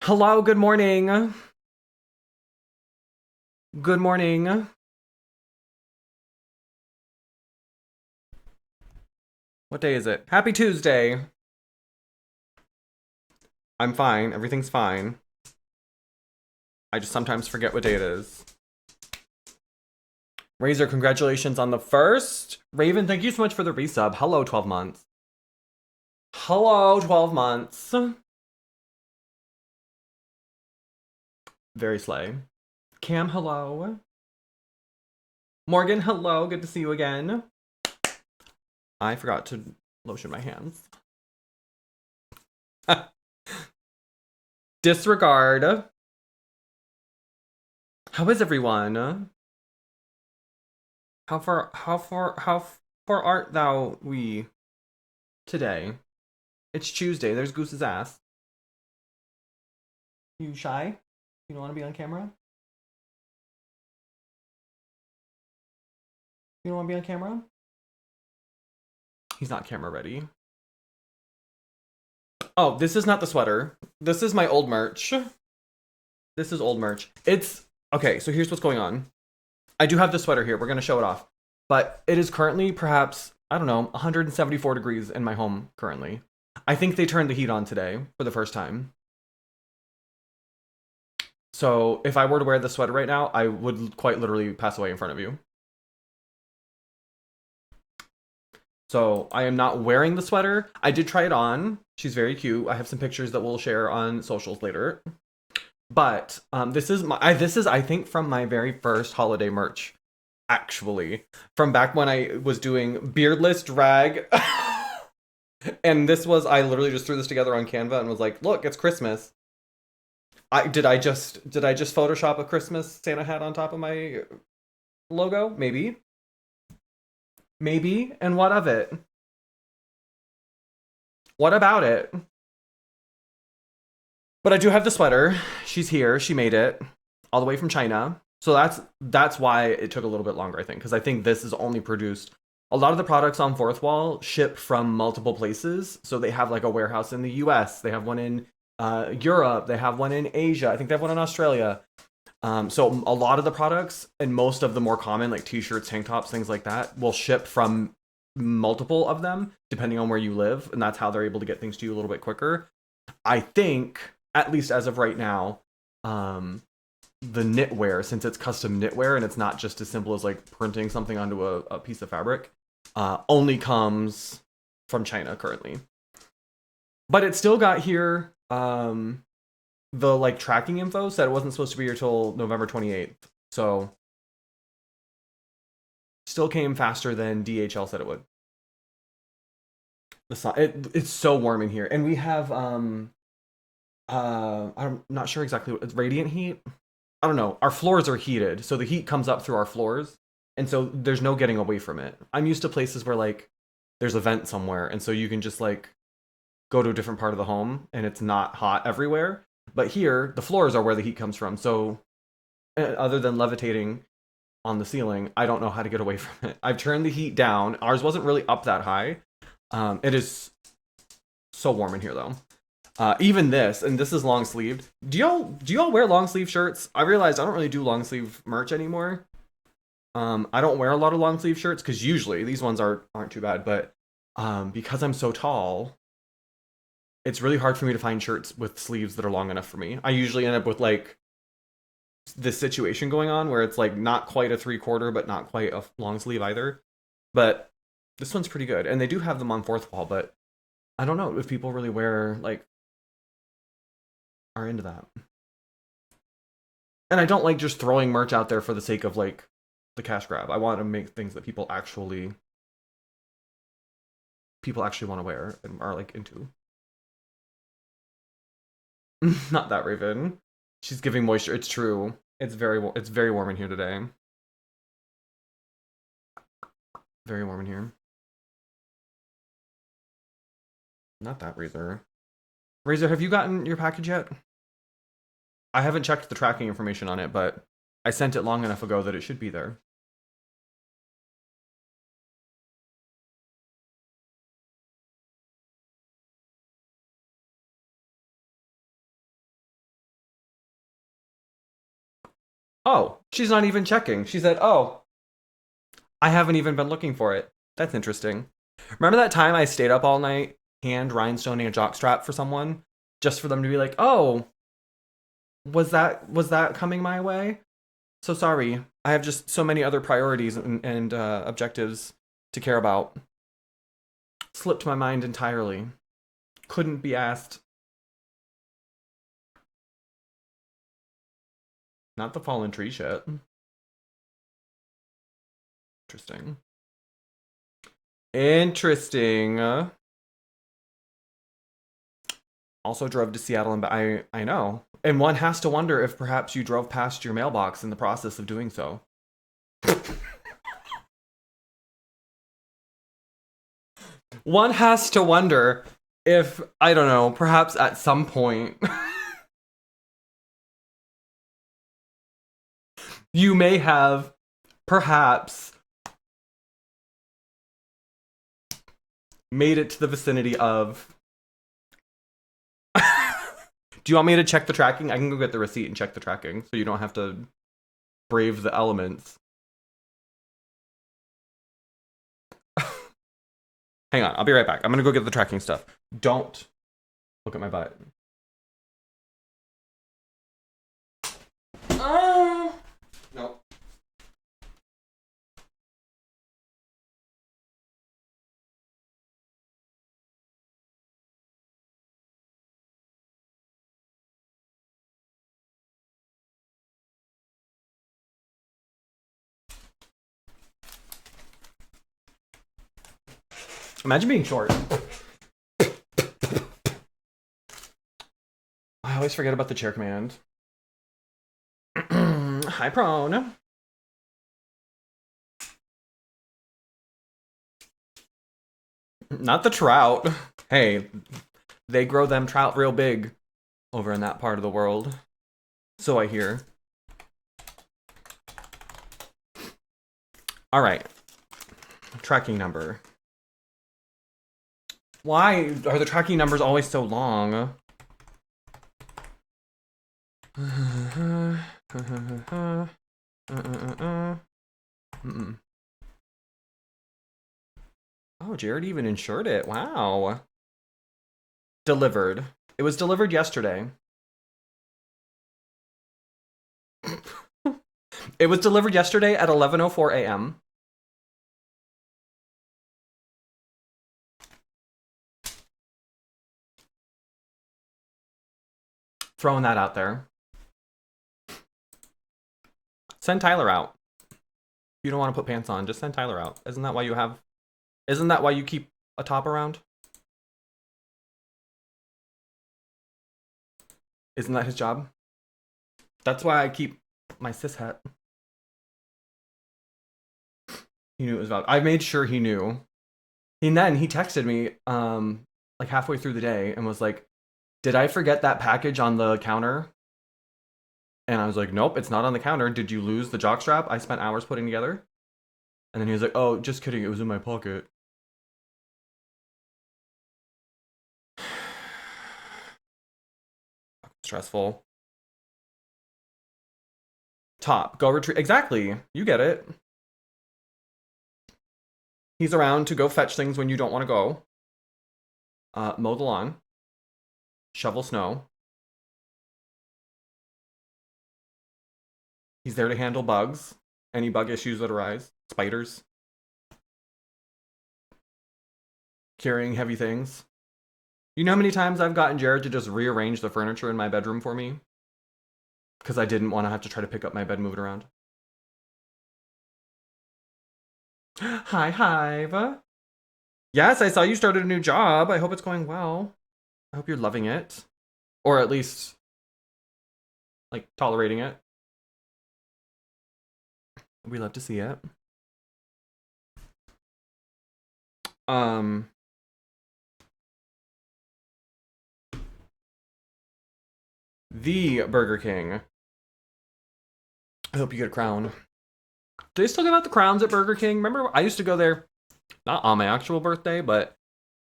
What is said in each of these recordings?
Hello, good morning. Good morning. What day is it? Happy Tuesday. I'm fine. Everything's fine. I just sometimes forget what day it is. Razor, congratulations on the first. Raven, thank you so much for the resub. Hello, 12 months. Hello, 12 months. Very slay. Cam, hello. Morgan, hello. Good to see you again. I forgot to lotion my hands. Disregard. How is everyone? How far art thou we today? It's Tuesday. There's Goose's ass. You shy? You don't want to be on camera? You don't want to be on camera? He's not camera ready. Oh, this is not the sweater. This is my old merch. This is old merch. It's okay. So here's what's going on. I do have the sweater here. We're gonna show it off, but it is currently perhaps I don't know 174 degrees in my home currently. I think they turned the heat on today for the first time. So if I were to wear the sweater right now, I would quite literally pass away in front of you. So I am not wearing the sweater. I did try it on. She's very cute. I have some pictures that we'll share on socials later. But this is I think from my very first holiday merch, actually, from back when I was doing beardless drag. And this was I literally just threw this together on Canva and was like, look, it's Christmas. I did I just Photoshop a Christmas Santa hat on top of my logo? Maybe. Maybe. And what of it? What about it? But I do have the sweater. She's here. She made it all the way from China. So that's why it took a little bit longer, I think, because I think this is only produced. A lot of the products on Fourth Wall ship from multiple places. So they have like a warehouse in the U.S. They have one in Europe. They have one in Asia. I think they have one in Australia. So a lot of the products and most of the more common like t-shirts, tank tops, things like that will ship from multiple of them depending on where you live, and that's how they're able to get things to you a little bit quicker. I think, at least as of right now, um, the knitwear, since it's custom knitwear and it's not just as simple as like printing something onto a piece of fabric, only comes from China currently. But it still got here. The like tracking info said it wasn't supposed to be here till November 28th. So still came faster than DHL said it would. It's so warm in here. And we have I'm not sure exactly what it's radiant heat. I don't know. Our floors are heated, so the heat comes up through our floors, and so there's no getting away from it. I'm used to places where like there's a vent somewhere, and so you can just like go to a different part of the home and it's not hot everywhere. But here, the floors are where the heat comes from. So other than levitating on the ceiling, I don't know how to get away from it. I've turned the heat down. Ours wasn't really up that high. It is so warm in here though. Even this, and this is long sleeved. Do y'all wear long sleeve shirts? I realized I don't really do long sleeve merch anymore. I don't wear a lot of long sleeve shirts because usually these ones aren't too bad, but because I'm so tall, it's really hard for me to find shirts with sleeves that are long enough for me. I usually end up with like this situation going on where it's like not quite a 3/4, but not quite a long sleeve either. But this one's pretty good, and they do have them on Fourth Wall, but I don't know if people really wear like are into that. And I don't like just throwing merch out there for the sake of like the cash grab. I want to make things that people actually want to wear and are like into. Not that Raven. She's giving moisture. It's true. It's very warm in here today. Very warm in here. Not that Razor. Razor, have you gotten your package yet? I haven't checked the tracking information on it, but I sent it long enough ago that it should be there. Oh, she's not even checking. She said, oh, I haven't even been looking for it. That's interesting. Remember that time I stayed up all night hand rhinestoning a jockstrap for someone just for them to be like, oh, was that coming my way? So sorry. I have just so many other priorities and objectives to care about. Slipped my mind entirely. Couldn't be asked. Not the fallen tree shit. Interesting. Interesting. Also drove to Seattle and I know. And one has to wonder if perhaps you drove past your mailbox in the process of doing so. One has to wonder if, I don't know, perhaps at some point you may have perhaps made it to the vicinity of. Do you want me to check the tracking? I can go get the receipt and check the tracking so you don't have to brave the elements. Hang on, I'll be right back. I'm gonna go get the tracking stuff. Don't look at my butt. Oh! No. Imagine being short. I always forget about the chair command. Hi, prone. Not the trout. Hey, they grow them trout real big over in that part of the world. So I hear. All right. Tracking number. Why are the tracking numbers always so long? Oh, Jared even insured it. Wow. Delivered. It was delivered yesterday. It was delivered yesterday at 11:04 a.m. Throwing that out there. Send Tyler out. You don't want to put pants on, just send Tyler out. Isn't that why you keep a top around? Isn't that his job? That's why I keep my cis hat. He knew it was about. I made sure he knew. And then he texted me like halfway through the day and was like, "Did I forget that package on the counter?" And I was like, "Nope, it's not on the counter. Did you lose the jockstrap I spent hours putting together?" And then he was like, "Oh, just kidding. It was in my pocket." Stressful. Top. Go retrieve. Exactly. You get it. He's around to go fetch things when you don't want to go. Mow the lawn. Shovel snow. He's there to handle bugs. Any bug issues that arise. Spiders. Carrying heavy things. You know how many times I've gotten Jared to just rearrange the furniture in my bedroom for me? Because I didn't want to have to try to pick up my bed and move it around. Hi, Hive. Yes, I saw you started a new job. I hope it's going well. I hope you're loving it. Or at least, like, tolerating it. We love to see it. The Burger King. I hope you get a crown. Do they still give out the crowns at Burger King? Remember, I used to go there, not on my actual birthday, but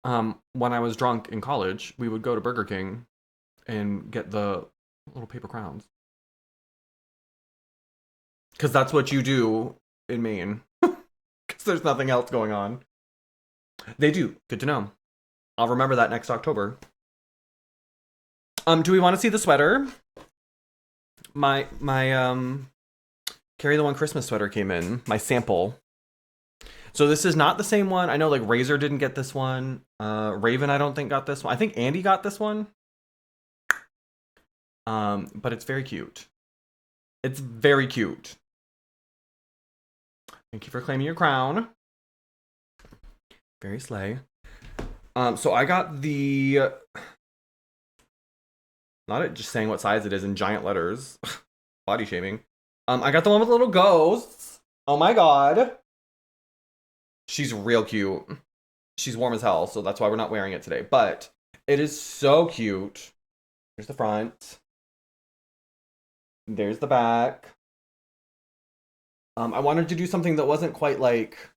when I was drunk in college, we would go to Burger King and get the little paper crowns. because that's what you do in Maine. Because there's nothing else going on. They do. Good to know. I'll remember that next October. Do we want to see the sweater? My Carrie the One Christmas sweater came in. My sample. So this is not the same one. I know like Razor didn't get this one. Raven I don't think got this one. I think Andy got this one. But it's very cute. It's very cute. Thank you for claiming your crown. Very slay. So I got the not just saying what size it is in giant letters. Body shaming. I got the one with little ghosts. Oh my god. She's real cute. She's warm as hell, so that's why we're not wearing it today. But it is so cute. Here's the front. There's the back. I wanted to do something that wasn't quite like...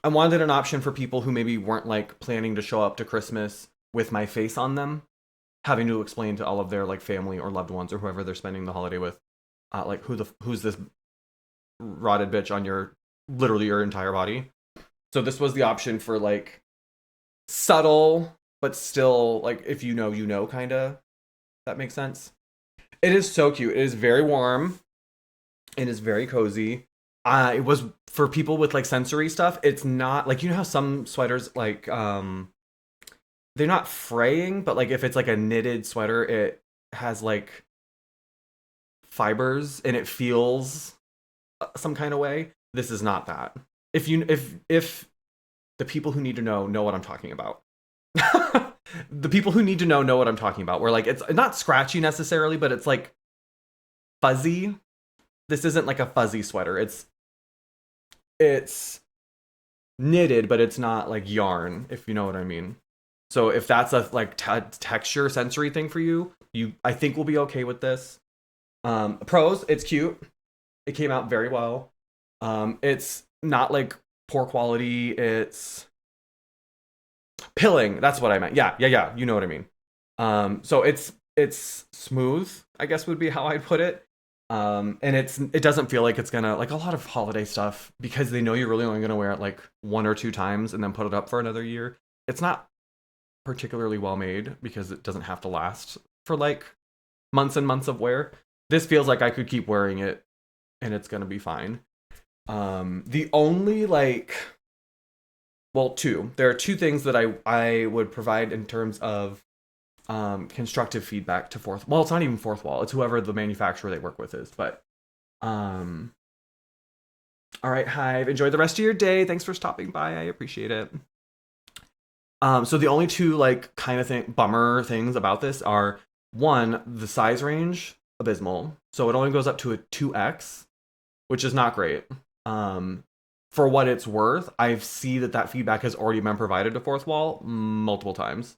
I wanted an option for people who maybe weren't like planning to show up to Christmas with my face on them, having to explain to all of their like family or loved ones or whoever they're spending the holiday with, like who's this rotted bitch on your literally your entire body. So this was the option for like subtle but still like if you know kind of. That makes sense. It is so cute. It is very warm. It is very cozy. It was for people with like sensory stuff. It's not like, you know how some sweaters like they're not fraying, but like if it's like a knitted sweater, it has like fibers and it feels some kind of way. This is not that. If the people who need to know what I'm talking about. The people who need to know what I'm talking about. Where like it's not scratchy necessarily, but it's like fuzzy. This isn't like a fuzzy sweater. It's knitted, but it's not like yarn, if you know what I mean. So if that's a like texture sensory thing for you, I think we'll be okay with this. Pros, it's cute. It came out very well. It's not like poor quality. It's pilling. That's what I meant. Yeah. You know what I mean. So it's smooth, I guess would be how I'd put it. And it doesn't feel like it's gonna, like a lot of holiday stuff, because they know you're really only gonna wear it like 1 or 2 times and then put it up for another year. It's not particularly well made because it doesn't have to last for like months and months of wear. This feels like I could keep wearing it and it's gonna be fine. The only like, well, there are 2 things that I would provide in terms of constructive feedback to Fourth. Well, it's not even Fourth Wall. It's whoever the manufacturer they work with is. But all right, Hive. Enjoy the rest of your day. Thanks for stopping by. I appreciate it. So the only 2 like kind of bummer things about this are, 1, the size range, abysmal. So it only goes up to a 2X, which is not great. For what it's worth, I see that feedback has already been provided to Fourth Wall multiple times.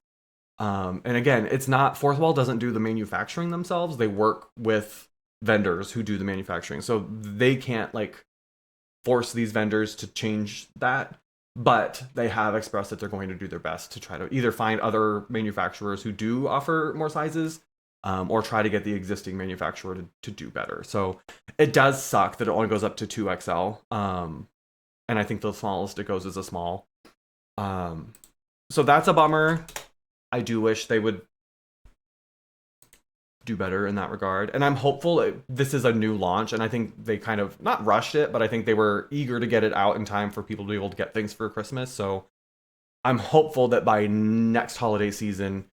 And again, it's not, Fourth Wall doesn't do the manufacturing themselves. They work with vendors who do the manufacturing. So they can't like force these vendors to change that, but they have expressed that they're going to do their best to try to either find other manufacturers who do offer more sizes, or try to get the existing manufacturer to do better. So it does suck that it only goes up to 2XL. And I think the smallest it goes is a small. So that's a bummer. I do wish they would do better in that regard. And I'm hopeful this is a new launch, and I think they kind of not rushed it, but I think they were eager to get it out in time for people to be able to get things for Christmas. So I'm hopeful that by next holiday season,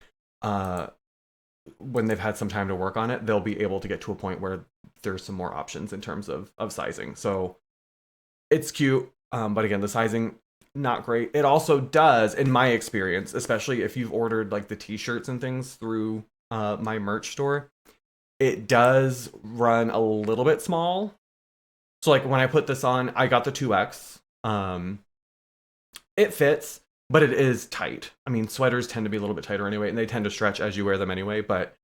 when they've had some time to work on it, they'll be able to get to a point where there's some more options in terms of sizing. So it's cute, but again, the sizing, not great. It also does, in my experience, especially if you've ordered like the t-shirts and things through my merch store, it does run a little bit small. So like when I put this on, I got the 2X. It fits, but it is tight. I mean, sweaters tend to be a little bit tighter anyway, and they tend to stretch as you wear them anyway. But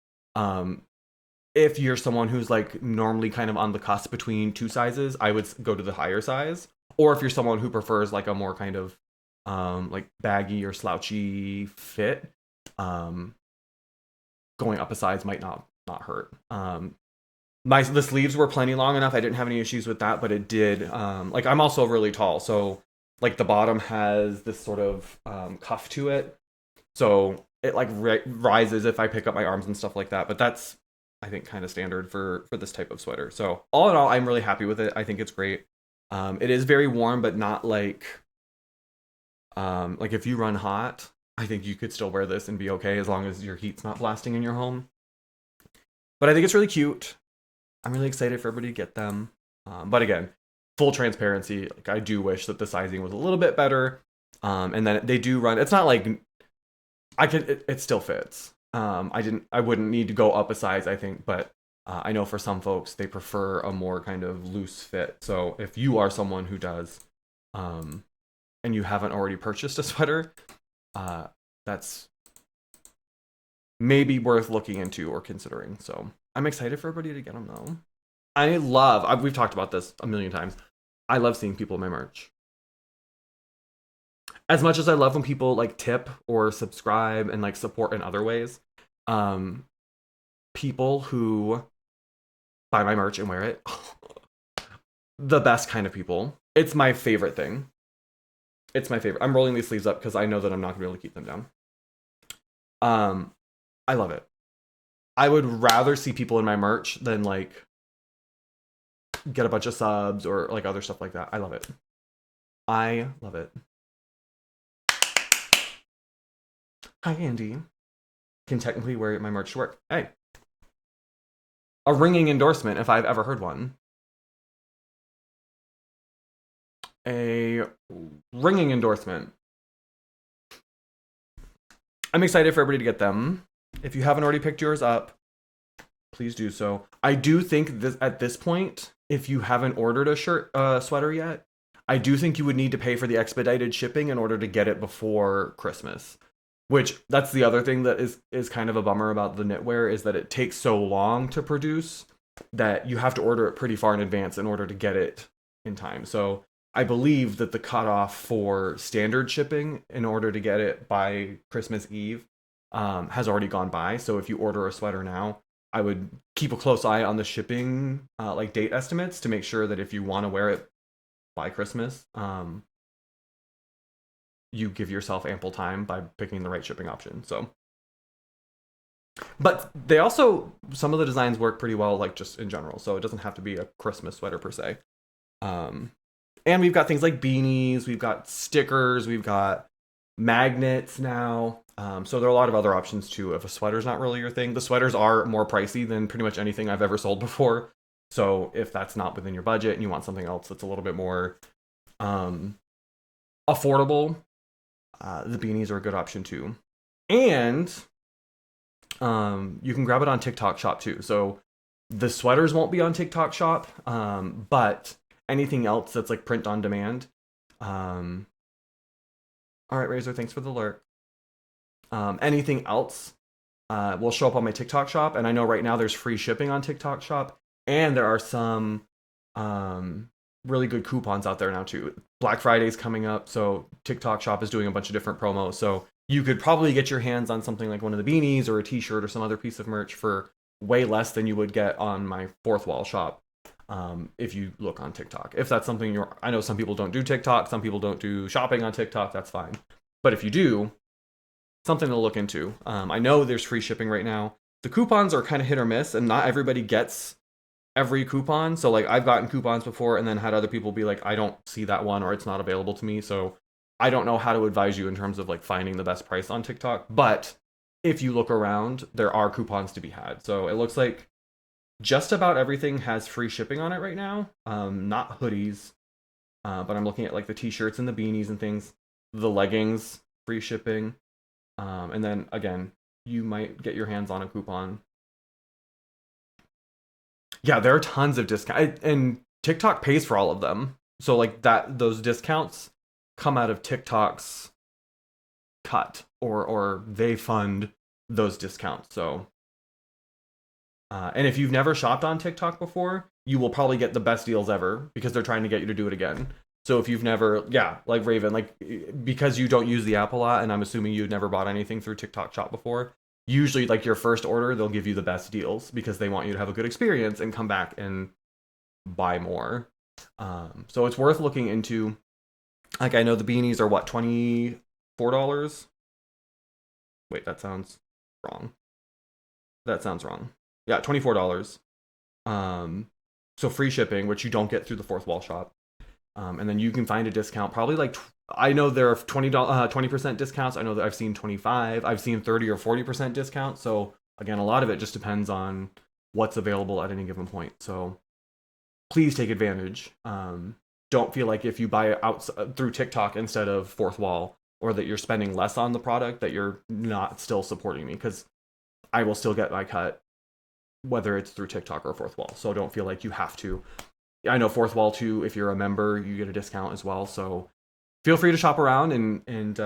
if you're someone who's like normally kind of on the cusp between 2 sizes, I would go to the higher size. Or if you're someone who prefers like a more kind of like baggy or slouchy fit, going up a size might not hurt. The sleeves were plenty long enough. I didn't have any issues with that, but it did. Like I'm also really tall, so like the bottom has this sort of cuff to it, so it like rises if I pick up my arms and stuff like that. But that's I think kind of standard for this type of sweater. So all in all, I'm really happy with it. I think it's great. It is very warm, but not like if you run hot, I think you could still wear this and be okay as long as your heat's not blasting in your home. But I think it's really cute. I'm really excited for everybody to get them. But again, full transparency, like I do wish that the sizing was a little bit better. And then they do run. It's not like it still fits. I wouldn't need to go up a size, I think, but I know for some folks they prefer a more kind of loose fit. So if you are someone who does, and you haven't already purchased a sweater, that's maybe worth looking into or considering. So I'm excited for everybody to get them though. We've talked about this a million times. I love seeing people in my merch. As much as I love when people like tip or subscribe and like support in other ways, people who buy my merch and wear it, the best kind of people. It's my favorite thing. It's my favorite. I'm rolling these sleeves up because I know that I'm not gonna be able to keep them down. I love it. I would rather see people in my merch than like get a bunch of subs or like other stuff like that. I love it. I love it. Hi, Andy. Can technically wear my merch to work. Hey. A ringing endorsement if I've ever heard one. A ringing endorsement. I'm excited for everybody to get them. If you haven't already picked yours up, please do so. I do think this at this point, if you haven't ordered a sweater yet, I do think you would need to pay for the expedited shipping in order to get it before Christmas. Which that's the other thing that is kind of a bummer about the knitwear is that it takes so long to produce that you have to order it pretty far in advance in order to get it in time. So I believe that the cutoff for standard shipping in order to get it by Christmas Eve has already gone by. So if you order a sweater now, I would keep a close eye on the shipping like date estimates to make sure that if you want to wear it by Christmas, you give yourself ample time by picking the right shipping option. So, but they also, some of the designs work pretty well, like just in general. So it doesn't have to be a Christmas sweater per se. And we've got things like beanies, we've got stickers, we've got magnets now. So there are a lot of other options too. If a sweater's not really your thing, the sweaters are more pricey than pretty much anything I've ever sold before. So if that's not within your budget and you want something else that's a little bit more affordable, the beanies are a good option too. And you can grab it on TikTok Shop too. So the sweaters won't be on TikTok Shop, but anything else that's like print on demand. All right, Razor, thanks for the alert. Anything else will show up on my TikTok Shop, and I know right now there's free shipping on TikTok Shop, and there are some really good coupons out there now too. Black Friday's coming up, so TikTok Shop is doing a bunch of different promos. So you could probably get your hands on something like one of the beanies or a t-shirt or some other piece of merch for way less than you would get on my fourth wall shop if you look on TikTok. If that's something I know some people don't do TikTok, some people don't do shopping on TikTok, that's fine. But if you do, something to look into. I know there's free shipping right now. The coupons are kind of hit or miss, and not everybody gets every coupon. So like I've gotten coupons before and then had other people be like, I don't see that one or it's not available to me. So I don't know how to advise you in terms of like finding the best price on TikTok. But if you look around, there are coupons to be had. So it looks like just about everything has free shipping on it right now. Not hoodies, but I'm looking at like the t-shirts and the beanies and things. The leggings, free shipping. And then again, you might get your hands on a coupon. Yeah, there are tons of discounts, and TikTok pays for all of them. So like those discounts come out of TikTok's cut, or they fund those discounts. So, and if you've never shopped on TikTok before, you will probably get the best deals ever because they're trying to get you to do it again. So if you've never, yeah, like Raven, like because you don't use the app a lot, and I'm assuming you've never bought anything through TikTok Shop before, usually like your first order, they'll give you the best deals because they want you to have a good experience and come back and buy more. So it's worth looking into. Like I know the beanies are what, $24? Wait, that sounds wrong. That sounds wrong. Yeah, $24. Um, so free shipping, which you don't get through the fourth wall shop. And then you can find a discount, probably like I know there are 20% discounts. I know that I've seen 25. I've seen 30 or 40% discounts. So again, a lot of it just depends on what's available at any given point. So please take advantage. Don't feel like if you buy it out through TikTok instead of fourth wall, or that you're spending less on the product, that you're not still supporting me, because I will still get my cut whether it's through TikTok or fourth wall. So don't feel like you have to. I know fourth wall too, if you're a member, you get a discount as well. So feel free to shop around and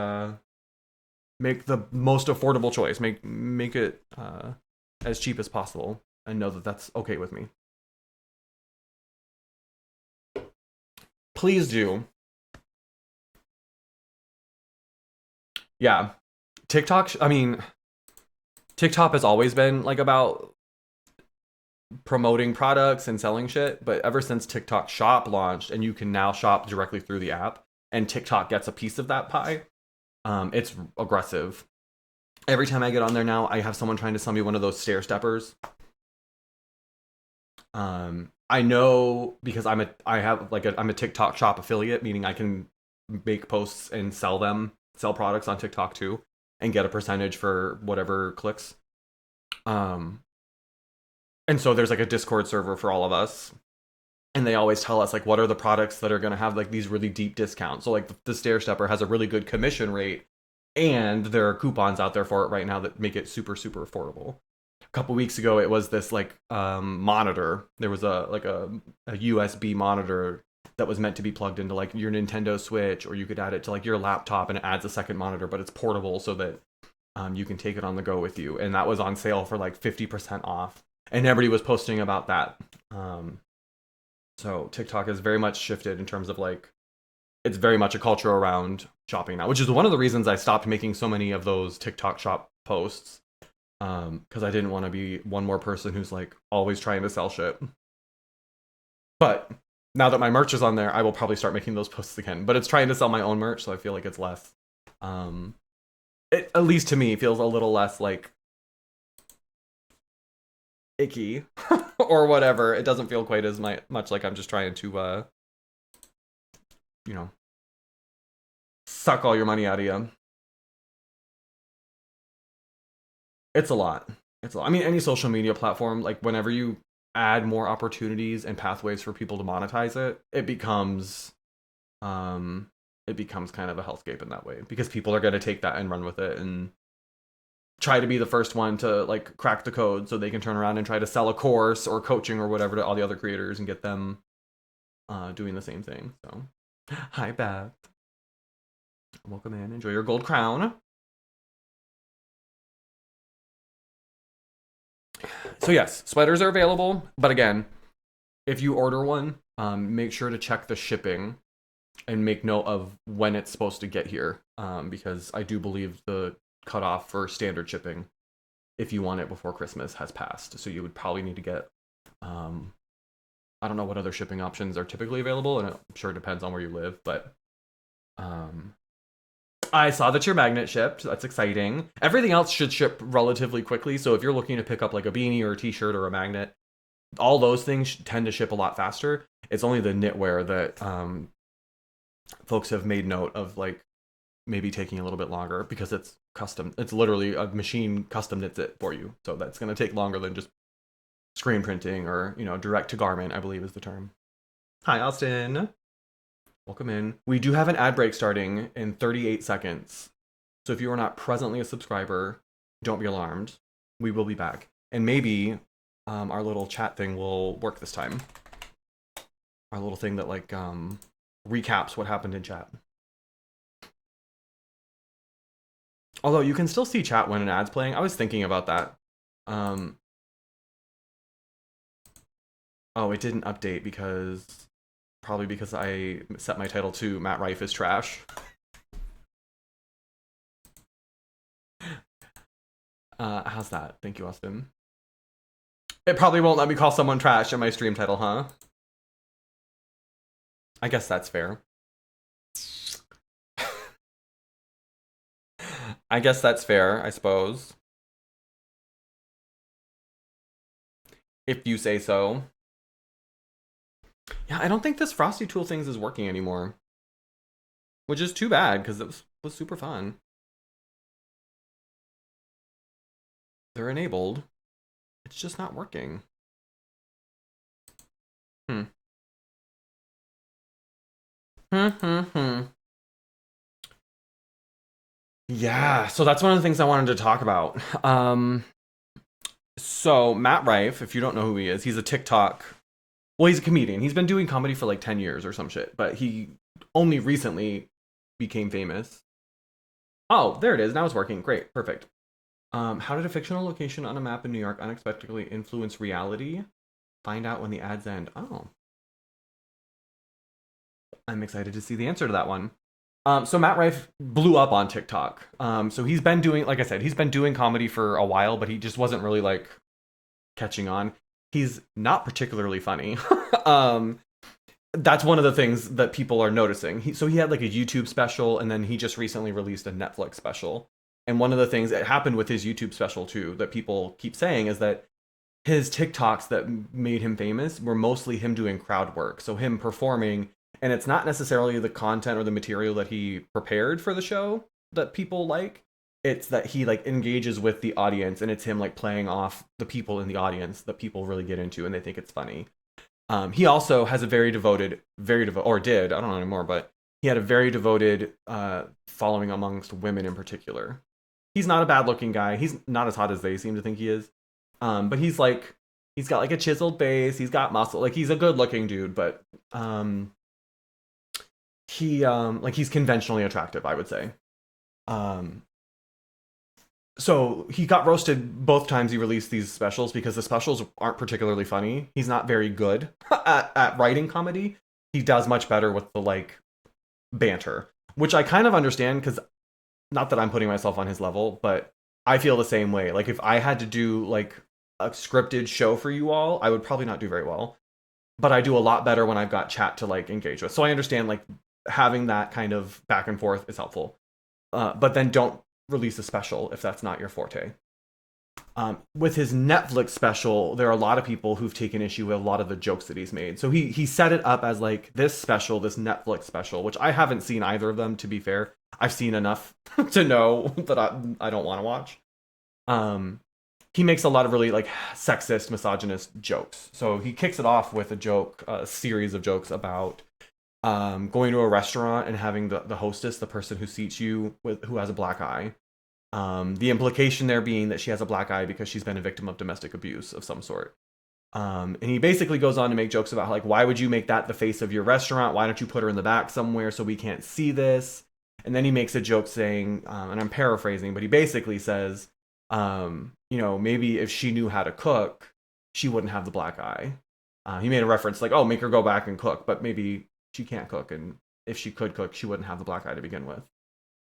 make the most affordable choice. Make it as cheap as possible, and know that that's okay with me. Please do. Yeah, TikTok. I mean, TikTok has always been like about promoting products and selling shit, but ever since TikTok Shop launched and you can now shop directly through the app and TikTok gets a piece of that pie, it's aggressive. Every time I get on there now, I have someone trying to sell me one of those stair steppers. I know because I'm a TikTok Shop affiliate, meaning I can make posts and sell products on TikTok too, and get a percentage for whatever clicks. And so there's like a Discord server for all of us, and they always tell us like what are the products that are going to have like these really deep discounts. So like the stair stepper has a really good commission rate, and there are coupons out there for it right now that make it super super affordable. A couple weeks ago it was this like monitor. There was a USB monitor that was meant to be plugged into like your Nintendo Switch, or you could add it to like your laptop, and it adds a second monitor, but it's portable so that you can take it on the go with you. And that was on sale for like 50% off, and everybody was posting about that. So TikTok has very much shifted in terms of like, it's very much a culture around shopping now, which is one of the reasons I stopped making so many of those TikTok shop posts, because I didn't want to be one more person who's like always trying to sell shit. But now that my merch is on there, I will probably start making those posts again. But it's trying to sell my own merch, so I feel like it's less. It, at least to me, feels a little less like icky or whatever. It doesn't feel quite as much like I'm just trying to, you know, suck all your money out of you. It's a lot. It's a lot. I mean, any social media platform, like whenever you add more opportunities and pathways for people to monetize it, it becomes kind of a hellscape in that way, because people are going to take that and run with it and try to be the first one to like crack the code so they can turn around and try to sell a course or coaching or whatever to all the other creators and get them doing the same thing. So hi Beth, welcome in, enjoy your gold crown. So yes, sweaters are available, but again, if you order one, make sure to check the shipping and make note of when it's supposed to get here, because I do believe the cutoff for standard shipping, if you want it before Christmas, has passed. So you would probably need to get, I don't know what other shipping options are typically available, and I'm sure it depends on where you live, but I saw that your magnet shipped. That's exciting. Everything else should ship relatively quickly. So if you're looking to pick up like a beanie or a t-shirt or a magnet, all those things tend to ship a lot faster. It's only the knitwear that folks have made note of, like maybe taking a little bit longer, because it's custom. It's literally a machine custom knits it for you. So that's going to take longer than just screen printing, or, you know, direct to garment, I believe is the term. Hi, Austin. Welcome in. We do have an ad break starting in 38 seconds. So if you are not presently a subscriber, don't be alarmed. We will be back. And maybe our little chat thing will work this time. Our little thing that like recaps what happened in chat. Although you can still see chat when an ad's playing. I was thinking about that. Oh, it didn't update probably because I set my title to Matt Rife is trash. How's that? Thank you, Austin. It probably won't let me call someone trash in my stream title, huh? I guess that's fair. I guess that's fair, I suppose. If you say so. Yeah, I don't think this Frosty Tool things is working anymore. Which is too bad, because it was super fun. They're enabled. It's just not working. Hmm. Yeah, so that's one of the things I wanted to talk about. So Matt Rife, if you don't know who he is, he's a TikTok. Well, he's a comedian. He's been doing comedy for like 10 years or some shit, but he only recently became famous. Oh, there it is. Now it's working. Great. Perfect. How did a fictional location on a map in New York unexpectedly influence reality? Find out when the ads end. Oh, I'm excited to see the answer to that one. So Matt Rife blew up on TikTok. So he's been doing, like I said, he's been doing comedy for a while, but he just wasn't really like catching on. He's not particularly funny. um, that's one of the things that people are noticing. So he had like a YouTube special, and then he just recently released a Netflix special. And one of the things that happened with his YouTube special too, that people keep saying, is that his TikToks that made him famous were mostly him doing crowd work. So him performing, and it's not necessarily the content or the material that he prepared for the show that people like. It's that he like engages with the audience, and it's him like playing off the people in the audience that people really get into and they think it's funny. He also has a or did, I don't know anymore, but he had a very devoted following amongst women in particular. He's not a bad looking guy. He's not as hot as they seem to think he is. But he's got like a chiseled face. He's got muscle. Like he's a good looking dude, but he's conventionally attractive, I would say. Um, so he got roasted both times he released these specials because the specials aren't particularly funny. He's not very good at writing comedy. He does much better with the like banter, which I kind of understand, because not that I'm putting myself on his level, but I feel the same way. Like if I had to do like a scripted show for you all, I would probably not do very well. But I do a lot better when I've got chat to like engage with. So I understand like having that kind of back and forth is helpful. But then don't release a special if that's not your forte. With his Netflix special, there are a lot of people who've taken issue with a lot of the jokes that he's made. So he set it up as like this special, this Netflix special, which I haven't seen either of them, to be fair. I've seen enough to know that I don't want to watch. He makes a lot of really like sexist, misogynist jokes. So he kicks it off with a series of jokes about going to a restaurant and having the hostess, the person who seats you who has a black eye. The implication there being that she has a black eye because she's been a victim of domestic abuse of some sort. And he basically goes on to make jokes about like, why would you make that the face of your restaurant? Why don't you put her in the back somewhere so we can't see this? And then he makes a joke saying, and I'm paraphrasing, but he basically says, maybe if she knew how to cook, she wouldn't have the black eye. He made a reference like, oh, make her go back and cook, but maybe she can't cook, and if she could cook, she wouldn't have the black eye to begin with.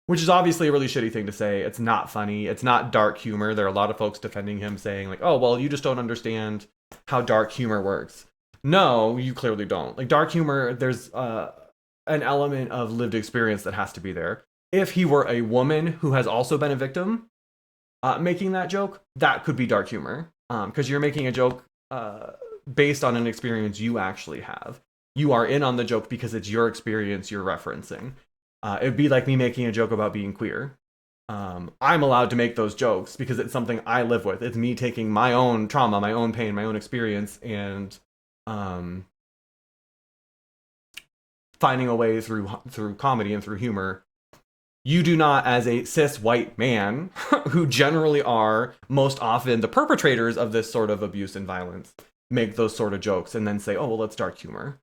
Which is obviously a really shitty thing to say. It's not funny. It's not dark humor. There are a lot of folks defending him saying like, oh, well, you just don't understand how dark humor works. No, you clearly don't. Like dark humor, there's an element of lived experience that has to be there. If he were a woman who has also been a victim, making that joke, that could be dark humor. Because you're making a joke based on an experience you actually have. You are in on the joke because it's your experience you're referencing. It'd be like me making a joke about being queer. I'm allowed to make those jokes because it's something I live with. It's me taking my own trauma, my own pain, my own experience, and finding a way through comedy and through humor. You do not, as a cis white man, who generally are most often the perpetrators of this sort of abuse and violence, make those sort of jokes and then say, oh, well, that's dark humor.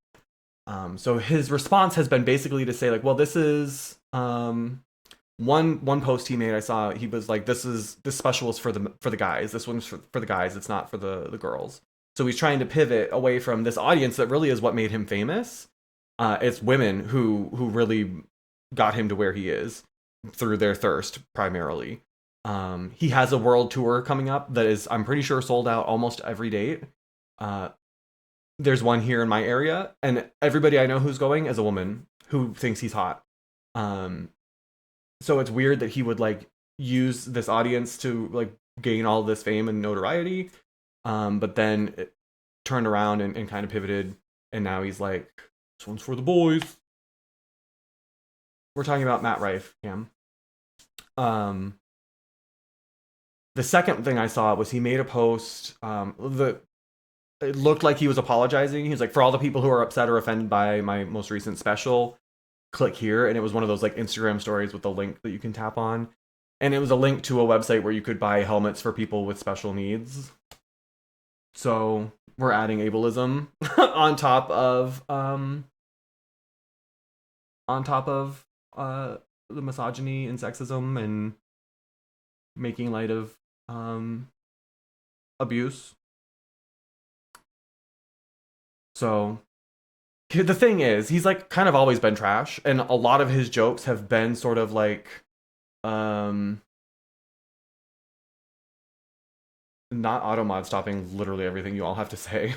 So his response has been basically to say like, well, this is one post he made. I saw he was like, this special is for the guys. This one's for the guys. It's not for the girls. So he's trying to pivot away from this audience that really is what made him famous. It's women who really got him to where he is through their thirst primarily. He has a world tour coming up that is, I'm pretty sure, sold out almost every date. Uh, there's one here in my area, and everybody I know who's going is a woman who thinks he's hot. Um, so it's weird that he would like use this audience to like gain all this fame and notoriety, but then it turned around and kind of pivoted, and now he's like, this one's for the boys. We're talking about Matt Rife, Cam. The second thing I saw was he made a post. It looked like he was apologizing. He was like, for all the people who are upset or offended by my most recent special, click here. And it was one of those like Instagram stories with a link that you can tap on. And it was a link to a website where you could buy helmets for people with special needs. So we're adding ableism on top of the misogyny and sexism and making light of abuse. So the thing is, he's like kind of always been trash, and a lot of his jokes have been sort of like not automod stopping literally everything you all have to say.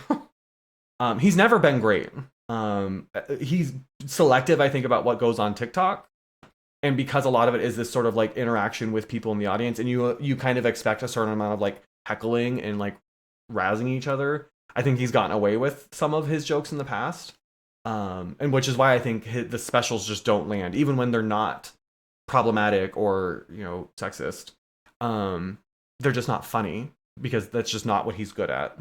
He's never been great. He's selective, I think, about what goes on TikTok. And because a lot of it is this sort of like interaction with people in the audience, and you kind of expect a certain amount of like heckling and like razzing each other, I think he's gotten away with some of his jokes in the past. And which is why I think the specials just don't land, even when they're not problematic or, you know, sexist. They're just not funny because that's just not what he's good at.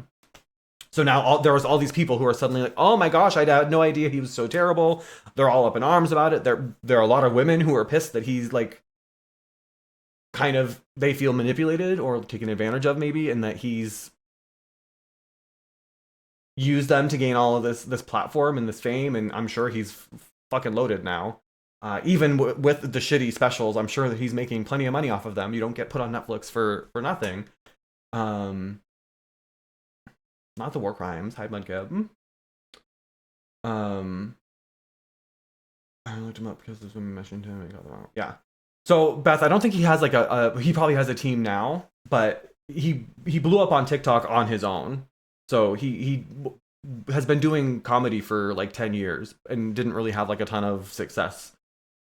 So now there was all these people who are suddenly like, oh my gosh, I had no idea he was so terrible. They're all up in arms about it. There are a lot of women who are pissed that he's like, kind of, they feel manipulated or taken advantage of maybe, and that he's used them to gain all of this platform and this fame. And I'm sure he's fucking loaded now. Even with the shitty specials, I'm sure that he's making plenty of money off of them. You don't get put on Netflix for nothing. Not the war crimes. Hi, Mudcab. I looked him up because this woman mentioned him. Yeah. So Beth, I don't think he has like he probably has a team now, but he blew up on TikTok on his own. So he has been doing comedy for like 10 years and didn't really have like a ton of success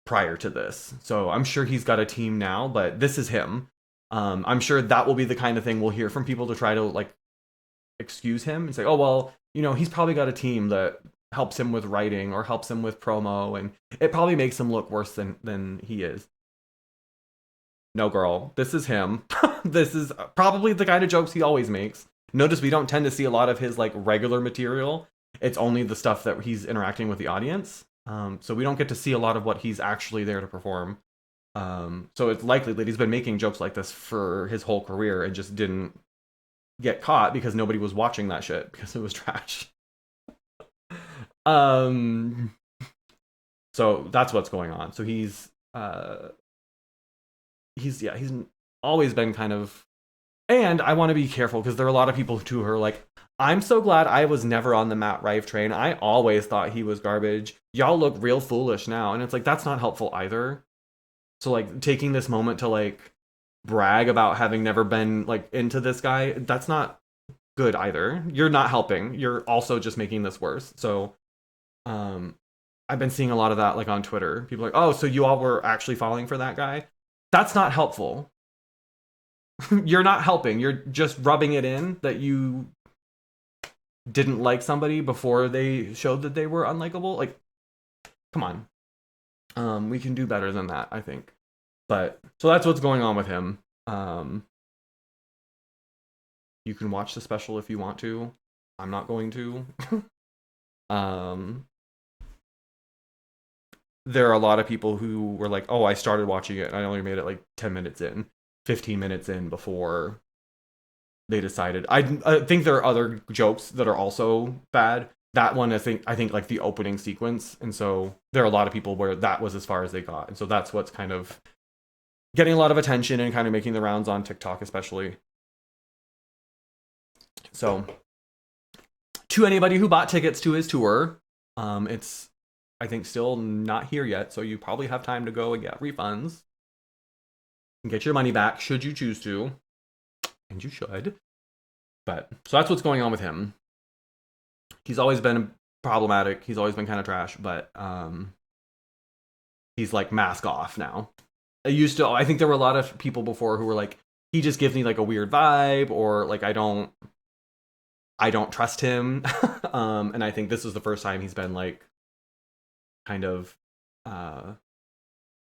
prior to this. So I'm sure he's got a team now, but this is him. I'm sure that will be the kind of thing we'll hear from people to try to like excuse him and say, oh, well, you know, he's probably got a team that helps him with writing or helps him with promo, and it probably makes him look worse than he is. No, girl, this is him. This is probably the kind of jokes he always makes. Notice we don't tend to see a lot of his like regular material. It's only the stuff that he's interacting with the audience. So we don't get to see a lot of what he's actually there to perform. So it's likely that he's been making jokes like this for his whole career and just didn't get caught because nobody was watching that shit because it was trash. So that's what's going on. So he's always been kind of, and I want to be careful because there are a lot of people too who are like, I'm so glad I was never on the Matt Rife train. I always thought he was garbage. Y'all look real foolish now. And it's like, that's not helpful either. So like taking this moment to like brag about having never been like into this guy, that's not good either. You're not helping. You're also just making this worse. So I've been seeing a lot of that like on Twitter. People are like, oh, so you all were actually falling for that guy? That's not helpful. You're not helping. You're just rubbing it in that you didn't like somebody before they showed that they were unlikable. Like, come on. We can do better than that, I think. But so that's what's going on with him. You can watch the special if you want to. I'm not going to. There are a lot of people who were like, oh, I started watching it and I only made it like 10 minutes in, 15 minutes in before they decided. I think there are other jokes that are also bad. That one, I think like the opening sequence. And so there are a lot of people where that was as far as they got. And so that's what's kind of getting a lot of attention and kind of making the rounds on TikTok, especially. So to anybody who bought tickets to his tour, it's, I think, still not here yet. So you probably have time to go and get refunds. and get your money back should you choose to, and you should. But so that's what's going on with him. He's always been problematic. He's always been kind of trash, but he's like mask off now. I think there were a lot of people before who were like, he just gives me like a weird vibe, or like I don't trust him. And I think this was the first time he's been like kind of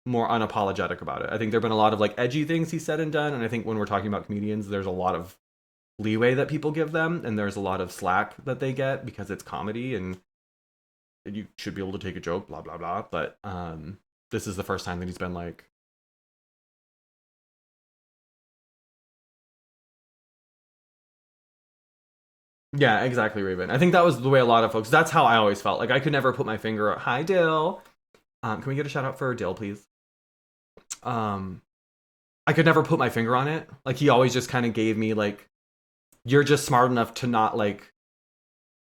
more unapologetic about it. I think there've been a lot of like edgy things he said and done, and I think when we're talking about comedians, there's a lot of leeway that people give them, and there's a lot of slack that they get because it's comedy and you should be able to take a joke, blah blah blah. But this is the first time that he's been like, yeah, exactly, Raven. I think that was the way a lot of folks. That's how I always felt. Like I could never put my finger. Hi, Dill. Can we get a shout out for Dill, please? Um, I could never put my finger on it. Like he always just kind of gave me like, you're just smart enough to not like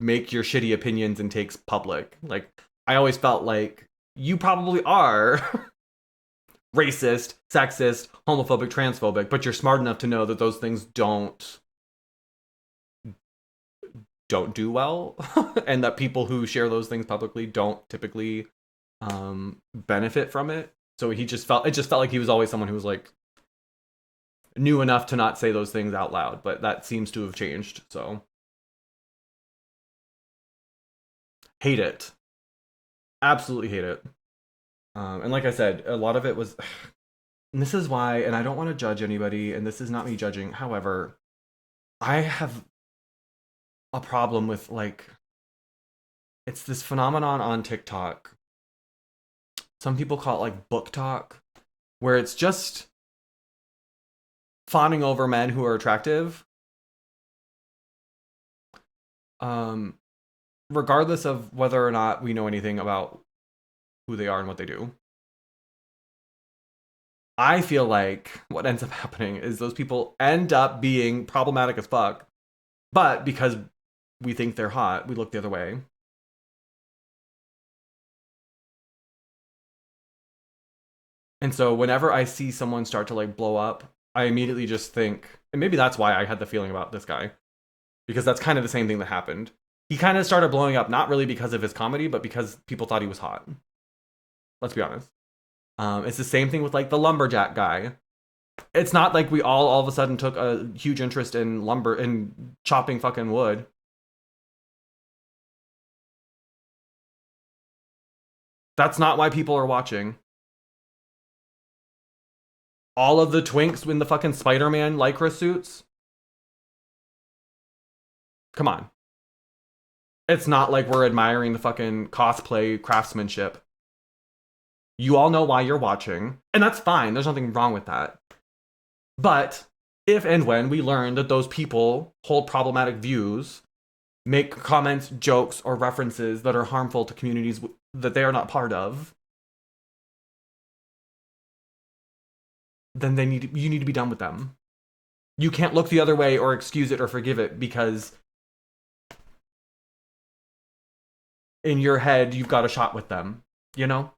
make your shitty opinions and takes public. Like I always felt like you probably are racist, sexist, homophobic, transphobic, but you're smart enough to know that those things don't do well and that people who share those things publicly don't typically benefit from it. So it just felt like he was always someone who was like knew enough to not say those things out loud, but that seems to have changed. So hate it. Absolutely hate it. And like I said, a lot of it was and this is why, and I don't want to judge anybody, and this is not me judging. However, I have a problem with like it's this phenomenon on TikTok. Some people call it like book talk, where it's just fawning over men who are attractive. Regardless of whether or not we know anything about who they are and what they do. I feel like what ends up happening is those people end up being problematic as fuck, but because we think they're hot, we look the other way. And so whenever I see someone start to like blow up, I immediately just think, and maybe that's why I had the feeling about this guy, because that's kind of the same thing that happened. He kind of started blowing up not really because of his comedy, but because people thought he was hot. Let's be honest. It's the same thing with like the lumberjack guy. It's not like we all of a sudden took a huge interest in lumber and chopping fucking wood. That's not why people are watching. All of the twinks in the fucking Spider-Man Lycra suits. Come on. It's not like we're admiring the fucking cosplay craftsmanship. You all know why you're watching, and that's fine. There's nothing wrong with that. But if and when we learn that those people hold problematic views, make comments, jokes, or references that are harmful to communities that they are not part of, then you need to be done with them. You can't look the other way or excuse it or forgive it because in your head you've got a shot with them, you know?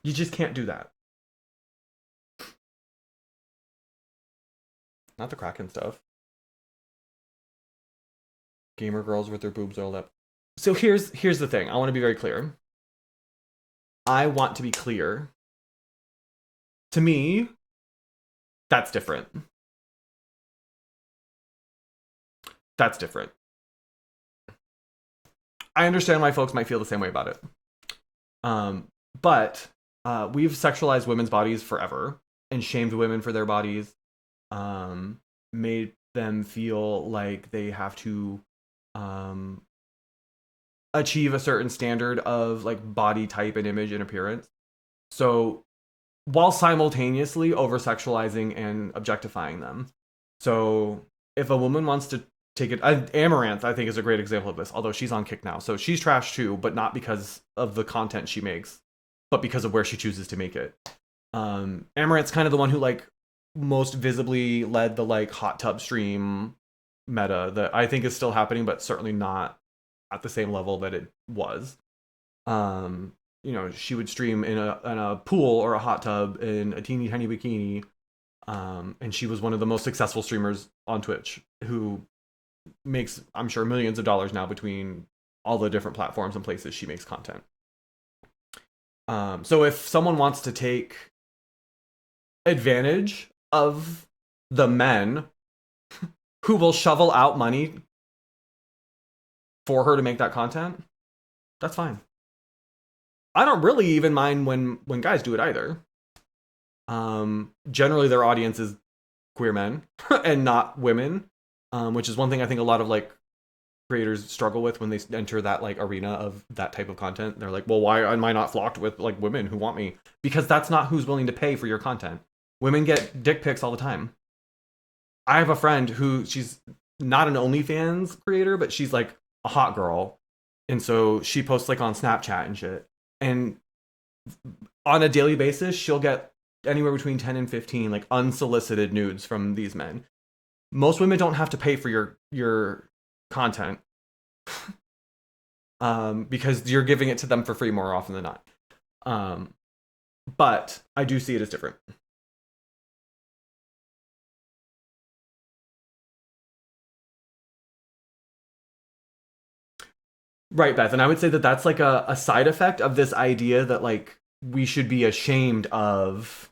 You just can't do that. Not the Kraken stuff. Gamer girls with their boobs oiled up. So here's the thing. I want to be very clear. I want to be clear. To me, that's different. That's different. I understand why folks might feel the same way about it. But we've sexualized women's bodies forever and shamed women for their bodies, made them feel like they have to achieve a certain standard of like body type and image and appearance. So while simultaneously over sexualizing and objectifying them. So if a woman wants to take it, Amaranth I think is a great example of this, although she's on Kick now, so she's trash too, but not because of the content she makes, but because of where she chooses to make it. Amaranth's kind of the one who like most visibly led the like hot tub stream meta that I think is still happening, but certainly not at the same level that it was. she would stream in a pool or a hot tub in a teeny tiny bikini. And she was one of the most successful streamers on Twitch who makes, I'm sure, millions of dollars now between all the different platforms and places she makes content. So if someone wants to take advantage of the men who will shovel out money for her to make that content, that's fine. I don't really even mind when guys do it either. Generally their audience is queer men and not women, which is one thing I think a lot of like creators struggle with when they enter that like arena of that type of content. They're like, well, why am I not flocked with like women who want me? Because that's not who's willing to pay for your content. Women get dick pics all the time. I have a friend who, she's not an OnlyFans creator, but she's like a hot girl, and so she posts like on Snapchat and shit, and on a daily basis she'll get anywhere between 10 and 15 like unsolicited nudes from these men. Most women don't have to pay for your content because you're giving it to them for free more often than not. But I do see it as different. Right, Beth. And I would say that that's like a side effect of this idea that like we should be ashamed of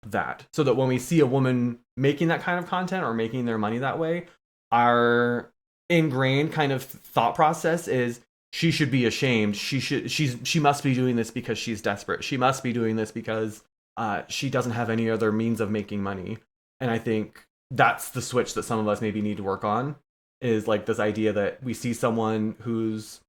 that. So that when we see a woman making that kind of content or making their money that way, our ingrained kind of thought process is she should be ashamed. She must be doing this because she's desperate. She must be doing this because she doesn't have any other means of making money. And I think that's the switch that some of us maybe need to work on, is like this idea that we see someone who's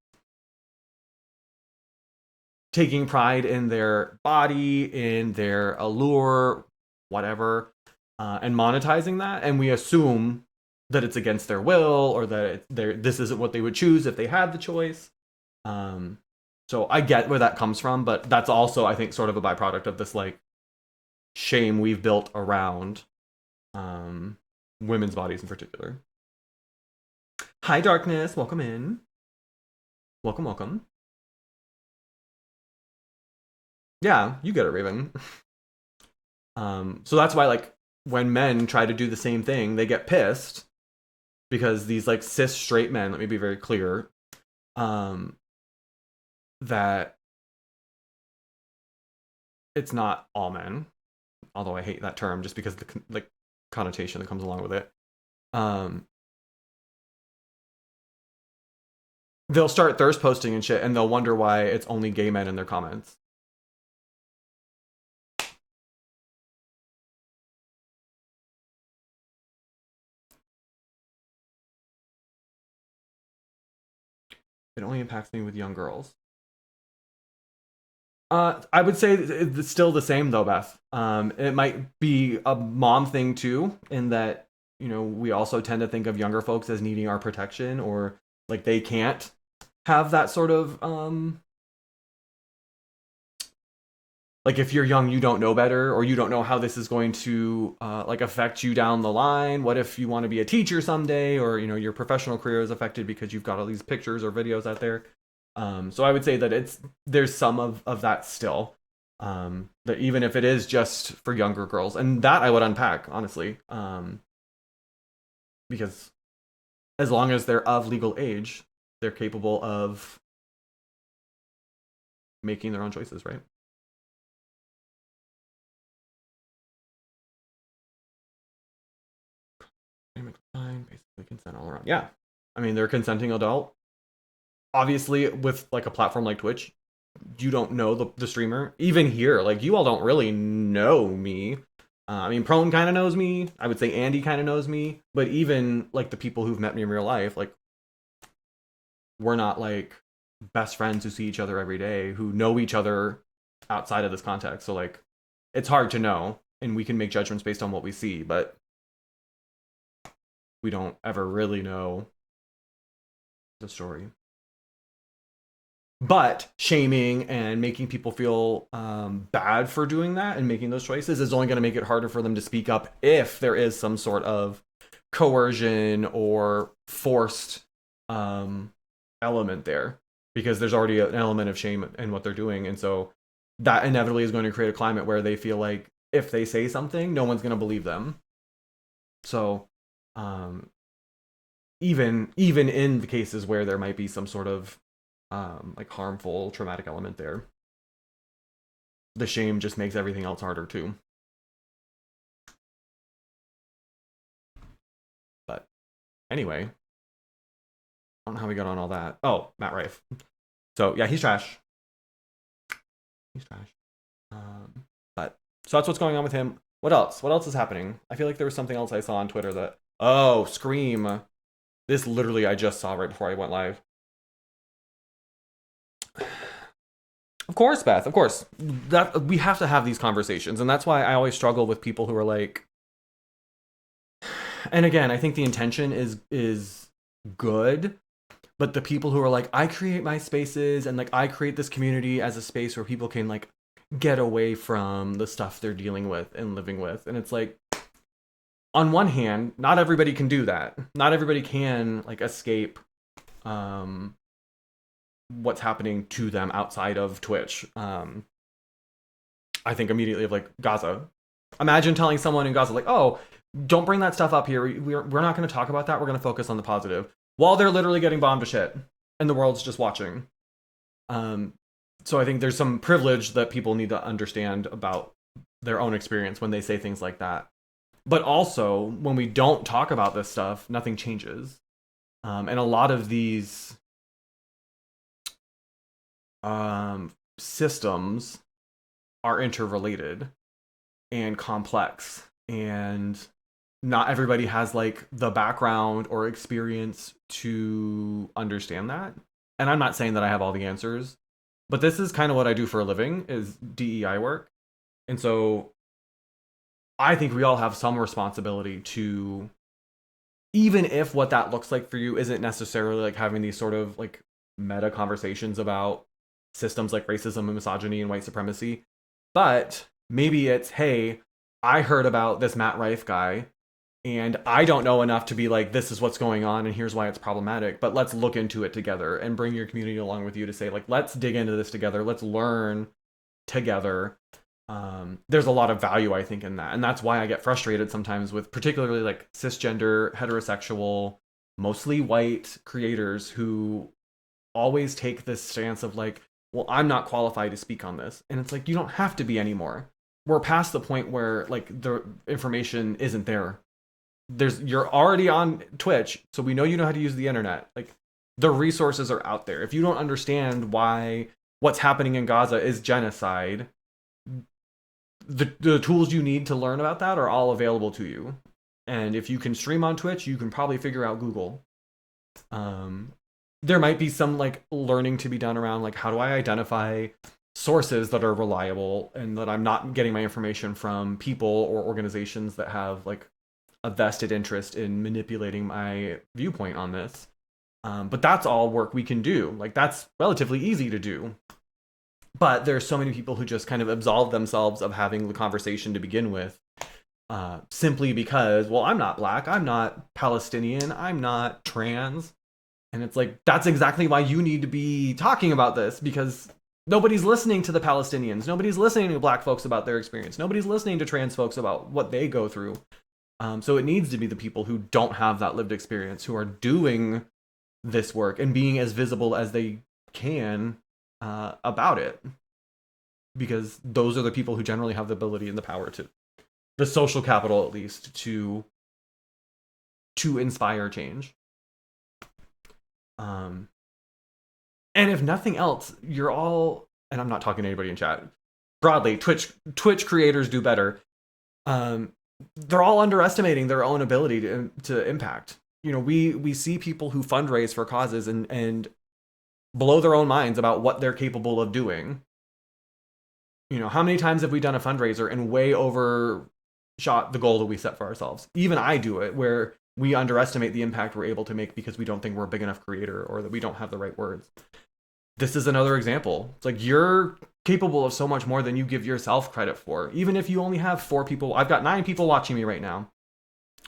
taking pride in their body, in their allure, whatever, and monetizing that, and we assume that it's against their will or that this isn't what they would choose if they had the choice. So I get where that comes from, but that's also, I think, sort of a byproduct of this like shame we've built around women's bodies in particular. Hi, Darkness. Welcome in. Welcome, welcome. Yeah, you get it, Raven. So that's why, like, when men try to do the same thing, they get pissed because these like cis straight men, let me be very clear, that it's not all men, although I hate that term just because the like connotation that comes along with it. They'll start thirst posting and shit, and they'll wonder why it's only gay men in their comments. It only impacts me with young girls. I would say it's still the same though, Beth. It might be a mom thing too, in that we also tend to think of younger folks as needing our protection, or like they can't have that sort of like if you're young, you don't know better, or you don't know how this is going to like affect you down the line. What if you want to be a teacher someday, or your professional career is affected because you've got all these pictures or videos out there. So I would say that there's some of that still. That even if it is just for younger girls, and that I would unpack honestly, because as long as they're of legal age, they're capable of making their own choices, right? Basically consent all around. Yeah, I mean they're a consenting adult. Obviously, with like a platform like Twitch, you don't know the streamer. Even here, like you all don't really know me. I mean, Prone kind of knows me. I would say Andy kind of knows me. But even like the people who've met me in real life, like we're not like best friends who see each other every day, who know each other outside of this context. So like, it's hard to know, and we can make judgments based on what we see, but we don't ever really know the story. But shaming and making people feel bad for doing that and making those choices is only going to make it harder for them to speak up if there is some sort of coercion or forced element there. because there's already an element of shame in what they're doing. And so that inevitably is going to create a climate where they feel like if they say something, no one's going to believe them. So even in the cases where there might be some sort of like harmful traumatic element there, the shame just makes everything else harder too. But anyway, I don't know how we got on all that. Oh, Matt Rife. So yeah, he's trash. He's trash. But so that's what's going on with him. What else? What else is happening? I feel like there was something else I saw on Twitter that, oh, Scream. This literally I just saw right before I went live. Of course, Beth. Of course, that we have to have these conversations, and that's why I always struggle with people who are like. And again, I think the intention is good, but the people who are like, I create my spaces and like I create this community as a space where people can like get away from the stuff they're dealing with and living with, and it's like, on one hand, not everybody can do that. Not everybody can like escape what's happening to them outside of Twitch. I think immediately of like Gaza. Imagine telling someone in Gaza like, "Oh, don't bring that stuff up here. We're not going to talk about that. We're going to focus on the positive," while they're literally getting bombed to shit, and the world's just watching. So I think there's some privilege that people need to understand about their own experience when they say things like that. But also, when we don't talk about this stuff, nothing changes. And a lot of these systems are interrelated and complex. And not everybody has like the background or experience to understand that. And I'm not saying that I have all the answers, but this is kind of what I do for a living, is DEI work. And so I think we all have some responsibility to, even if what that looks like for you isn't necessarily like having these sort of like meta conversations about systems like racism and misogyny and white supremacy, but maybe it's, hey, I heard about this Matt Rife guy and I don't know enough to be like, this is what's going on and here's why it's problematic, but let's look into it together, and bring your community along with you to say like, let's dig into this together, let's learn together. There's a lot of value, I think, in that. And that's why I get frustrated sometimes with particularly like cisgender, heterosexual, mostly white creators who always take this stance of like, well, I'm not qualified to speak on this. And it's like, you don't have to be anymore. We're past the point where like the information isn't there. You're already on Twitch, so we know you know how to use the internet. Like, the resources are out there. If you don't understand why what's happening in Gaza is genocide, the tools you need to learn about that are all available to you. And if you can stream on Twitch, you can probably figure out Google. There might be some like learning to be done around like, how do I identify sources that are reliable and that I'm not getting my information from people or organizations that have like a vested interest in manipulating my viewpoint on this. But that's all work we can do. Like, that's relatively easy to do. But there's so many people who just kind of absolve themselves of having the conversation to begin with, simply because, well, I'm not black, I'm not Palestinian, I'm not trans. And it's like, that's exactly why you need to be talking about this, because nobody's listening to the Palestinians, nobody's listening to black folks about their experience, nobody's listening to trans folks about what they go through. So it needs to be the people who don't have that lived experience who are doing this work and being as visible as they can about it, because those are the people who generally have the ability and the power, to the social capital at least, to inspire change. And if nothing else, you're all, and I'm not talking to anybody in chat, broadly, Twitch creators do better. They're all underestimating their own ability to impact. You know, we see people who fundraise for causes and blow their own minds about what they're capable of doing. You know, how many times have we done a fundraiser and way overshot the goal that we set for ourselves? Even I do it, where we underestimate the impact we're able to make because we don't think we're a big enough creator, or that we don't have the right words. This is another example. It's like, you're capable of so much more than you give yourself credit for. Even if you only have 4 people, I've got 9 people watching me right now.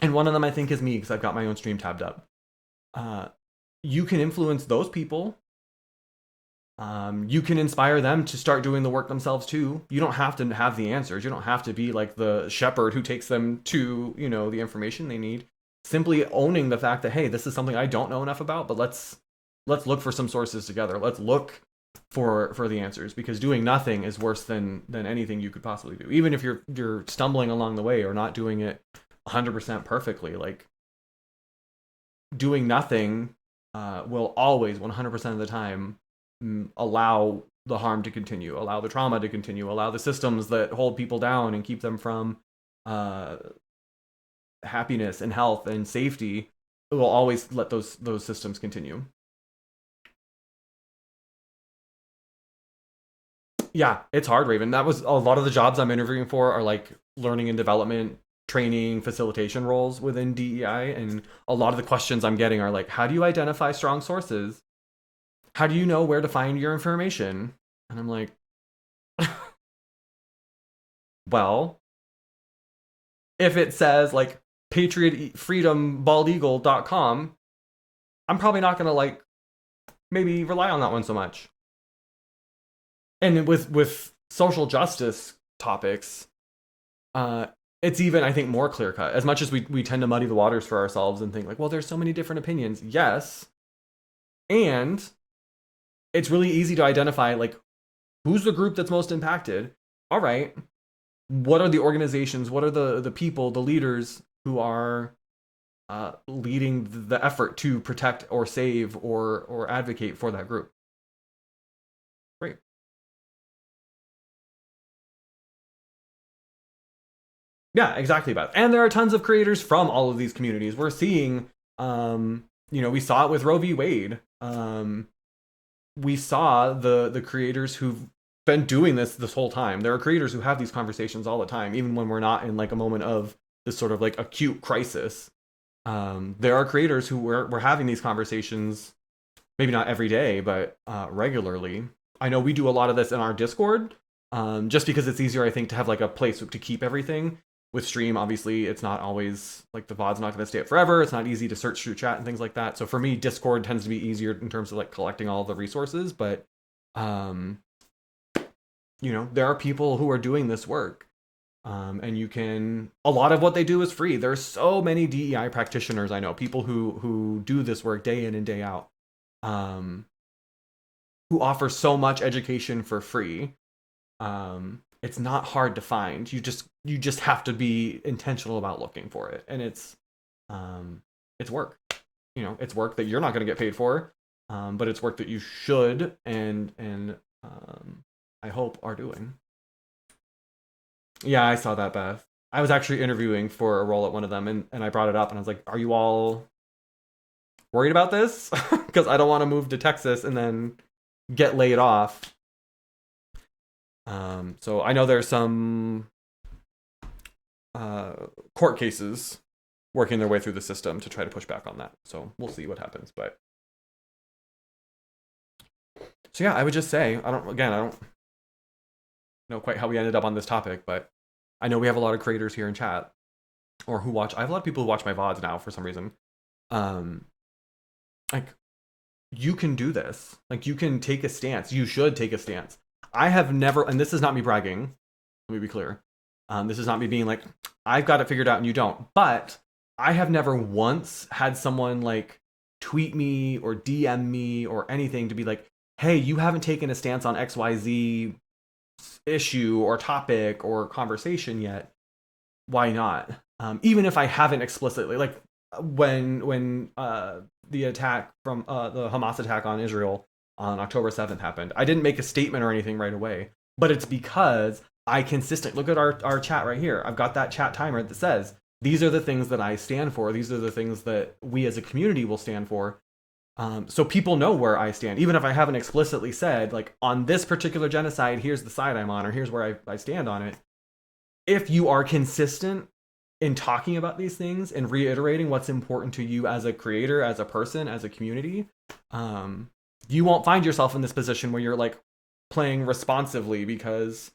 And one of them I think is me, because I've got my own stream tabbed up. You can influence those people You can inspire them to start doing the work themselves too. You don't have to have the answers. You don't have to be like the shepherd who takes them to, the information they need. Simply owning the fact that, hey, this is something I don't know enough about, but let's look for some sources together. Let's look for the answers, because doing nothing is worse than anything you could possibly do. Even if you're stumbling along the way or not doing it 100% perfectly, like doing nothing will always 100% of the time allow the harm to continue, allow the trauma to continue, allow the systems that hold people down and keep them from happiness and health and safety. It will always let those systems continue. Yeah, it's hard, Raven. That was a lot of the jobs I'm interviewing for are like learning and development, training, facilitation roles within DEI. And a lot of the questions I'm getting are like, how do you identify strong sources? How do you know where to find your information? And I'm like, well, if it says like patriotfreedombaldeagle.com, I'm probably not going to like maybe rely on that one so much. And with social justice topics, it's even, I think, more clear cut. As much as we tend to muddy the waters for ourselves and think like, well, there's so many different opinions. Yes. And it's really easy to identify like who's the group that's most impacted. All right. What are the organizations? What are the people, the leaders who are leading the effort to protect or save or advocate for that group? Great. Yeah, exactly, Beth. And there are tons of creators from all of these communities. We're seeing, we saw it with Roe v. Wade. We saw the creators who've been doing this whole time. There are creators who have these conversations all the time, even when we're not in like a moment of this sort of like acute crisis. There are creators who we're having these conversations, maybe not every day, but regularly. I know we do a lot of this in our Discord, just because it's easier, I think, to have like a place to keep everything. With stream, obviously, it's not always like the VOD's not going to stay up forever. It's not easy to search through chat and things like that. So for me, Discord tends to be easier in terms of like collecting all the resources. But, there are people who are doing this work. And a lot of what they do is free. There's so many DEI practitioners I know, people who do this work day in and day out, who offer so much education for free. It's not hard to find. You just have to be intentional about looking for it, and it's work. It's work that you're not going to get paid for, but it's work that you should and I hope are doing. Yeah, I saw that, Beth. I was actually interviewing for a role at one of them, and I brought it up, and I was like, "Are you all worried about this?" Because I don't want to move to Texas and then get laid off. So I know there's some court cases working their way through the system to try to push back on that. So we'll see what happens. But so yeah, I would just say I don't know quite how we ended up on this topic, but I know we have a lot of creators here in chat or who watch. I have a lot of people who watch my VODs now for some reason. Like you can do this. Like you can take a stance. You should take a stance. I have never, and this is not me bragging, let me be clear. This is not me being like, I've got it figured out and you don't. But I have never once had someone like tweet me or DM me or anything to be like, hey, you haven't taken a stance on XYZ issue or topic or conversation yet. Why not? Even if I haven't explicitly, like when the attack from the Hamas attack on Israel on October 7th happened, I didn't make a statement or anything right away, but it's because I consistently look at our chat right here. I've got that chat timer that says, these are the things that I stand for. These are the things that we as a community will stand for. So people know where I stand, even if I haven't explicitly said, like, on this particular genocide, here's the side I'm on, or here's where I stand on it. If you are consistent in talking about these things and reiterating what's important to you as a creator, as a person, as a community, you won't find yourself in this position where you're like playing responsively because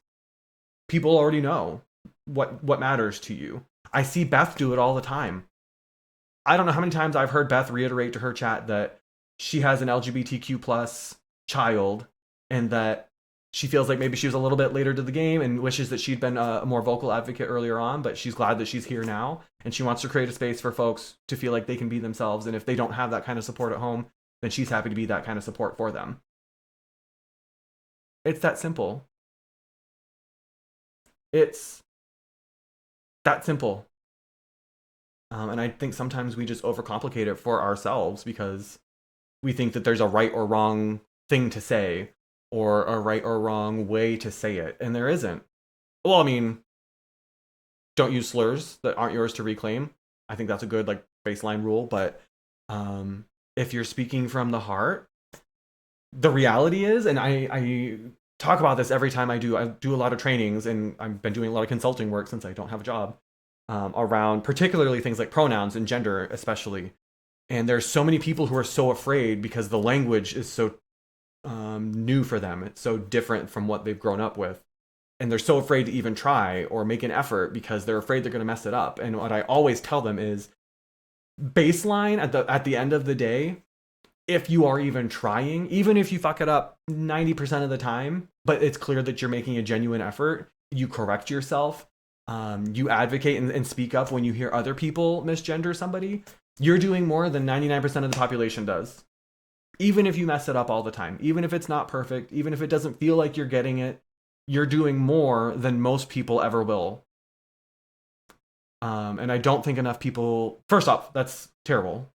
people already know what matters to you. I see Beth do it all the time. I don't know how many times I've heard Beth reiterate to her chat that she has an LGBTQ plus child and that she feels like maybe she was a little bit later to the game and wishes that she'd been a more vocal advocate earlier on, but she's glad that she's here now, and she wants to create a space for folks to feel like they can be themselves, and if they don't have that kind of support at home, then she's happy to be that kind of support for them. It's that simple. It's that simple. And I think sometimes we just overcomplicate it for ourselves because we think that there's a right or wrong thing to say or a right or wrong way to say it, and there isn't. Well, I mean, don't use slurs that aren't yours to reclaim. I think that's a good like baseline rule, but if you're speaking from the heart, the reality is, and I talk about this every time I do a lot of trainings, and I've been doing a lot of consulting work since I don't have a job, around particularly things like pronouns and gender especially. And there's so many people who are so afraid because the language is so new for them. It's so different from what they've grown up with. And they're so afraid to even try or make an effort because they're afraid they're going to mess it up. And what I always tell them is, baseline at the end of the day, if you are even trying, even if you fuck it up 90% of the time, but it's clear that you're making a genuine effort, you correct yourself, you advocate and speak up when you hear other people misgender somebody, you're doing more than 99% of the population does. Even if you mess it up all the time, even if it's not perfect, even if it doesn't feel like you're getting it, you're doing more than most people ever will. And I don't think enough people, first off, that's terrible.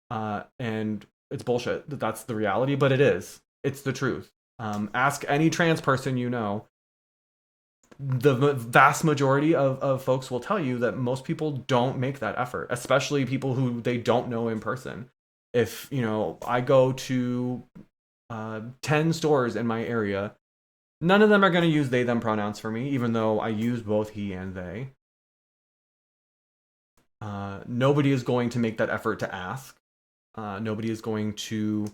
And it's bullshit that that's the reality, but it is. It's the truth. Ask any trans person you know. The vast majority of folks will tell you that most people don't make that effort, especially people who they don't know in person. If, I go to 10 stores in my area, none of them are going to use they, them pronouns for me, even though I use both he and they. Nobody is going to make that effort to ask. Nobody is going to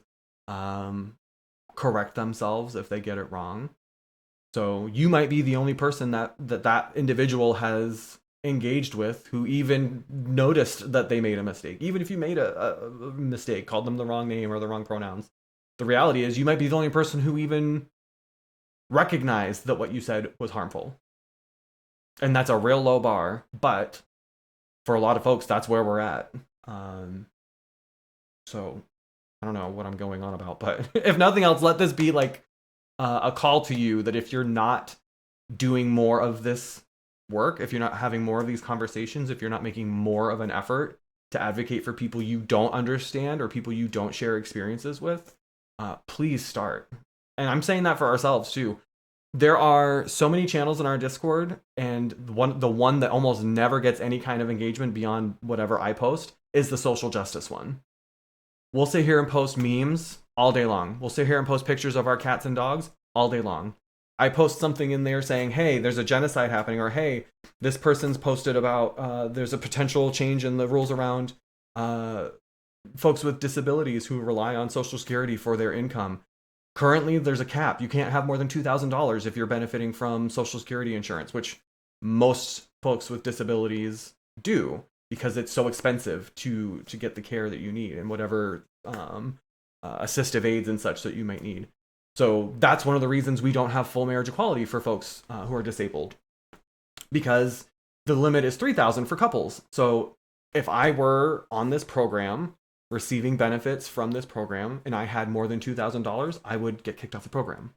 correct themselves if they get it wrong. So you might be the only person that individual has engaged with who even noticed that they made a mistake. Even if you made a mistake, called them the wrong name or the wrong pronouns, the reality is you might be the only person who even recognized that what you said was harmful. And that's a real low bar, but for a lot of folks, that's where we're at. So I don't know what I'm going on about, but if nothing else, let this be like a call to you that if you're not doing more of this work, if you're not having more of these conversations, if you're not making more of an effort to advocate for people you don't understand or people you don't share experiences with, please start. And I'm saying that for ourselves too. There are so many channels in our Discord, and the one that almost never gets any kind of engagement beyond whatever I post is the social justice one. We'll sit here and post memes all day long. We'll sit here and post pictures of our cats and dogs all day long. I post something in there saying, hey, there's a genocide happening, or hey, this person's posted about there's a potential change in the rules around folks with disabilities who rely on Social Security for their income. Currently, there's a cap. You can't have more than $2,000 if you're benefiting from Social Security insurance, which most folks with disabilities do because it's so expensive to get the care that you need and whatever assistive aids and such that you might need. So that's one of the reasons we don't have full marriage equality for folks who are disabled, because the limit is $3,000 for couples. So if I were on this program receiving benefits from this program and I had more than $2,000, I would get kicked off the program.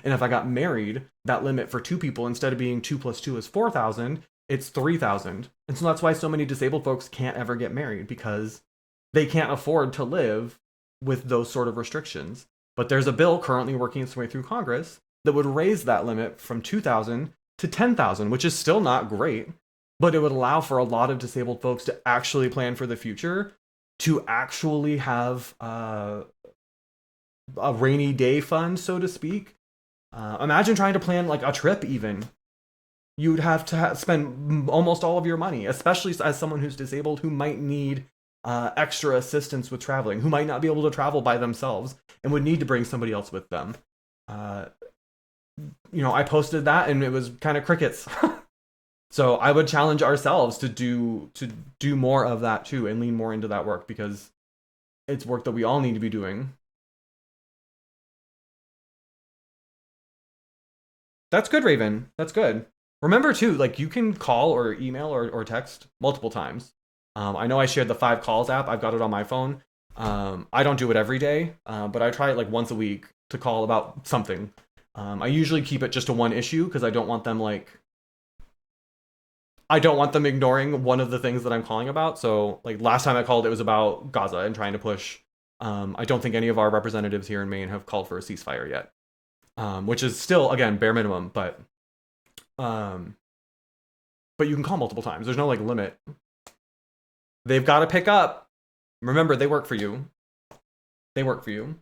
And if I got married, that limit for two people, instead of being 2 + 2 is 4,000, it's 3,000. And so that's why so many disabled folks can't ever get married, because they can't afford to live with those sort of restrictions. But there's a bill currently working its way through Congress that would raise that limit from 2,000 to 10,000, which is still not great, but it would allow for a lot of disabled folks to actually plan for the future, to actually have a rainy day fund, so to speak. Imagine trying to plan like a trip even. You'd have to spend almost all of your money, especially as someone who's disabled who might need extra assistance with traveling, who might not be able to travel by themselves and would need to bring somebody else with them. I posted that and it was kind of crickets. So I would challenge ourselves to do more of that too, and lean more into that work, because it's work that we all need to be doing. That's good, Raven. That's good. Remember too, like you can call or email or text multiple times. I know I shared the 5 calls app. I've got it on my phone. I don't do it every day, but I try it like once a week to call about something. I usually keep it just to one issue because I don't want them ignoring one of the things that I'm calling about. So like last time I called, it was about Gaza and trying to push. I don't think any of our representatives here in Maine have called for a ceasefire yet, which is still again bare minimum, um, but you can call multiple times. There's no like limit. They've got to pick up. Remember, they work for you. They work for you.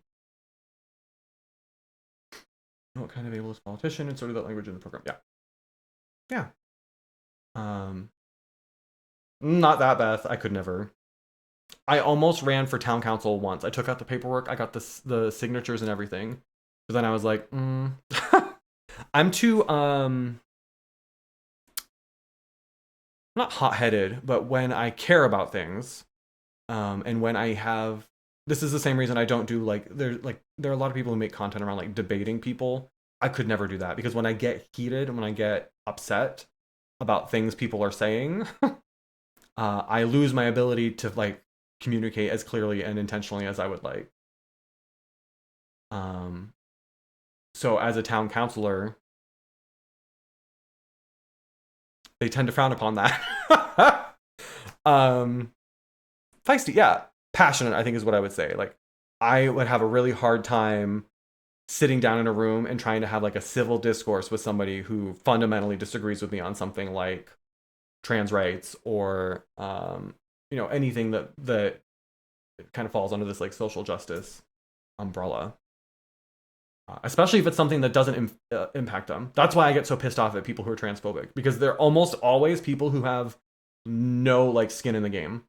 What kind of ableist politician inserted that language in the program? Yeah. Yeah. Not that, Beth. I could never. I almost ran for town council once. I took out the paperwork. I got the signatures and everything. But then I was like, I'm too not hot-headed, but when I care about things, and when I have, this is the same reason I don't do there are a lot of people who make content around like debating people. I could never do that because when I get heated and when I get upset about things people are saying, I lose my ability to like communicate as clearly and intentionally as I would like. So as a town councilor, they tend to frown upon that. Feisty, yeah. Passionate, I think is what I would say. Like, I would have a really hard time sitting down in a room and trying to have like a civil discourse with somebody who fundamentally disagrees with me on something like trans rights or anything that kind of falls under this like social justice umbrella. Especially if it's something that doesn't impact them. That's why I get so pissed off at people who are transphobic because they're almost always people who have no like skin in the game.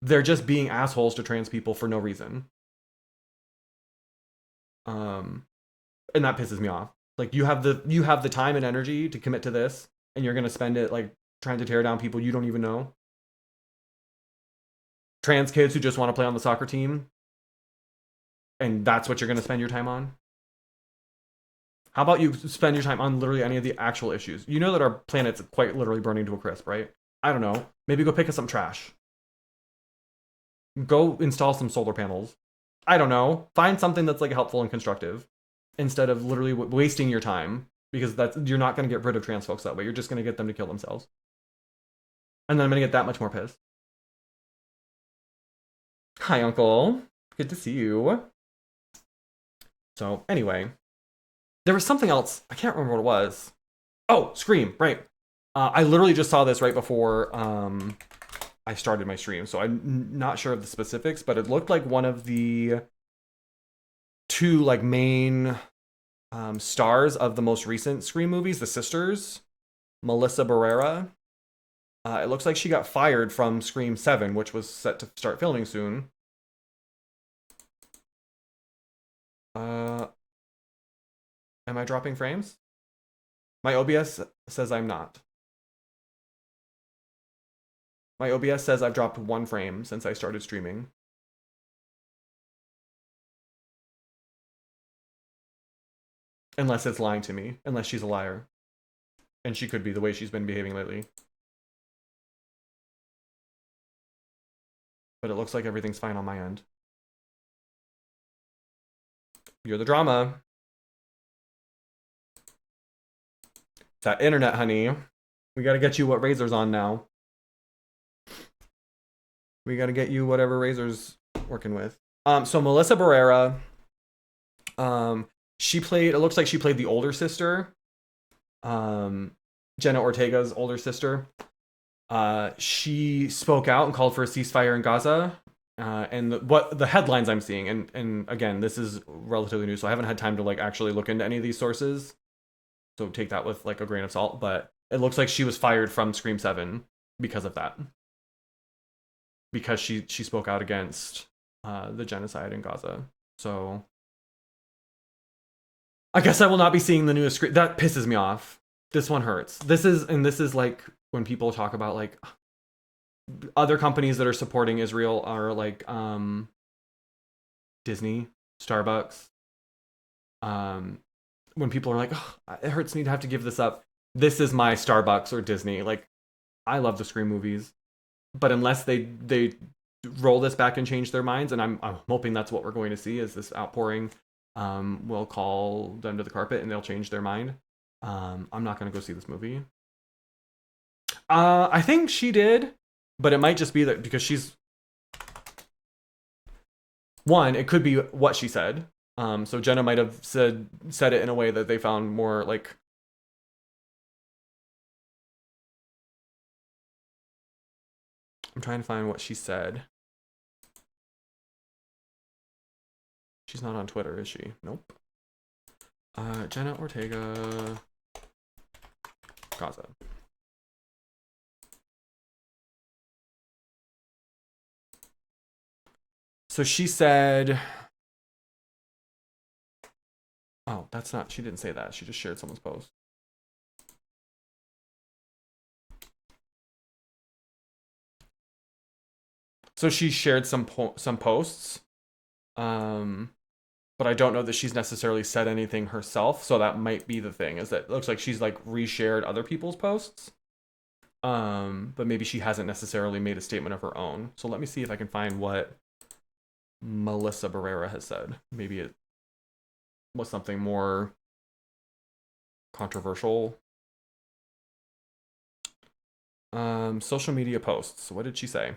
They're just being assholes to trans people for no reason. And that pisses me off. Like you have the time and energy to commit to this, and you're gonna spend it like trying to tear down people you don't even know. Trans kids who just want to play on the soccer team, and that's what you're gonna spend your time on. How about you spend your time on literally any of the actual issues? You know that our planet's quite literally burning to a crisp, right? I don't know. Maybe go pick up some trash. Go install some solar panels. I don't know. Find something that's like helpful and constructive instead of literally wasting your time because you're not going to get rid of trans folks that way. You're just going to get them to kill themselves. And then I'm going to get that much more pissed. Hi, Uncle. Good to see you. So, anyway, there was something else. I can't remember what it was. Oh, Scream, right. I literally just saw this right before I started my stream, so I'm not sure of the specifics, but it looked like one of the 2 like main stars of the most recent Scream movies, the sisters, Melissa Barrera. It looks like she got fired from Scream 7, which was set to start filming soon. Am I dropping frames? My OBS says I'm not. My OBS says I've dropped 1 frame since I started streaming. Unless it's lying to me. Unless she's a liar. And she could be the way she's been behaving lately. But it looks like everything's fine on my end. You're the drama. That internet, honey. We gotta get you what Razor's on now. We gotta get you whatever Razor's working with. So Melissa Barrera, it looks like she played the older sister. Jenna Ortega's older sister. She spoke out and called for a ceasefire in Gaza. And what the headlines I'm seeing, and again, this is relatively new, so I haven't had time to like actually look into any of these sources. So take that with like a grain of salt, but it looks like she was fired from Scream 7 because of that. Because she spoke out against the genocide in Gaza. So I guess I will not be seeing the newest Scream. That pisses me off. This one hurts. This is like when people talk about like other companies that are supporting Israel are like Disney, Starbucks, when people are like, oh, it hurts me to have to give this up. This is my Starbucks or Disney. Like, I love the Scream movies, but unless they roll this back and change their minds, and I'm hoping that's what we're going to see is this outpouring will call them to the carpet and they'll change their mind. I'm not going to go see this movie. I think she did, but it might just be that because she's one. It could be what she said. So Jenna might have said it in a way that they found more like. I'm trying to find what she said. She's not on Twitter, is she? Nope. Jenna Ortega Gaza. So she said, oh, that's not, she didn't say that. She just shared someone's post. So she shared some posts, but I don't know that she's necessarily said anything herself. So that might be the thing, is that it looks like she's like reshared other people's posts, but maybe she hasn't necessarily made a statement of her own. So let me see if I can find what Melissa Barrera has said. Maybe it was something more controversial. Social media posts. What did she say?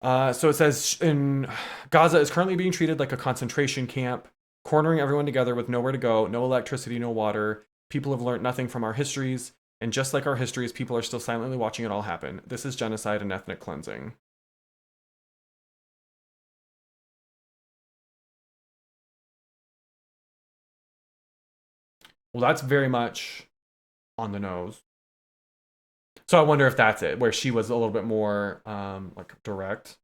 So it says in Gaza is currently being treated like a concentration camp, cornering everyone together with nowhere to go, no electricity, no water. People have learned nothing from our histories, and just like our histories, people are still silently watching it all happen. This is genocide and ethnic cleansing. Well, that's very much on the nose. So I wonder if that's it, where she was a little bit more like direct.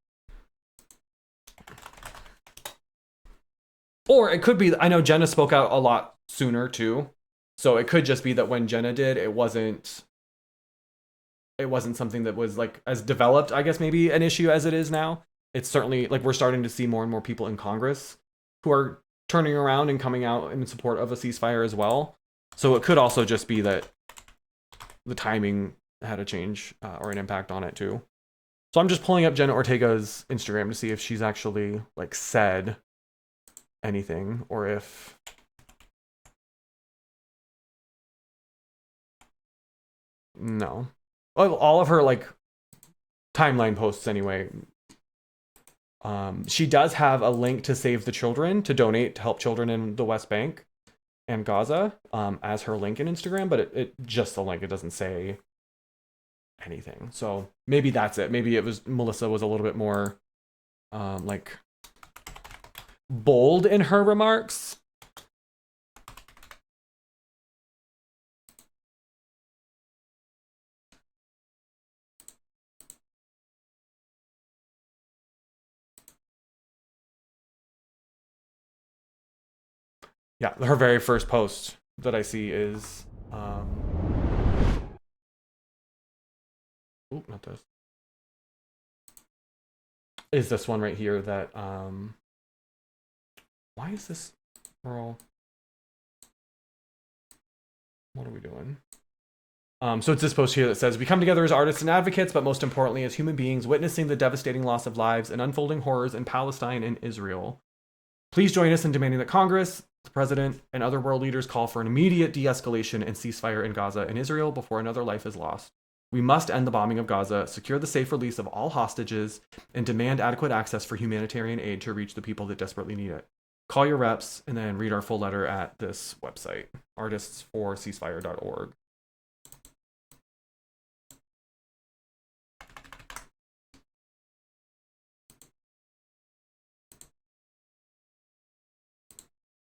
Or it could be, I know Jenna spoke out a lot sooner too. So it could just be that when Jenna did, it wasn't something that was like as developed, I guess maybe an issue as it is now. It's certainly like we're starting to see more and more people in Congress who are turning around and coming out in support of a ceasefire as well. So it could also just be that the timing had a change or an impact on it too. So I'm just pulling up Jenna Ortega's Instagram to see if she's actually like said anything or if no. All of her like timeline posts anyway. She does have a link to Save the Children to donate to help children in the West Bank and Gaza as her link in Instagram, but it just the link. It doesn't say anything. So maybe that's it. Maybe it was Melissa was a little bit more like bold in her remarks. Yeah, her very first post that I see is not this. Is this one right here that why is this girl? What are we doing? So it's this post here that says, we come together as artists and advocates, but most importantly as human beings, witnessing the devastating loss of lives and unfolding horrors in Palestine and Israel. Please join us in demanding that Congress, the President, and other world leaders call for an immediate de-escalation and ceasefire in Gaza and Israel before another life is lost. We must end the bombing of Gaza, secure the safe release of all hostages, and demand adequate access for humanitarian aid to reach the people that desperately need it. Call your reps and then read our full letter at this website, artistsforceasefire.org.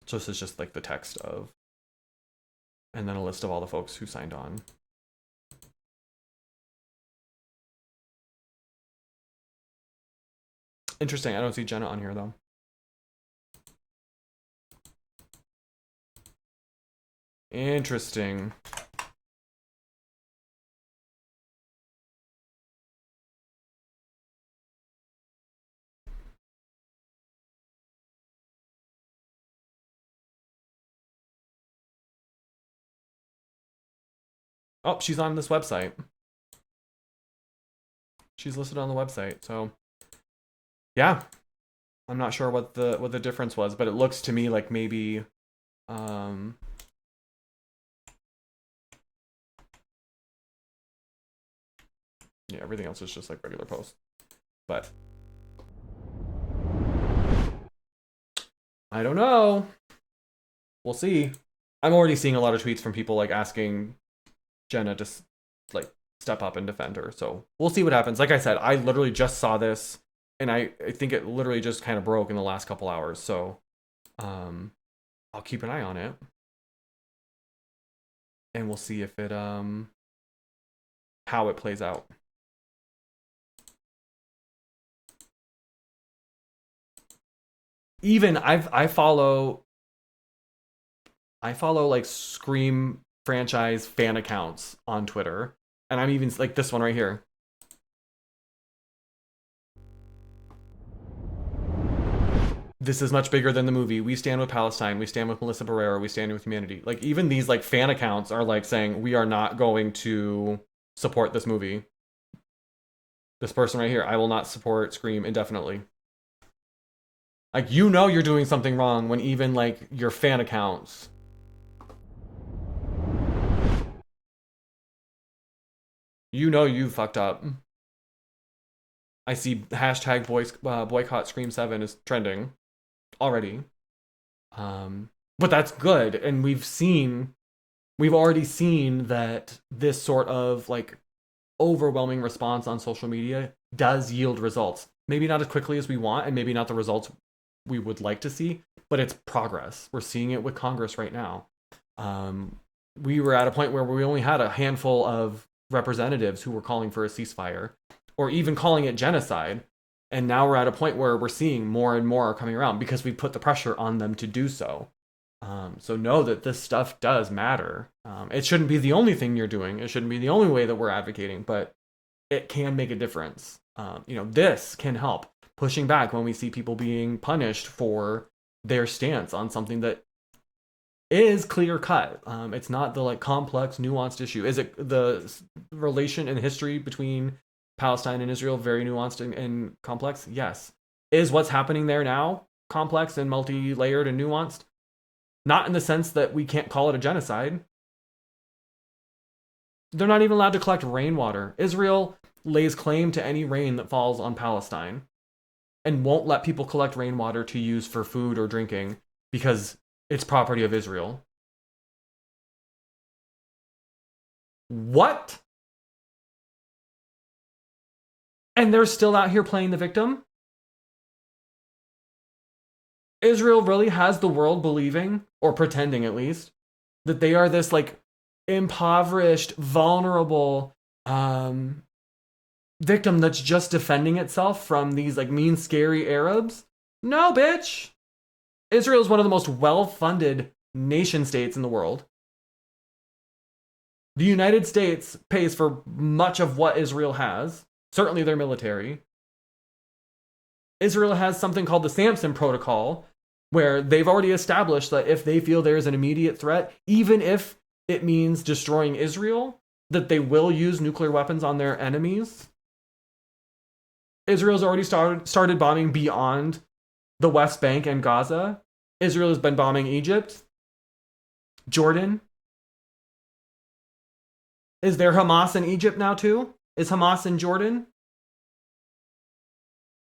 So this is just like the text of, and then a list of all the folks who signed on. Interesting. I don't see Jenna on here though. Interesting. Oh, she's on this website. She's listed on the website. So yeah, I'm not sure what the difference was, but it looks to me like maybe yeah, everything else is just like regular posts. But I don't know. We'll see. I'm already seeing a lot of tweets from people like asking Jenna to like step up and defend her. So we'll see what happens. Like I said, I literally just saw this, and I think it literally just kind of broke in the last couple hours. So I'll keep an eye on it, and we'll see if it how it plays out. Even I follow like Scream franchise fan accounts on Twitter, and I'm even like this one right here. This is much bigger than the movie. We stand with Palestine. We stand with Melissa Barrera. We stand with humanity. Like even these like fan accounts are like saying we are not going to support this movie. This person right here, I will not support Scream indefinitely. Like you know you're doing something wrong when even like your fan accounts. You know you fucked up. I see hashtag boycott Scream 7 is trending already. But that's good, and we've already seen that this sort of like overwhelming response on social media does yield results. Maybe not as quickly as we want, and maybe not the results we would like to see, but it's progress. We're seeing it with Congress right now. We were at a point where we only had a handful of representatives who were calling for a ceasefire or even calling it genocide. And now we're at a point where we're seeing more and more coming around because we put the pressure on them to do so. So know that this stuff does matter. It shouldn't be the only thing you're doing. It shouldn't be the only way that we're advocating, but it can make a difference. This can help pushing back when we see people being punished for their stance on something that is clear cut. It's not the like complex, nuanced issue. Is it the relation and history between Palestine and Israel very nuanced and complex? Yes. Is what's happening there now complex and multi-layered and nuanced? Not in the sense that we can't call it a genocide. They're not even allowed to collect rainwater. Israel lays claim to any rain that falls on Palestine and won't let people collect rainwater to use for food or drinking because it's property of Israel. What? And they're still out here playing the victim? Israel really has the world believing, or pretending at least, that they are this like impoverished, vulnerable victim that's just defending itself from these like mean, scary Arabs? No, bitch. Israel is one of the most well-funded nation states in the world. The United States pays for much of what Israel has, certainly their military. Israel has something called the Samson Protocol, where they've already established that if they feel there is an immediate threat, even if it means destroying Israel, that they will use nuclear weapons on their enemies. Israel's already started bombing beyond the West Bank and Gaza. Israel has been bombing Egypt, Jordan. Is there Hamas in Egypt now too? Is Hamas in Jordan?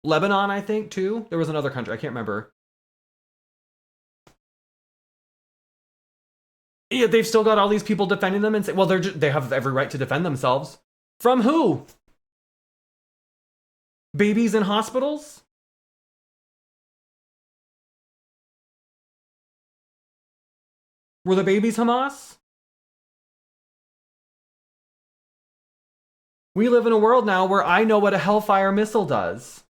Lebanon, I think, too. There was another country. I can't remember. Yeah, they've still got all these people defending them and say, well, they have every right to defend themselves. From who? Babies in hospitals? Were the babies Hamas? We live in a world now where I know what a Hellfire missile does.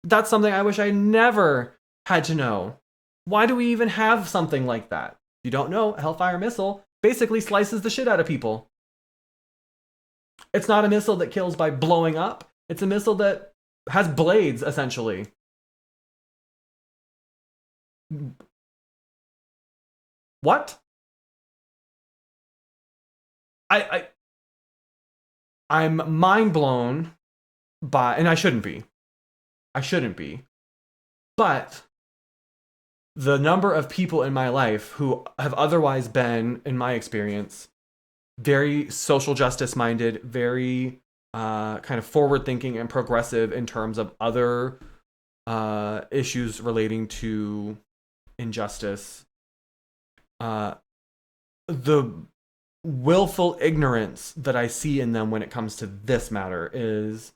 That's something I wish I never had to know. Why do we even have something like that? If you don't know, a Hellfire missile basically slices the shit out of people. It's not a missile that kills by blowing up. It's a missile that has blades, essentially. What? I I'm mind blown by, and I shouldn't be, but the number of people in my life who have otherwise been, in my experience, very social justice minded, very kind of forward thinking and progressive in terms of other issues relating to injustice. Uh, the willful ignorance that I see in them when it comes to this matter is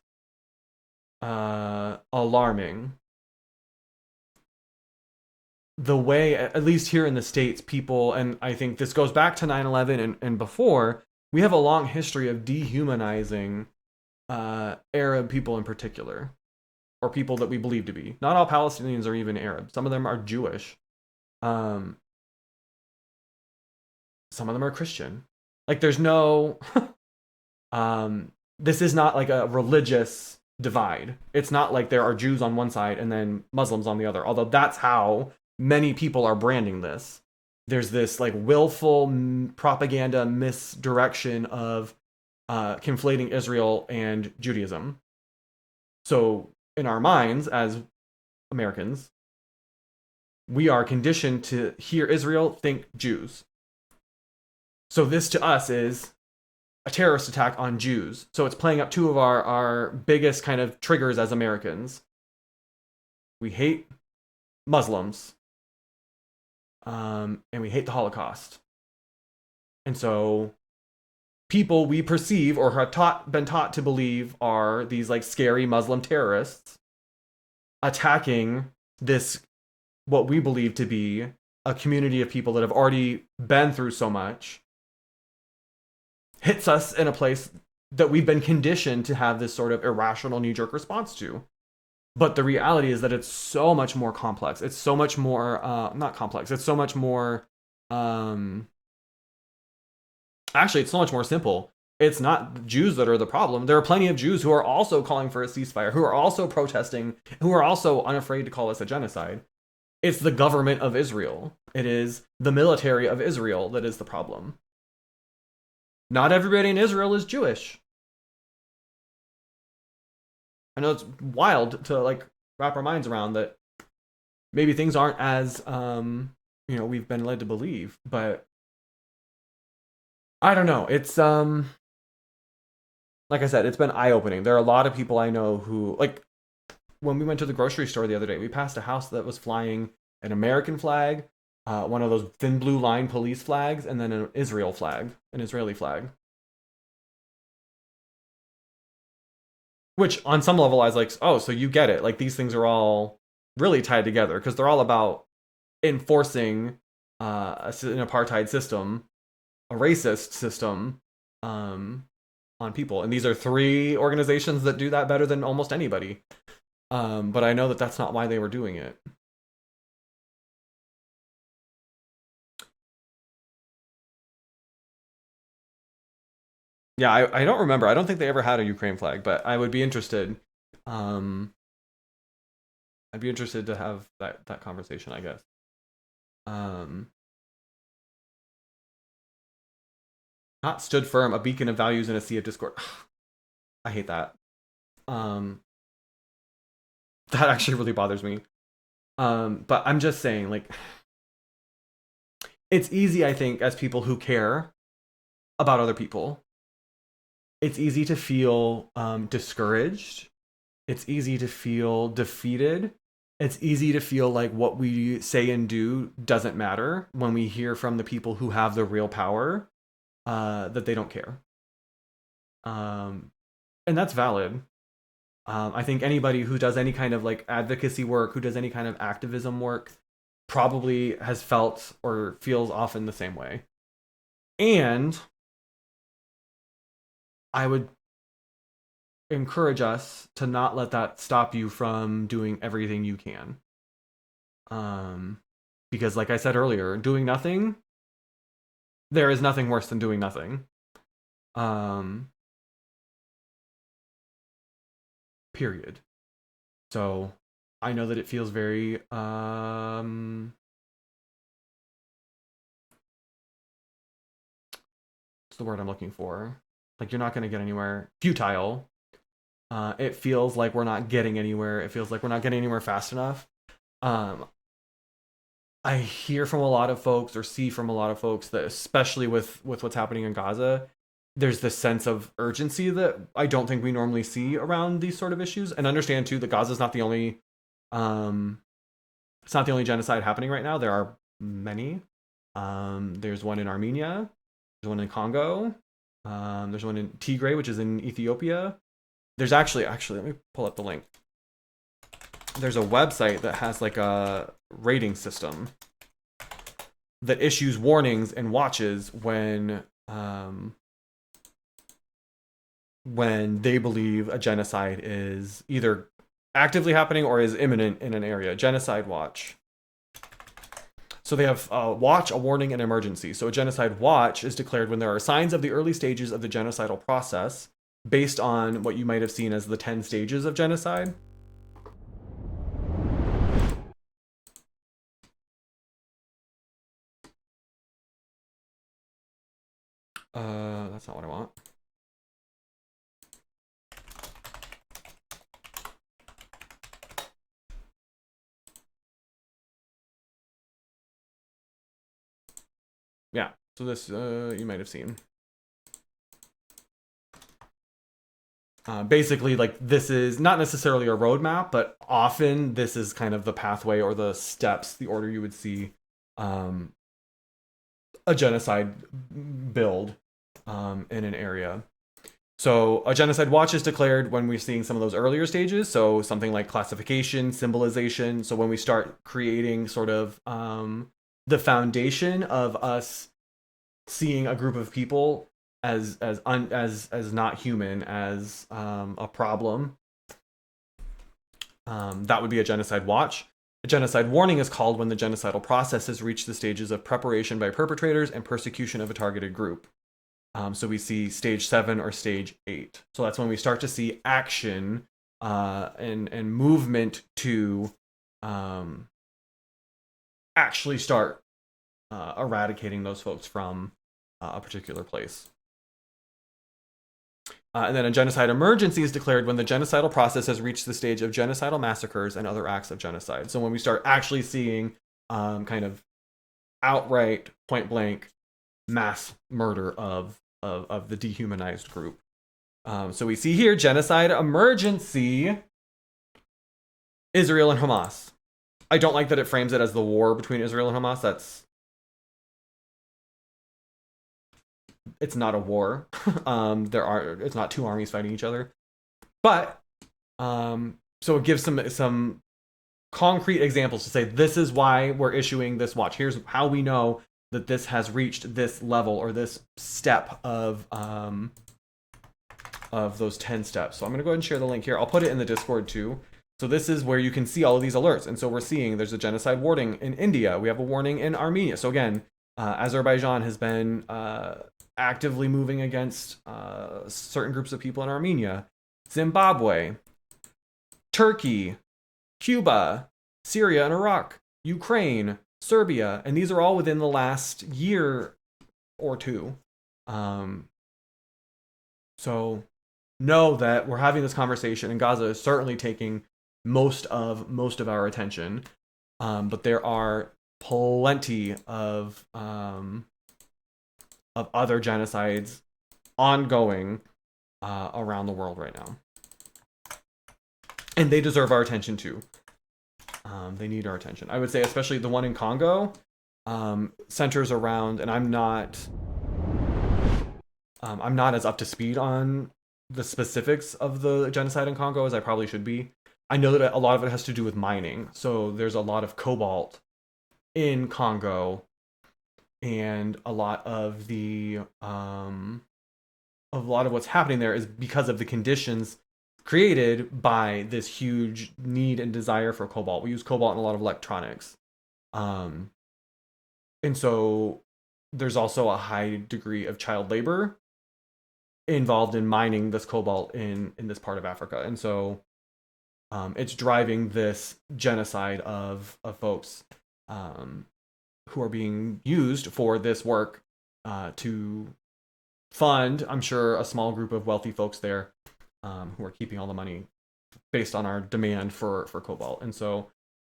alarming. The way, at least here in the States, people, and I think this goes back to 9/11 and before, we have a long history of dehumanizing Arab people in particular, or people that we believe to be. Not all Palestinians are even Arab. Some of them are Jewish. Um, some of them are Christian. Like, there's no. This is not like a religious divide. It's not like there are Jews on one side and then Muslims on the other, although that's how many people are branding this. There's this like willful propaganda misdirection of conflating Israel and Judaism. So, in our minds as Americans, we are conditioned to hear Israel, think Jews. So, this to us is a terrorist attack on Jews. So, it's playing up two of our biggest kind of triggers as Americans. We hate Muslims, and we hate the Holocaust. And so, people we perceive or have been taught to believe are these like scary Muslim terrorists attacking this, what we believe to be a community of people that have already been through so much, hits us in a place that we've been conditioned to have this sort of irrational knee-jerk response to. But the reality is that it's so much more complex. It's so much more not complex. It's so much more actually, it's so much more simple. It's not Jews that are the problem. There are plenty of Jews who are also calling for a ceasefire, who are also protesting, who are also unafraid to call this a genocide. It's the government of Israel. It is the military of Israel that is the problem. Not everybody in Israel is Jewish. I know it's wild to like wrap our minds around that. Maybe things aren't as we've been led to believe, but I don't know. It's like I said, it's been eye-opening. There are a lot of people I know who, like, when we went to the grocery store the other day, we passed a house that was flying an American flag, one of those thin blue line police flags, and then an Israel flag, an Israeli flag. Which, on some level, I was like, oh, so you get it. Like, these things are all really tied together because they're all about enforcing an apartheid system, a racist system, on people. And these are three organizations that do that better than almost anybody. But I know that that's not why they were doing it. Yeah, I don't remember. I don't think they ever had a Ukraine flag, but I would be interested. Um, I'd be interested to have that conversation, I guess. Um, Not stood firm, a beacon of values in a sea of discord. I hate that. Um, that actually really bothers me. But I'm just saying, like, it's easy, I think, as people who care about other people, it's easy to feel discouraged. It's easy to feel defeated. It's easy to feel like what we say and do doesn't matter when we hear from the people who have the real power, that they don't care. Um, and that's valid. I think anybody who does any kind of like advocacy work, who does any kind of activism work, probably has felt or feels often the same way. And I would encourage us to not let that stop you from doing everything you can. Um, because, like I said earlier, doing nothing, there is nothing worse than doing nothing. Um, Period. So I know that it feels very what's the word I'm looking for? Like, you're not going to get anywhere. Futile. It feels like we're not getting anywhere. It feels like we're not getting anywhere fast enough. Um, I hear from a lot of folks, or see from a lot of folks, that especially with what's happening in Gaza, there's this sense of urgency that I don't think we normally see around these sort of issues. And understand too that Gaza's not the only um, it's not the only genocide happening right now. There are many. There's one in Armenia. There's one in Congo. There's one in Tigray, which is in Ethiopia. There's actually, let me pull up the link. There's a website that has like a rating system that issues warnings and watches when they believe a genocide is either actively happening or is imminent in an area. Genocide watch. So they have a watch, a warning, and emergency. So a genocide watch is declared when there are signs of the early stages of the genocidal process, based on what you might have seen as the 10 stages of genocide. That's not what I want. Yeah, so this you might have seen. Basically, like, this is not necessarily a roadmap, but often this is kind of the pathway or the steps, the order you would see a genocide build in an area. So a genocide watch is declared when we're seeing some of those earlier stages. So something like classification, symbolization. So when we start creating sort of the foundation of us seeing a group of people as not human, as a problem, that would be a genocide watch. A genocide warning is called when the genocidal process has reached the stages of preparation by perpetrators and persecution of a targeted group. So we see stage 7 or stage 8. So that's when we start to see action and movement to actually start eradicating those folks from a particular place. And then a genocide emergency is declared when the genocidal process has reached the stage of genocidal massacres and other acts of genocide. So when we start actually seeing kind of outright, point blank mass murder of the dehumanized group. So we see here genocide emergency, Israel and Hamas. I don't like that it frames it as the war between Israel and Hamas. It's not a war. It's not two armies fighting each other. But so it gives some concrete examples to say this is why we're issuing this watch. Here's how we know that this has reached this level or this step of those 10 steps. So I'm gonna go ahead and share the link here. I'll put it in the Discord too. So this is where you can see all of these alerts. And so we're seeing there's a genocide warning in India. We have a warning in Armenia. So again, Azerbaijan has been actively moving against certain groups of people in Armenia. Zimbabwe, Turkey, Cuba, Syria and Iraq, Ukraine, Serbia, and these are all within the last year or two. So know that we're having this conversation, and Gaza is certainly taking most of our attention. But there are plenty of other genocides ongoing around the world right now, and they deserve our attention too. They need our attention. I would say, especially the one in Congo, centers around, and I'm not as up to speed on the specifics of the genocide in Congo as I probably should be. I know that a lot of it has to do with mining. So there's a lot of cobalt in Congo, and a lot of what's happening there is because of the conditions created by this huge need and desire for cobalt. We use cobalt in a lot of electronics. And so there's also a high degree of child labor involved in mining this cobalt in this part of Africa. And so it's driving this genocide of folks who are being used for this work to fund, I'm sure, a small group of wealthy folks there who are keeping all the money based on our demand for cobalt. And so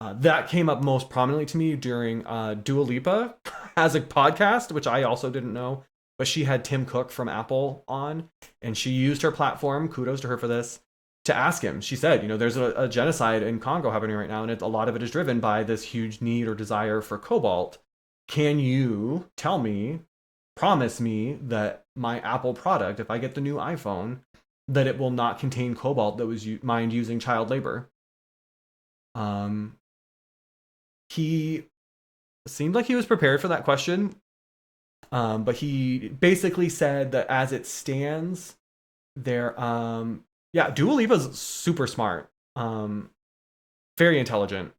that came up most prominently to me during Dua Lipa has a podcast, which I also didn't know, but she had Tim Cook from Apple on, and she used her platform, kudos to her for this, to ask him. She said, there's a genocide in Congo happening right now, and a lot of it is driven by this huge need or desire for cobalt. Can you promise me that my Apple product, if I get the new iPhone, that it will not contain cobalt that was mined using child labor? He seemed like he was prepared for that question, but he basically said that as it stands, there, Dua Lipa's super smart, very intelligent,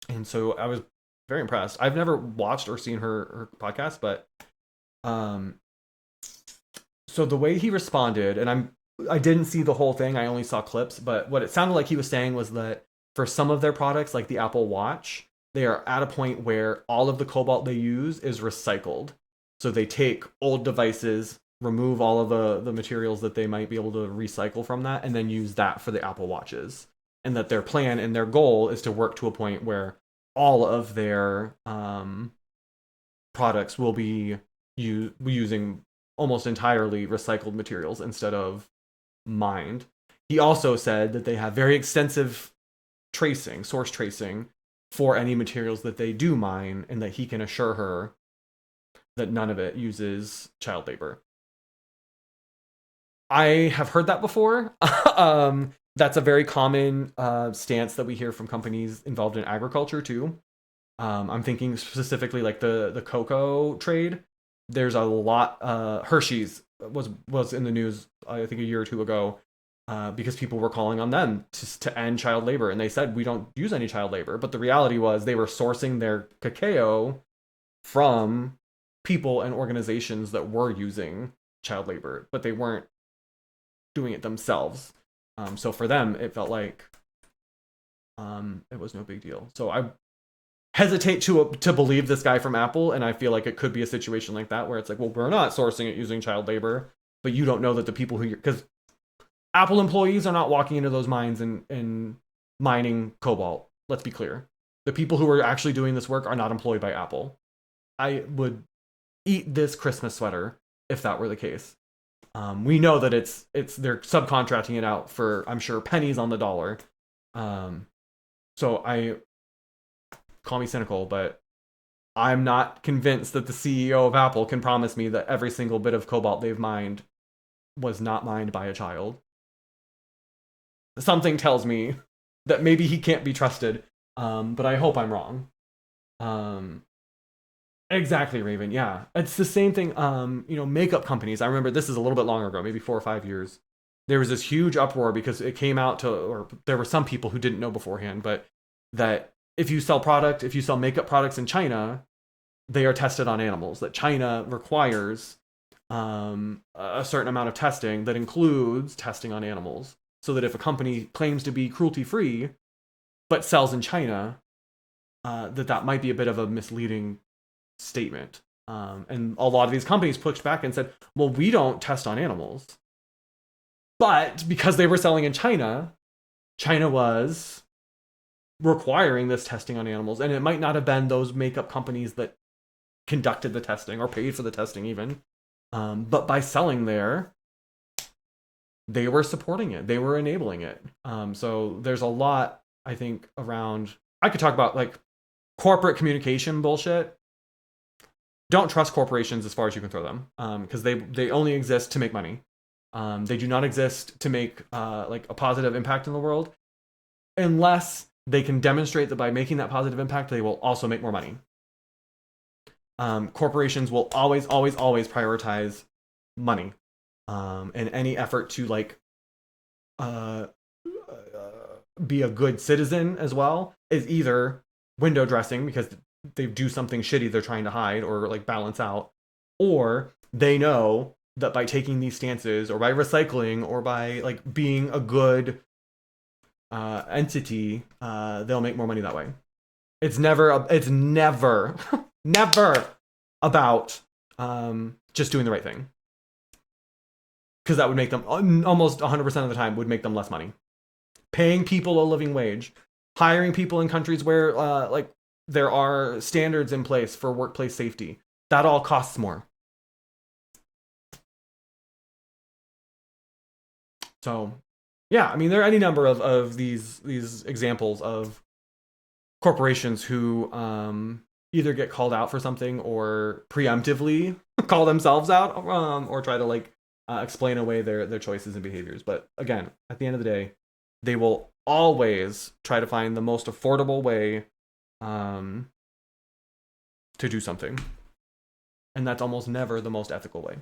and so I was very impressed. I've never watched or seen her podcast, but so the way he responded, and I didn't see the whole thing, I only saw clips, but what it sounded like he was saying was that for some of their products, like the Apple Watch, they are at a point where all of the cobalt they use is recycled. So they take old devices, remove all of the materials that they might be able to recycle from that, and then use that for the Apple Watches. And that their plan and their goal is to work to a point where all of their products will be using almost entirely recycled materials instead of mined. He also said that they have very extensive source tracing for any materials that they do mine, and that he can assure her that none of it uses child labor. I have heard that before. That's a very common stance that we hear from companies involved in agriculture too. I'm thinking specifically like the cocoa trade. There's a lot. Hershey's was in the news, I think, a year or two ago, because people were calling on them to end child labor, and they said we don't use any child labor. But the reality was they were sourcing their cacao from people and organizations that were using child labor, but they weren't doing it themselves. So for them, it felt like it was no big deal. So I hesitate to believe this guy from Apple, and I feel like it could be a situation like that where it's like, well, we're not sourcing it using child labor, but you don't know that the people who because Apple employees are not walking into those mines and mining cobalt. Let's be clear. The people who are actually doing this work are not employed by Apple. I would eat this Christmas sweater if that were the case. We know that it's they're subcontracting it out for, I'm sure, pennies on the dollar. So I call me cynical, but I'm not convinced that the CEO of Apple can promise me that every single bit of cobalt they've mined was not mined by a child. Something tells me that maybe he can't be trusted, but I hope I'm wrong. Exactly, Raven. Yeah, it's the same thing. Makeup companies. I remember this is a little bit longer ago, maybe 4 or 5 years. There was this huge uproar because it came out or there were some people who didn't know beforehand, but that if you sell makeup products in China, they are tested on animals. That China requires a certain amount of testing that includes testing on animals, so that if a company claims to be cruelty-free but sells in China, that might be a bit of a misleading statement. And a lot of these companies pushed back and said, well, we don't test on animals. But because they were selling in China, China was requiring this testing on animals. And it might not have been those makeup companies that conducted the testing or paid for the testing even. But by selling there, they were supporting it. They were enabling it. So there's a lot, I think, around... I could talk about like corporate communication bullshit. Don't trust corporations as far as you can throw them, because they only exist to make money. They do not exist to make like a positive impact in the world, unless they can demonstrate that by making that positive impact, they will also make more money. Corporations will always prioritize money, and any effort to like be a good citizen as well is either window dressing because they do something shitty they're trying to hide or like balance out, or they know that by taking these stances or by recycling or by like being a good entity, they'll make more money that way. It's never never about just doing the right thing. because that would make them almost 100% of the time would make them less money. Paying people a living wage, hiring people in countries where like there are standards in place for workplace safety, that all costs more. So yeah, I mean, there are any number of these examples of corporations who either get called out for something or preemptively call themselves out, or try to like explain away their choices and behaviors. But again, at the end of the day, they will always try to find the most affordable way to do something, and that's almost never the most ethical way.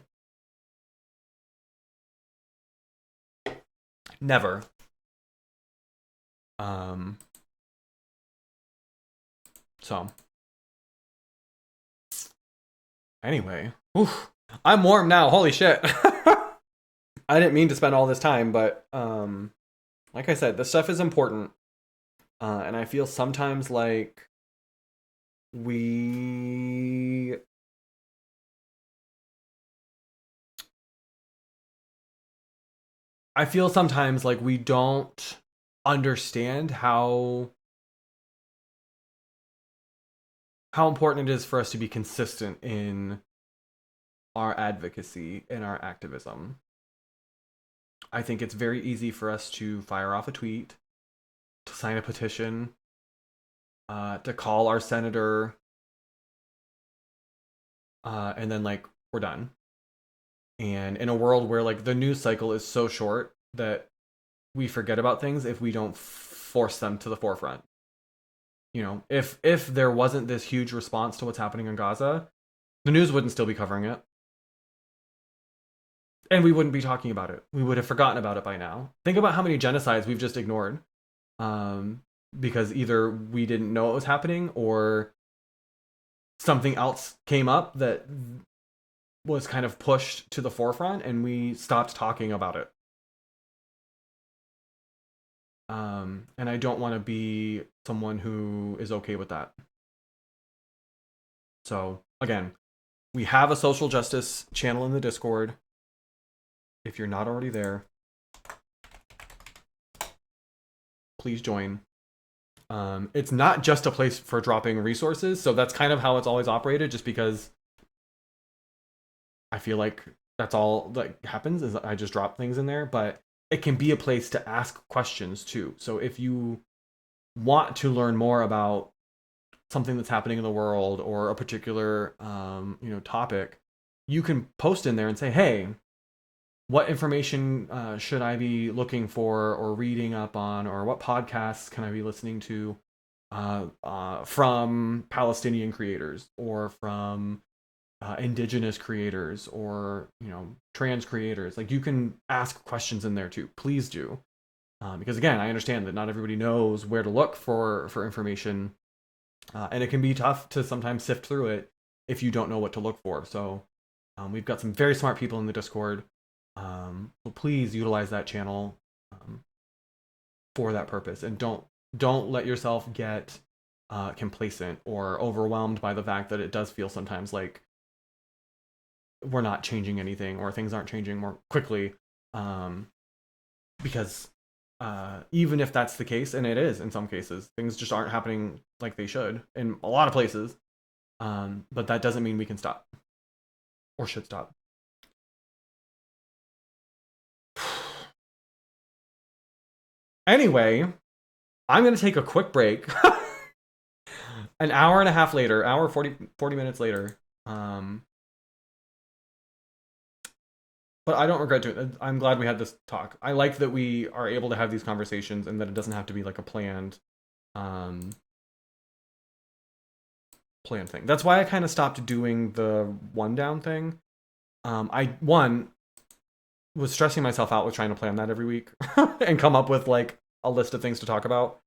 Never. Um, so anyway, oof, I'm warm now. Holy shit. I didn't mean to spend all this time, but like I said, this stuff is important. And I feel sometimes like we I feel sometimes like we don't understand how important it is for us to be consistent in our advocacy and our activism. I think it's very easy for us to fire off a tweet, to sign a petition, to call our senator, and then like we're done. And in a world where like the news cycle is so short that we forget about things if we don't force them to the forefront. You know, if there wasn't this huge response to what's happening in Gaza, the news wouldn't still be covering it. And we wouldn't be talking about it. We would have forgotten about it by now. Think about how many genocides we've just ignored, because either we didn't know it was happening or something else came up that was kind of pushed to the forefront and we stopped talking about it. And I don't want to be someone who is okay with that. So again, we have a social justice channel in the Discord. If you're not already there, please join. It's not just a place for dropping resources, so that's kind of how it's always operated, just because I feel like that's all that happens is I just drop things in there, but it can be a place to ask questions too. So if you want to learn more about something that's happening in the world or a particular topic, you can post in there and say, hey, what information should I be looking for or reading up on, or what podcasts can I be listening to from Palestinian creators or from indigenous creators or trans creators. Like, you can ask questions in there too. Please do, because again, I understand that not everybody knows where to look for information, and it can be tough to sometimes sift through it if you don't know what to look for. So we've got some very smart people in the Discord. So please utilize that channel for that purpose, and don't let yourself get complacent or overwhelmed by the fact that it does feel sometimes like we're not changing anything or things aren't changing more quickly, because even if that's the case, and it is in some cases, things just aren't happening like they should in a lot of places, but that doesn't mean we can stop or should stop. Anyway, I'm going to take a quick break. An hour and a half later, 40 minutes later. But I don't regret doing it. I'm glad we had this talk. I like that we are able to have these conversations and that it doesn't have to be like a planned thing. That's why I kind of stopped doing the one down thing. I was stressing myself out with trying to plan that every week and come up with like a list of things to talk about.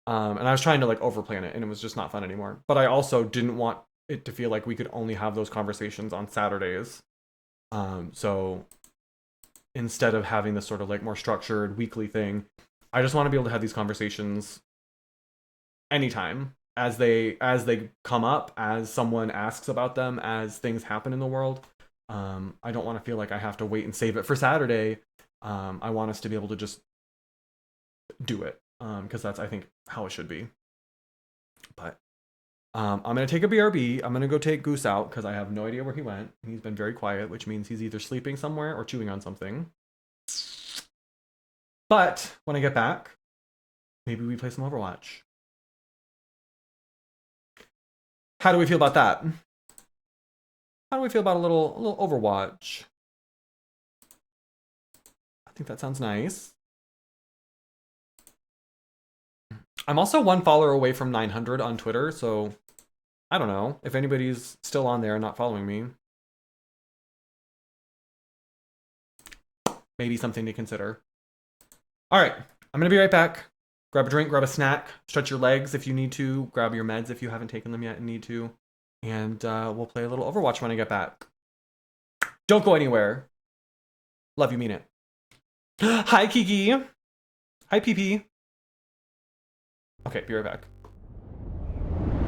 And I was trying to like overplan it, and it was just not fun anymore. But I also didn't want it to feel like we could only have those conversations on Saturdays. So instead of having this sort of like more structured weekly thing, I just want to be able to have these conversations anytime as they come up, as someone asks about them, as things happen in the world. I don't want to feel like I have to wait and save it for Saturday. I want us to be able to just do it, because that's, I think, how it should be. But I'm gonna take a BRB. I'm gonna go take Goose out because I have no idea where he went. He's been very quiet, which means he's either sleeping somewhere or chewing on something. But when I get back, maybe we play some Overwatch. How do we feel about that? How do we feel about a little Overwatch? I think that sounds nice. I'm also 1 follower away from 900 on Twitter, so I don't know if anybody's still on there and not following me. Maybe something to consider. All right, I'm gonna be right back. Grab a drink, grab a snack, stretch your legs if you need to, grab your meds if you haven't taken them yet and need to, and we'll play a little Overwatch when I get back. Don't go anywhere. Love you, mean it. Hi, Kiki. Hi, PP. Okay, be right back.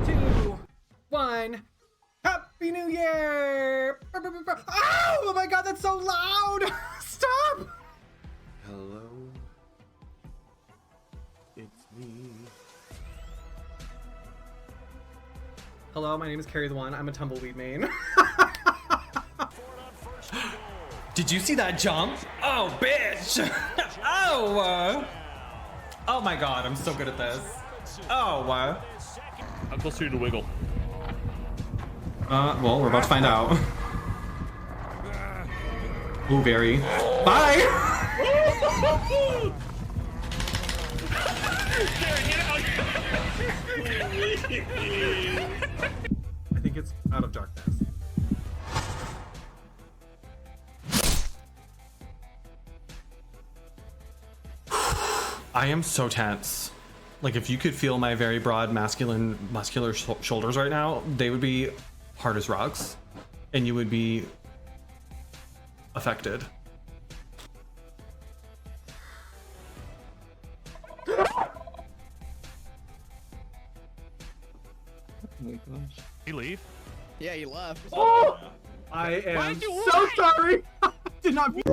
2, 1. Happy New Year! Oh my god, that's so loud! Stop! Hello. It's me. Hello, my name is Carrie the One. I'm a tumbleweed main. Did you see that jump? Oh, bitch! Oh! Oh my god, I'm so good at this. Oh! How close are you to wiggle? Well, we're about to find out. Ooh, very. Bye! I think it's out of darkness. I am so tense. Like, if you could feel my very broad muscular shoulders right now, they would be hard as rocks, and you would be affected. You leave? Yeah, he left. Oh! I am so sorry! I did not mean.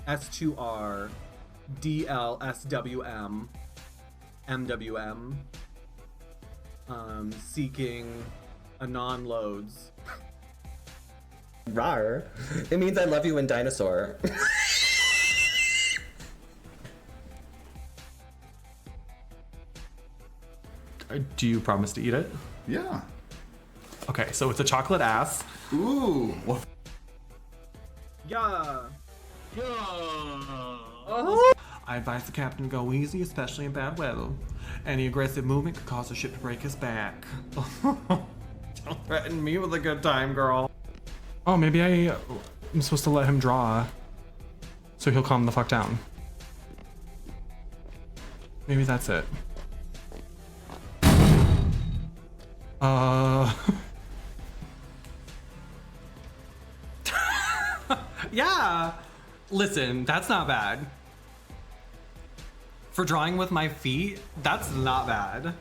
S2R DLSWM MWM seeking anon loads. Rar. It means I love you in dinosaur. Do you promise to eat it? Yeah. Okay, so it's a chocolate ass. Ooh. Yeah. I advise the captain to go easy, especially in bad weather. Any aggressive movement could cause the ship to break his back. Don't threaten me with a good time, girl. Oh, maybe I'm supposed to let him draw, so he'll calm the fuck down. Maybe that's it. Yeah. Listen, that's not bad. For drawing with my feet, that's not bad.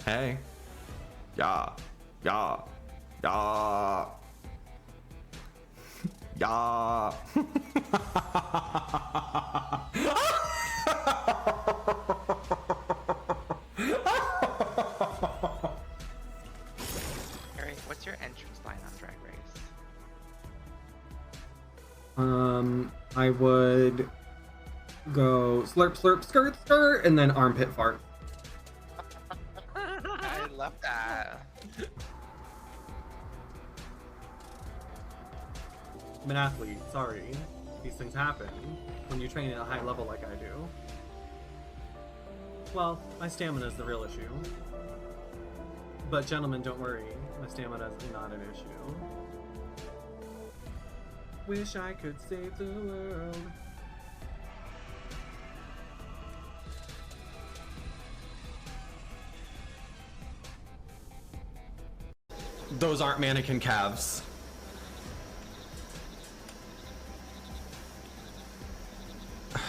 Hey. Yeah. Yeah. Yeah. Yeah. Carrie, what's your entrance line on Drag Race? I would go slurp, slurp, skirt, skirt, and then armpit fart. I love that. I'm an athlete, sorry. These things happen when you train at a high level like I do. Well, my stamina is the real issue. But gentlemen, don't worry. My stamina is not an issue. Wish I could save the world. Those aren't mannequin calves.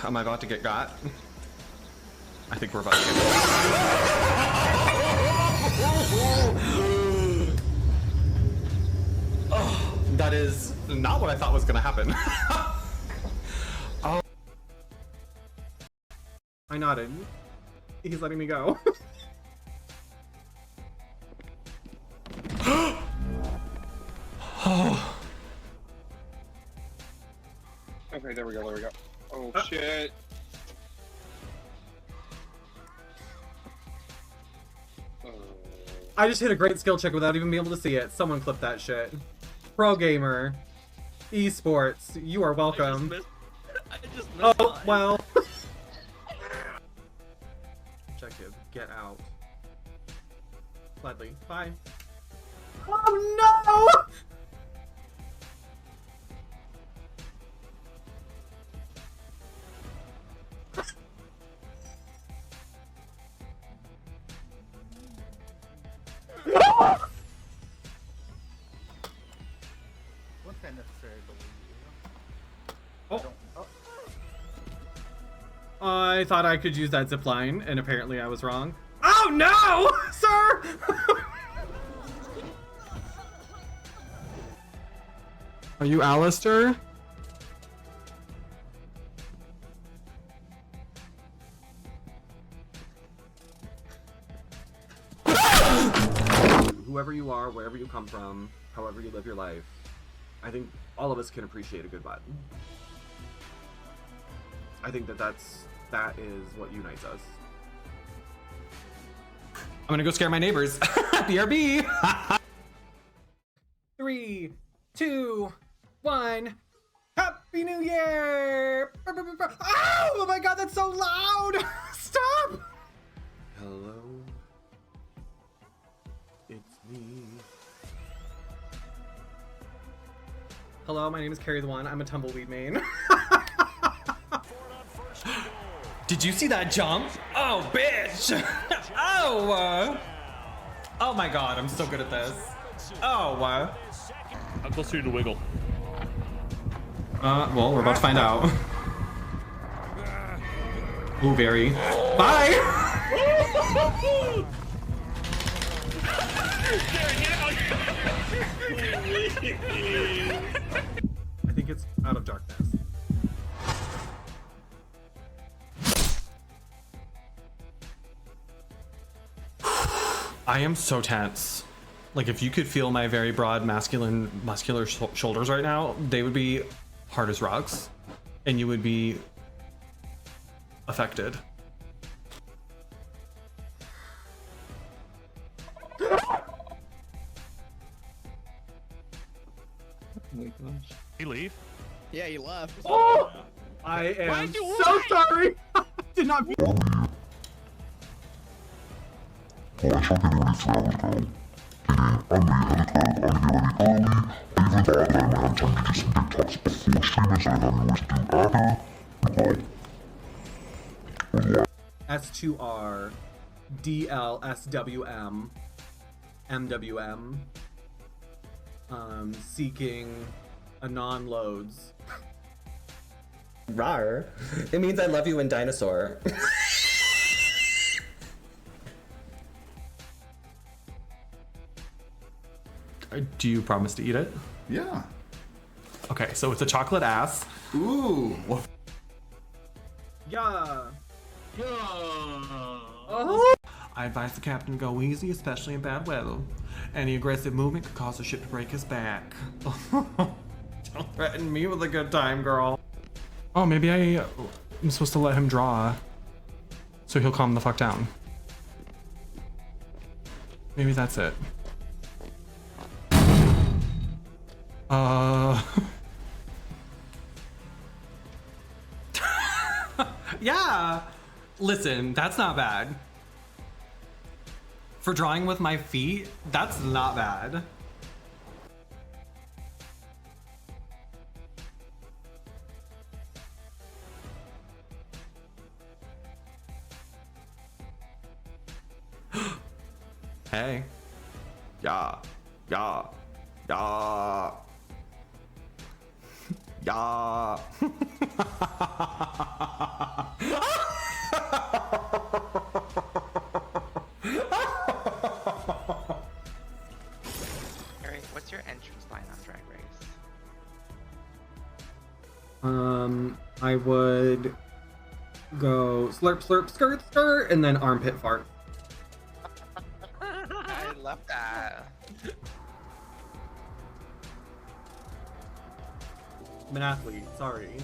Am I about to get got? I think we're about to get Oh, that is not what I thought was gonna happen. Oh. I nodded. He's letting me go. Oh. Okay, there we go, there we go. Oh, shit. I just hit a great skill check without even being able to see it. Someone clip that shit. Pro gamer. Esports. You are welcome. I just missed Oh, mine. well. Objective. Get out. Gladly. Bye. Oh no! What's that necessary Oh. I thought I could use that zip line, and apparently I was wrong. Oh no, sir! Are you Alistair? Whoever you are, wherever you come from, however you live your life, I think all of us can appreciate a good vibe. I think that is what unites us. I'm gonna go scare my neighbors. BRB! 3, 2, 1. Happy New Year! Oh my god, that's so loud! Stop! Hello. It's me. Hello, my name is Carrie the One. I'm a tumbleweed main. Did you see that jump? Oh, bitch! Oh! Oh my god, I'm so good at this. Oh! How close are you to wiggle? Well, we're about to find out. Ooh, very. Bye! I think it's out of darkness. I am so tense. Like, if you could feel my very broad muscular shoulders right now, they would be hard as rocks, and you would be affected. Oh my gosh. He leave? Yeah, he left. Oh! I am so sorry! I did not mean. S2R DLSWM MWM seeking anon-loads. Rar. It means I love you in dinosaur. Do you promise to eat it? Yeah. Okay, so it's a chocolate ass. Ooh. Yeah. Oh. I advise the captain to go easy, especially in bad weather. Any aggressive movement could cause the ship to break his back. Don't threaten me with a good time, girl. Oh, maybe I'm supposed to let him draw, so he'll calm the fuck down. Maybe that's it. Yeah. Listen, that's not bad. For drawing with my feet, that's not bad. Hey. Yeah. Yeah. Yeah. Yeah. Carrie, what's your entrance line on Drag Race? I would go slurp, slurp, skirt, skirt, and then armpit fart. I love that. I'm an athlete, sorry.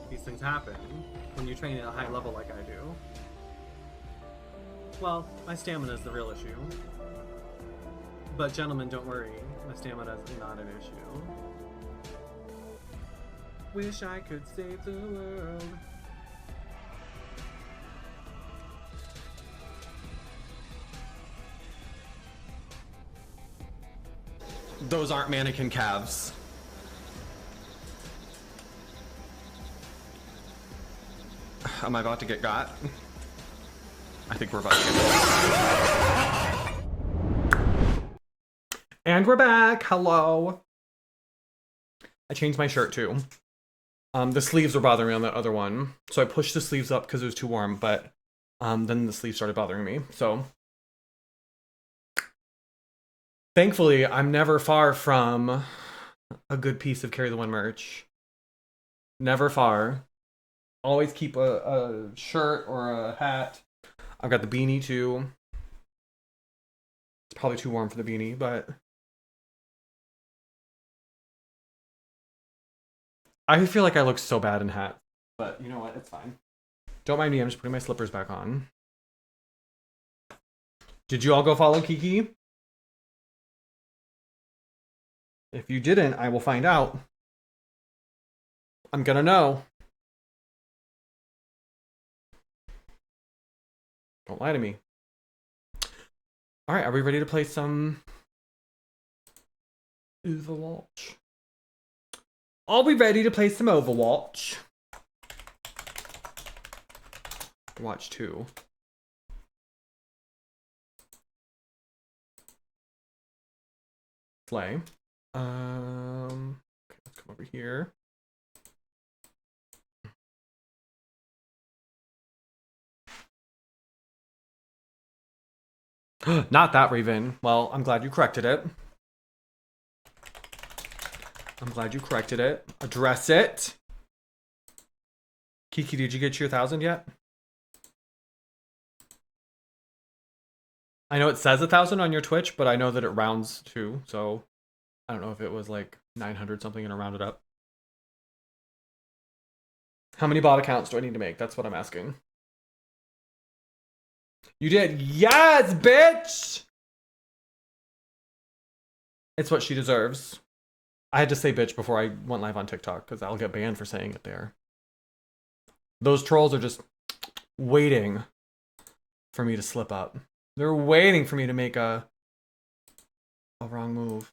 These things happen when you train at a high level like I do. Well, my stamina is the real issue. But gentlemen, don't worry. My stamina is not an issue. Wish I could save the world. Those aren't mannequin calves. Am I about to get got? I think we're about to get got. And we're back. Hello. I changed my shirt too. The sleeves were bothering me on that other one, so I pushed the sleeves up because it was too warm, but then the sleeves started bothering me, so. Thankfully, I'm never far from a good piece of Carrie the One merch. Never far. Always keep a shirt or a hat. I've got the beanie too. It's probably too warm for the beanie, but I feel like I look so bad in hats. But you know what? It's fine. Don't mind me. I'm just putting my slippers back on. Did you all go follow Kiki? If you didn't, I will find out. I'm gonna know. Don't lie to me. All right, are we ready to play some Overwatch? Are we ready to play some Overwatch? Watch 2. Play. Okay, let's come over here. Not that Raven. Well, I'm glad you corrected it. I'm glad you corrected it. Address it. Kiki, did you get your 1,000 yet? I know it says 1,000 on your Twitch, but I know that it rounds too, so I don't know if it was like 900 something and it rounded up. How many bot accounts do I need to make? That's what I'm asking. You did. Yes, bitch! It's what she deserves. I had to say bitch before I went live on TikTok because I'll get banned for saying it there. Those trolls are just waiting for me to slip up. They're waiting for me to make a wrong move.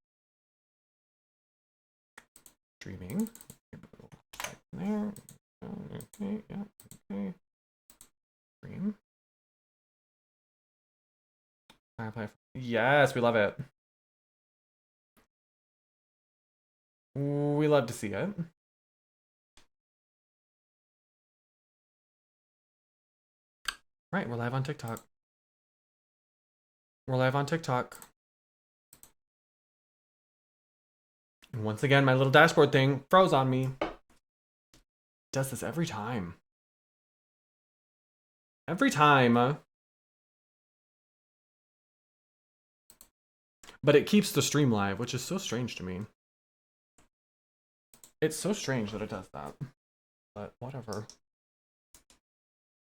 Streaming. There. Okay, yeah, okay. Stream. Yes, we love it. We love to see it. Right, we're live on TikTok. We're live on TikTok. And once again, my little dashboard thing froze on me. It does this every time. Every time. But it keeps the stream live, which is so strange to me. It's so strange that it does that. But whatever.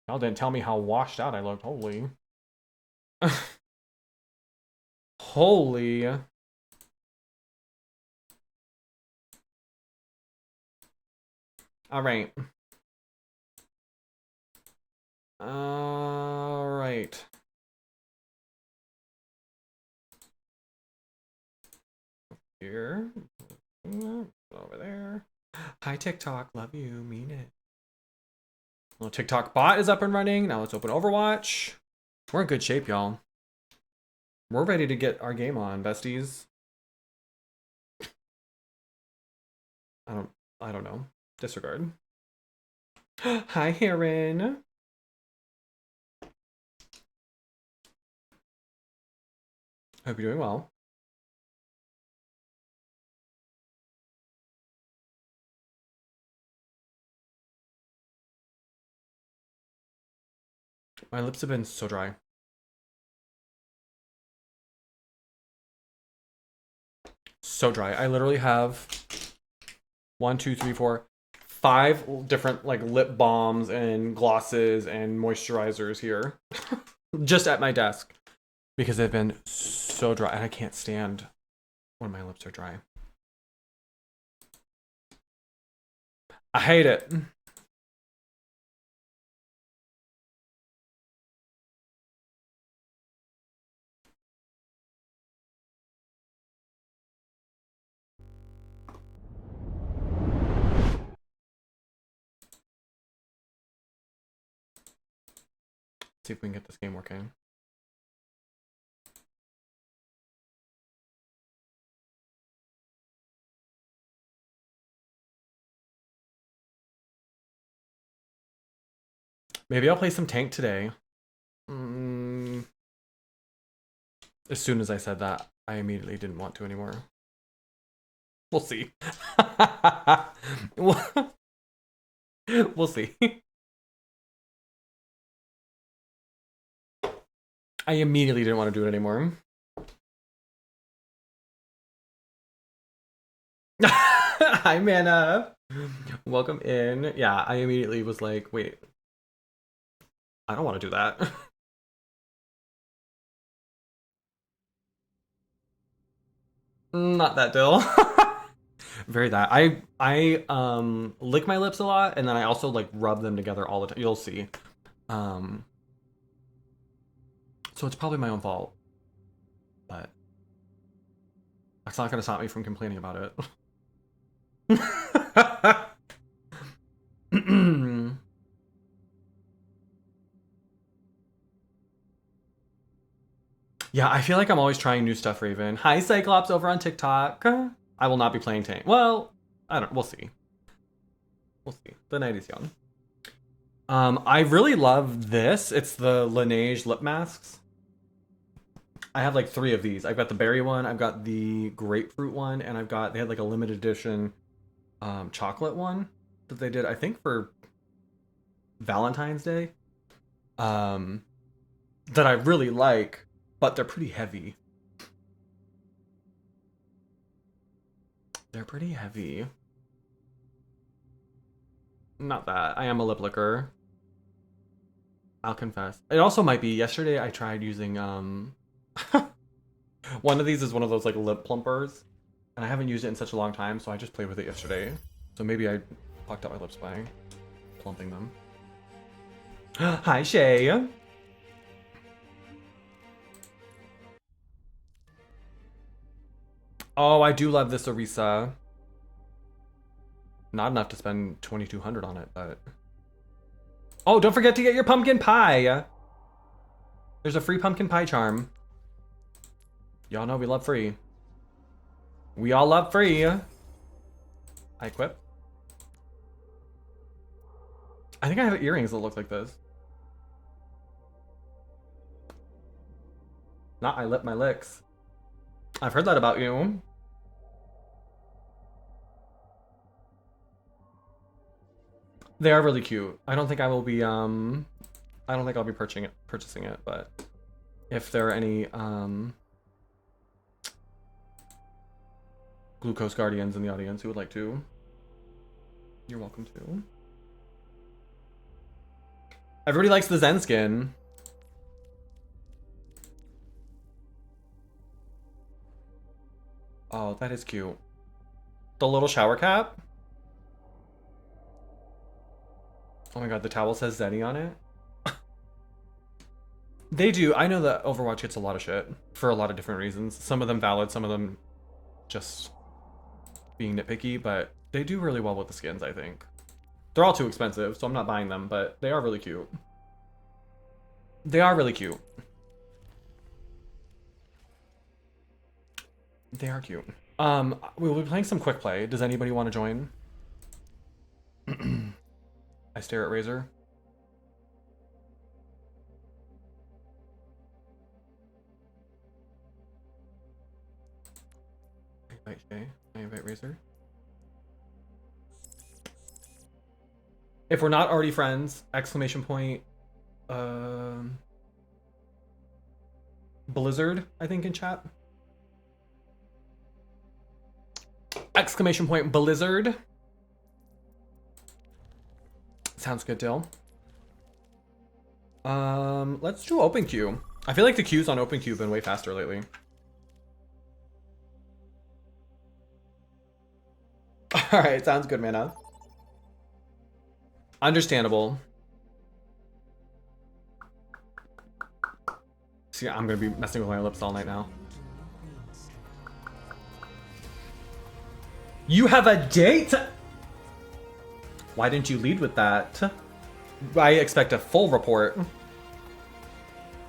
Y'all didn't tell me how washed out I looked. Holy. Holy. All right. All right. Here. Over there. Hi, TikTok. Love you. Mean it. Well, TikTok bot is up and running. Now let's open Overwatch. We're in good shape, y'all. We're ready to get our game on, besties. I don't know. Disregard. Hi, Heron. Hope you're doing well. My lips have been so dry. So dry. I literally have 1, 2, 3, 4, 5 different like lip balms and glosses and moisturizers here. Just at my desk. Because they've been so dry. And I can't stand when my lips are dry. I hate it. See if we can get this game working. Maybe I'll play some tank today. As soon as I said that, I immediately didn't want to anymore. We'll see. We'll see. I immediately didn't want to do it anymore. Hi, Mana. Welcome in. Yeah, I immediately was like, wait. I don't want to do that. Not that dill. Very that. I lick my lips a lot and then I also like rub them together all the time. You'll see. So it's probably my own fault. But that's not gonna stop me from complaining about it. Yeah, I feel like I'm always trying new stuff, Raven. Hi, Cyclops over on TikTok. I will not be playing tank. Well, we'll see. We'll see. The night is young. I really love this. It's the Laneige lip masks. I have like 3 of these. I've got the berry one, I've got the grapefruit one, and they had like a limited edition chocolate one that they did, I think, for Valentine's Day. That I really like, but they're pretty heavy. They're pretty heavy. Not that. I am a lip licker. I'll confess. It also might be, yesterday I tried using, one of these is one of those like lip plumpers. And I haven't used it in such a long time, so I just played with it yesterday. So maybe I fucked up my lips by plumping them. Hi, Shay. Oh, I do love this Orisa. Not enough to spend 2,200 on it, but... Oh, don't forget to get your pumpkin pie! There's a free pumpkin pie charm. Y'all know we love free. We all love free. I equip. I think I have earrings that look like this. Not I lip my licks. I've heard that about you. They are really cute. I don't think I will be I don't think I'll be purchasing it, but if there are any Glucose Guardians in the audience who would like to, you're welcome to. Everybody likes the Zen skin. Oh, that is cute. The little shower cap. Oh my god, the towel says Zenny on it. They do. I know that Overwatch gets a lot of shit for a lot of different reasons. Some of them valid, some of them just being nitpicky, but they do really well with the skins, I think. They're all too expensive, so I'm not buying them, but they are really cute. They are really cute. They are cute. We will be playing some quick play. Does anybody want to join? I stare at Razor. I invite Shay. I invite Razor. If we're not already friends, exclamation point, Blizzard, I think in chat. Exclamation point Blizzard. Sounds good, Dill. Let's do open queue. I feel like the queues on open queue have been way faster lately. Alright, sounds good, Mana. Understandable. See, I'm gonna be messing with my lips all night now. You have a date? Why didn't you lead with that? I expect a full report.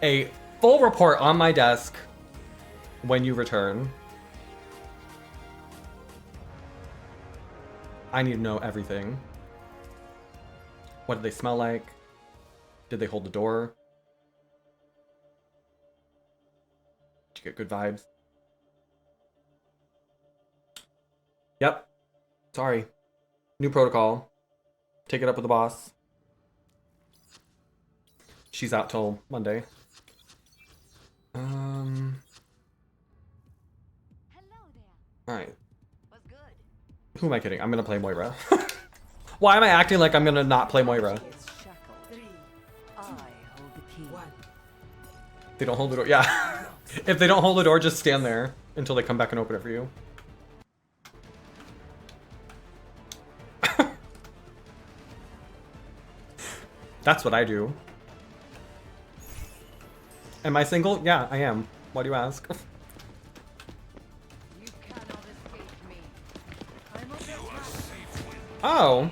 A full report on my desk when you return. I need to know everything. What did they smell like? Did they hold the door? Did you get good vibes? Yep. Sorry. New protocol. Take it up with the boss. She's out till Monday. Hello there. Alright. What's good? Who am I kidding? I'm gonna play Moira. Why am I acting like I'm gonna not play Moira? They don't hold the door. Yeah. If they don't hold the door, just stand there until they come back and open it for you. That's what I do. Am I single? Yeah, I am. Why do you ask? You cannot escape me. I'm under attack. Oh.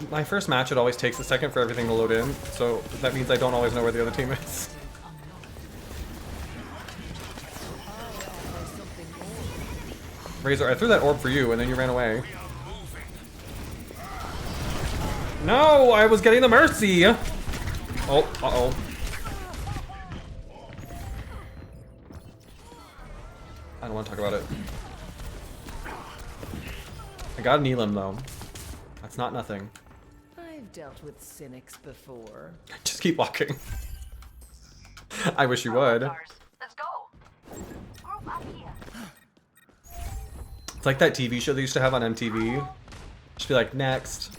My first match, it always takes a second for everything to load in, so that means I don't always know where the other team is. Razor, I threw that orb for you, and then you ran away. No, I was getting the mercy! Oh, uh-oh. I don't want to talk about it. I got an Elim, though. That's not nothing. I've dealt with cynics before. Just keep walking. I wish you would. Let's go. Group up here. It's like that TV show they used to have on MTV. Just be like, next.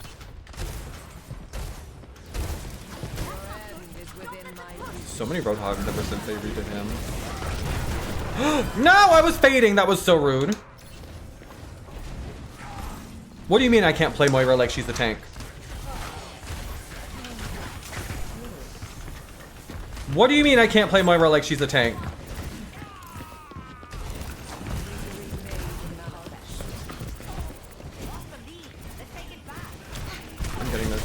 So many Roadhogs ever since they redid him. No, I was fading. That was so rude. What do you mean I can't play Moira like she's the tank? What do you mean I can't play Moira like she's a tank? I'm getting this.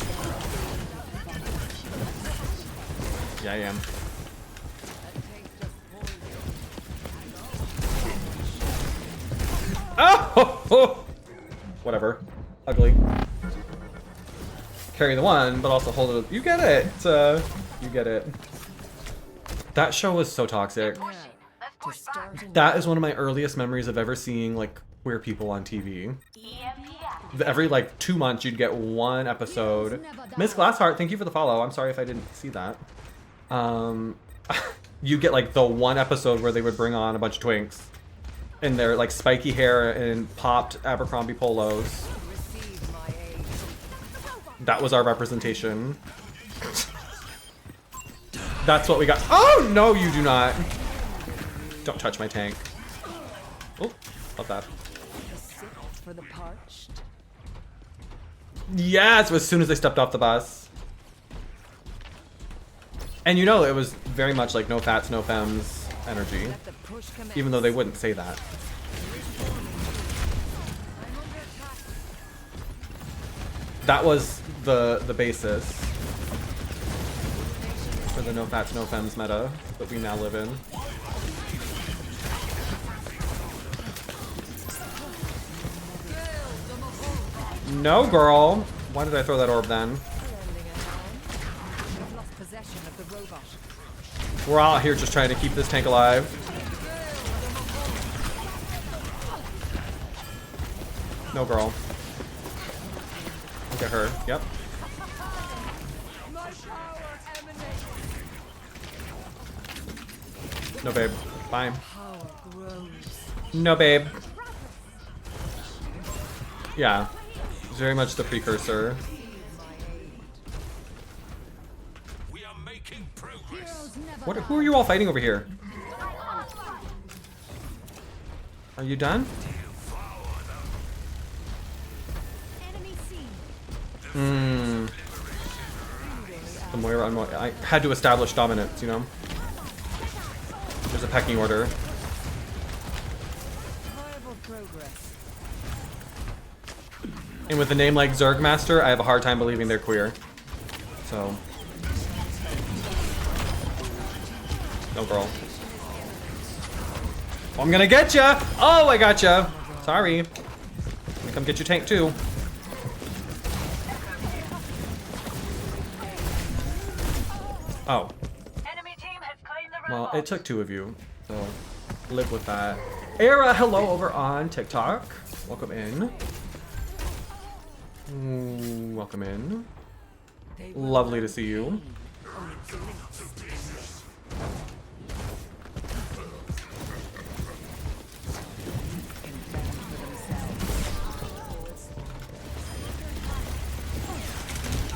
Yeah, I am. Oh! Whatever. Ugly. Carrie the One, but also hold it. You get it. You get it. That show was so toxic. That is one of my earliest memories of ever seeing like queer people on TV. Every like 2 months you'd get one episode. Miss Glassheart, thank you for the follow. I'm sorry if I didn't see that. You get like the one episode where they would bring on a bunch of twinks in their like spiky hair and popped Abercrombie polos. That was our representation. That's what we got. Oh no, you do not. Don't touch my tank. Oh, love that. Yes, as soon as they stepped off the bus. And you know, it was very much like no fats, no femmes energy. Even though they wouldn't say that. That was the basis for the no fats, no femmes meta that we now live in. No, girl. Why did I throw that orb then? Lending a hand. We've lost possession of the robot. We're out here just trying to keep this tank alive. No, girl. Look at her. Yep. No, babe. Bye. Power grows. No, babe. Yeah. It's very much the precursor. What? Who are you all fighting over here? Are you done? Hmm. The Moira on Moira. I had to establish dominance, you know? There's a pecking order. Viable progress. And with a name like Zergmaster, I have a hard time believing they're queer. So. No, girl. Oh, I'm gonna get ya! Oh, I got ya! Sorry. I'm gonna come get your tank too. Oh. Well, it took two of you, so live with that. Era, hello over on TikTok. Welcome in. Welcome in. Lovely to see you.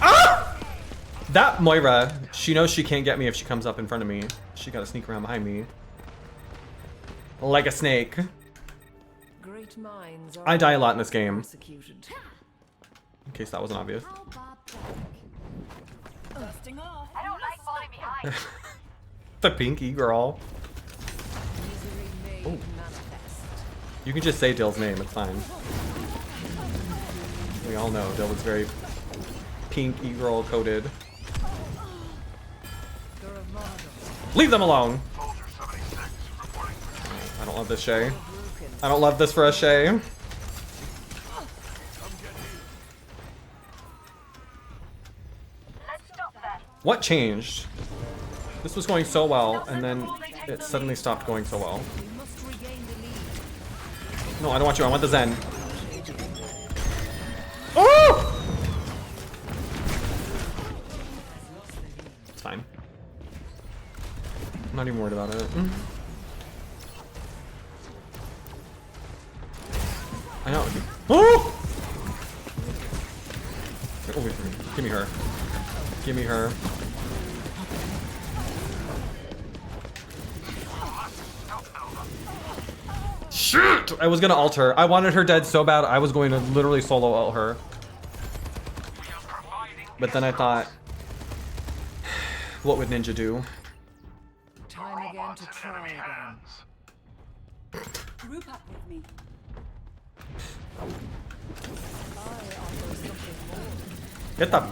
Ah! That Moira, she knows she can't get me if she comes up in front of me. She gotta sneak around behind me. Like a snake. Great minds are I die a lot in this game. persecuted. In case that wasn't obvious. Busting off. I don't like falling behind. The pinky girl. Misery made Oh. manifest. You can just say Dill's name, it's fine. We all know Dill was very pink e-girl coded. Leave them alone! I don't love this Shay. I don't love this for a Shay. What changed? This was going so well, and then it suddenly stopped going so well. We must regain the lead. No, I don't want you. I want the Zen. Oh! It's fine. I'm not even worried about it. I know. Oh! Get over here. Give me her. Give me her. Shit! I was gonna ult her. I wanted her dead so bad, I was going to literally solo ult her. But then I thought, what would Ninja do? Time again to try again. Group up with me. Get the...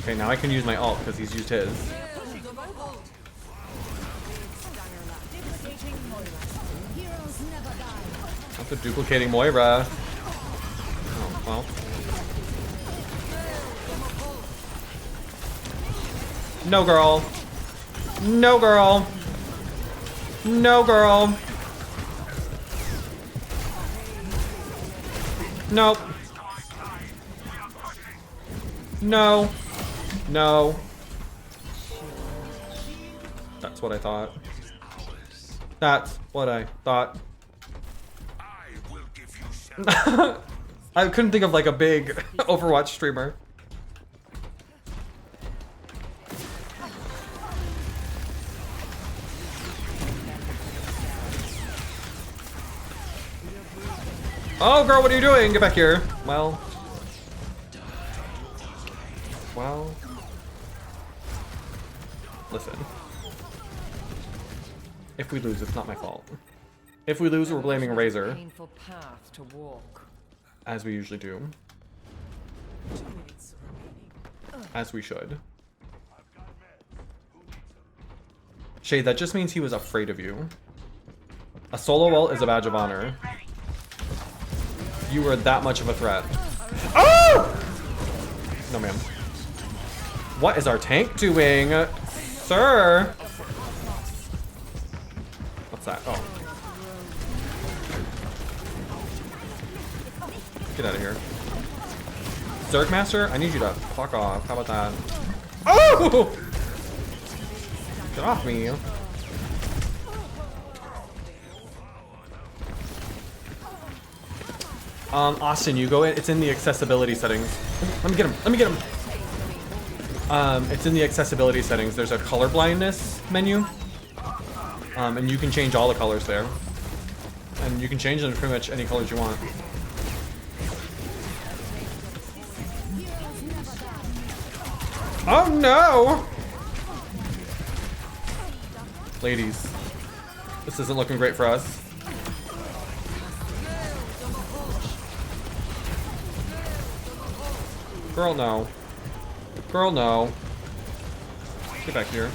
Okay, now I can use my ult because he's used his. That's a duplicating Moira. Oh, well. No, girl. No, girl. No, girl. Nope. No. No. That's what I thought. That's what I thought. I couldn't think of like a big Overwatch streamer. Oh, girl, what are you doing? Get back here. Well. Well. Listen. If we lose, it's not my fault. If we lose, we're blaming Razor, Painful path to walk. as we usually do. As we should. Shay, that just means he was afraid of you. A solo ult is a badge of honor. You were that much of a threat. Oh! No, ma'am. What is our tank doing? Sir! What's that? Oh. Get out of here. Zerg Master, I need you to fuck off. How about that? Oh! Get off me. Austin, you go in. It's in the accessibility settings. Let me get him. Let me get him. It's in the accessibility settings. There's a color blindness menu. And you can change all the colors there. And you can change them to pretty much any colors you want. Oh no! Ladies, this isn't looking great for us. Girl, no. Girl, no. Get back here.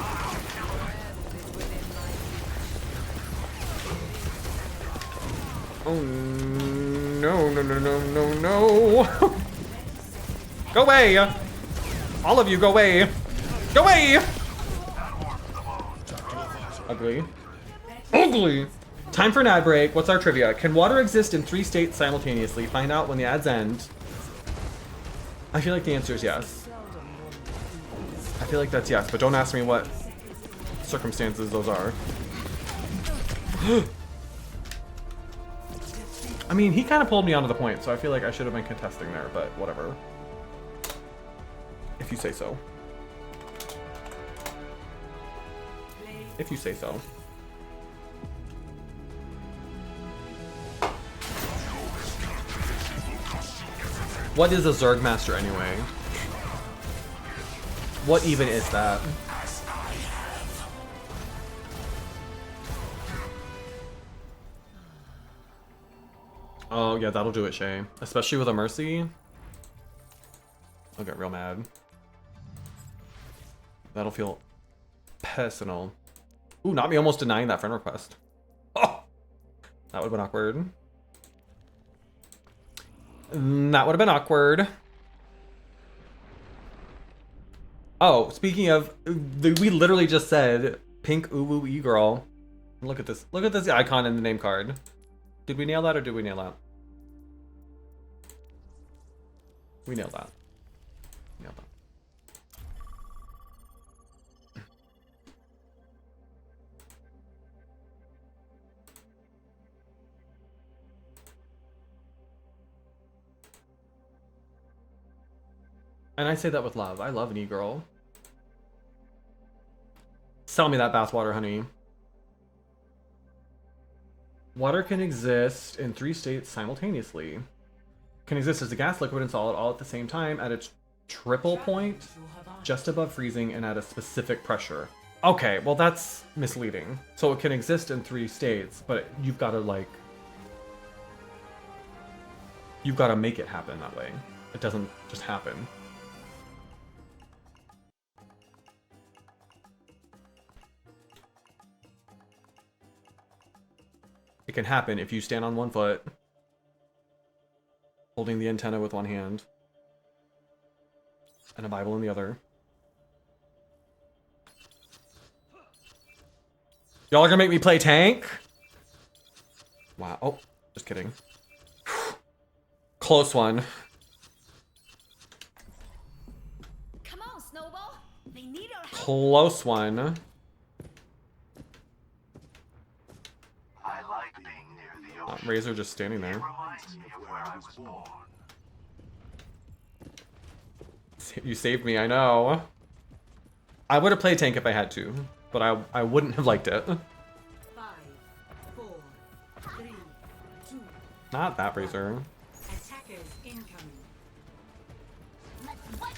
Oh no, no, no, no, no, no. Go away! All of you, go away! Go away! Ugly. Ugly! Time for an ad break. What's our trivia? Can water exist in 3 states simultaneously? Find out when the ads end. I feel like the answer is yes. I feel like that's yes, but don't ask me what circumstances those are. I mean, he kind of pulled me onto the point, so I feel like I should have been contesting there, but whatever. If you say so. If you say so. What is a Zerg Master anyway? What even is that? Oh yeah, that'll do it, Shay. Especially with a Mercy. I'll get real mad. That'll feel personal. Ooh, not me almost denying that friend request. Oh! That would have been awkward. That would have been awkward. Oh, speaking of, we literally just said pink ooh woo girl. Look at this. Look at this icon in the name card. Did we nail that or did we nail that? We nailed that. Nailed that. And I say that with love. I love an e-girl. Sell me that bathwater, honey. Water can exist in 3 states simultaneously. Can exist as a gas, liquid, and solid all at the same time at its triple point, just above freezing, and at a specific pressure. Okay, well that's misleading. So it can exist in 3 states, but you've got to like... You've got to make it happen that way. It doesn't just happen. It can happen if you stand on 1 foot, holding the antenna with 1 hand, and a Bible in the other. Y'all are gonna make me play tank? Wow. Oh, just kidding. Close one. Come on, Snowball. They need our help. Close one. Razor just standing there. You saved me, I know. I would have played tank if I had to, but I wouldn't have liked it. 5, 4, 3, 2. Not that Razor. Attackers incoming.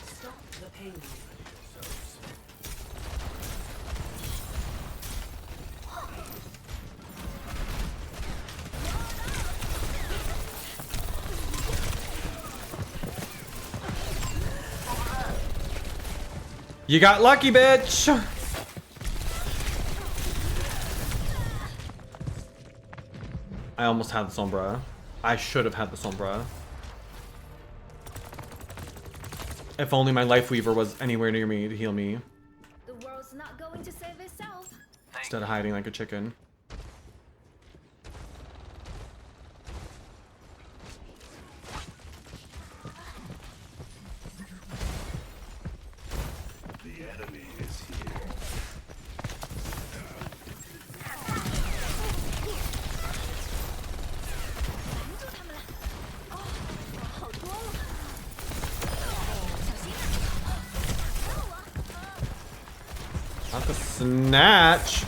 Stop the payload. You got lucky, bitch! I almost had the Sombra. I should have had the Sombra. If only my Life Weaver was anywhere near me to heal me. The world's not going to save itself. Instead of hiding like a chicken. Not the snatch.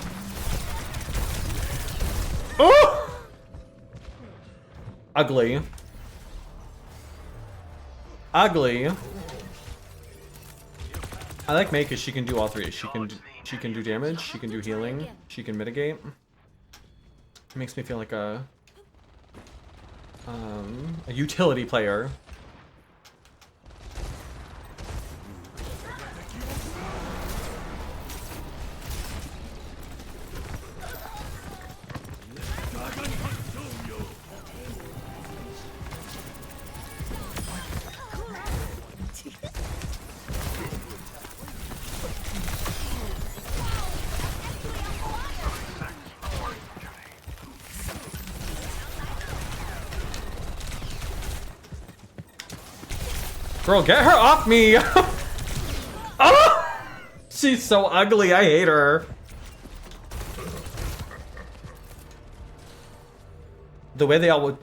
Oh! Ugly. Ugly. I like May because she can do all three. She can do damage, she can do healing, she can mitigate. It makes me feel like a utility player. Girl, get her off me! Oh! She's so ugly, I hate her. The way they all would,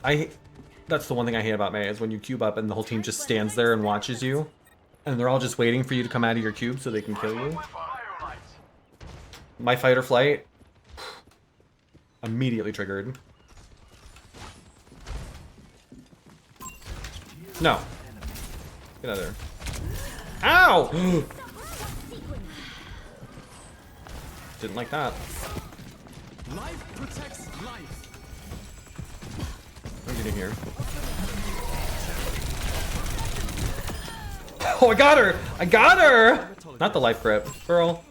that's the one thing I hate about Mei, is when you cube up and the whole team just stands there and watches you. And they're all just waiting for you to come out of your cube so they can kill you. My fight or flight, immediately triggered. No. Get out of there. Ow! Didn't like that. Life protects life. I'm getting here. Oh, I got her! I got her! Not the life grip, girl.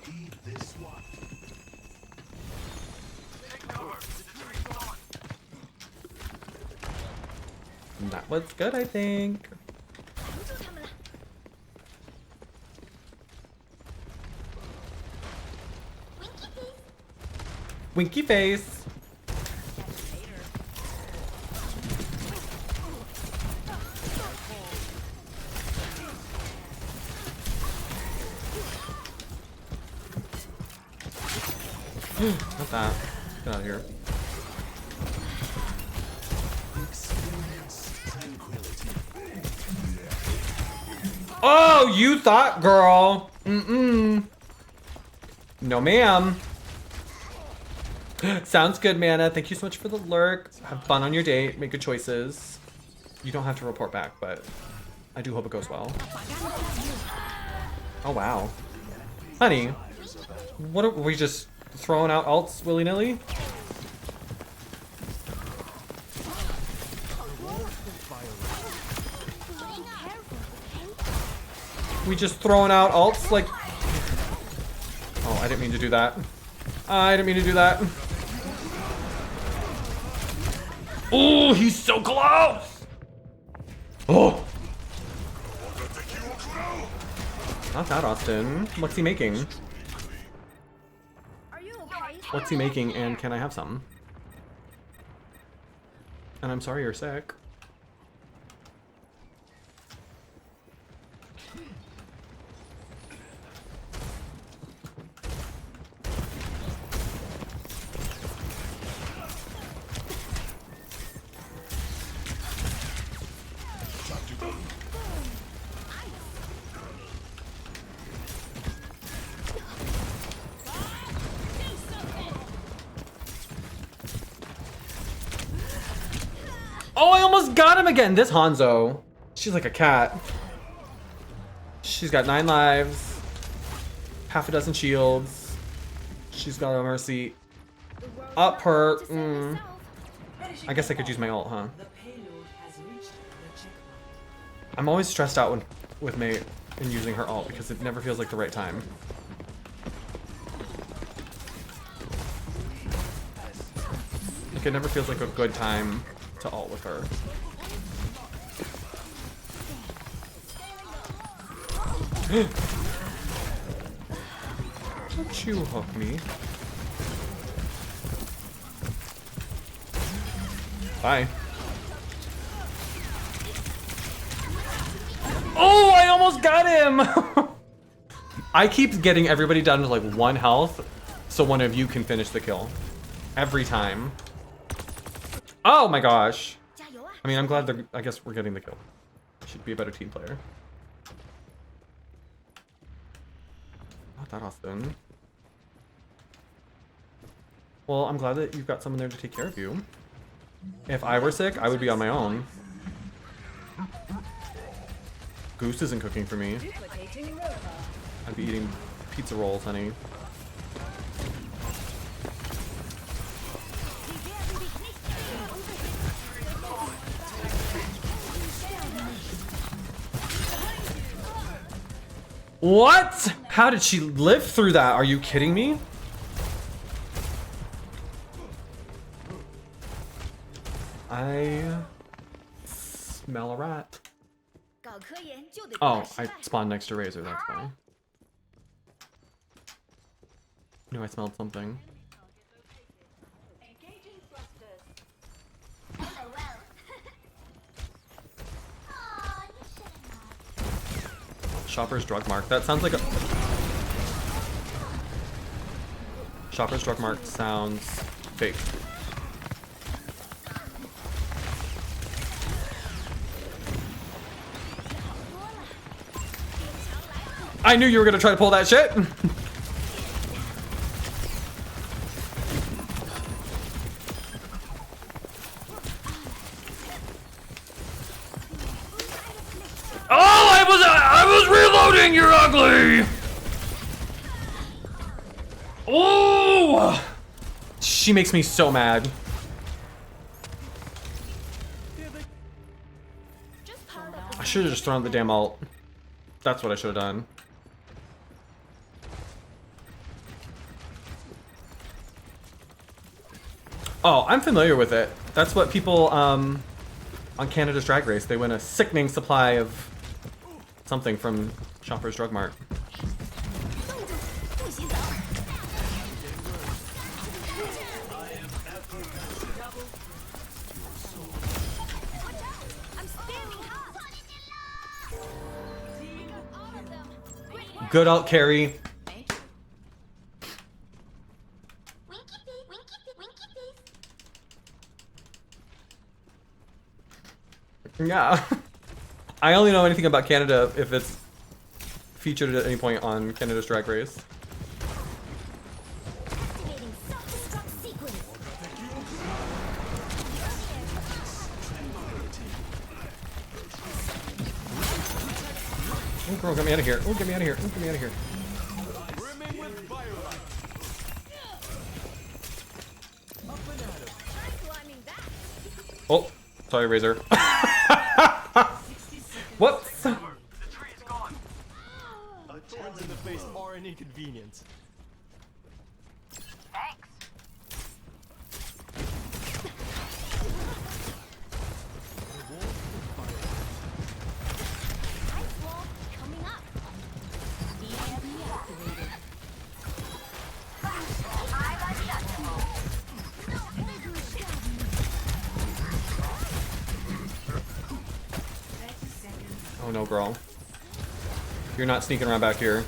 That was good, I think. Winky face. Not that. Get out of here. Oh, you thought, girl. Mm-mm. No, ma'am. Sounds good, Mana. Thank you so much for the lurk. Have fun on your date. Make good choices. You don't have to report back, but I do hope it goes well. Oh, wow. Honey, what are we just throwing out alts willy-nilly? We just throwing out alts like... Oh, I didn't mean to do that. I didn't mean to do that. Oh, he's so close! Oh! Not that often. What's he making? Are you okay? What's he making, and can I have some? And I'm sorry you're sick. Oh, I almost got him again. This Hanzo. She's like a cat. She's got 9 lives. Half a dozen shields. She's got a mercy. Up her. I guess I could use my ult, huh? I'm always stressed out with Mei and using her ult because it never feels like the right time. Like, it never feels like a good time to ult with her. Don't you hook me. Bye. Oh, I almost got him! I keep getting everybody down to like 1 health, so one of you can finish the kill. Every time. Oh my gosh. I mean, I'm glad they're, I guess we're getting the kill. Should be a better team player. Not that often. Well, I'm glad that you've got someone there to take care of you. If I were sick, I would be on my own. Goose isn't cooking for me. I'd be eating pizza rolls, honey. What? How did she live through that? Are you kidding me? I smell a rat. Oh, I spawned next to Razor, that's why. Knew I smelled something. Shopper's Drug Mark. That sounds like a... Shopper's Drug Mark sounds fake. I knew you were gonna try to pull that shit! I was reloading, you're ugly! Oh! She makes me so mad. I should have just thrown the damn ult. That's what I should have done. Oh, I'm familiar with it. That's what people on Canada's Drag Race, they win a sickening supply of something from Shopper's Drug Mart. Good ult, Carrie. Yeah. I only know anything about Canada if it's featured at any point on Canada's Drag Race. Oh, girl, get me out of here. Oh, get me out of here. Oh, get me out of here. Oh, sorry, Razor. Whoops. The tree's gone. Thorns in the face are an inconvenience. Thanks. Coming up. Oh no, girl. You're not sneaking around back here.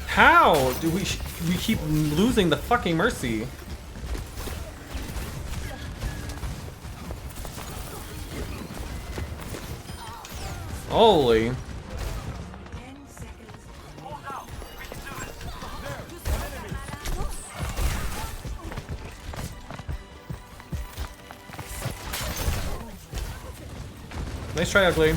How do we keep losing the fucking Mercy? Holy. Nice try, ugly.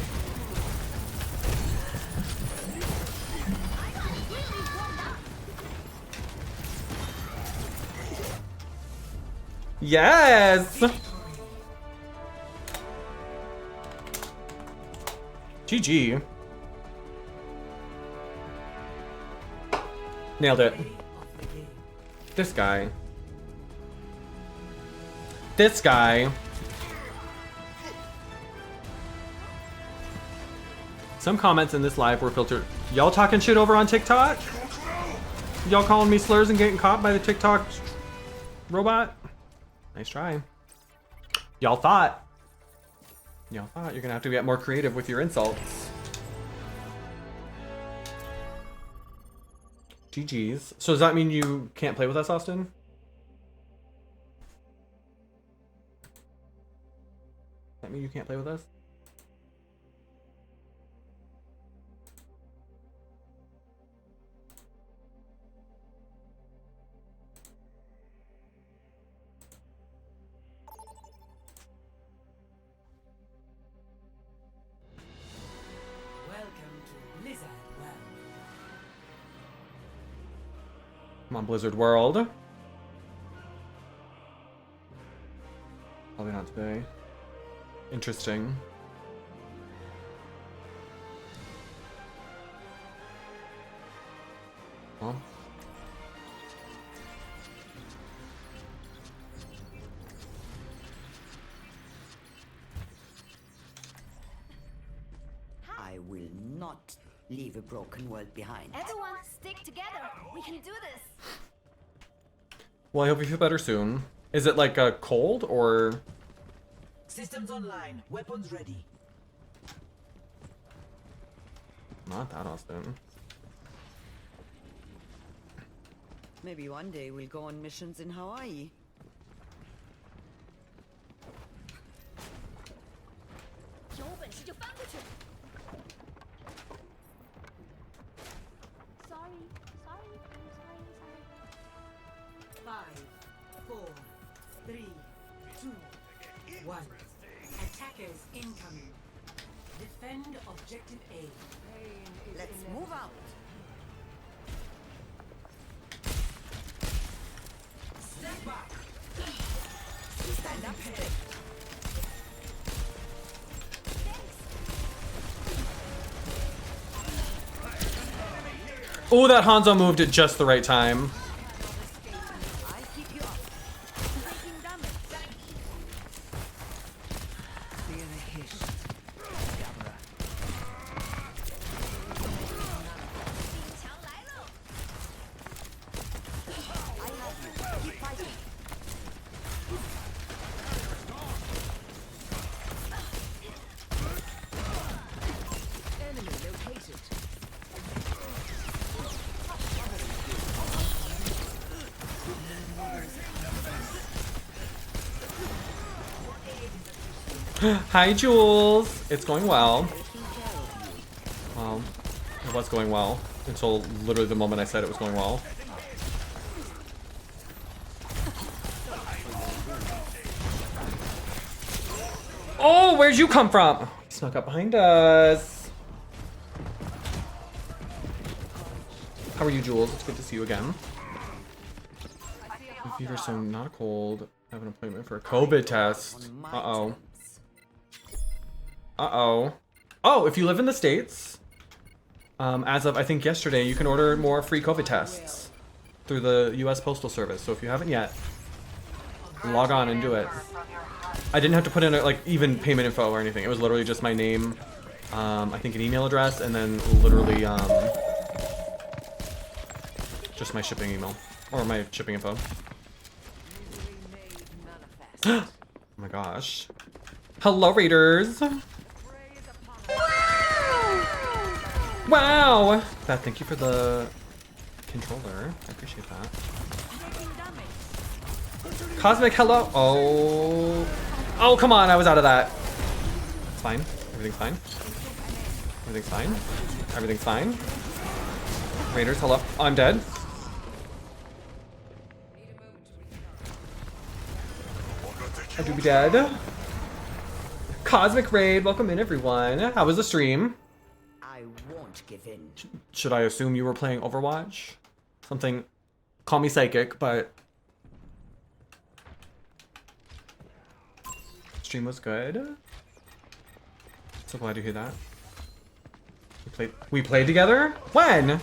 Yes! GG. Nailed it. This guy. this guy. Some comments in this live were filtered. Y'all talking shit over on TikTok? Y'all calling me slurs and getting caught by the TikTok robot? Nice try. Y'all thought you're gonna have to get more creative with your insults. GG's. So does that mean you can't play with us, Austin? Does that mean you can't play with us? Come on, Blizzard World. Probably not today. Interesting. Well. I will not leave a broken world behind. Everyone, stick together. We can do this. Well, I hope you feel better soon. Is it like a cold or? Systems online. Weapons ready. Not that Austin. Maybe one day we'll go on missions in Hawaii. Sorry. 5, 4, 3, 2, 1. Attackers incoming. Defend objective A. Let's move out. Step back. Stand up. Oh, that Hanzo moved at just the right time. I keep you up. Taking damage. Feel a hiss. Enemy located. Hi, Jules. It's going well. Well, it was going well until literally the moment I said it was going well. Oh, where'd you come from? He snuck up behind us. How are you, Jules? It's good to see you again. The fever, so not a cold. I have an appointment for a COVID test. Uh-oh. Uh-oh. Oh, if you live in the States, as of, I think, yesterday, you can order more free COVID tests through the U.S. Postal Service. So if you haven't yet, log on and do it. I didn't have to put in, like, even payment info or anything. It was literally just my name, I think an email address, and then literally, just my shipping email. Or my shipping info. Oh my gosh. Hello, Raiders! Wow! Beth, thank you for the controller. I appreciate that. Cosmic, hello! Oh. Oh, come on, I was out of that. It's fine. Everything's fine. Everything's fine. Everything's fine. Raiders, hello. Oh, I'm dead. I do be dead. Cosmic Raid, welcome in, everyone. How was the stream? I won't give in. Should I assume you were playing Overwatch? Something, call me psychic, but stream was good. So glad to hear that. We played together? When?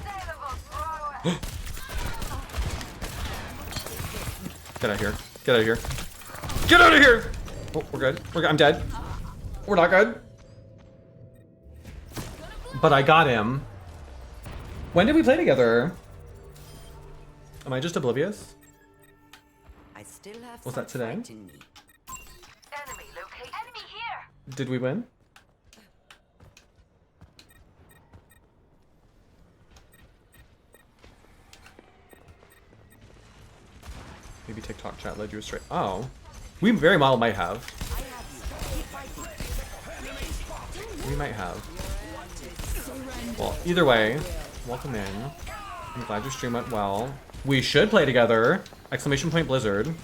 Get out of here. Get out of here. Get out of here! Oh, we're good. We're good. I'm dead. We're not good. But I got him. When did we play together? Am I just oblivious? I still have Was some that today? fight in me. Enemy locate. Enemy here. Did we win? Maybe TikTok chat led you astray. Oh. We very well might have. We might have. Well, either way, welcome in. I'm glad your stream went well. We should play together! Exclamation point Blizzard.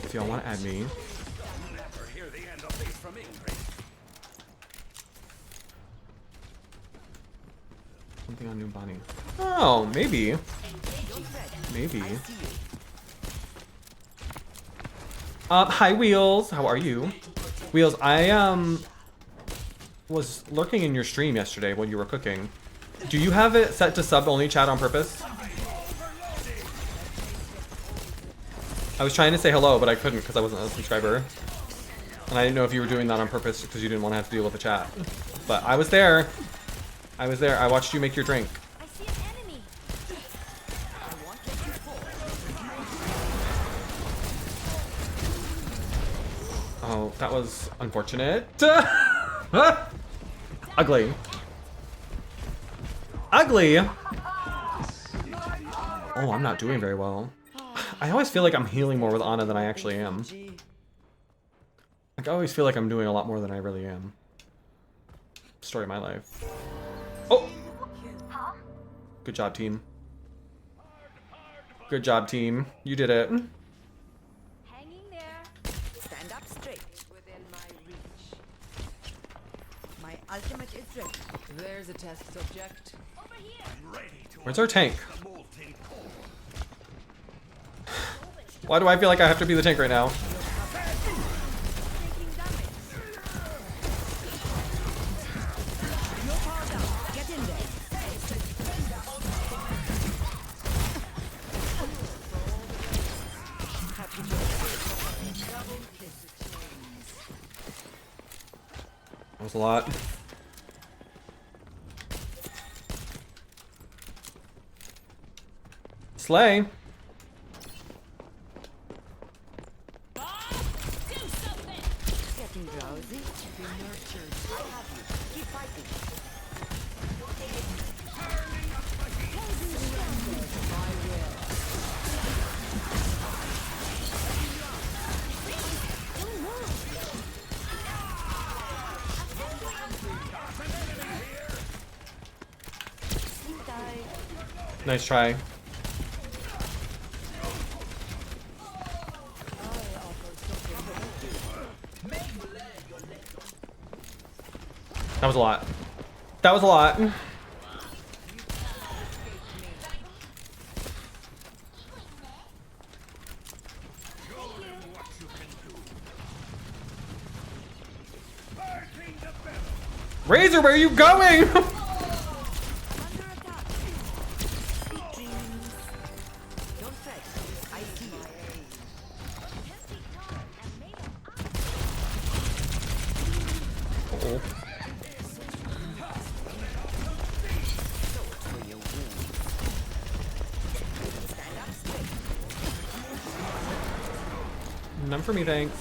If y'all want to add me. Something on New Bonnie. Oh, maybe. Maybe. Hi Wheels, how are you? Wheels, I was lurking in your stream yesterday when you were cooking. Do you have it set to sub only chat on purpose? I was trying to say hello, but I couldn't because I wasn't a subscriber. And I didn't know if you were doing that on purpose because you didn't want to have to deal with the chat. But I was there. I was there. I watched you make your drink. I see an enemy. I won't let you fall. Oh, that was unfortunate. Ugly. Ugly! Oh, I'm not doing very well. I always feel like I'm healing more with Ana than I actually am. Like, I always feel like I'm doing a lot more than I really am. Story of my life. Oh! Good job, team. Good job, team. You did it. Hanging there. Stand up straight. Within my reach. My ultimate is ready. There's a test subject. Over here. Where's our tank? Why do I feel like I have to be the tank right now? Taking damage. Your power down. Get in there. That was a lot. Slay. Getting drowsy. Be nurtured. I have you. Keep fighting. Nice try. That was a lot. That was a lot. Razor, where are you going? Don't fret. I see you. Oh. For your wounds. Stand up straight. None for me, thanks.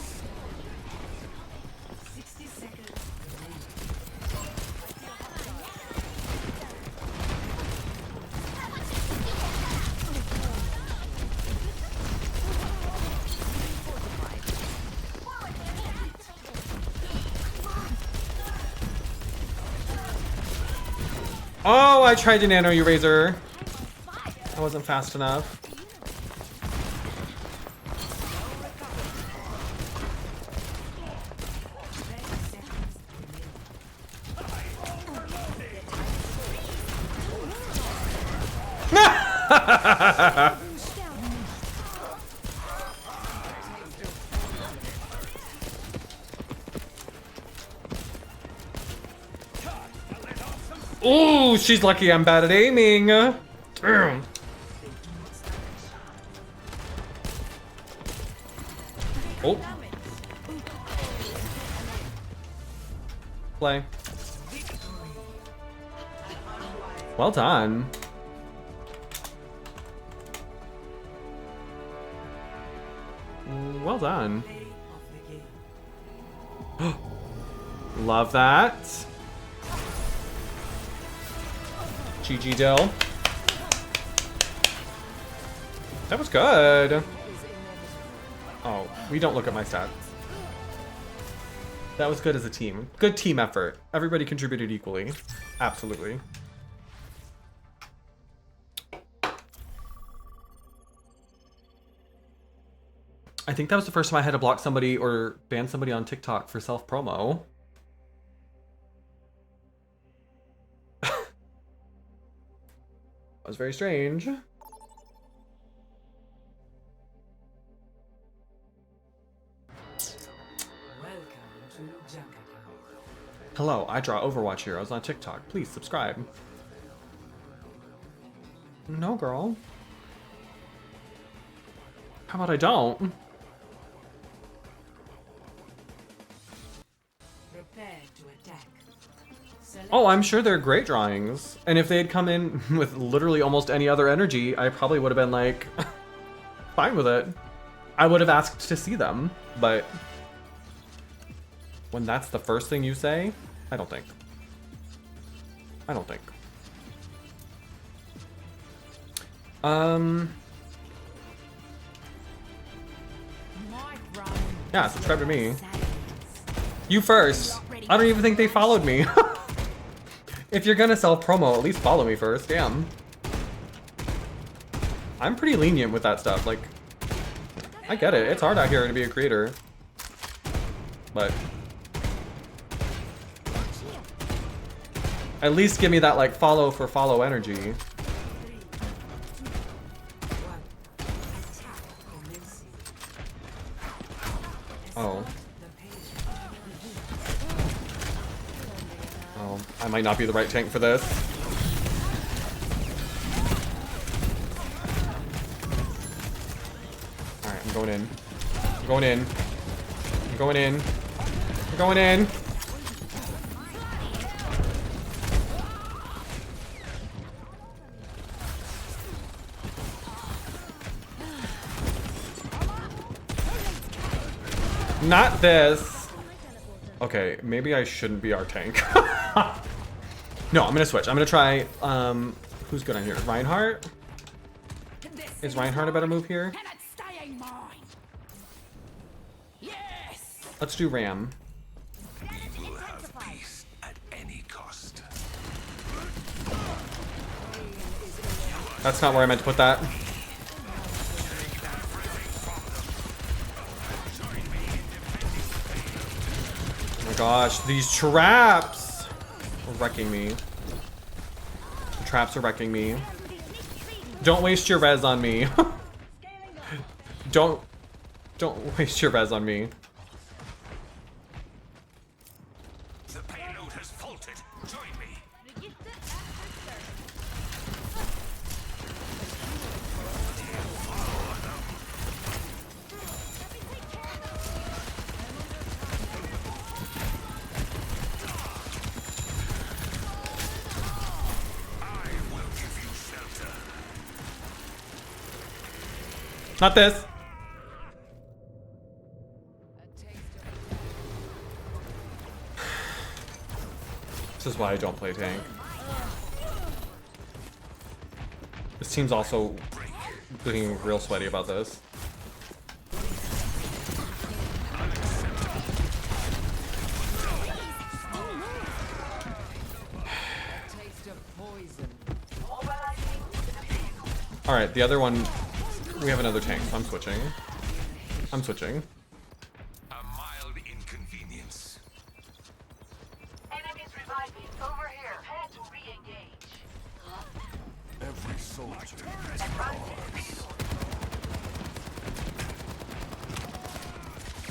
60 seconds. Oh, I tried to nano you, Razor. I wasn't fast enough. Ooh, she's lucky I'm bad at aiming. Damn. Oh. Play. Well done. Well done. Love that. GG Dill. That was good. Oh, we don't look at my stats. That was good as a team. Good team effort. Everybody contributed equally. Absolutely. I think that was the first time I had to block somebody or ban somebody on TikTok for self-promo. That was very strange. Hello, I draw Overwatch heroes on TikTok. Please subscribe. No, girl. How about I don't? Oh, I'm sure they're great drawings. And if they had come in with literally almost any other energy, I probably would have been like, fine with it. I would have asked to see them, but when that's the first thing you say, I don't think. I don't think. Yeah, subscribe to me. You first. I don't even think they followed me. If you're gonna self-promo, at least follow me first. Damn. I'm pretty lenient with that stuff. Like, I get it. It's hard out here to be a creator. But at least give me that, like, follow for follow energy. Oh. Oh, I might not be the right tank for this. Alright, I'm going in. I'm going in. I'm going in. I'm going in. Not this. Okay, maybe I shouldn't be our tank. No, I'm gonna switch. I'm gonna try, who's good on here? Reinhardt? Is Reinhardt a better move here? Let's do Ram. We will have peace at any cost. That's not where I meant to put that. Oh my gosh, these traps are wrecking me. The traps are wrecking me. Don't waste your res on me. Don't waste your res on me. The payload has faltered. Join me. I will give you shelter. Not this. This is why I don't play tank. This team's also being real sweaty about this. Alright, the other one, we have another tank. I'm switching. I'm switching. A mild inconvenience. Enemies reviving over here. Prepare to re-engage. Every soldier.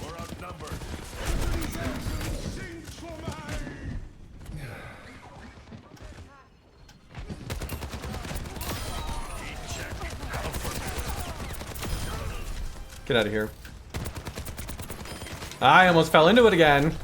We're outnumbered. Get out of here. I almost fell into it again.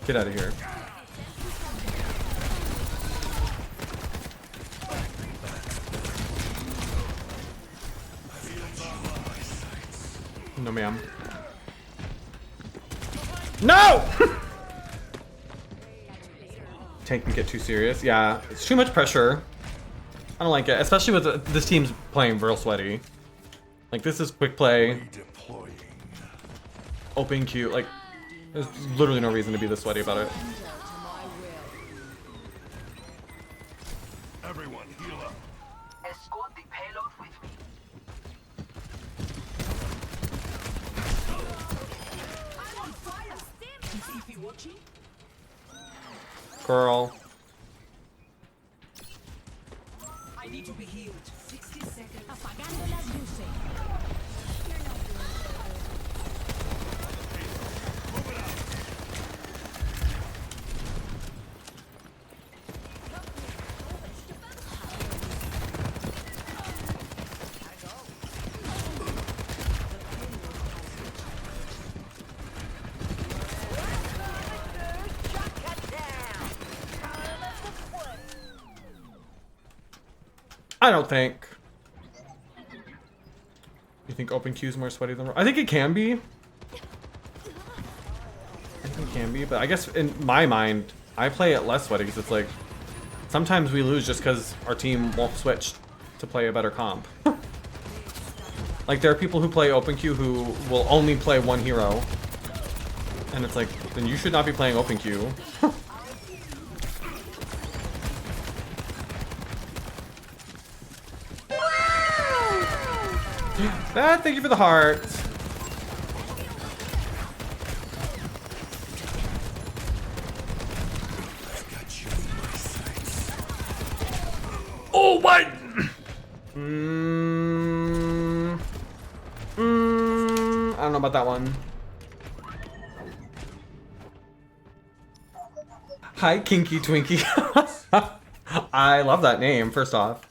Get out of here. No, ma'am. No! Tank can get too serious. Yeah, it's too much pressure. I don't like it, especially with this team's playing real sweaty. Like, this is quick play. Open queue. Like, there's literally no reason to be this sweaty about it. Everyone, heal up. Escort the payload with me. Girl. I need to be healed. 60 seconds. Apagando las luces. I don't think. You think open queue is more sweaty than... I think it can be. I think it can be, but I guess in my mind, I play it less sweaty because it's like... Sometimes we lose just because our team won't switch to play a better comp. Like, there are people who play open queue who will only play one hero. And it's like, then you should not be playing open queue. Thank you for the heart. Oh my! I don't know about that one. Hi, Kinky Twinkie. I love that name, first off.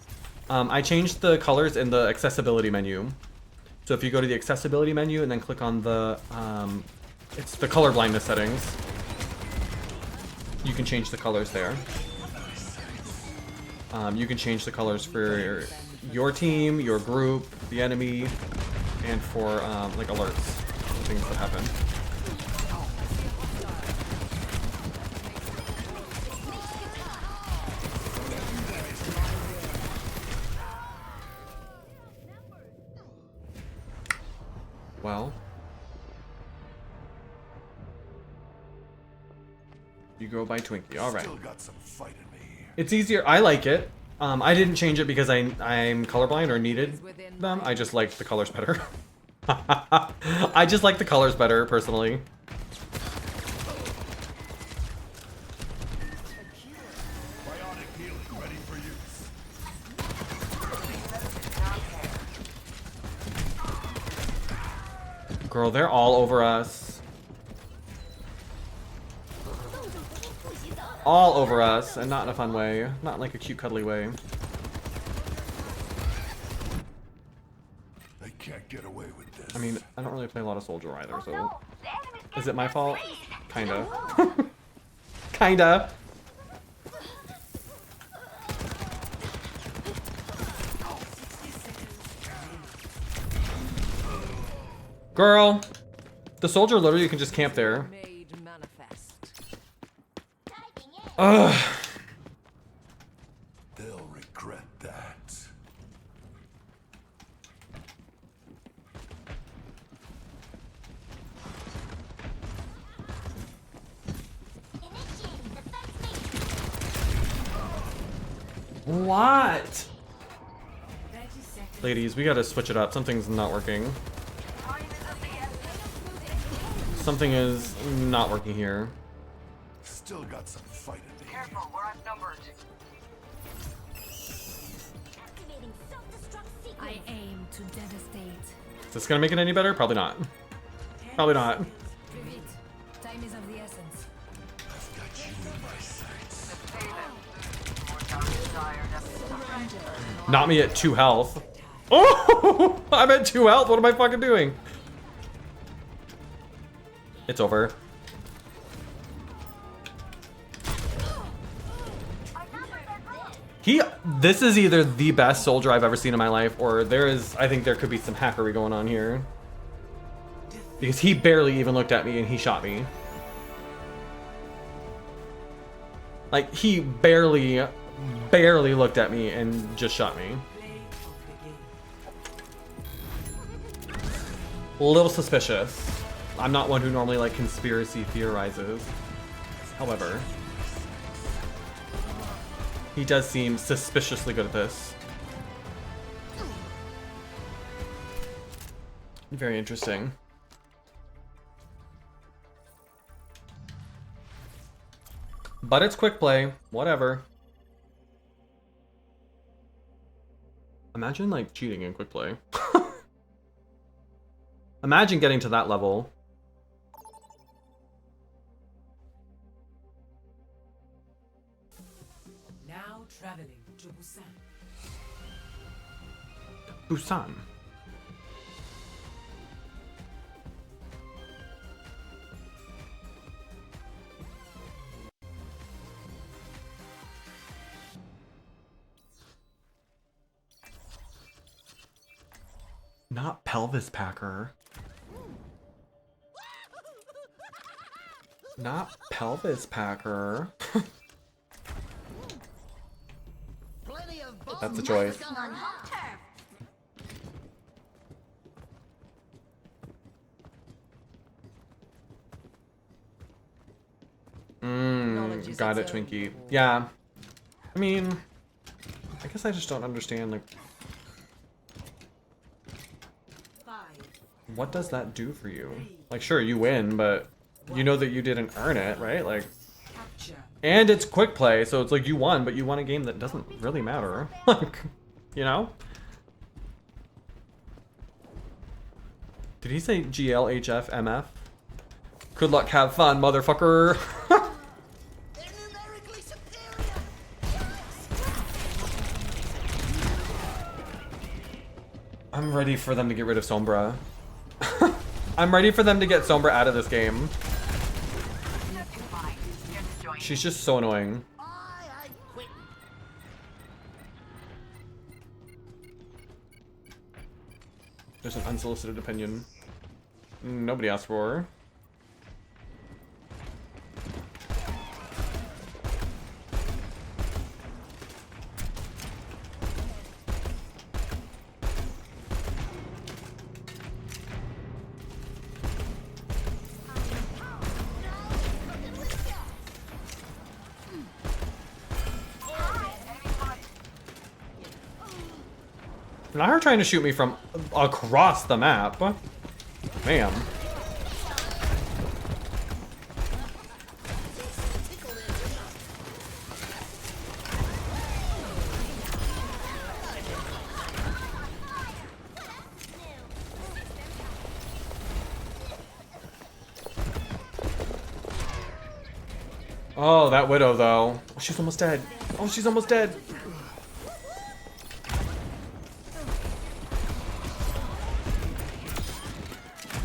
I changed the colors in the accessibility menu. So if you go to the accessibility menu and then click on the, it's the color blindness settings. You can change the colors there. You can change the colors for your team, your group, the enemy, and for like alerts and things that happen. Well, you go by Twinkie. All right. Still got some fight in me. It's easier. I like it. I didn't change it because I'm colorblind or needed them. I just liked the colors better. I just like the colors better personally. Bionic healing ready for use. Girl, they're all over us. All over us, and not in a fun way. Not in like a cute, cuddly way. They can't get away with this. I mean, I don't really play a lot of Soldier either, so... Is it my fault? Kinda. Kinda. Girl! The Soldier literally can just camp there. Ugh. They'll regret that. What? Ladies, we gotta switch it up. Something's not working. Something is not working here. Still got some fight in me. Careful, we're outnumbered. I aim to devastate. this gonna make it any better? Probably not. Probably not. Time is of the essence. Not me at 2 health. Oh! I'm at 2 health. What am I fucking doing? It's over. This is either the best soldier I've ever seen in my life, or I think there could be some hackery going on here. Because he barely even looked at me and he shot me. Like, he barely looked at me and just shot me. A little suspicious. I'm not one who normally, like, conspiracy theorizes. However, he does seem suspiciously good at this. Very interesting. But it's quick play. Whatever. Imagine, like, cheating in quick play. Imagine getting to that level. Now traveling to Busan. Busan. Not pelvis packer. Not pelvis packer. That's a choice. Got it, Twinkie. Yeah. I mean, I guess I just don't understand, like, what does that do for you? Like, sure, you win, but you know that you didn't earn it, right? Like, and it's quick play, so it's like you won, but you won a game that doesn't really matter. Like, you know? Did he say GLHF MF? Good luck, have fun, motherfucker. I'm ready for them to get rid of Sombra. I'm ready for them to get Sombra out of this game. She's just so annoying. There's an unsolicited opinion. Nobody asked for her. Now her trying to shoot me from across the map. Ma'am. Oh, that Widow though. Oh, she's almost dead. Oh, she's almost dead.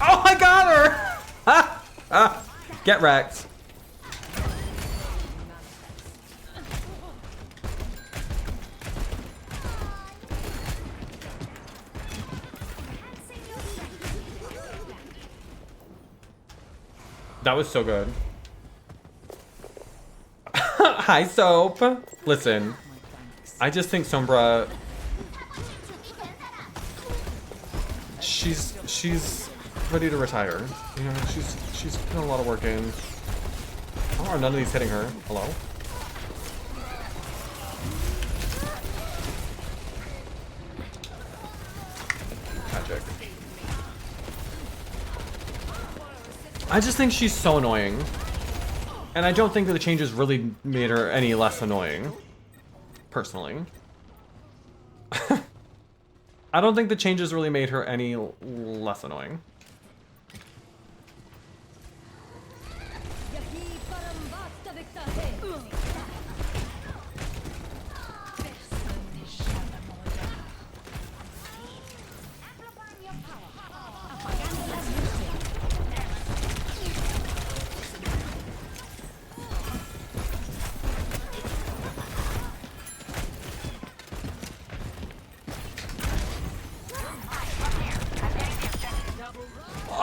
Oh, I got her! Get wrecked. That was so good. Hi, Soap. Listen, I just think Sombra, she's ready to retire. You know, she's putting a lot of work in. How are none of these hitting her? Hello? Magic. I just think she's so annoying. And I don't think that the changes really made her any less annoying. Personally. I don't think the changes really made her any less annoying.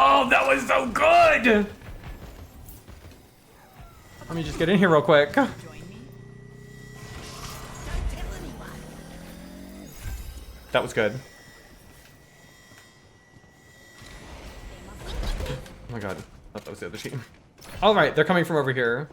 Oh, that was so good! Let me just get in here real quick. That was good. Oh my god, I thought that was the other team. Alright, they're coming from over here.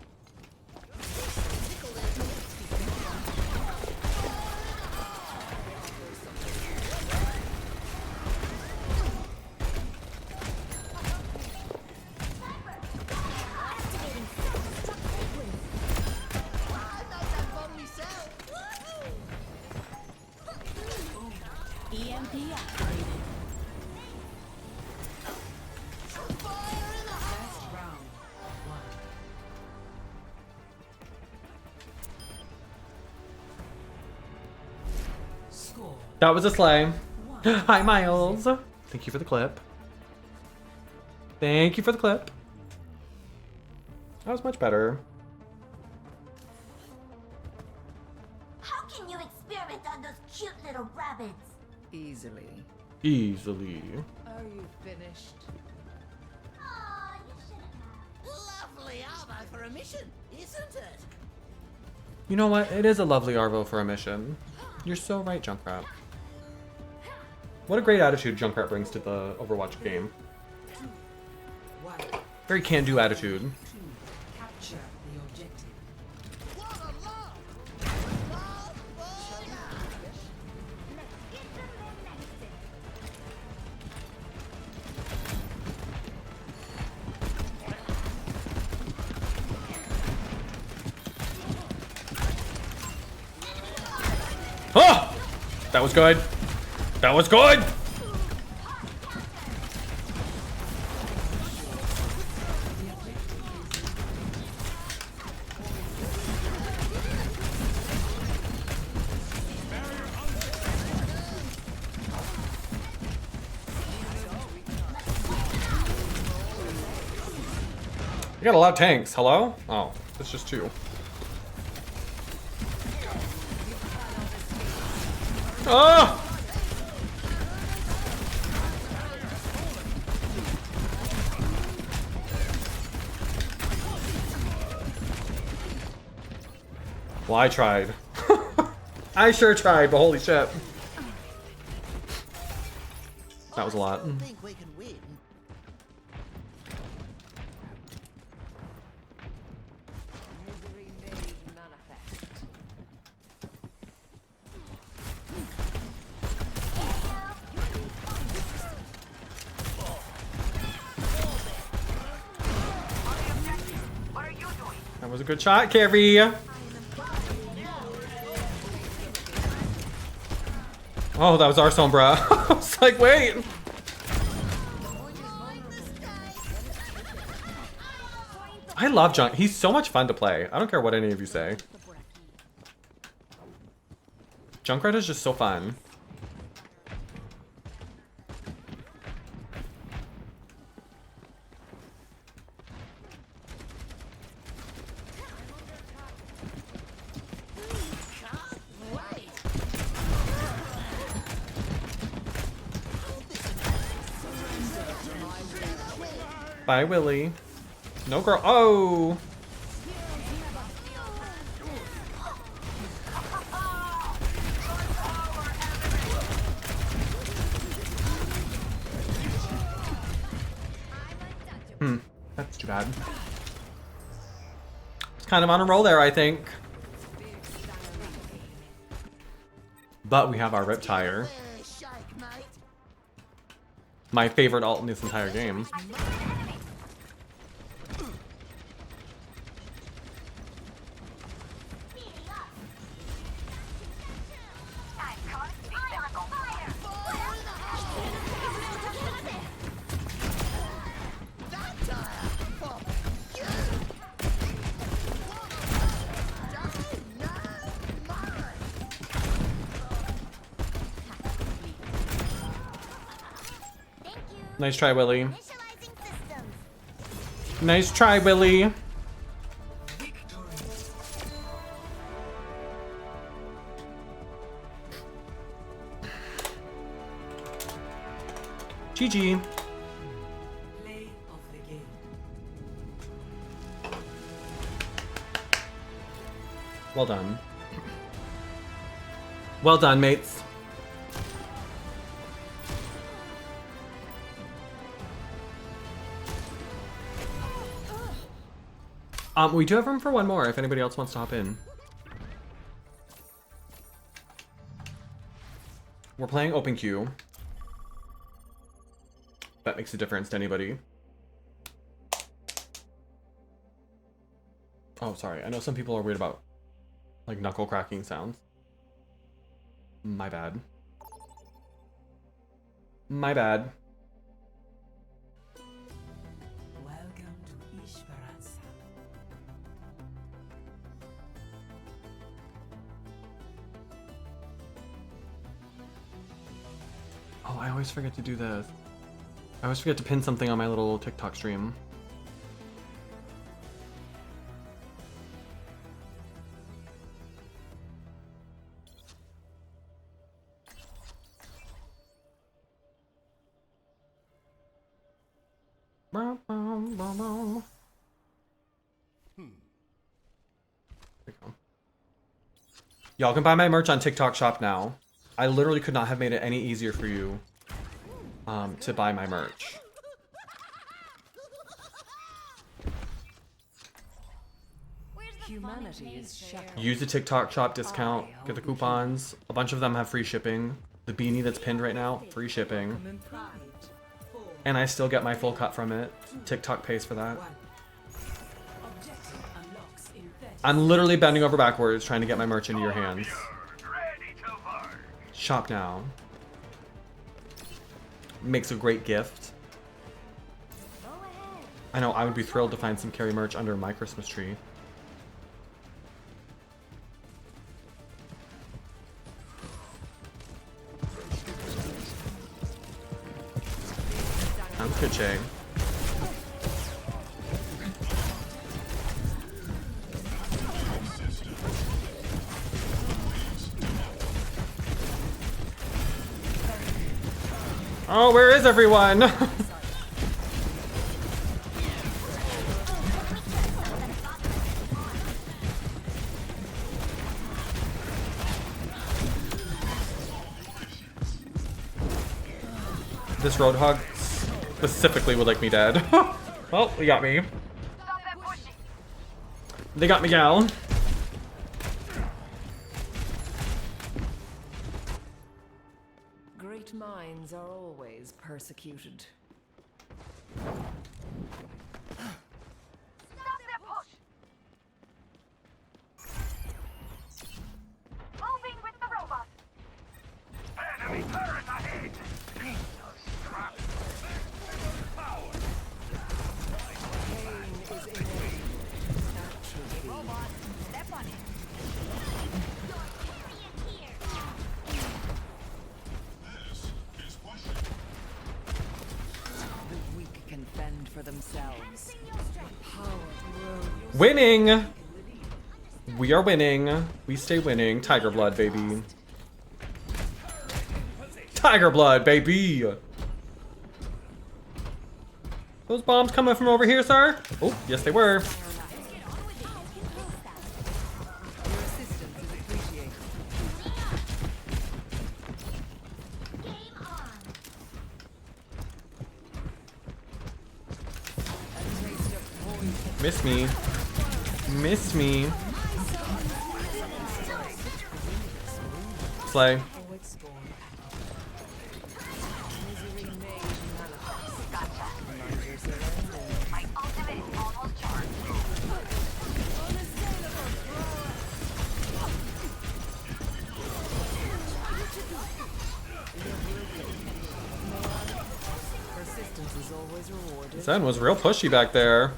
That was a slay. Hi, Miles. Thank you for the clip. Thank you for the clip. That was much better. How can you experiment on those cute little rabbits? Easily. Easily. Are you finished? Aw, you shouldn't have. Lovely armor for a mission, isn't it? You know what? It is a lovely Arvo for a mission. You're so right, Junkrat. What a great attitude Junkrat brings to the Overwatch game. Very can-do attitude. Capture the objective. Oh! That was good. That was good! You got a lot of tanks. Hello? Oh, it's just two. Ah! Well, I tried. I sure tried, but holy shit. That was a lot. Think we can win. Misery made manifest. What are you doing? That was a good shot, Carrie. Oh, that was our Sombra. I was like, wait. I love Junk. He's so much fun to play. I don't care what any of you say. Junkrat is just so fun. Bye, Willie. No girl. Oh! That's too bad. It's kind of on a roll there, I think. But we have our Riptire. My favorite ult in this entire game. Nice try, Willie. Nice try, Willie. GG. Play of the game. Well done. Well done, mates. We do have room for one more if anybody else wants to hop in. We're playing open queue. That makes a difference to anybody. Oh, sorry. I know some people are weird about like knuckle cracking sounds. My bad. My bad. Welcome to Esperanza. Oh, I always forget to do this. I always forget to pin something on my little TikTok stream. Y'all can buy my merch on TikTok Shop now. I literally could not have made it any easier for you to buy my merch. Humanity is shackled. Use the TikTok Shop discount, get the coupons. A bunch of them have free shipping. The beanie that's pinned right now, free shipping. And I still get my full cut from it. TikTok pays for that. I'm literally bending over backwards trying to get my merch into your hands. Shop now. Makes a great gift. I know, I would be thrilled to find some Carrie merch under my Christmas tree. Sounds good, Shay. Oh, where is everyone? This Roadhog specifically would like me dead. Well, they got me. They got me, gal. Great minds are always persecuted. Stop that push! Moving with the robot. Enemy turret ahead! Robot, step on it. The weak can fend for themselves. Power grows. Winning! We are winning. We stay winning. Tiger blood, baby. Tiger blood, baby! Those bombs coming from over here, sir? Oh, yes they were. Your assistance is appreciated. A taste of poison. Miss me. Miss me. Slay. My ultimate is almost charged. Persistence is always rewarded. Zen was real pushy back there.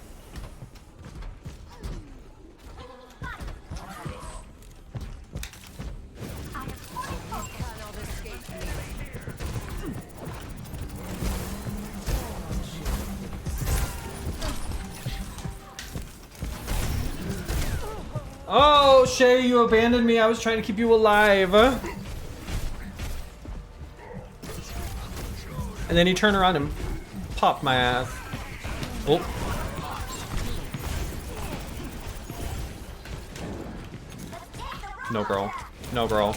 Oh, Shay, you abandoned me. I was trying to keep you alive. And then you turn around and pop my ass. Oh. No, girl. No, girl.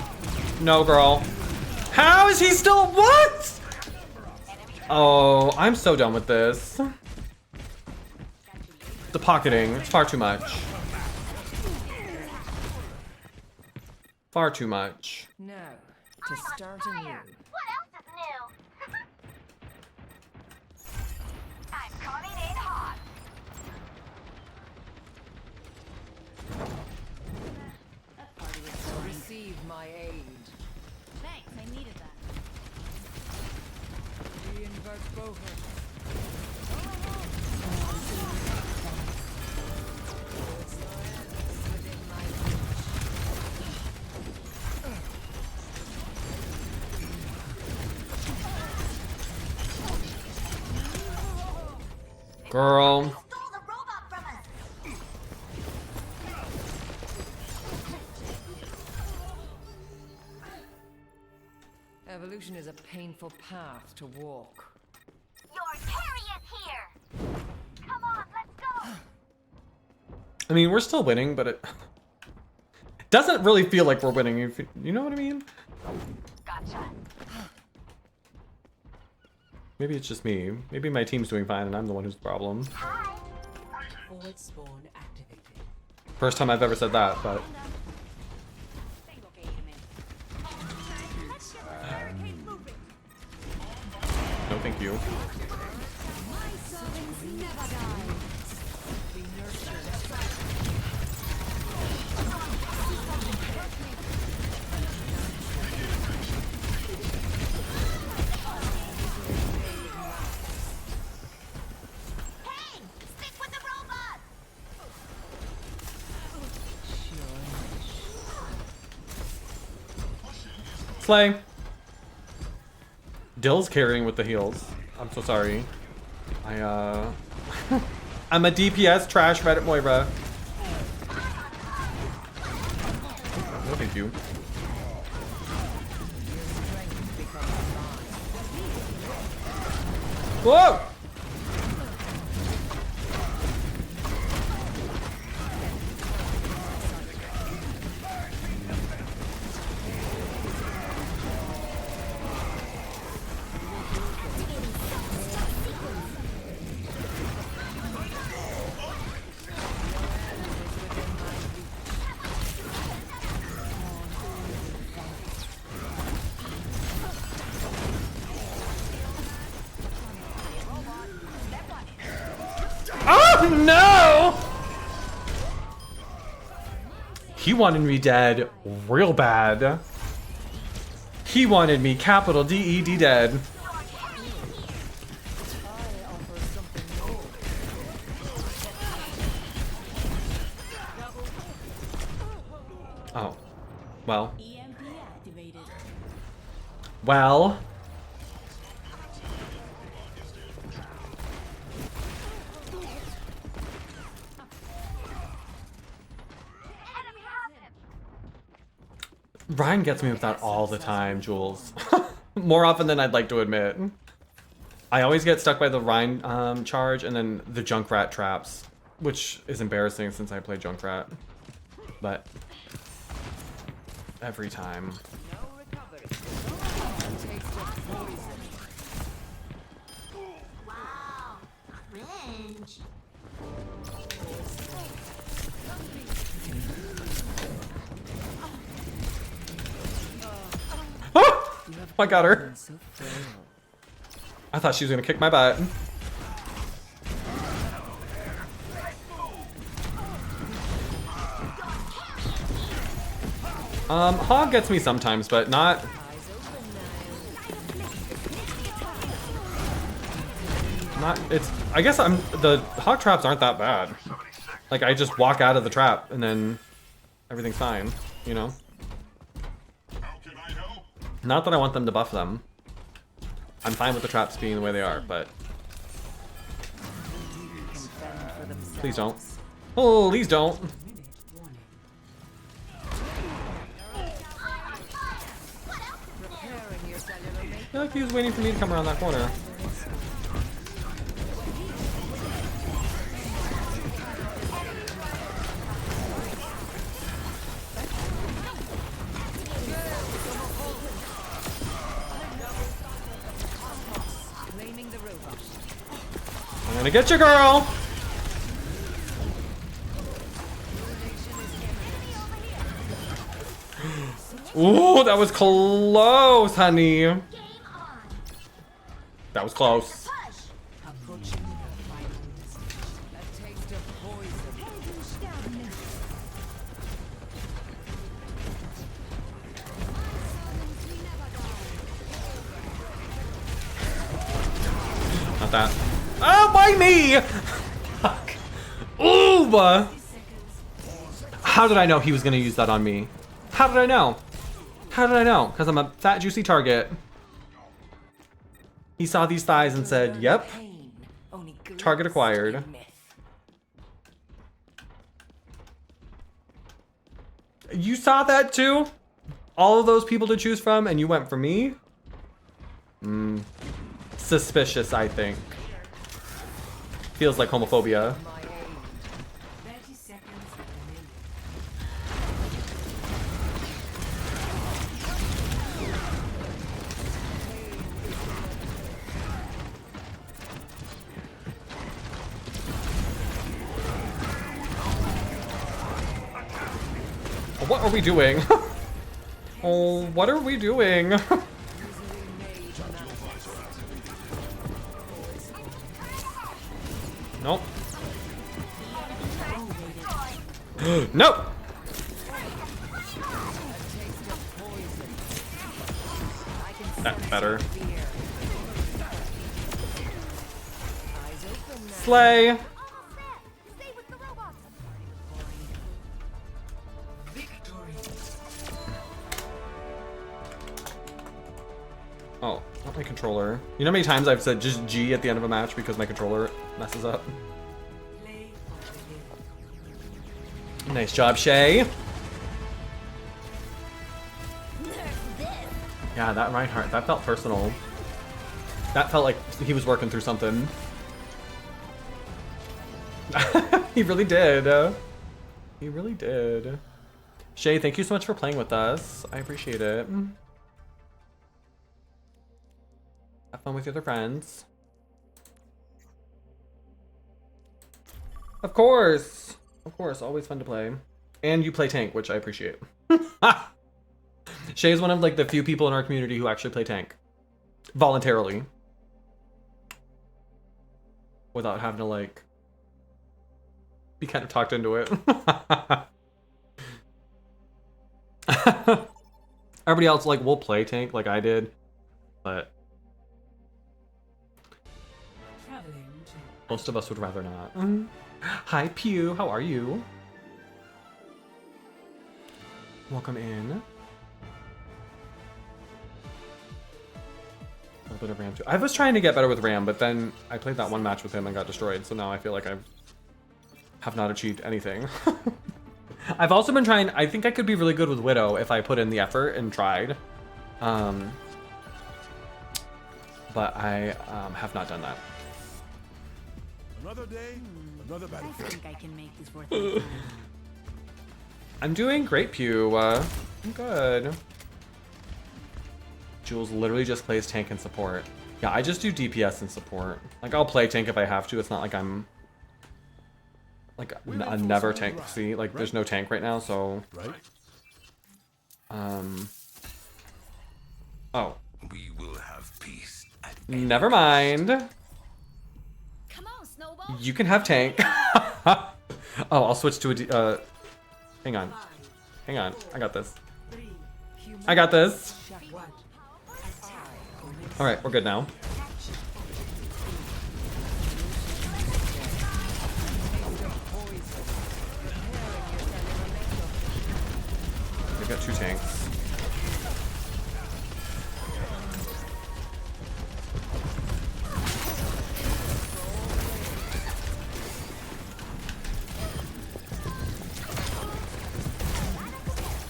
No, girl. How is he still... What? Oh, I'm so done with this. The pocketing. It's far too much. Far too much. Now, to start anew. What else is new? I'm coming in hot. Receive my aid. Thanks, I needed that. Reinvert Boher. Girl. Stole the robot from us. Evolution is a painful path to walk. Your Carrie is here. Come on, let's go. I mean, we're still winning, but it doesn't really feel like we're winning. If you know what I mean? Gotcha. Maybe it's just me. Maybe my team's doing fine and I'm the one who's the problem. Forward spawn activated. First time I've ever said that, but Tengo que irme. Let's get the barricade moving. no thank you. My servants never die. Be nurtured. Hey, stick with the robot. Slay. Dill's carrying with the heals. I'm so sorry. I'm a DPS trash Reddit Moira. No thank you. Whoa! Oh no! He wanted me dead real bad. He wanted me capital DED dead. Oh. Well. EMP activated. Well. Enemy has him. Ryan gets me with that all the time, Jules. More often than I'd like to admit. I always get stuck by the Ryan charge and then the Junkrat traps, which is embarrassing since I play Junkrat. But every time. No recovery. Taste of poison. Wow, cringe. Oh! I got her. So frail. I thought she was gonna kick my butt. Hog gets me sometimes, but not. Eyes open now. Not. It's. I guess the hog traps aren't that bad. Like I just walk out of the trap and then everything's fine. You know. Not that I want them to buff them. I'm fine with the traps being the way they are, but please don't. Please don't. He was waiting for me to come around that corner. Claiming the robot. I'm gonna get you, girl! Ooh, that was close, honey. That was close. Approaching the final destination. A taste of poison. Not that. Oh, why me? Fuck. Ooh! How did I know he was gonna use that on me? How did I know? How did I know? Because I'm a fat, juicy target. He saw these thighs and said, yep, target acquired. You saw that too? All of those people to choose from and you went for me? Suspicious, I think. Feels like homophobia. 30 seconds remaining. What are we doing? Oh, what are we doing? Nope. Nope. That's better. Slay. Oh, not my controller. You know how many times I've said just G at the end of a match because my controller messes up? Nice job, Shay. Yeah, that Reinhardt, that felt personal. That felt like he was working through something. He really did. He really did. Shay, thank you so much for playing with us. I appreciate it. Have fun with your other friends. Of course! Of course, always fun to play. And you play tank, which I appreciate. Shay is one of like the few people in our community who actually play tank. Voluntarily. Without having to like be kind of talked into it. Everybody else like will play tank like I did, but most of us would rather not. Hi Pew, how are you? Welcome in. A little bit of Ram too. I was trying to get better with Ram, but then I played that one match with him and got destroyed, so now I feel like I have not achieved anything. I've also been trying, I think I could be really good with Widow if I put in the effort and tried. But I have not done that. Another day, another battle. I think I can make this worth it. I'm doing great, Pew. I'm good. Jules literally just plays tank and support. Yeah, I just do DPS and support. Like, I'll play tank if I have to. It's not like I'm like a never tank. See, like there's no tank right now, so oh. We will have peace. Never mind. Come on, Snowball. You can have tank. Oh, I'll switch to a hang on. Hang on. I got this. I got this. All right, we're good now. We got 2 tanks.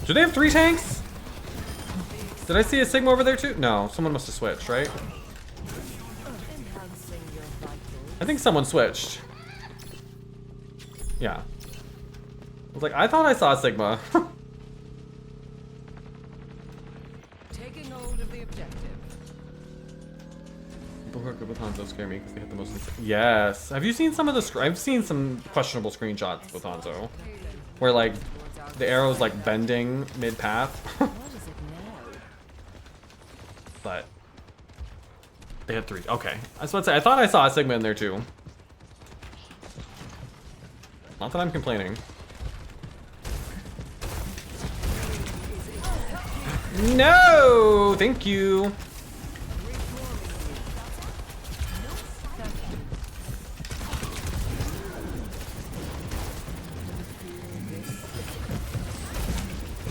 Do they have 3 tanks? Did I see a Sigma over there too? No, someone must have switched, right? Enhancing your vitals. I think someone switched. Yeah. I was like, I thought I saw a Sigma. Taking hold of the objective. People who are good with Hanzo scare me because they hit the most. Yes. Have you seen some of the? I've seen some questionable screenshots with Hanzo, where like the arrow's like bending mid path. What is it now? But they had 3. Okay. I was about to say, I thought I saw a Sigma in there too. Not that I'm complaining. No! Thank you.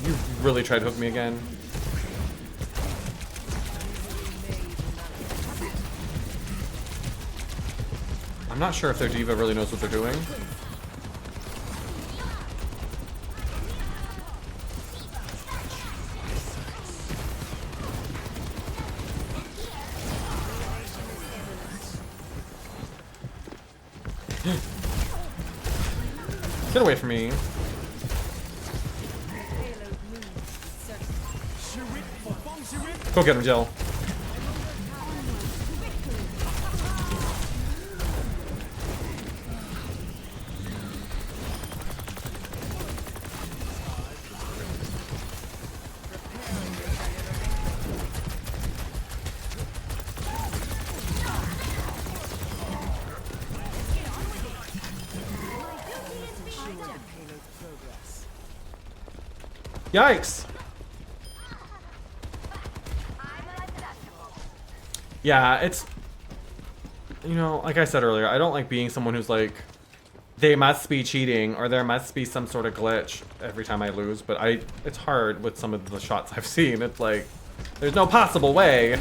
You really tried to hook me again. I'm not sure if their diva really knows what they're doing. Get away from me. Go get him, Jill. Yikes! Yeah, it's, you know, like I said earlier, I don't like being someone who's like, they must be cheating or there must be some sort of glitch every time I lose, but it's hard with some of the shots I've seen. It's like, there's no possible way.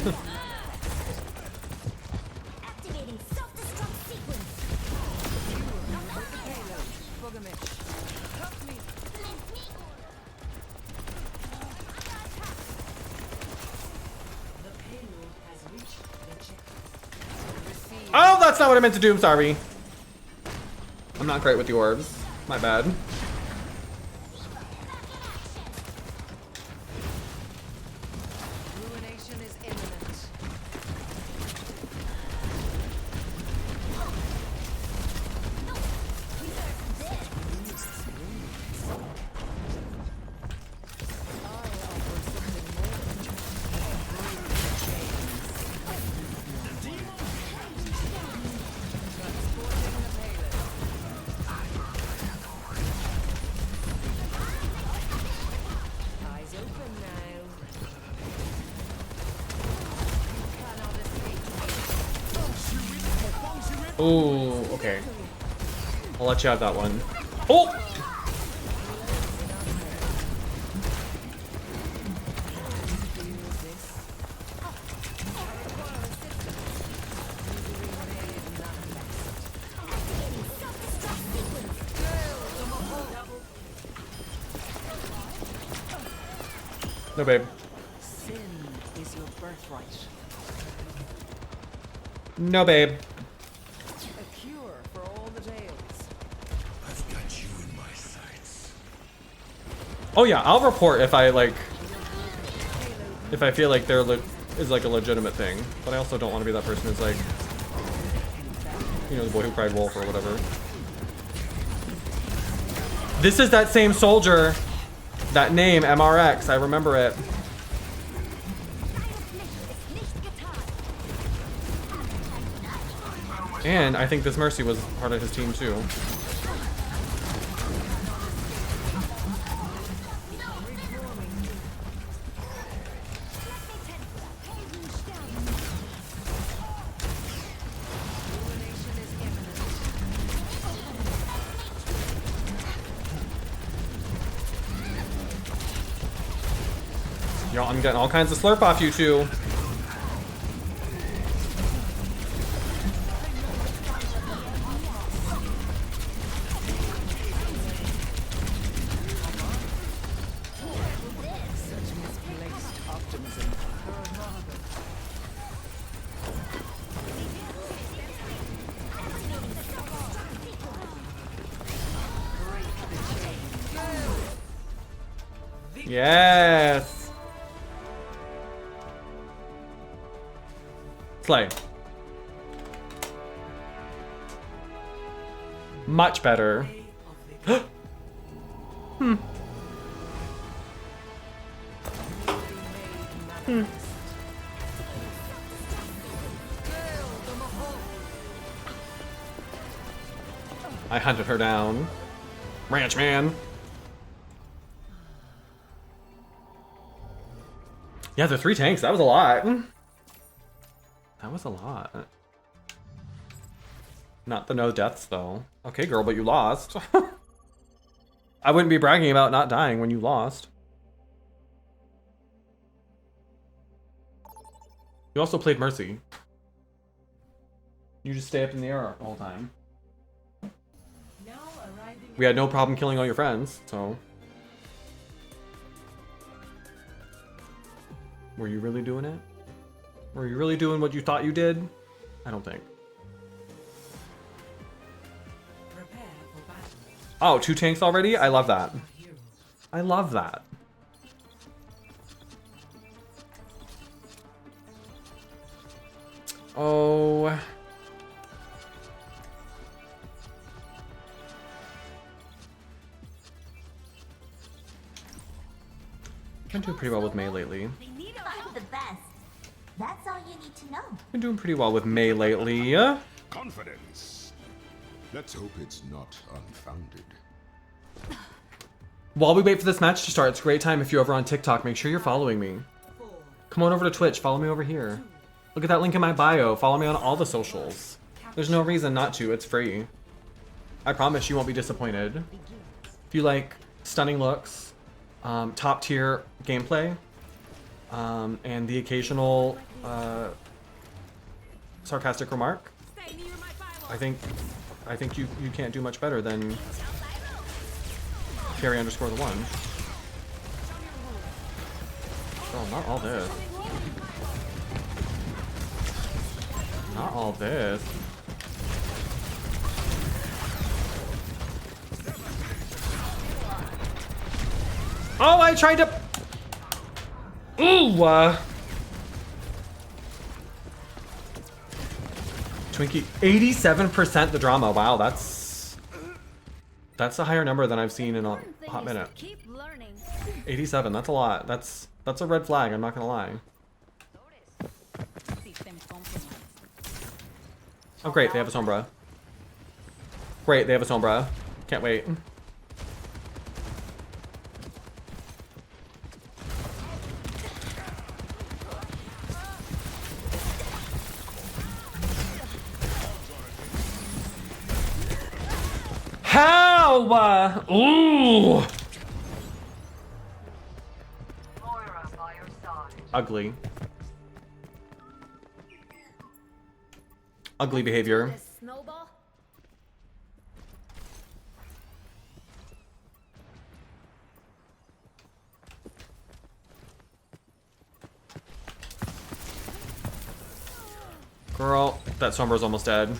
Oh, that's not what I meant to do. I'm sorry. I'm not great with the orbs. My bad. Ruination is imminent. Eyes open now. Cannot escape. Oh, okay. I'll let you have that one. Oh! No, babe. Sin is your birthright. No, babe. A cure for all the tales. I've got you in my sights. Oh yeah, I'll report if I like, if I feel like there is like a legitimate thing. But I also don't want to be that person who's like, you know, the boy who cried wolf or whatever. This is that same soldier. That name, MRX, I remember it. And I think this Mercy was part of his team too. Yo, I'm getting all kinds of slurp off you two. Such misplaced optimism. Yes. Slay. Much better. Hmm. Hmm. I hunted her down. Ranch man. Yeah, the 3 tanks, that was a lot. That was a lot. Not the no deaths though. Okay, girl, but you lost. I wouldn't be bragging about not dying when you lost. You also played Mercy. You just stay up in the air the whole time. We had no problem killing all your friends, so. Were you really doing it? Were you really doing what you thought you did? I don't think. Oh, 2 tanks already? I love that. I love that. Oh. Been doing pretty well with Mei lately. I'm the best. That's all you need to know. Been doing pretty well with Mei lately. Confidence. Let's hope it's not unfounded. While we wait for this match to start, it's a great time if you're over on TikTok. Make sure you're following me. Come on over to Twitch. Follow me over here. Look at that link in my bio. Follow me on all the socials. There's no reason not to. It's free. I promise you won't be disappointed. If you like stunning looks, top tier gameplay, and the occasional sarcastic remark, I think you can't do much better than Carrie _ the One. Oh, not all this. Not all this. Oh, I tried to. Ooh. Twinkie, 87% the drama. Wow, that's a higher number than I've seen in a hot minute. 87. That's a lot. That's a red flag. I'm not gonna lie. Oh, great. They have a Sombra. Great. They have a Sombra. Can't wait. How? Ooh. Ugly. Ugly behavior. Girl, that Sombra's almost dead.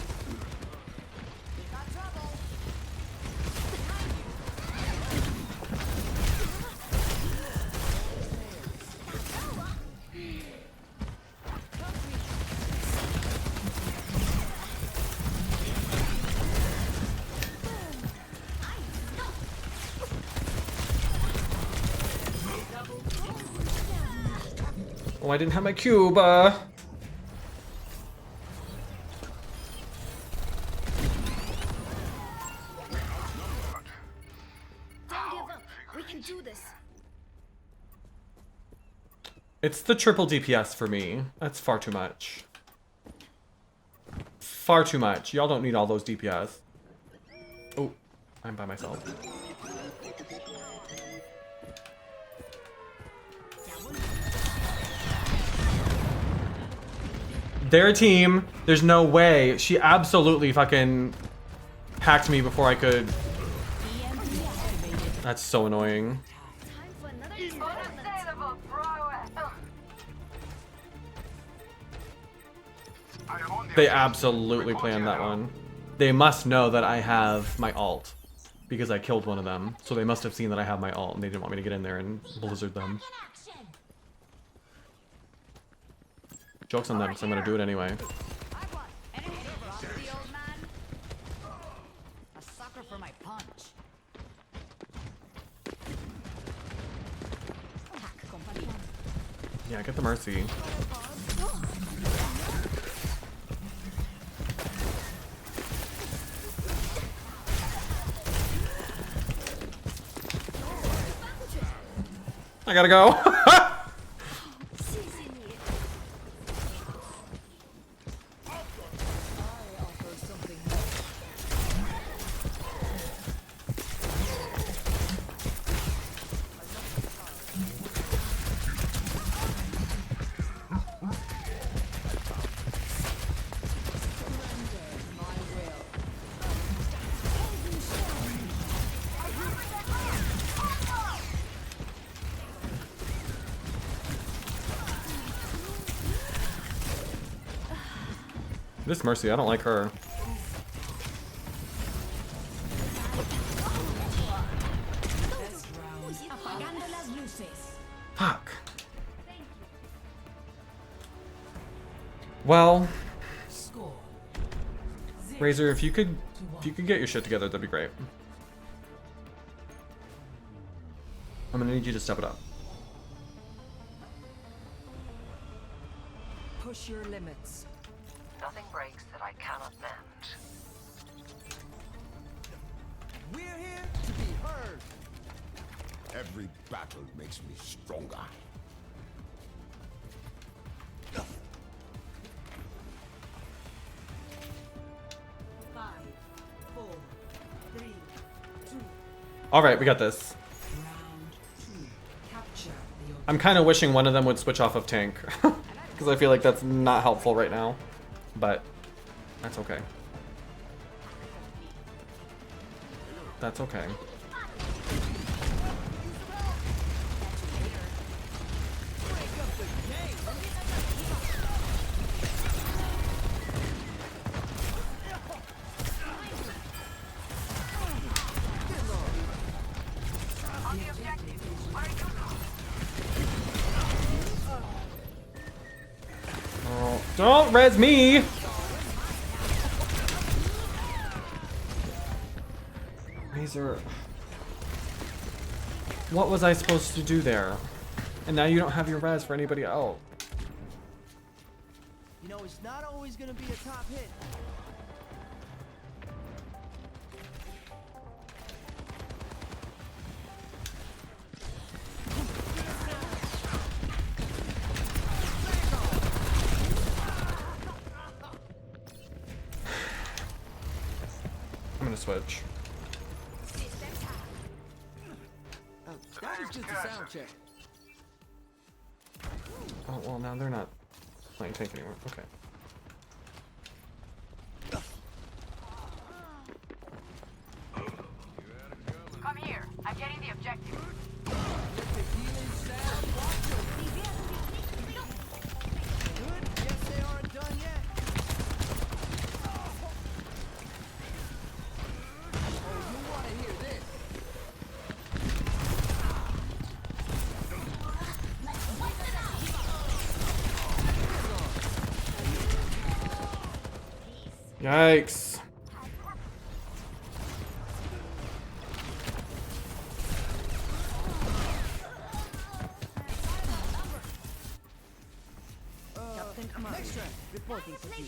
Oh, I didn't have my cube. Don't give up. We can do this. It's the triple DPS for me. That's far too much. Far too much. Y'all don't need all those DPS. Oh, I'm by myself. Their team, there's no way. She absolutely fucking hacked me before I could. That's so annoying. They absolutely planned that one. They must know that I have my ult. because I killed one of them. So they must have seen that I have my ult and they didn't want me to get in there and blizzard them. Joke's on them because I'm gonna do it anyway. A sucker for my punch. Yeah, get the mercy. I gotta go. This Mercy, I don't like her. Fuck. Well, Razor, if you could get your shit together, that'd be great. I'm gonna need you to step it up. Push your limits. Nothing breaks that I cannot mend. We're here to be heard. Every battle makes me stronger. All right, we got this. I'm kind of wishing one of them would switch off of tank because I feel like that's not helpful right now, but that's okay. That's okay. Oh, don't res me! Razor. What was I supposed to do there? And now you don't have your res for anybody else. You know, it's not always gonna be a top hit. I'm gonna switch. That was just a sound check. Oh, well, now they're not playing tank anymore. Okay. Come here. I'm getting the objective. Good. Guess they aren't done yet. Oh, you want to hear this? Yikes. Next track. Reporting for you.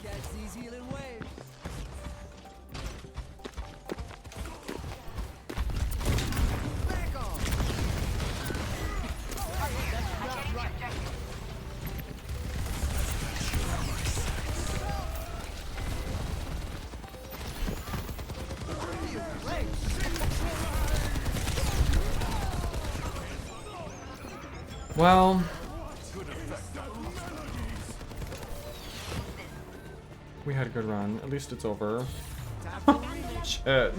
Catch these healing waves. Back on. That's not right. Well, we had a good run. At least it's over. Shit.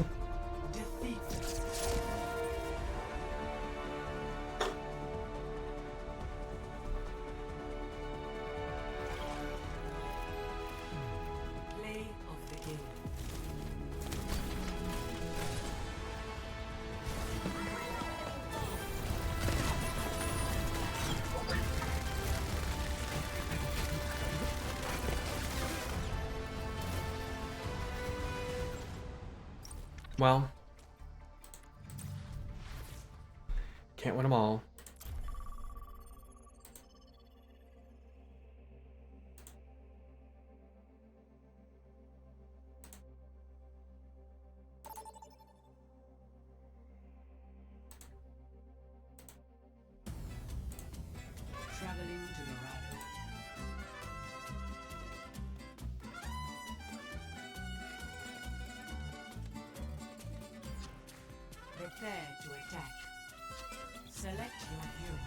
Well, can't win them all. Traveling to Dorado. Prepare to attack. Select your hero.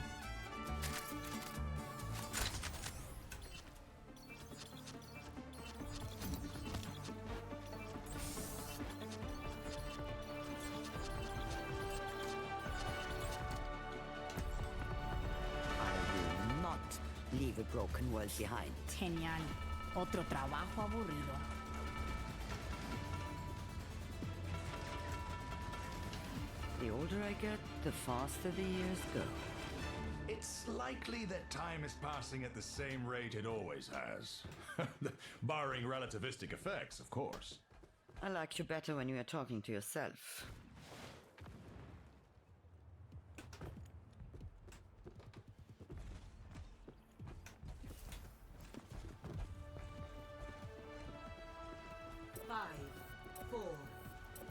I will not leave a broken world behind. Genial. Otro trabajo aburrido. The older I get, the faster the years go. It's likely that time is passing at the same rate it always has. Barring relativistic effects, of course. I like you better when you are talking to yourself. Five, four,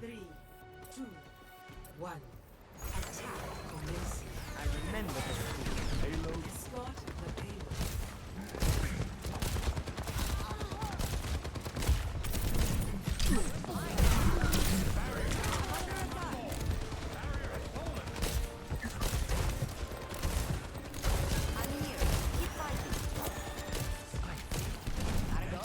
three, two, one. Attack commencing. I remember this. Escort the payload. I'm here. Keep fighting. Gotta go.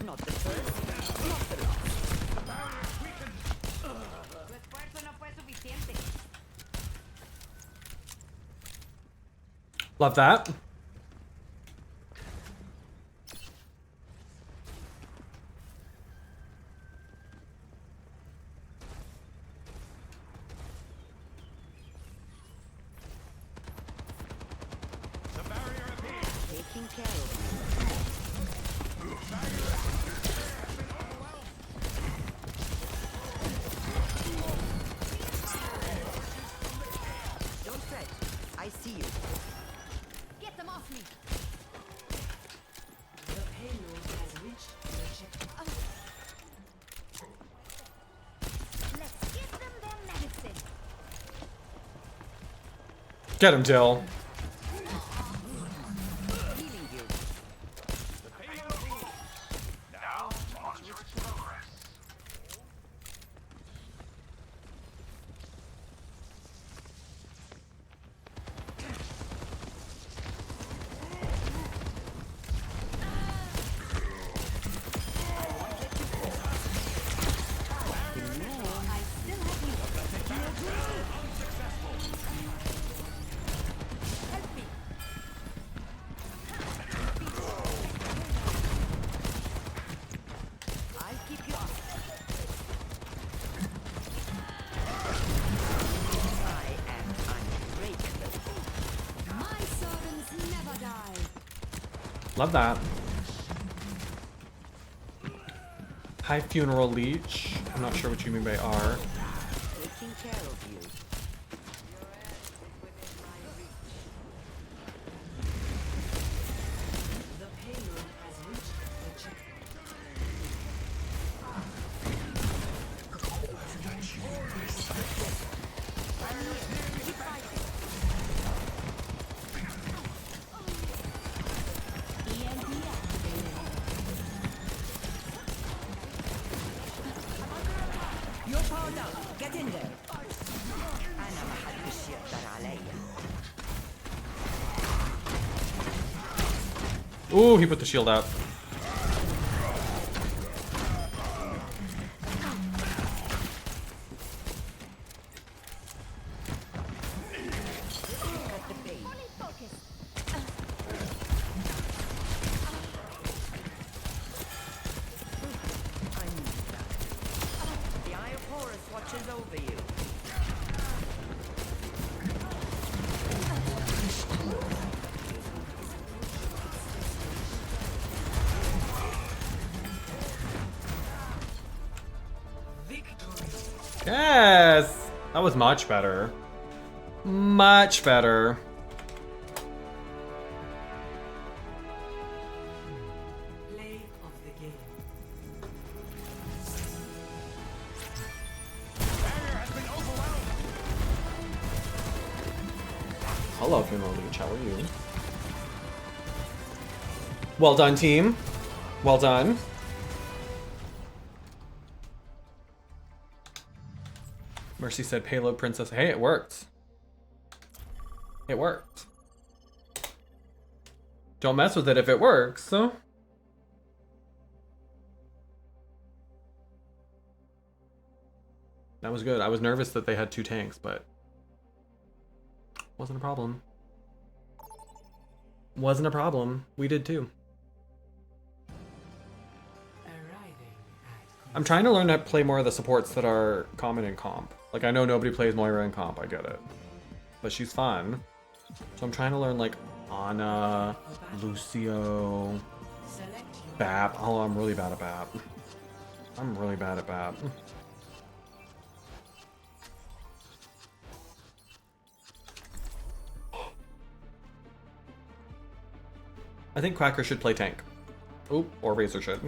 Not the first, not the last. Tu esfuerzo no fue suficiente. Love that. Taking care of you. Don't fret. I see you. Get them off me. The payload has reached the checkpoint. Let's give them their medicine. Get him, Jill. Healing you. Now, launch its progress. I still have you. Help me. I'll keep you up. I am unbreakable. My servants never die. Love that. Hi, Funeral Leech. I'm not sure what you mean by R. Taking care of you. The payload has reached the checkpoint. EMP activated. You're powered up. Get in there. أنا ما حدش يقدر عليا. Ooh, he put the shield up. Cut the pain. Yes! That was much better. Much better. Play of the game. Hello, Funeral Leech. How are you? Well done, team. Well done. Mercy said payload princess. Hey, it worked. It worked. Don't mess with it if it works, so. That was good. I was nervous that they had 2 tanks, but wasn't a problem. Wasn't a problem. We did too. I'm trying to learn to play more of the supports that are common in comp. Like, I know nobody plays Moira in comp, I get it. But she's fun. So I'm trying to learn, like, Ana, Lucio, Bap. Oh, I'm really bad at Bap. I'm really bad at Bap. I think Quacker should play tank. Oop, or Razor should.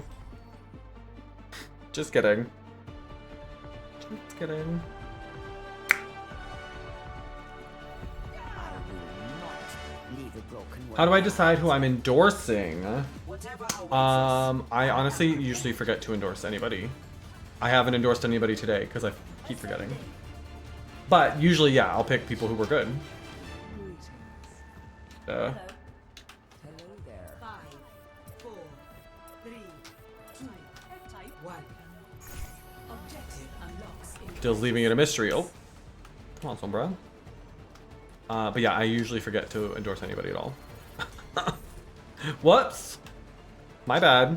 Just kidding. Just kidding. How do I decide who I'm endorsing? I honestly usually forget to endorse anybody. I haven't endorsed anybody today because I keep forgetting. But usually, yeah, I'll pick people who were good. Hello there. 5, 4, 3, 2, type 1. Objective unlocks. Dill's leaving it a mystery. Oh, come on, Sombra. But yeah, I usually forget to endorse anybody at all. Whoops. My bad.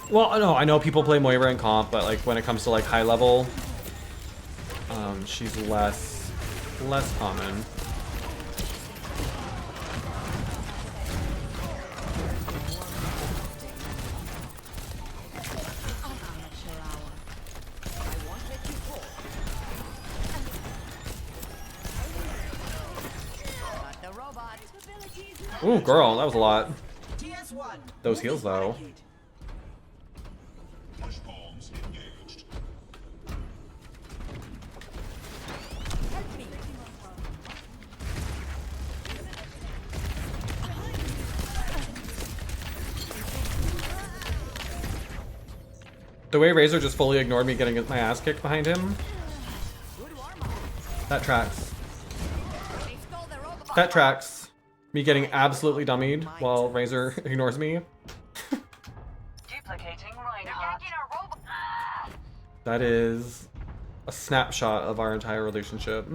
Well, no, I know people play Moira in comp, but like when it comes to like high level, she's less common. Ooh, girl, that was a lot. Those heals, though. The way Razor just fully ignored me getting my ass kicked behind him. That tracks. That tracks. Me getting absolutely dummied while Razor ignores me. That is a snapshot of our entire relationship.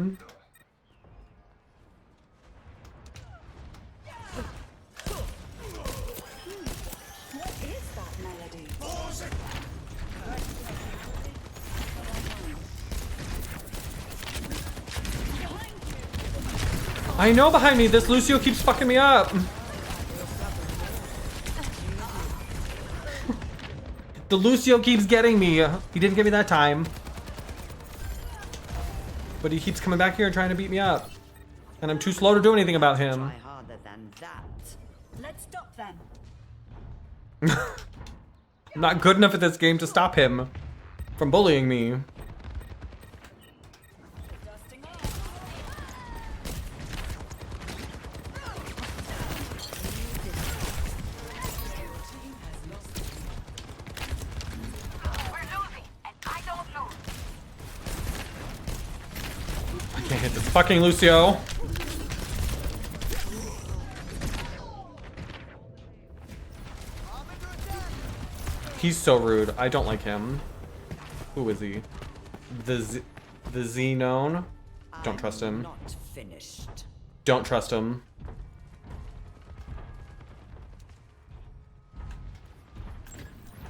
I know behind me, this Lucio keeps fucking me up. The Lucio keeps getting me. He didn't get me that time. But he keeps coming back here and trying to beat me up. And I'm too slow to do anything about him. Try harder than that. Let's stop them. I'm not good enough at this game to stop him from bullying me. I can't hit this fucking Lucio. He's so rude. I don't like him. Who is he? The Xenon? Don't trust him. Not finished. Don't trust him.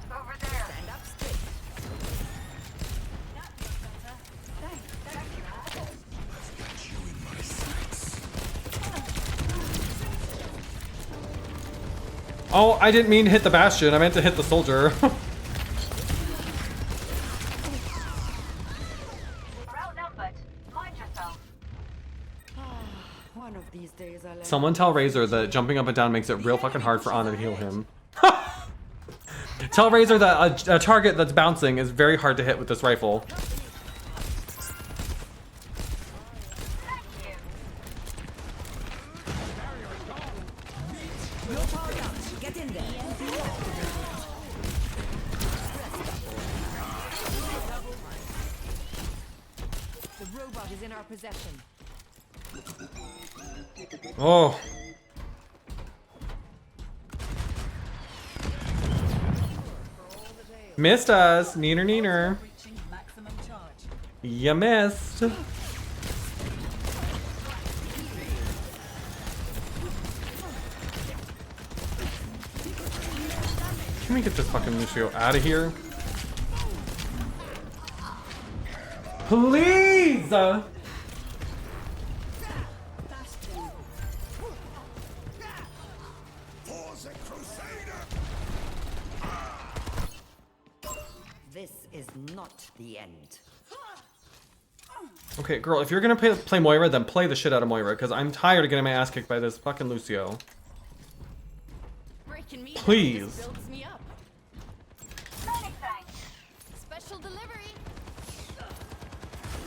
Over there. Stand up straight. Oh, I didn't mean to hit the Bastion. I meant to hit the soldier. One of these days I'll Someone tell Razor that jumping up and down makes it real fucking hard for Ana to heal him. Tell Razor that a target that's bouncing is very hard to hit with this rifle. get in there. The robot is in our possession. Oh. Missed us. Neener, neener. You missed. Can we get this fucking Lucio out of here? Please! This is not the end. Okay, girl, if you're gonna play Moira, then play the shit out of Moira, because I'm tired of getting my ass kicked by this fucking Lucio. Please. Builds me up. Special delivery.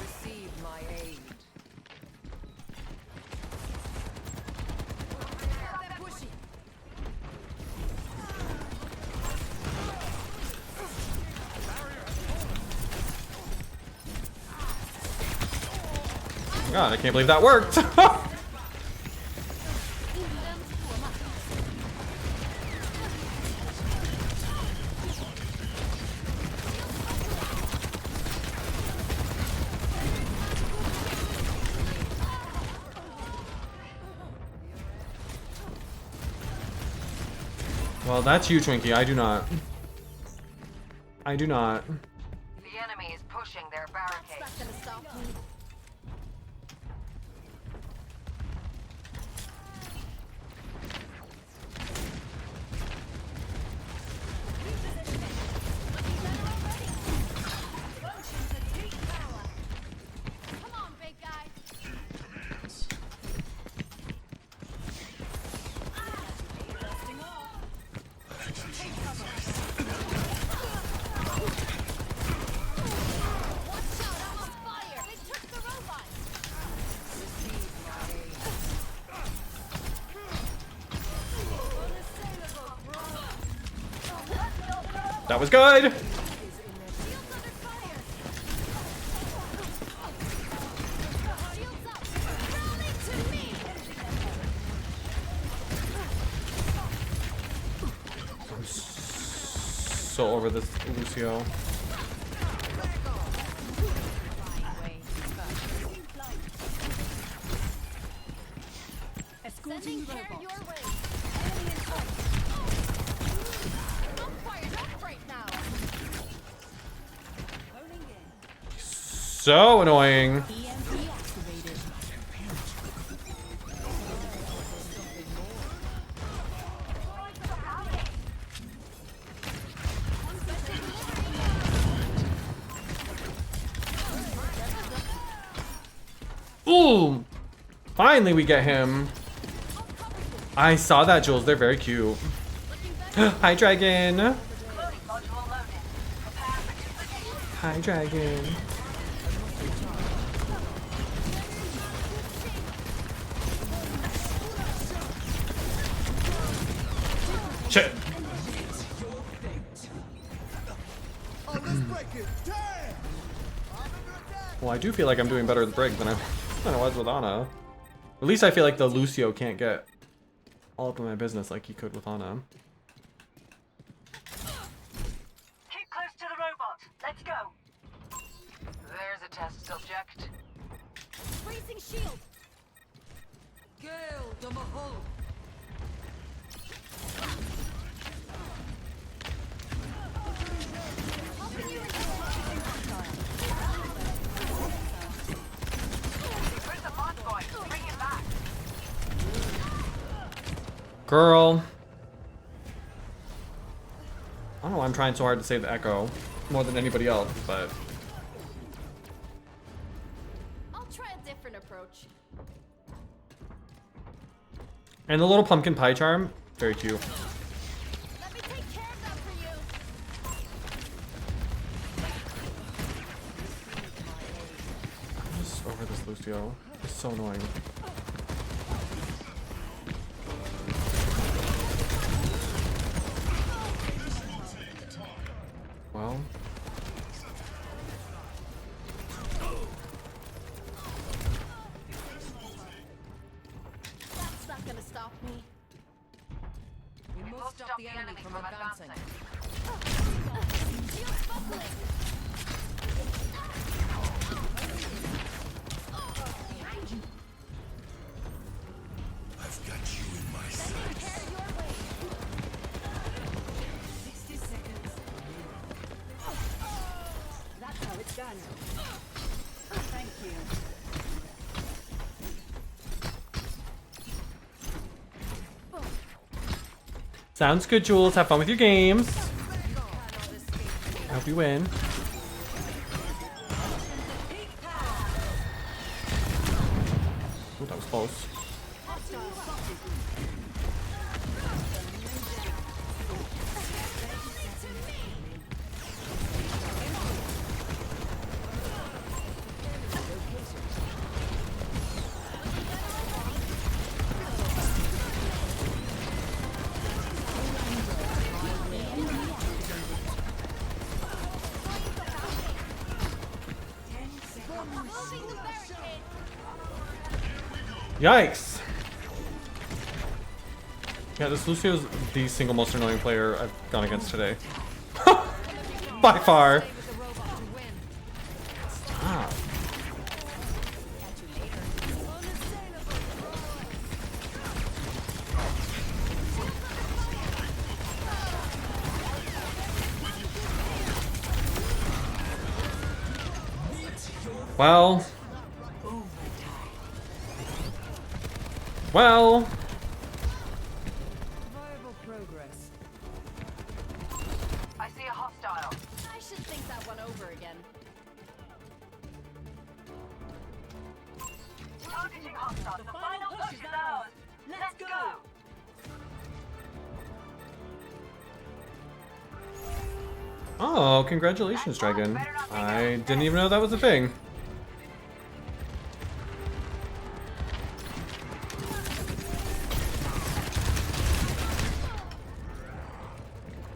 Receive my aid. They're pushing. God, I can't believe that worked. Well, that's you, Twinkie. I do not. I do not. The enemy is pushing their barricade. Not gonna stop me. Come on, big guy. Watch out, I'm on fire. They took the robot. That was good. Shields under fire. Shields up. Rally to me. So over this Lucio. Sending care your way. Enemy in sight. I'm fired up right now. Loading in. So annoying. EMP activated. Ooh! Finally we get him. I saw that, Jules. They're very cute. Hi, Dragon. Hi, Dragon. Shit. Well, I do feel like I'm doing better with Brig than I was with Ana. At least I feel like the Lucio can't get all up in my business like he could with Ana. Keep close to the robot. Let's go. There's a test subject. Raising shield. Gale the Mahal. Helping you in Where's the mod boy? Bring him back. Girl. I don't know why I'm trying so hard to save the Echo more than anybody else, but I'll try a different approach. And the little pumpkin pie charm, very cute. Let me take care of that for you. I'm just over this Lucio. It's so annoying. Well. That's not gonna stop me. We must stop the enemy from advancing. Shield's buckling. Behind you. I've got you in my Sending a care your way. 60 seconds. That's how it's done. Thank you. Sounds good, Jules. Have fun with your games. I hope you win. Ooh, that was close. Moving the barricade. Yikes. Yeah, this Lucio's the single most annoying player I've gone against today. By far. Stay with the robot to win. Stop. Well. Well. Viable progress. I see a hostile. I should think that one over again. Targeting hostile. The final push is ours. Let's go. Oh, congratulations, Dragon. I didn't even know that was a thing.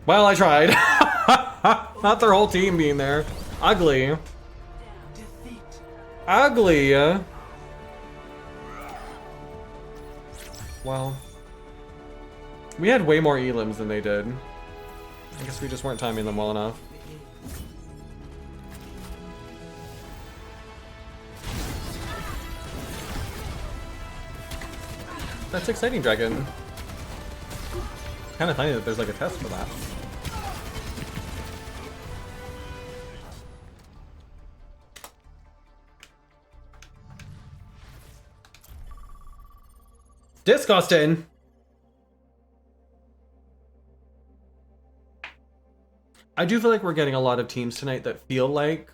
Well, I tried. Not their whole team being there. Ugly. Ugly. Well, we had way more elims than they did. I guess we just weren't timing them well enough. That's exciting, Dragon. Kind of funny that there's like a test for that. Disgusting! I do feel like we're getting a lot of teams tonight that feel like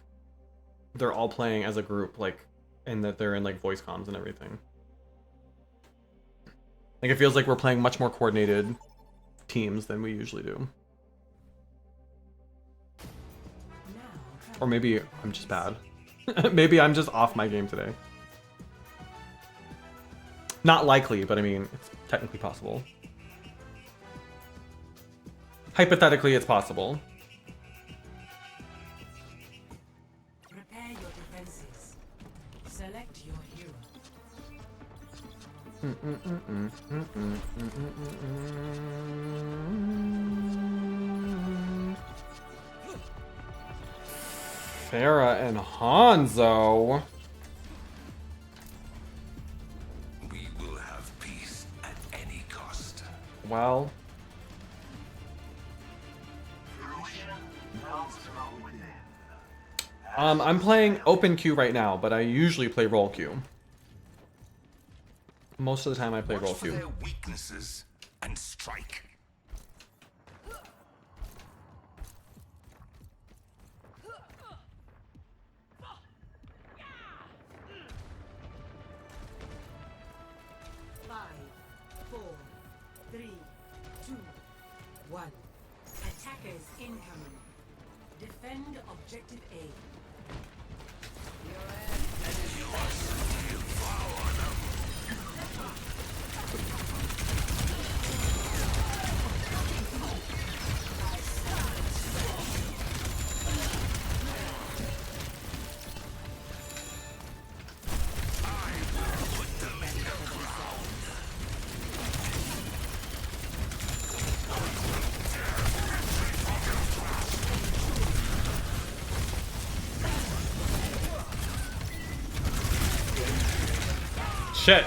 they're all playing as a group, like, and that they're in like voice comms and everything. Like, it feels like we're playing much more coordinated teams than we usually do. Or maybe I'm just bad. Maybe I'm just off my game today. Not likely, but I mean, it's technically possible. Hypothetically, it's possible. Prepare your defenses. Select your hero. Farah and Hanzo. We will have peace at any cost. Well, I'm playing open queue right now, but I usually play roll queue. Most of the time I play roll Watch for queue. their weaknesses and strike. Five, four, 3, 2, 1. Attackers incoming. Defend objective A. Shit.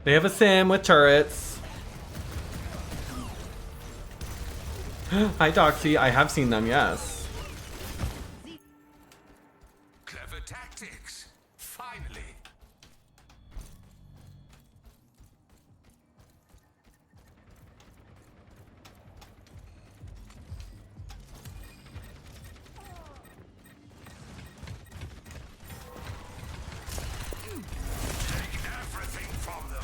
They have a sim with turrets. Hi, Doxy. I have seen them, yes. Clever tactics. Finally. Take everything from them.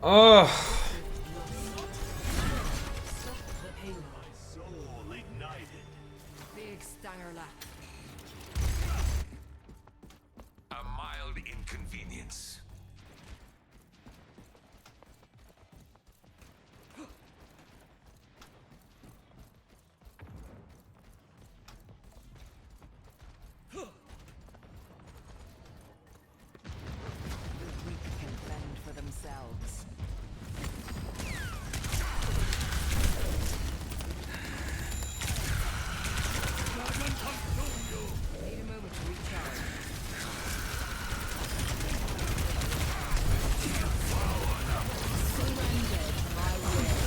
Ugh. Soul ignited. Big stanger lap. A mild inconvenience. The weak can fend for themselves. Need a moment to recharge. Surrendered my will.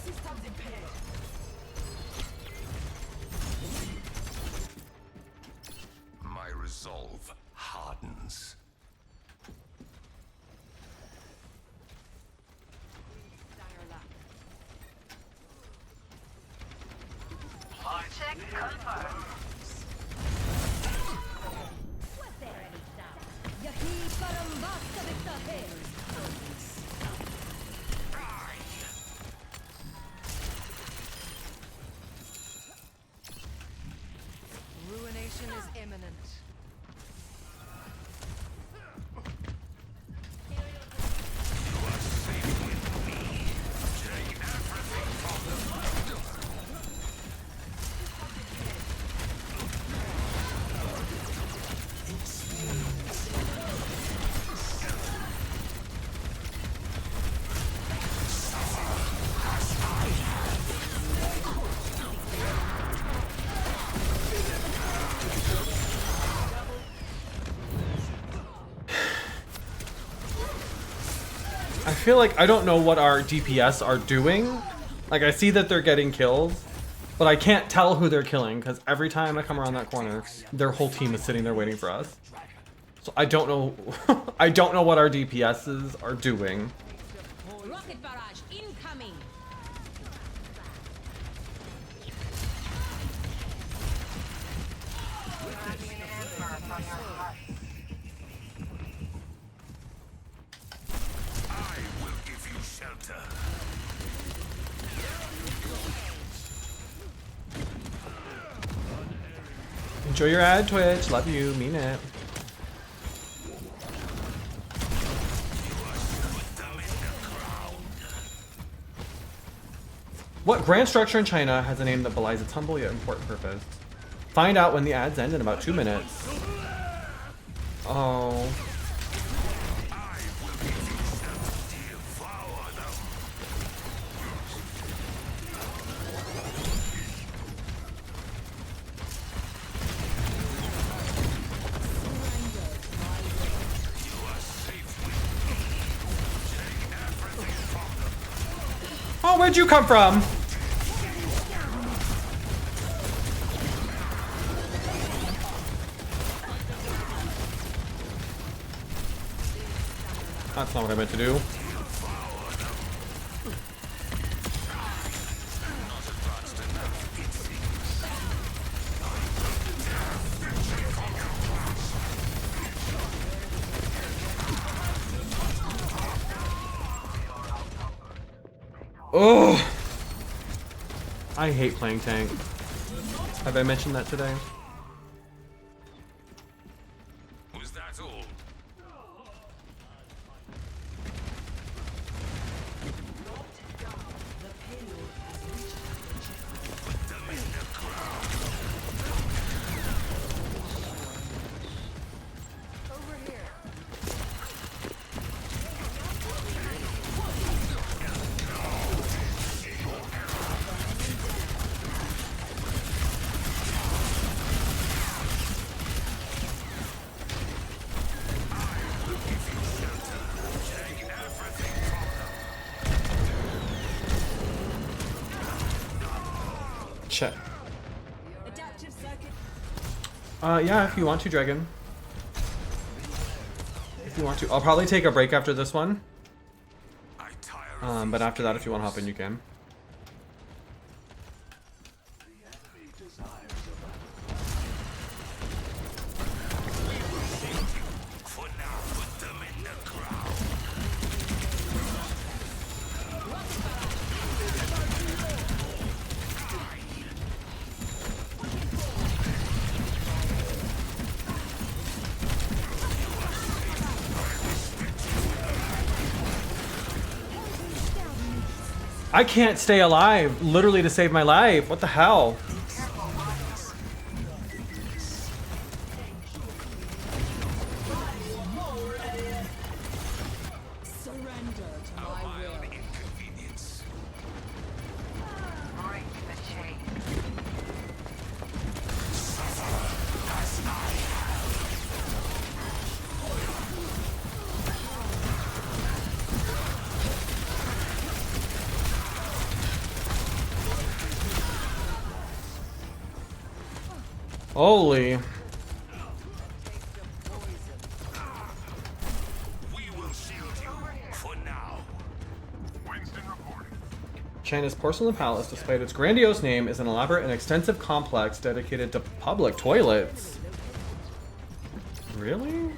Systems impaired. My resolve hardens. Stanger lap. Check confirmed. Ruination is imminent. I feel like I don't know what our DPS are doing. Like, I see that they're getting kills, but I can't tell who they're killing because every time I come around that corner, their whole team is sitting there waiting for us. So I don't know. I don't know what our DPSs are doing. Rocket barrage incoming. I will give you shelter. Enjoy your ad, Twitch. Love you. Mean it. What grand structure in China has a name that belies its humble yet important purpose? Find out when the ads end in about 2 minutes. Oh. where'd you come from? That's not what I meant to do. Oh, I hate playing tank. Have I mentioned that today? Was that all? Over here. Check. Adaptive circuit. Yeah, if you want to, Dragon. If you want to. I'll probably take a break after this one. But after that, if you want to hop in, you can. I can't stay alive, literally, to save my life. What the hell? Surrender to my will. Break the chain. Holy. China's Porcelain Palace, despite its grandiose name, is an elaborate and extensive complex dedicated to public toilets. Really?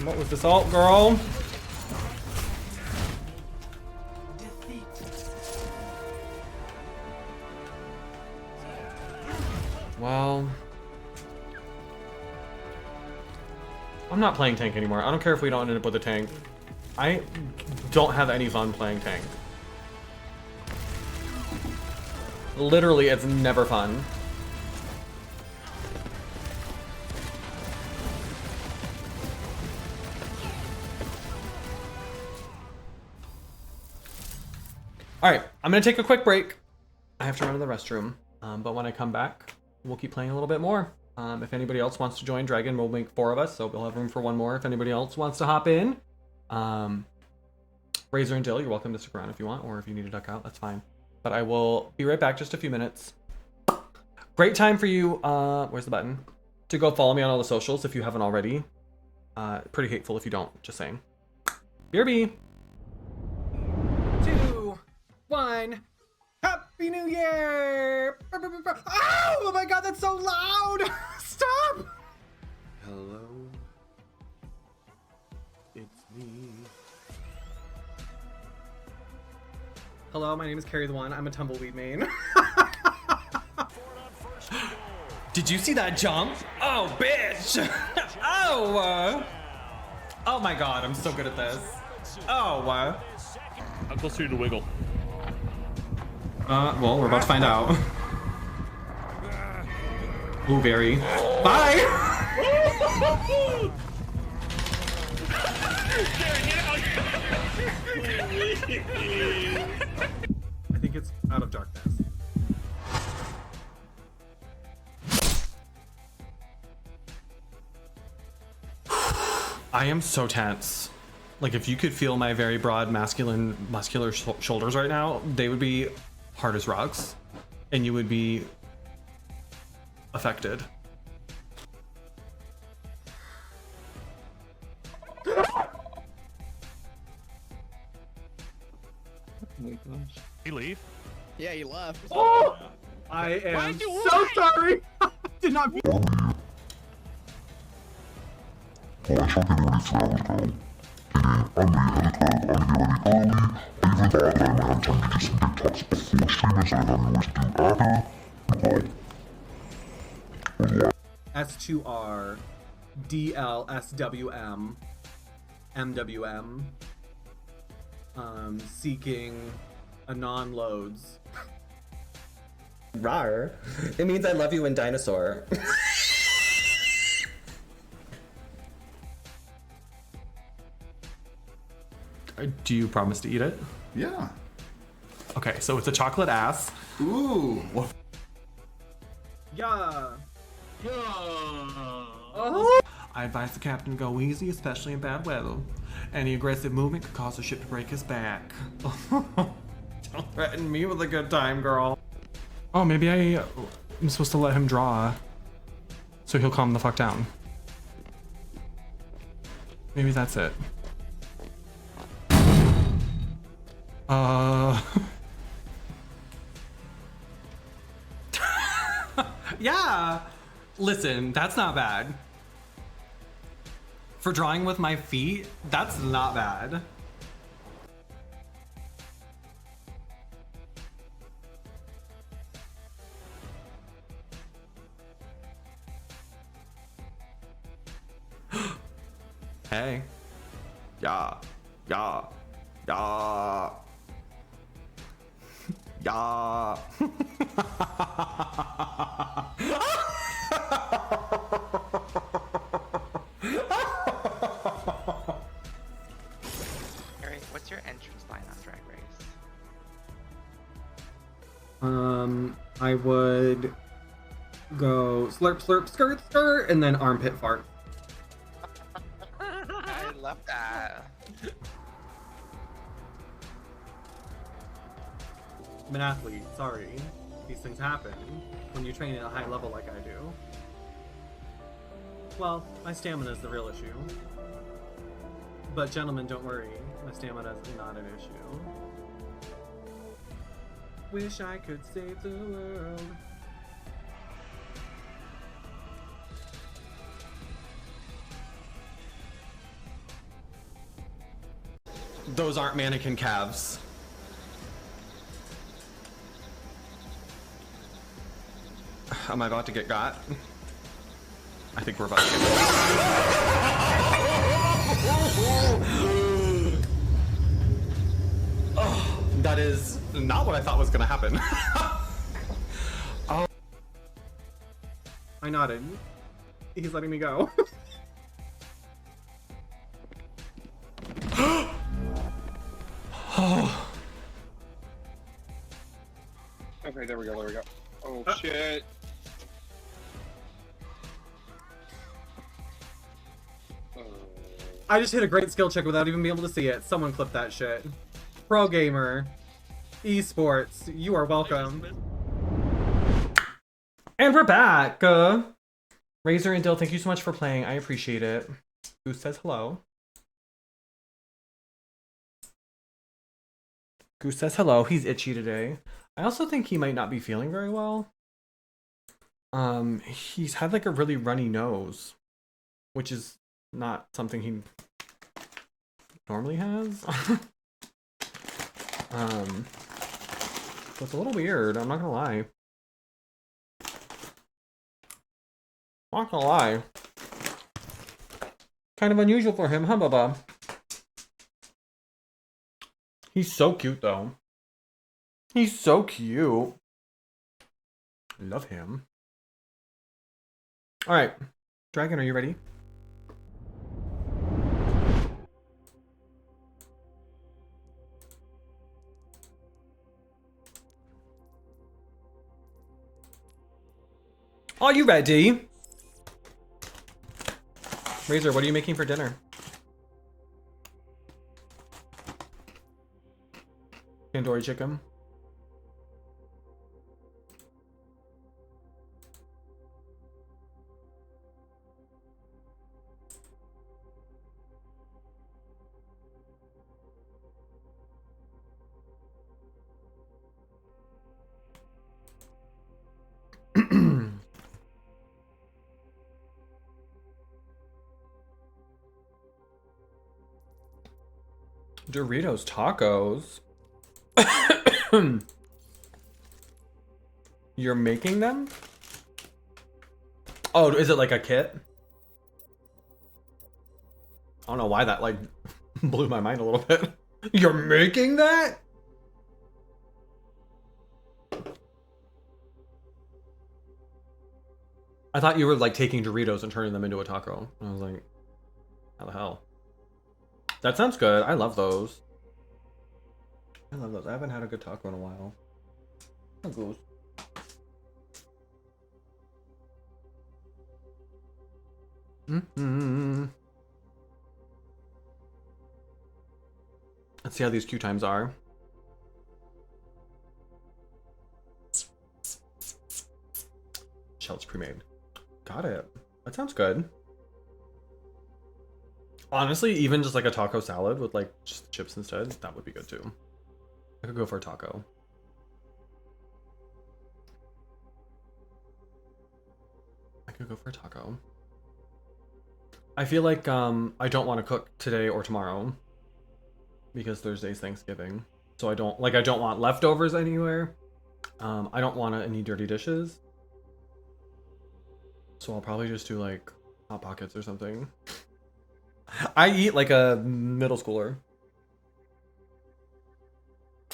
What was this alt, girl? Well, I'm not playing tank anymore. I don't care if we don't end up with a tank. I don't have any fun playing tank. Literally, it's never fun. Alright, I'm gonna take a quick break. I have to run to the restroom. But when I come back, we'll keep playing a little bit more. If anybody else wants to join Dragon, we'll make 4 of us, so we'll have room for 1 more if anybody else wants to hop in. Razor and Dill, you're welcome to stick around if you want, or if you need to duck out, that's fine. But I will be right back, just a few minutes. Great time for you, where's the button? To go follow me on all the socials if you haven't already. Pretty hateful if you don't, just saying. BRB! 2, 1, Happy New Year! Oh my god, that's so loud! Stop! Hello. It's me. Hello, my name is Carrie the One. I'm a tumbleweed main. Did you see that jump? Oh, bitch! Oh! Oh my god, I'm so good at this. Oh, what? How close are you to wiggle? Well, we're about to find out. Ooh, very. Bye! I think it's out of darkness. I am so tense. Like, if you could feel my very broad, muscular shoulders right now, they would be hard as rocks, and you would be affected. Oh my gosh. He leave? Yeah, he left. Oh! I am so sorry! I did not mean. S2R DLSWM MWM seeking anon loads. Rar. It means I love you in dinosaur. Do you promise to eat it? Yeah. Okay, so it's a chocolate ass. Ooh. Yeah. I advise the captain to go easy, especially in bad weather. Any aggressive movement could cause the ship to break his back. Don't threaten me with a good time, girl. Oh, maybe I'm supposed to let him draw, so he'll calm the fuck down. Maybe that's it. Yeah. Listen, that's not bad. For drawing with my feet, that's not bad. Hey. Yeah. Yeah. Yeah. Yeah. Carrie, what's your entrance line on Drag Race? I would go slurp, slurp, skirt, skirt, and then armpit fart. I love that. I'm an athlete, sorry. These things happen when you train at a high level like I do. Well, my stamina is the real issue. But gentlemen, don't worry. My stamina is not an issue. Wish I could save the world. Those aren't mannequin calves. Am I about to get got? I think we're about to get got. Oh, that is not what I thought was gonna happen. Oh. I nodded. He's letting me go. Oh. Okay, there we go, there we go. Oh shit. I just hit a great skill check without even being able to see it. Someone clip that shit. Pro gamer. Esports. You are welcome. And we're back. Razor and Dill, thank you so much for playing. I appreciate it. Goose says hello. Goose says hello. He's itchy today. I also think he might not be feeling very well. He's had like a really runny nose, which is not something he normally has. So it's a little weird, I'm not gonna lie. Not gonna lie. Kind of unusual for him, huh, Bubba? He's so cute though. He's so cute. Love him. All right, Dragon, are you ready? Are you ready? Razor, what are you making for dinner? Tandoori chicken. Doritos tacos. You're making them? Oh, is it like a kit? I don't know why that like blew my mind a little bit. You're making that? I thought you were like taking Doritos and turning them into a taco. I was like, how the hell? That sounds good. I love those. I love those. I haven't had a good taco in a while. How goes? Let's see how these queue times are. Shells pre-made. Got it. That sounds good. Honestly, even just like a taco salad with like just chips instead, that would be good too. I could go for a taco. I could go for a taco. I feel like I don't want to cook today or tomorrow because Thursday's Thanksgiving. So I don't want leftovers anywhere. I don't want any dirty dishes. So I'll probably just do like Hot Pockets or something. I eat like a middle schooler.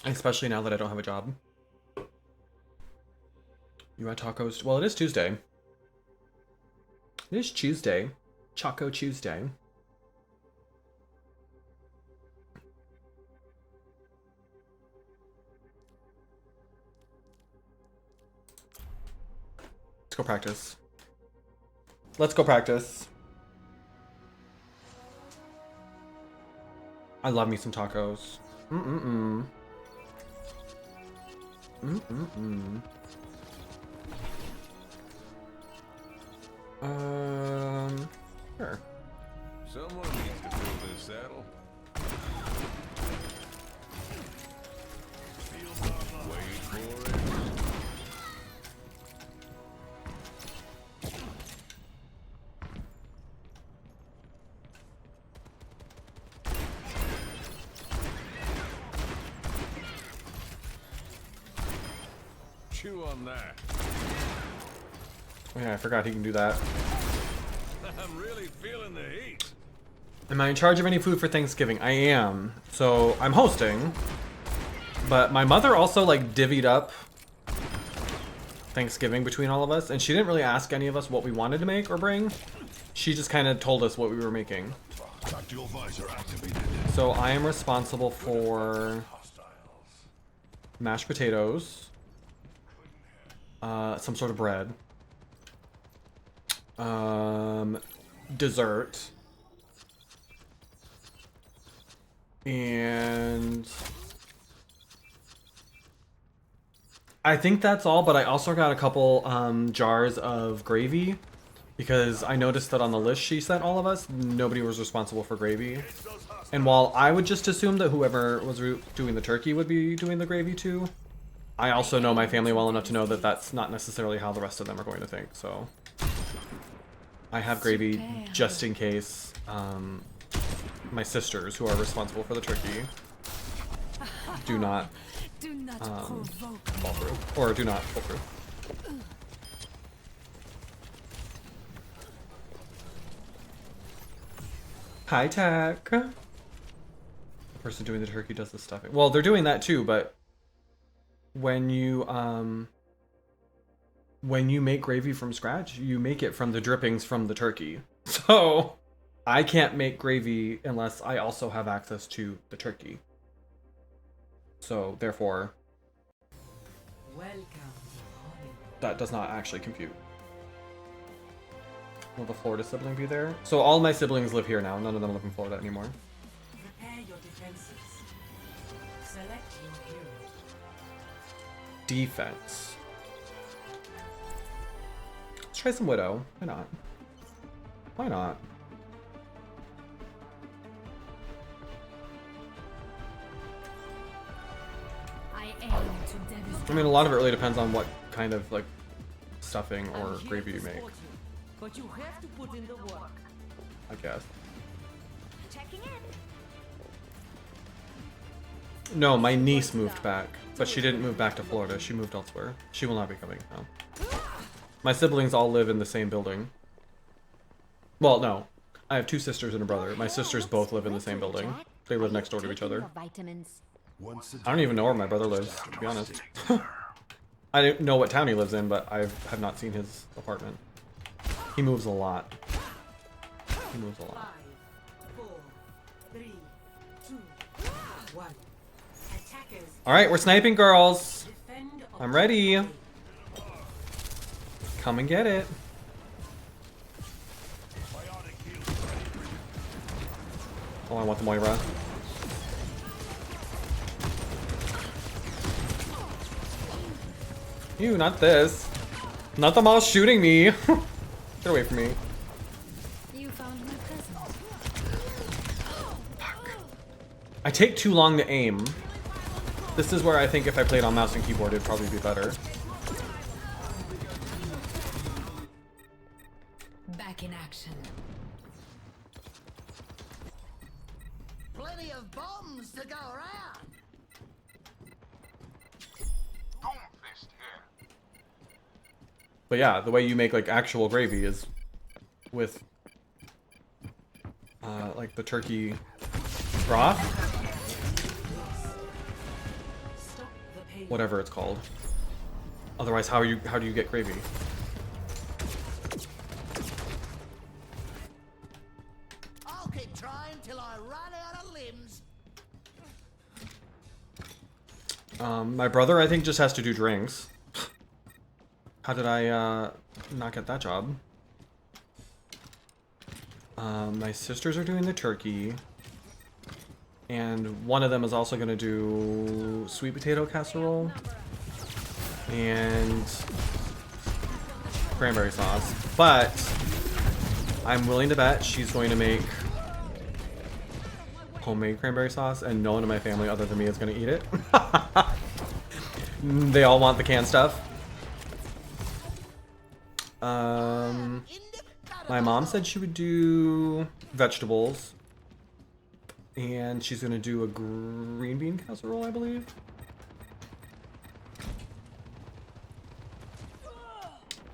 Especially now that I don't have a job. You had tacos? Well, it is Tuesday. It is Tuesday. Choco Tuesday. Let's go practice. Let's go practice. I love me some tacos. Sure. Someone needs to fill this saddle. Wait for it. Chew on that. Oh yeah, I forgot he can do that. I'm really feeling the heat. Am I in charge of any food for Thanksgiving? I am. So I'm hosting. But my mother also like divvied up Thanksgiving between all of us, and she didn't really ask any of us what we wanted to make or bring. She just kind of told us what we were making. Tactical visor activated. So I am responsible for mashed potatoes, some sort of bread, dessert, and I think that's all, but I also got a couple jars of gravy because I noticed that on the list she sent all of us, nobody was responsible for gravy. And while I would just assume that whoever was doing the turkey would be doing the gravy too, I also know my family well enough to know that that's not necessarily how the rest of them are going to think, so I have gravy just in case my sisters, who are responsible for the turkey, do not fall through, or do not pull through. Hi, Tech. person doing the turkey does the stuffing. Well, they're doing that too, but when you make gravy from scratch, you make it from the drippings from the turkey. So I can't make gravy unless I also have access to the turkey. So therefore, that does not actually compute. Will the Florida sibling be there? So all my siblings live here now. None of them live in Florida anymore. Prepare your defenses. Select your hero. Defense. Let's try some Widow. Why not? Why not? I aim to devastate. I mean, a lot of it really depends on what kind of like stuffing or gravy you make, But you have to put in the work. I guess. Checking in. No, my niece moved back, but she didn't move back to Florida. She moved elsewhere. She will not be coming now. My siblings all live in the same building. Well, no. I have two sisters and a brother. My sisters both live in the same building. They live next door to each other. I don't even know where my brother lives, to be honest. I don't know what town he lives in, but I have not seen his apartment. He moves a lot. He moves a lot. 5, 4, 3, 2, 1. Attackers. Alright, we're sniping, girls. Defend I'm ready. Come and get it. Oh, I want the Moira. You, not this. Not the mouse shooting me. Get away from me. You found my present. I take too long to aim. This is where I think if I played on mouse and keyboard, it'd probably be better. back in action. Plenty of bombs to go around. But yeah, the way you make like actual gravy is with like the turkey broth, whatever it's called. Otherwise, how do you get gravy? I'll keep trying till I run out of limbs. My brother, I think, just has to do drinks. How did I not get that job? My sisters are doing the turkey. And one of them is also going to do sweet potato casserole. And cranberry sauce. But I'm willing to bet she's going to make homemade cranberry sauce, and no one in my family other than me is going to eat it. They all want the canned stuff. My mom said she would do vegetables, and she's gonna do a green bean casserole, I believe.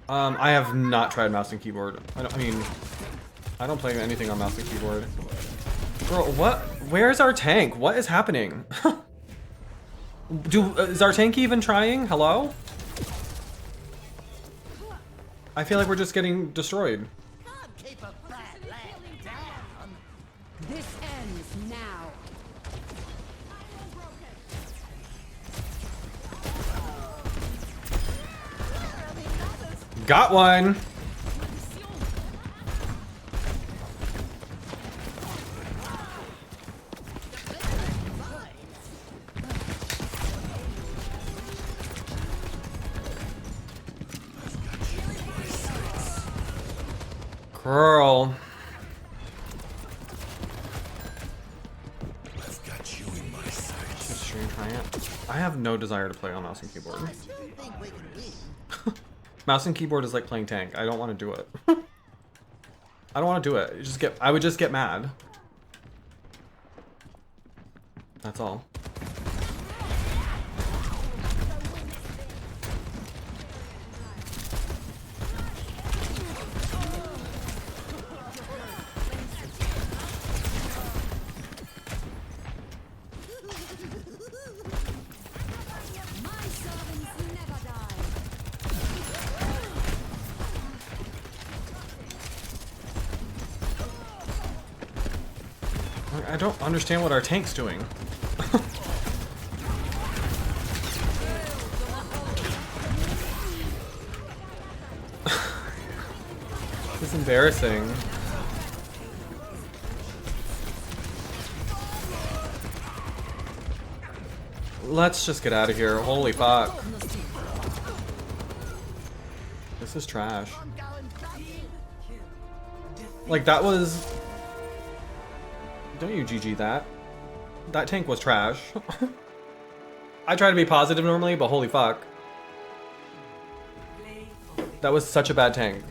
I have not tried mouse and keyboard. I don't play anything on mouse and keyboard. Bro, what? Where's our tank? What is happening? Is our tank even trying? Hello? I feel like we're just getting destroyed. Can't keep a bad lad down. This ends now. Got one. Girl. I've got you in my sights. Stream client. I have no desire to play on mouse and keyboard. I still think we can win. Mouse and keyboard is like playing tank. I don't want to do it. I don't want to do it. I would just get mad. That's all. I don't understand what our tank's doing. This is embarrassing. Let's just get out of here. Holy fuck. This is trash. Like, that was... Don't you GG that. That tank was trash. I try to be positive normally, but holy fuck. That was such a bad tank.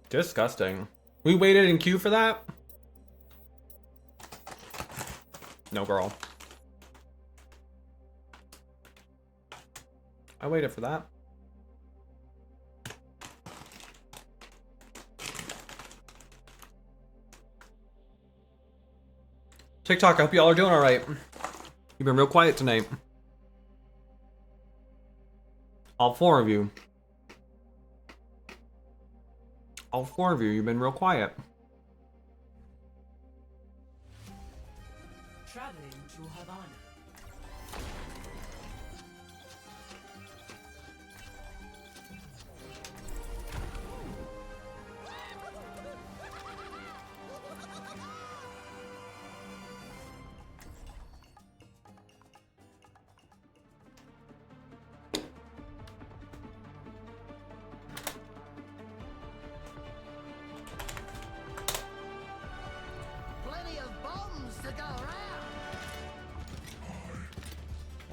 Disgusting. We waited in queue for that? No, girl. I waited for that. TikTok, I hope y'all are doing alright. You've been real quiet tonight. All 4 of you. All 4 of you, you've been real quiet. Traveling to Havana.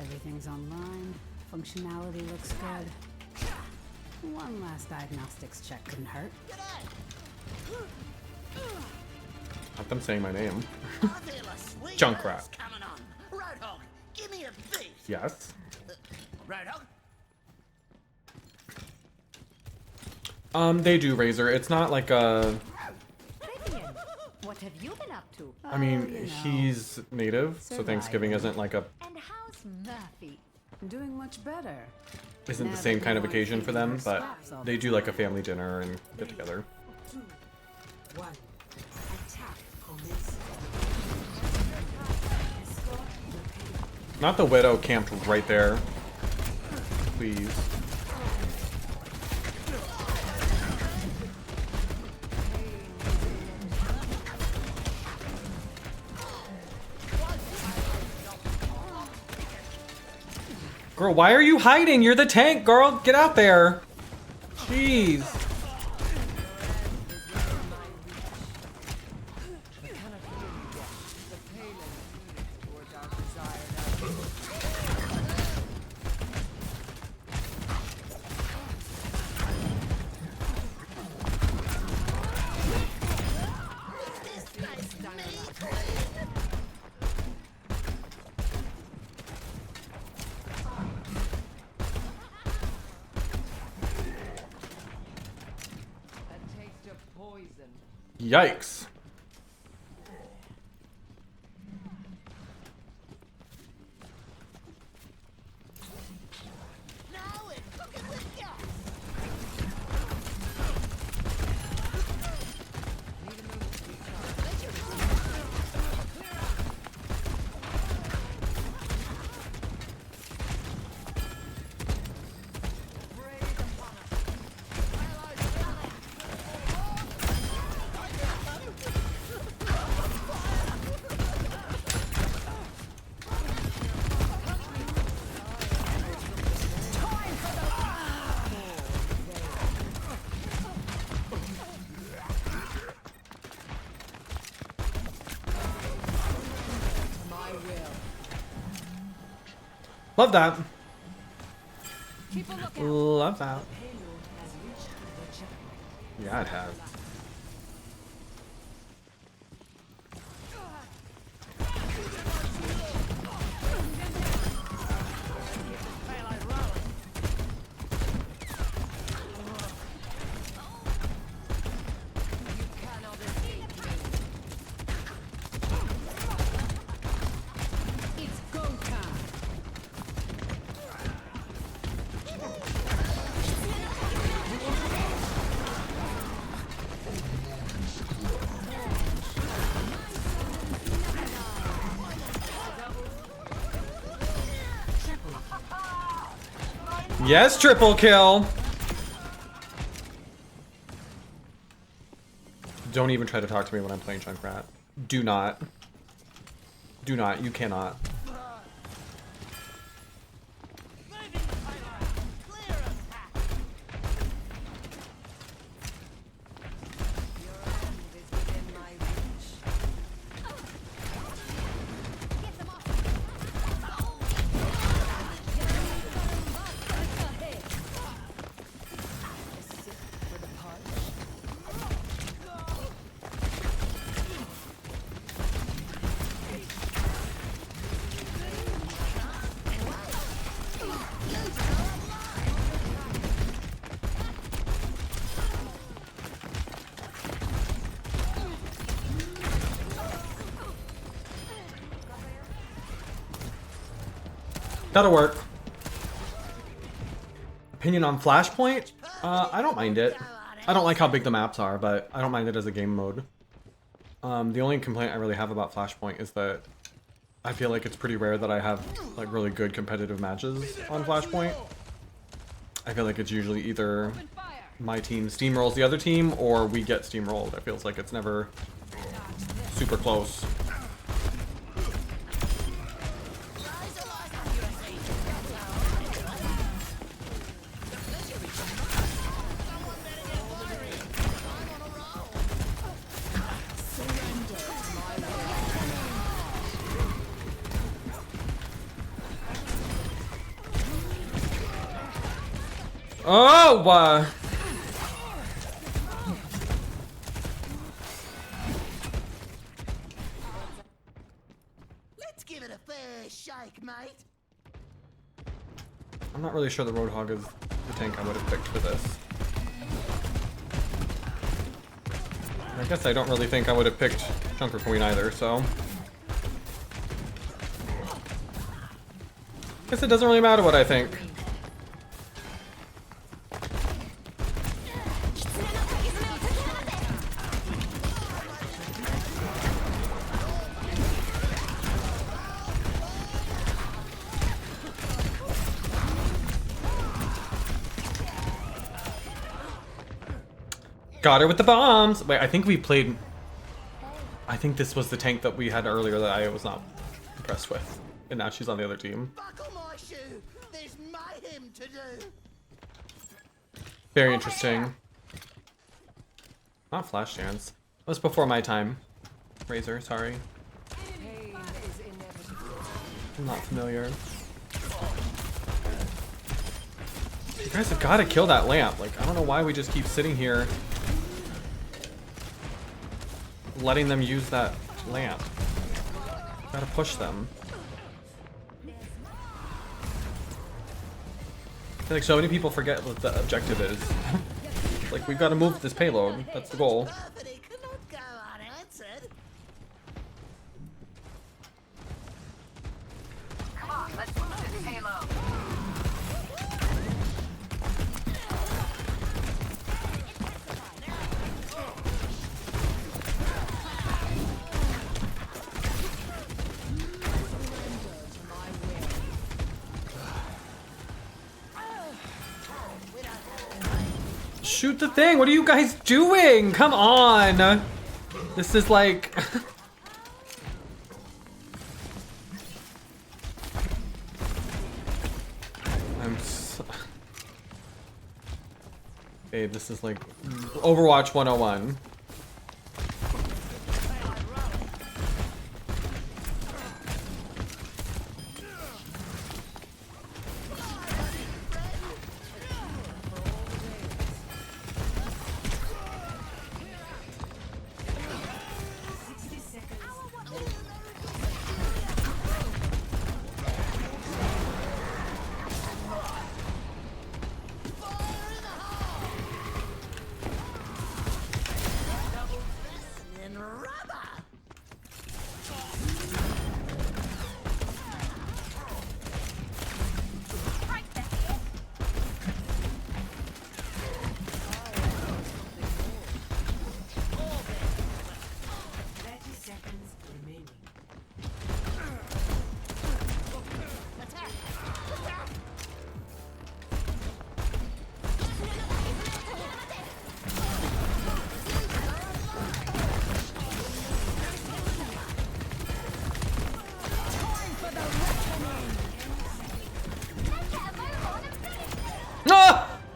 Everything's online. Functionality looks good. One last diagnostics check couldn't hurt. Let them saying my name. Junkrat. Roadhog, give me a beat. Yes. Roadhog? They do Razor. It's not like a... What have you been up to? I mean, he's native, so Thanksgiving isn't like a... And how's Murphy? Doing much better. Isn't the same kind of occasion for them, but they do like a family dinner and get together. 2, 1. Attack commences. Not the Widow camped right there. Please. Girl, why are you hiding? You're the tank, girl. Get out there. Jeez. Yikes. Love that. Love that. Yeah, it has. Yes, triple kill. Don't even try to talk to me when I'm playing Junkrat. Do not. Do not. You cannot. That'll work. Opinion on Flashpoint? I don't mind it. I don't like how big the maps are, but I don't mind it as a game mode. The only complaint I really have about Flashpoint is that I feel like it's pretty rare that I have like really good competitive matches on Flashpoint. I feel like it's usually either my team steamrolls the other team or we get steamrolled. It feels like it's never super close. Oh, Let's give it a fair shake, mate. I'm not really sure the Roadhog is the tank I would have picked for this. I guess I don't really think I would have picked Junker Queen either, so. Guess it doesn't really matter what I think. Got her with the bombs! Wait, I think we played... I think this was the tank that we had earlier that I was not impressed with. And now she's on the other team. Buckle my shoe. There's mayhem to do. Very interesting. Not Flash Dance. That was before my time. Razor, sorry. I'm not familiar. You guys have got to kill that lamp. Like, I don't know why we just keep sitting here letting them use that lamp. Gotta push them. I feel like so many people forget what the objective is. Like, we've got to move this payload. That's the goal. Come on, let's move this payload. Shoot the thing! What are you guys doing? Come on! This is like... Babe, this is like Overwatch 101.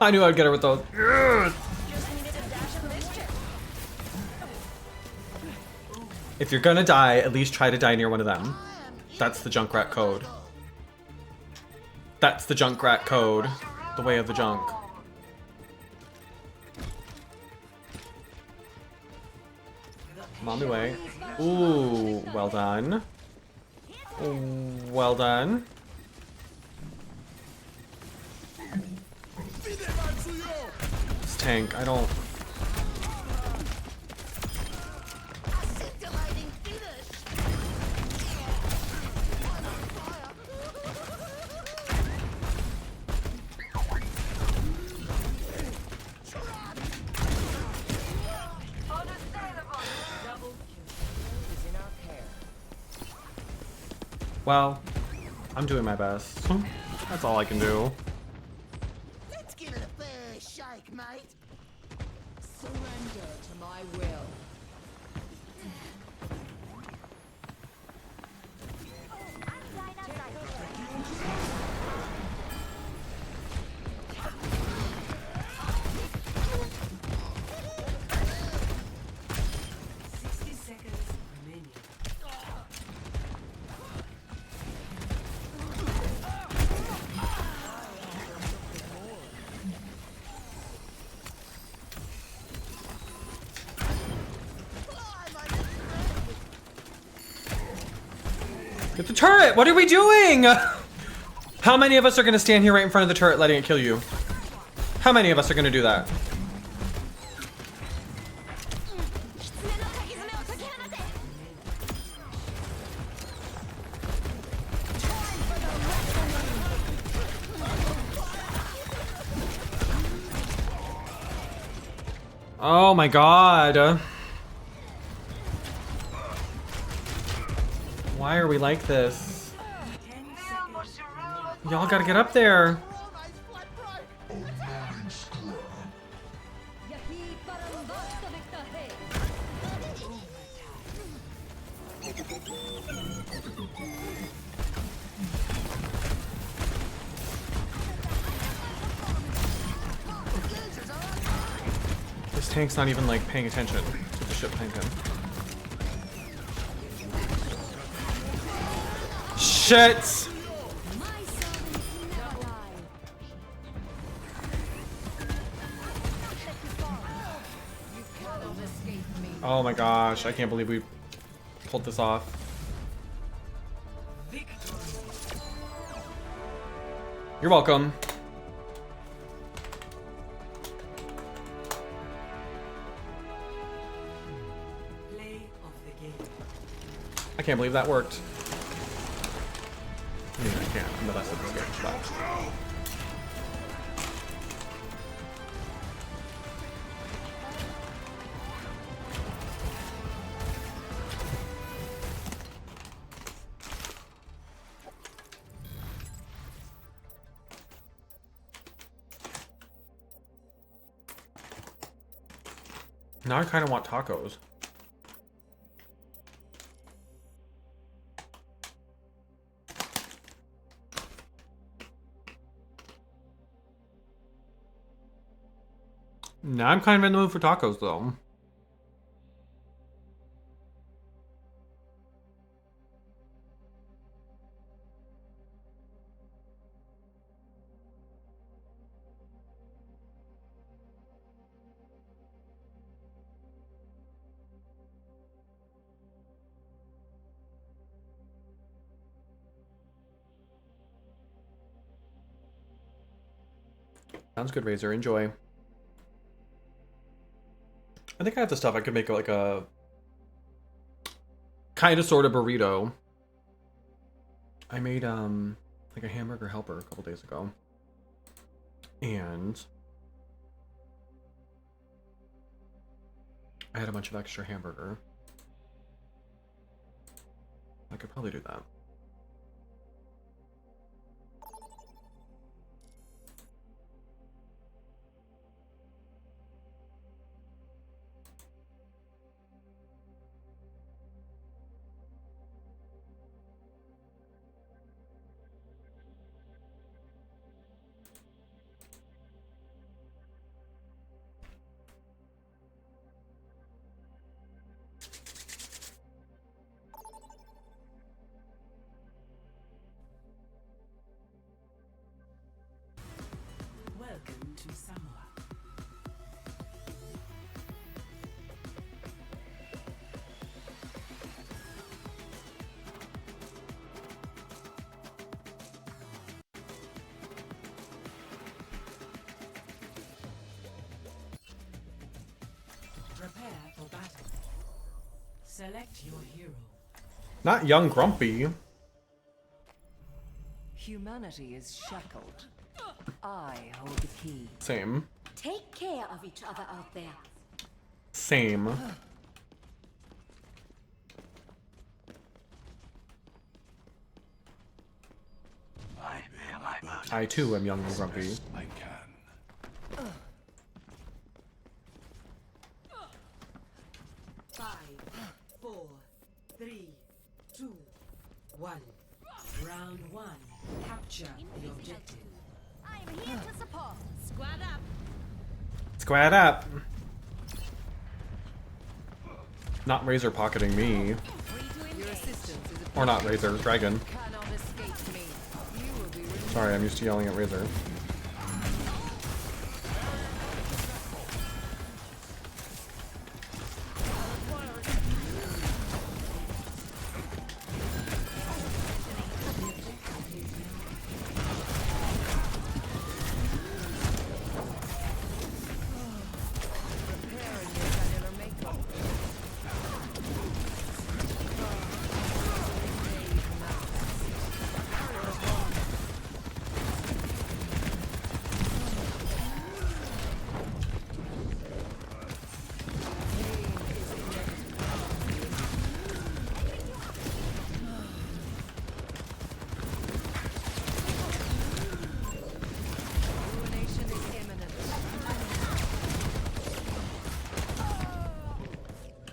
I knew I'd get her with those. If you're gonna die, at least try to die near one of them. That's the Junkrat code. That's the Junkrat code. The way of the junk. Mommy way. Ooh, well done. Ooh, well done. This tank, I don't... Well, I'm doing my best. That's all I can do. Let's give it a fair shake, mate. Surrender to my will. Get the turret! What are we doing? How many of us are gonna stand here right in front of the turret letting it kill you? How many of us are gonna do that? Oh my god. Why are we like this? Y'all gotta get up there. This tank's not even like paying attention to the ship behind him. Shit! Oh my gosh, I can't believe we pulled this off. You're welcome. I can't believe that worked. I mean, I can't. I'm the best at this game, but... Now I kind of want tacos. Now I'm kind of in the mood for tacos, though. Sounds good, Razor. Enjoy. I think I have the stuff. I could make like a kind of sort of burrito. I made like a hamburger helper a couple days ago. And I had a bunch of extra hamburger. I could probably do that. Select your hero. Not young grumpy. Humanity is shackled. I hold the key. Same. Take care of each other out there. Same. I too am young and grumpy. I can. 5, 4, 3, 2, 1. Round 1. Capture the objective. I'm here to support. Squad up. Squad up. Not Razor pocketing me. Your assistance is Or not Razor, Dragon. cannot escape me. You will be released. Sorry, I'm used to yelling at Razor. Ruination is imminent.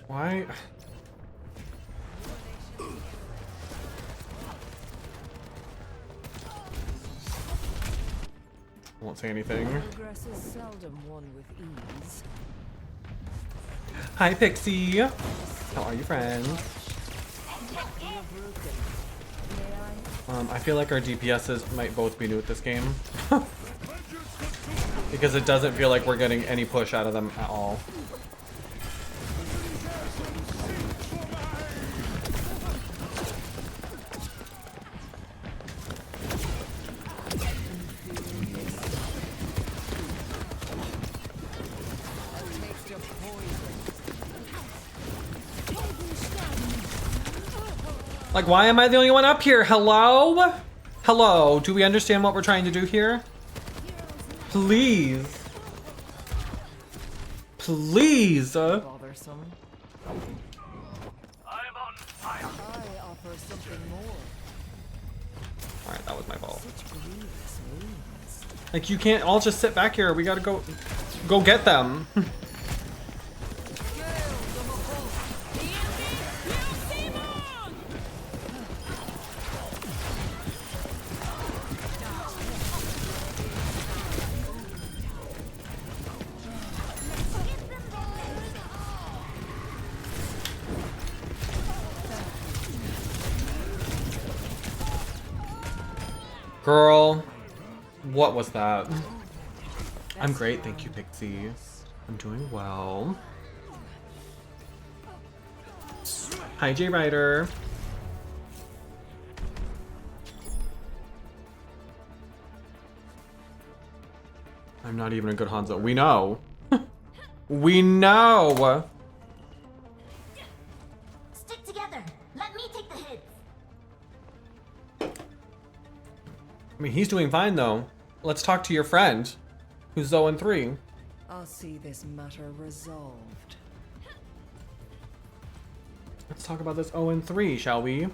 Why? I won't say anything. Progress is seldom won with ease. Hi, Pixie. How are you, friends? You're broken. May I? I feel like our DPSs might both be new at this game. Because it doesn't feel like we're getting any push out of them at all. Taste of poison. Like, why am I the only one up here? Hello? Hello? Do we understand what we're trying to do here? Please. Please. Bothersome. I'm on fire. I offer something more. Alright, that was my fault. Such grievous wounds. Like, you can't all just sit back here. We gotta go get them. Girl, what was that? I'm great, thank you, Pixie. I'm doing well. Hi, J Ryder. I'm not even a good Hanzo. We know. We know. Stick together. Let me take the hits. I mean, he's doing fine though. Let's talk to your friend, who's 0-3. I'll see this matter resolved. Let's talk about this 0-3, shall we? 5,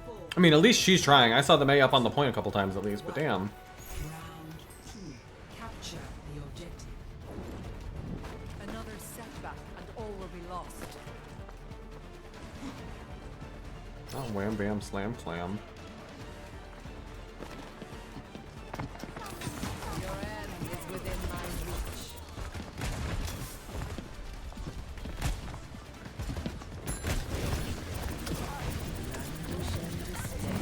4. I mean, at least she's trying. I saw the Mei up on the point a couple times at least, but damn. Round 2. Capture the objective. Another setback and all will be lost. Oh, wham bam slam slam. Your end is within my reach. Languish and disdain.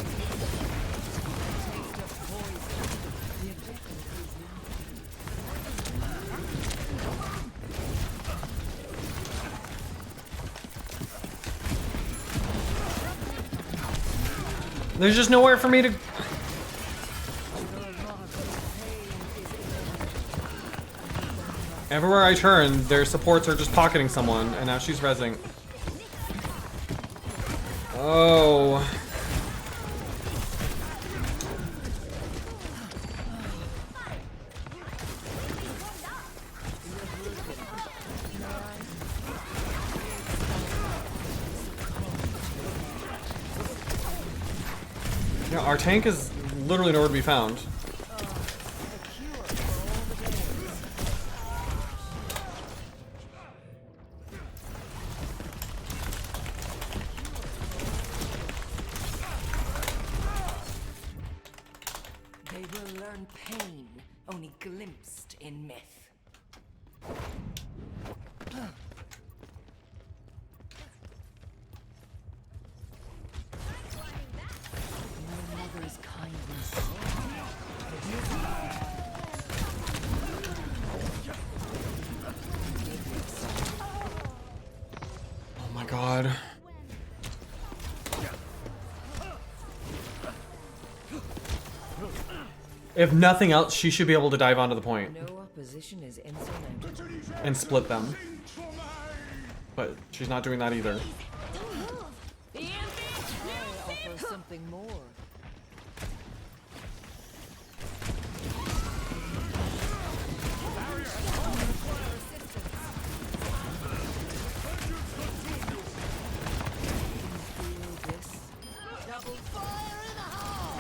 Taste of poison. The objective is now. There's just nowhere for me to... Everywhere I turn, their supports are just pocketing someone, and now she's rezzing. Oh. Yeah, our tank is literally nowhere to be found. They will learn pain, only glimpsed in myth. My mother's kindness. Oh my god. If nothing else, she should be able to dive onto the point No opposition is insurmountable. and split them. But she's not doing that either. I offer something more. Double fire in the hole!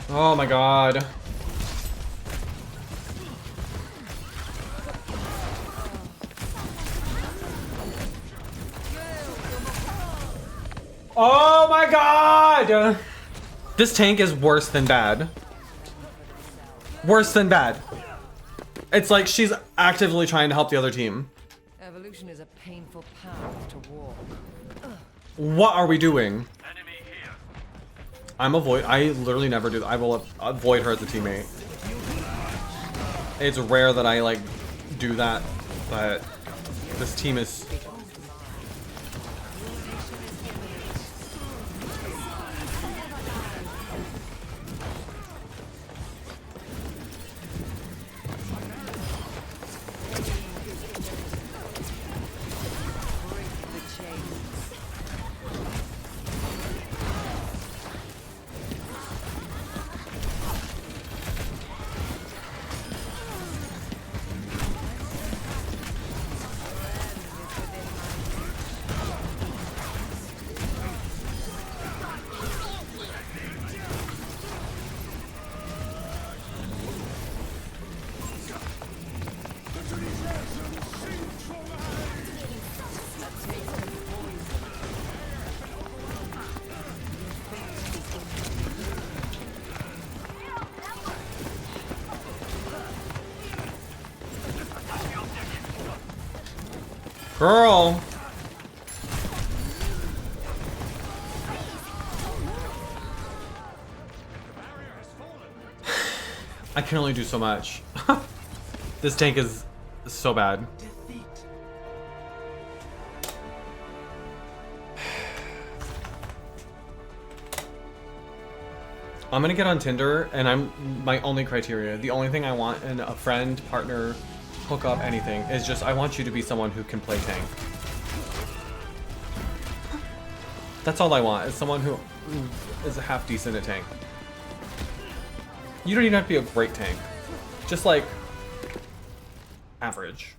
Oh my god. Oh my god! This tank is worse than bad. Worse than bad. It's like she's actively trying to help the other team. Evolution is a painful path to walk. What are we doing? I literally never do that. I will avoid her as a teammate. It's rare that I like do that, but this team is girl. I can only do so much. This tank is so bad. I'm gonna get on Tinder, and my only criteria, the only thing I want in a friend, partner, hookup, anything, is just I want you to be someone who can play tank. That's all I want, is someone who is half decent at tank. You don't even have to be a great tank. Just like average.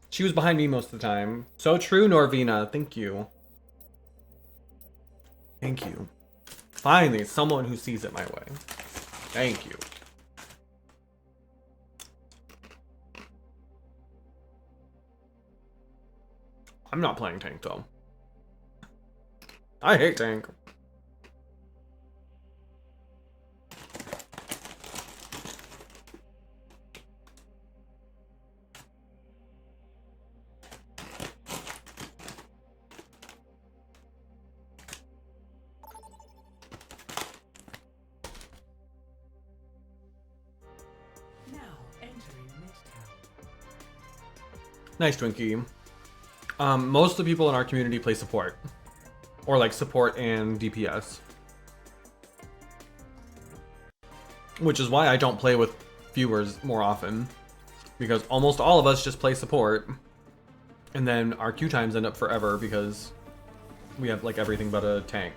She was behind me most of the time. So true, Norvina. Thank you. Thank you. Finally, someone who sees it my way. Thank you. I'm not playing tank though. I hate tank. Nice, Twinkie. Most of the people in our community play support. Or like support and DPS. Which is why I don't play with viewers more often. Because almost all of us just play support. And then our queue times end up forever because we have like everything but a tank.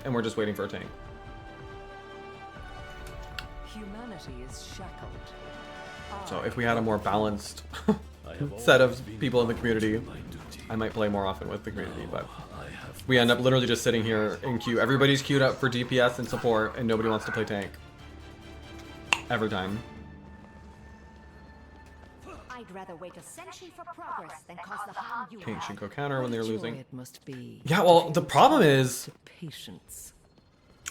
And we're just waiting for a tank. Humanity is shackled. So if we had a more balanced set of people in the community, I might play more often with the community, but we end up literally just sitting here in queue. Everybody's queued up for DPS and support, and nobody wants to play tank. Every time. I'd rather wait a century for progress than cause the harm you Tank have. should go counter when they're losing. It must be. Yeah, well, the problem is, Patience.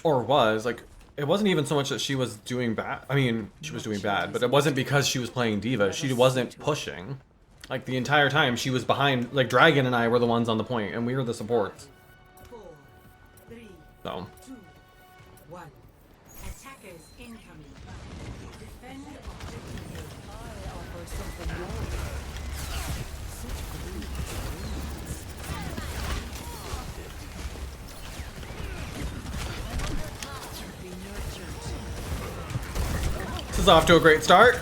or was, like, it wasn't even so much that she was doing bad. I mean, she was doing bad, but it wasn't because she was playing D.Va. She wasn't pushing. Like, the entire time, she was behind, like, Dragon and I were the ones on the point, and we were the supports. 4, 3, So, 2, 1. Attackers incoming. Defend objective A. I offer something more. Such greed. Be nurtured. this is off to a great start.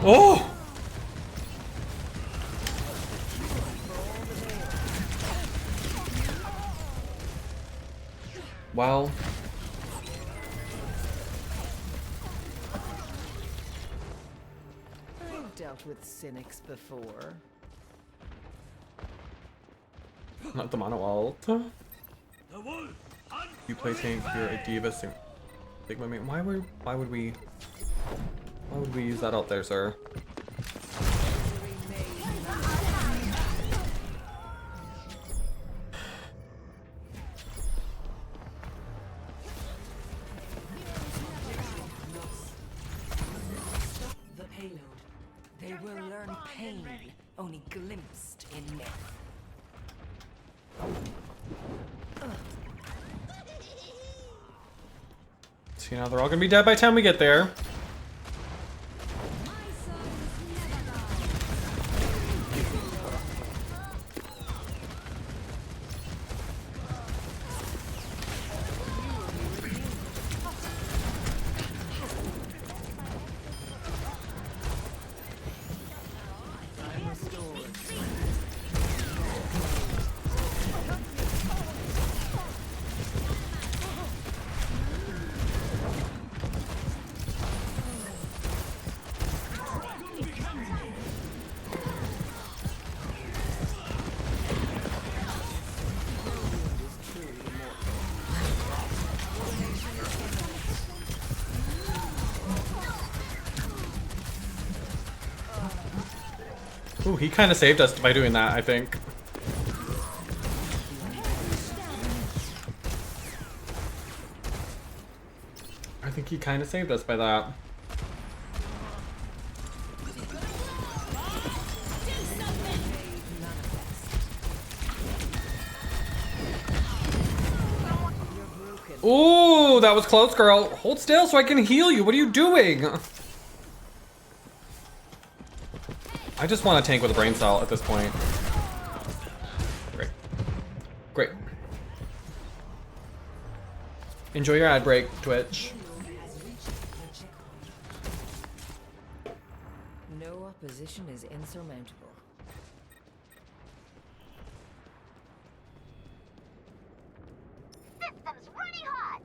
Oh! Well, I've dealt with cynics before. not the mono ult. You play tank, you're a D.Va Sigma main. Why would we use that out there, sir? The payload. They will learn pain, only glimpsed in myth. See, now they're all gonna be dead by the time we get there. Ooh, he kind of saved us by doing that, I think. I think he kind of saved us by that. Ooh, that was close, girl. Hold still so I can heal you. What are you doing? I just want to tank with a brain cell at this point. Great. Great. Enjoy your ad break, Twitch. No opposition is insurmountable. System's running hot.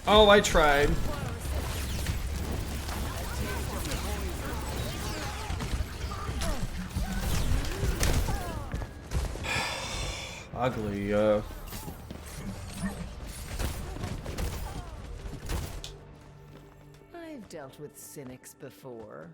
Oh, I tried. Ugly, I've dealt with cynics before.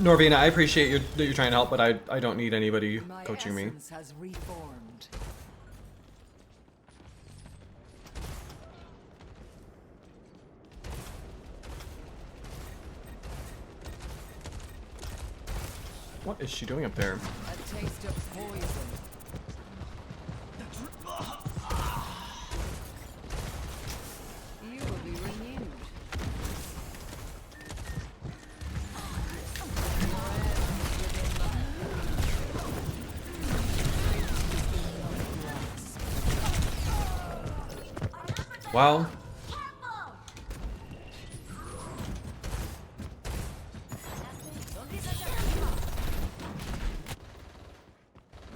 Norvina, I appreciate that you're trying to help, but I don't need anybody My coaching me. essence has reformed. What is she doing up there? A taste of poison. You will be renewed. Well,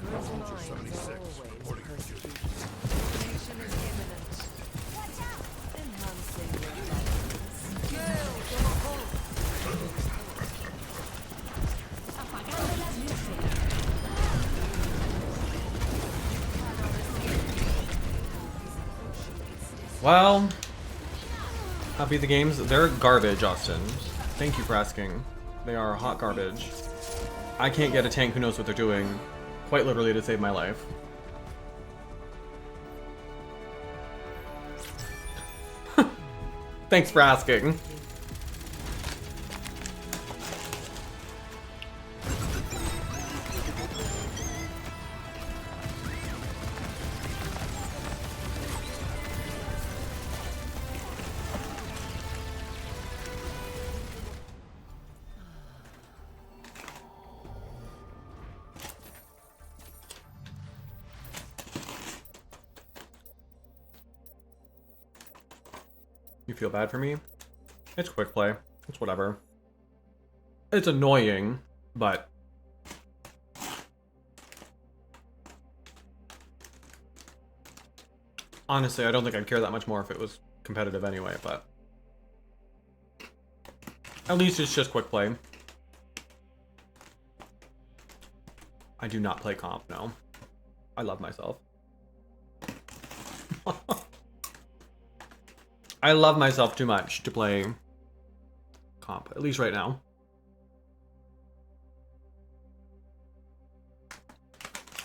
Vulture 76, reporting for duty. Nation is imminent. Enhancing your balance. Gale to the hull. well, happy the games. They're garbage, Austin. Thank you for asking. They are hot garbage. I can't get a tank who knows what they're doing, quite literally, to save my life. Thanks for asking. You feel bad for me? It's quick play. It's whatever. It's annoying, but honestly, I don't think I'd care that much more if it was competitive anyway, but at least it's just quick play. I do not play comp, no. I love myself. I love myself too much to play comp, at least right now.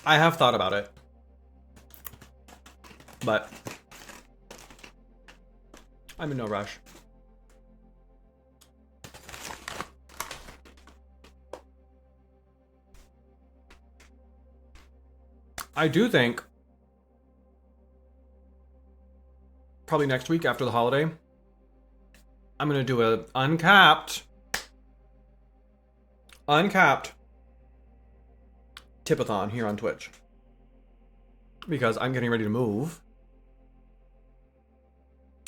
I have thought about it, but I'm in no rush. I do think probably next week after the holiday, I'm gonna do a uncapped tipathon here on Twitch, because I'm getting ready to move,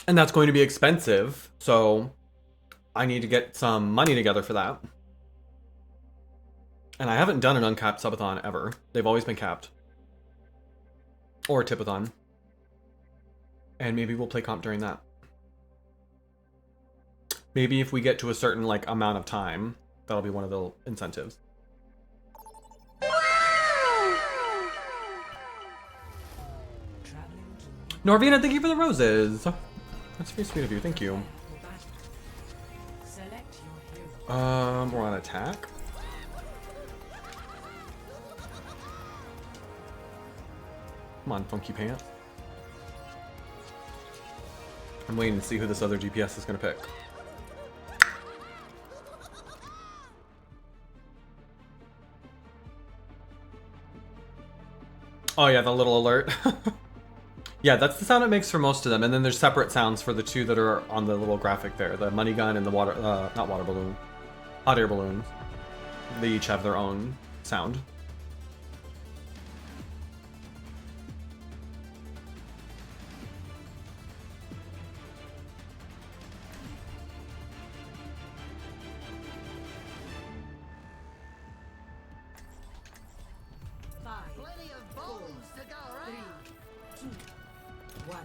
and that's going to be expensive, so I need to get some money together for that. And I haven't done an uncapped subathon ever. They've always been capped, or a tipathon. And maybe we'll play comp during that. Maybe if we get to a certain like amount of time, that'll be one of the incentives. Norvina, thank you for the roses. That's very sweet of you. Thank you. We're on attack. Come on, Funky Pants. I'm waiting to see who this other DPS is going to pick. Oh yeah, the little alert. Yeah, that's the sound it makes for most of them, and then there's separate sounds for the two that are on the little graphic there, the money gun and the water, not water balloon, hot air balloons. They each have their own sound. Plenty of bombs to go around. 3, 2, 1.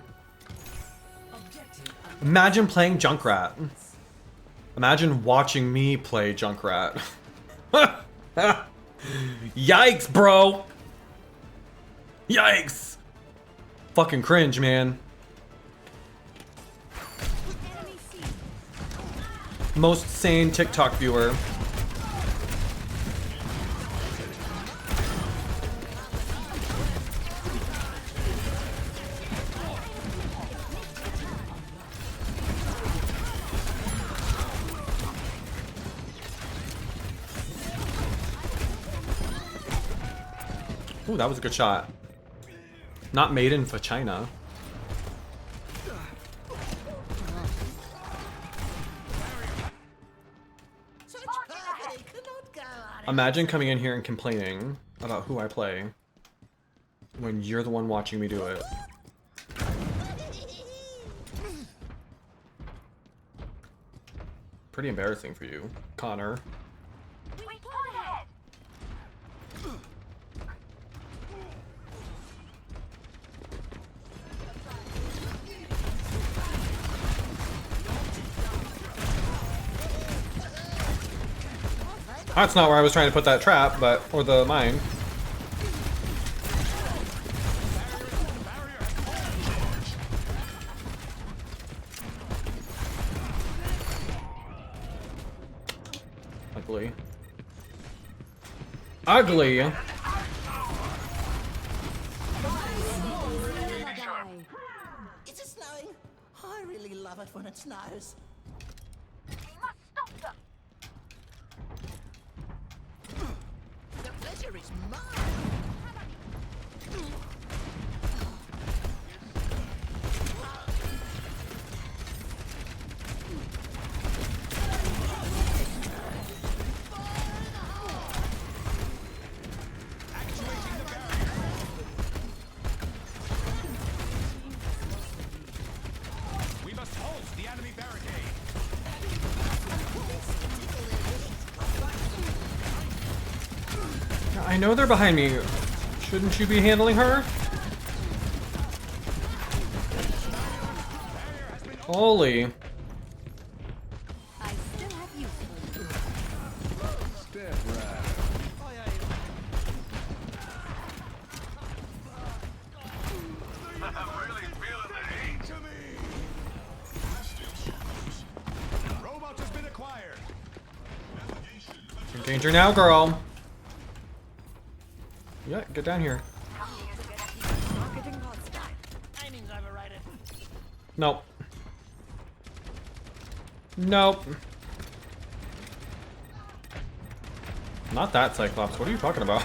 Objective Imagine playing Junkrat. Imagine watching me play Junkrat. Yikes, bro! Yikes! Fucking cringe, man. Most sane TikTok viewer. Ooh, that was a good shot. Not made in for China. Such perfidy cannot go on. Imagine coming in here and complaining about who I play when you're the one watching me do it. Pretty embarrassing for you, Connor. We pull ahead. That's not where I was trying to put that trap, but, or the mine. Ugly. Ugly! Is it snowing? I really love it when it snows. We must stop them. The pleasure is mine. We must halt the enemy barricade. I know they're behind me. Shouldn't you be handling her? Holy. I still have use for you. Step right. I'm really feeling the heat. To me. Robot has been acquired. In danger now, girl. Yeah, get down here. Marketing hostile. Timing's overrated. Nope. Nope. Not that Cyclops. What are you talking about?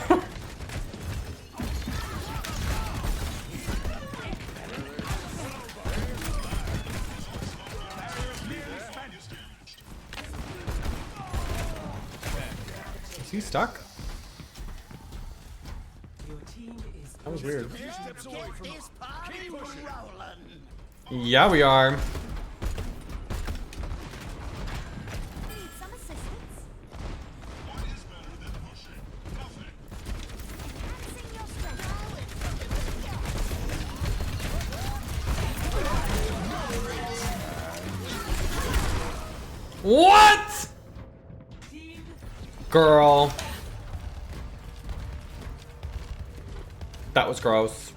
Is he stuck? That was weird. Get this party rolling. Yeah, we are. Need some assistance? Enhancing your strength. What? Girl. That was gross.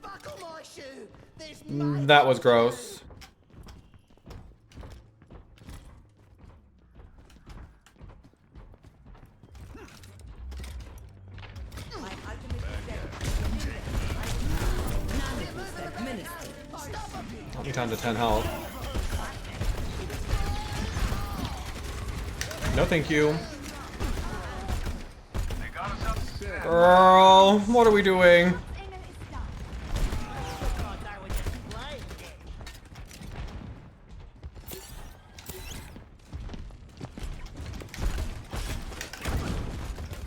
Buckle my shoe. There's That was gross. My ultimate administered. I'll be down to 10 health. No, thank you. They got us up Girl, what are we doing?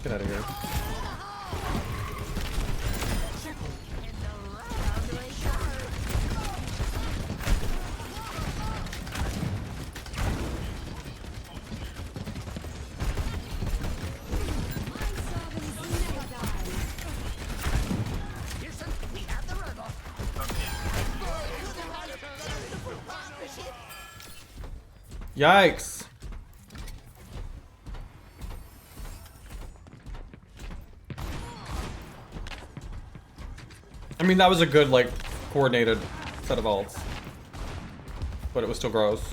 Get out of here. Yikes. I mean, that was a good, like, coordinated set of ults. But it was still gross.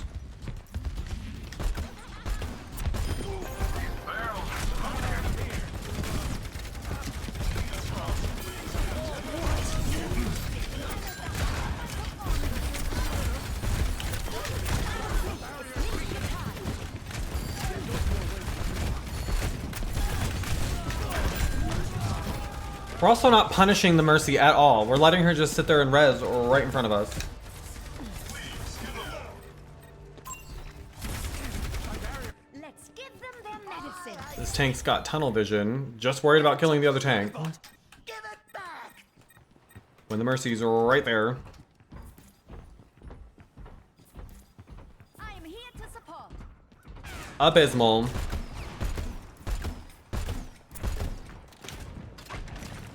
We're also not punishing the Mercy at all. We're letting her just sit there and res right in front of us. Let's give them their medicine. This tank's got tunnel vision. Just worried about killing the other tank. Give it back. When the Mercy's right there. I am here to support. Abysmal.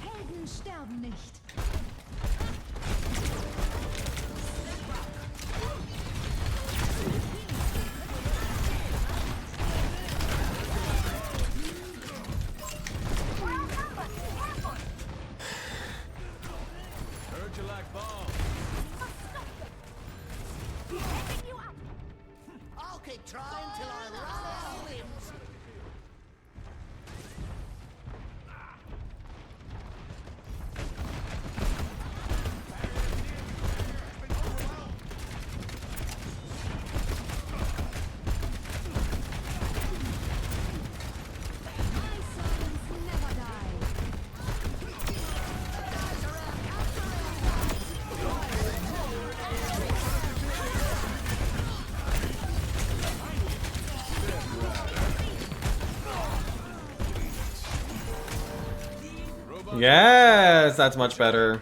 Helden sterben nicht. Heard you like balls. Picking you up. I'll keep trying till I run out of limbs. My servants never die. Yes, that's much better.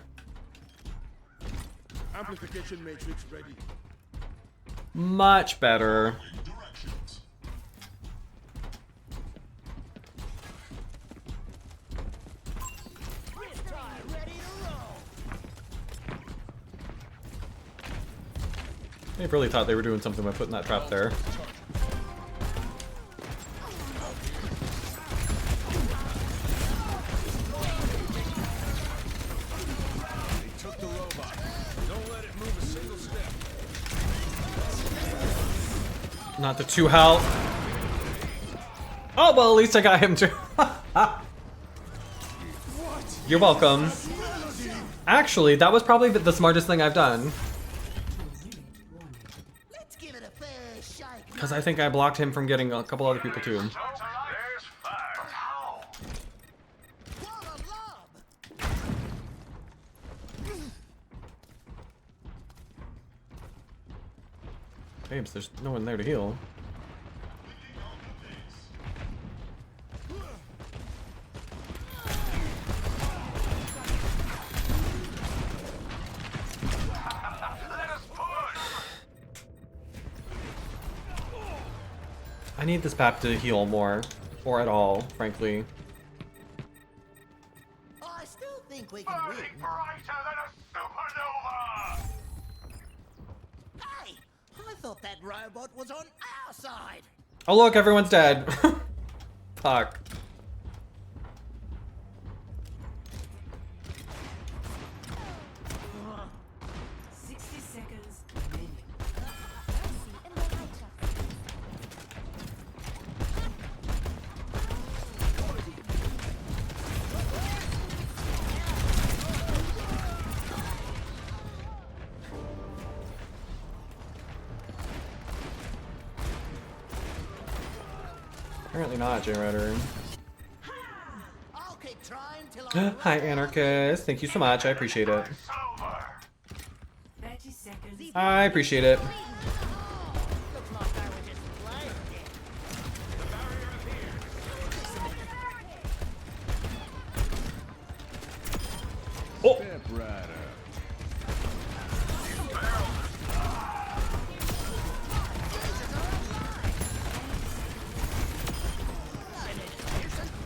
Amplification matrix ready. Much better. They really thought they were doing something by putting that trap there. They took the robot. Don't let it move a single step. Not the 2 health. Oh, well, at least I got him too. You're welcome. Actually, that was probably the smartest thing I've done. Let's give it a fair shake. Because I think I blocked him from getting a couple other people too. There's fire. How? What a lob. Babes, there's no one there to heal. I need this map to heal more, or at all, frankly. I still think we can win. Burning brighter than a supernova! Hey, I thought that robot was on our side. Oh look, everyone's dead. Fuck. Apparently not, J-Rider. I'll keep trying till I Hi, Anarchist. Thank you so much. I appreciate it. 30 seconds. I appreciate it. looks like I was just playing it. Oh, Step right up.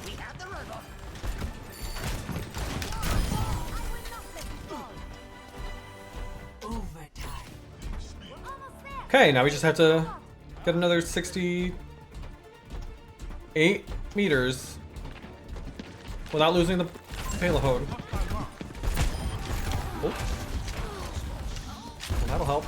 We have the robot. Overtime. okay. Now we just have to get another 68 meters without losing the payload. Oh. Well, that'll help.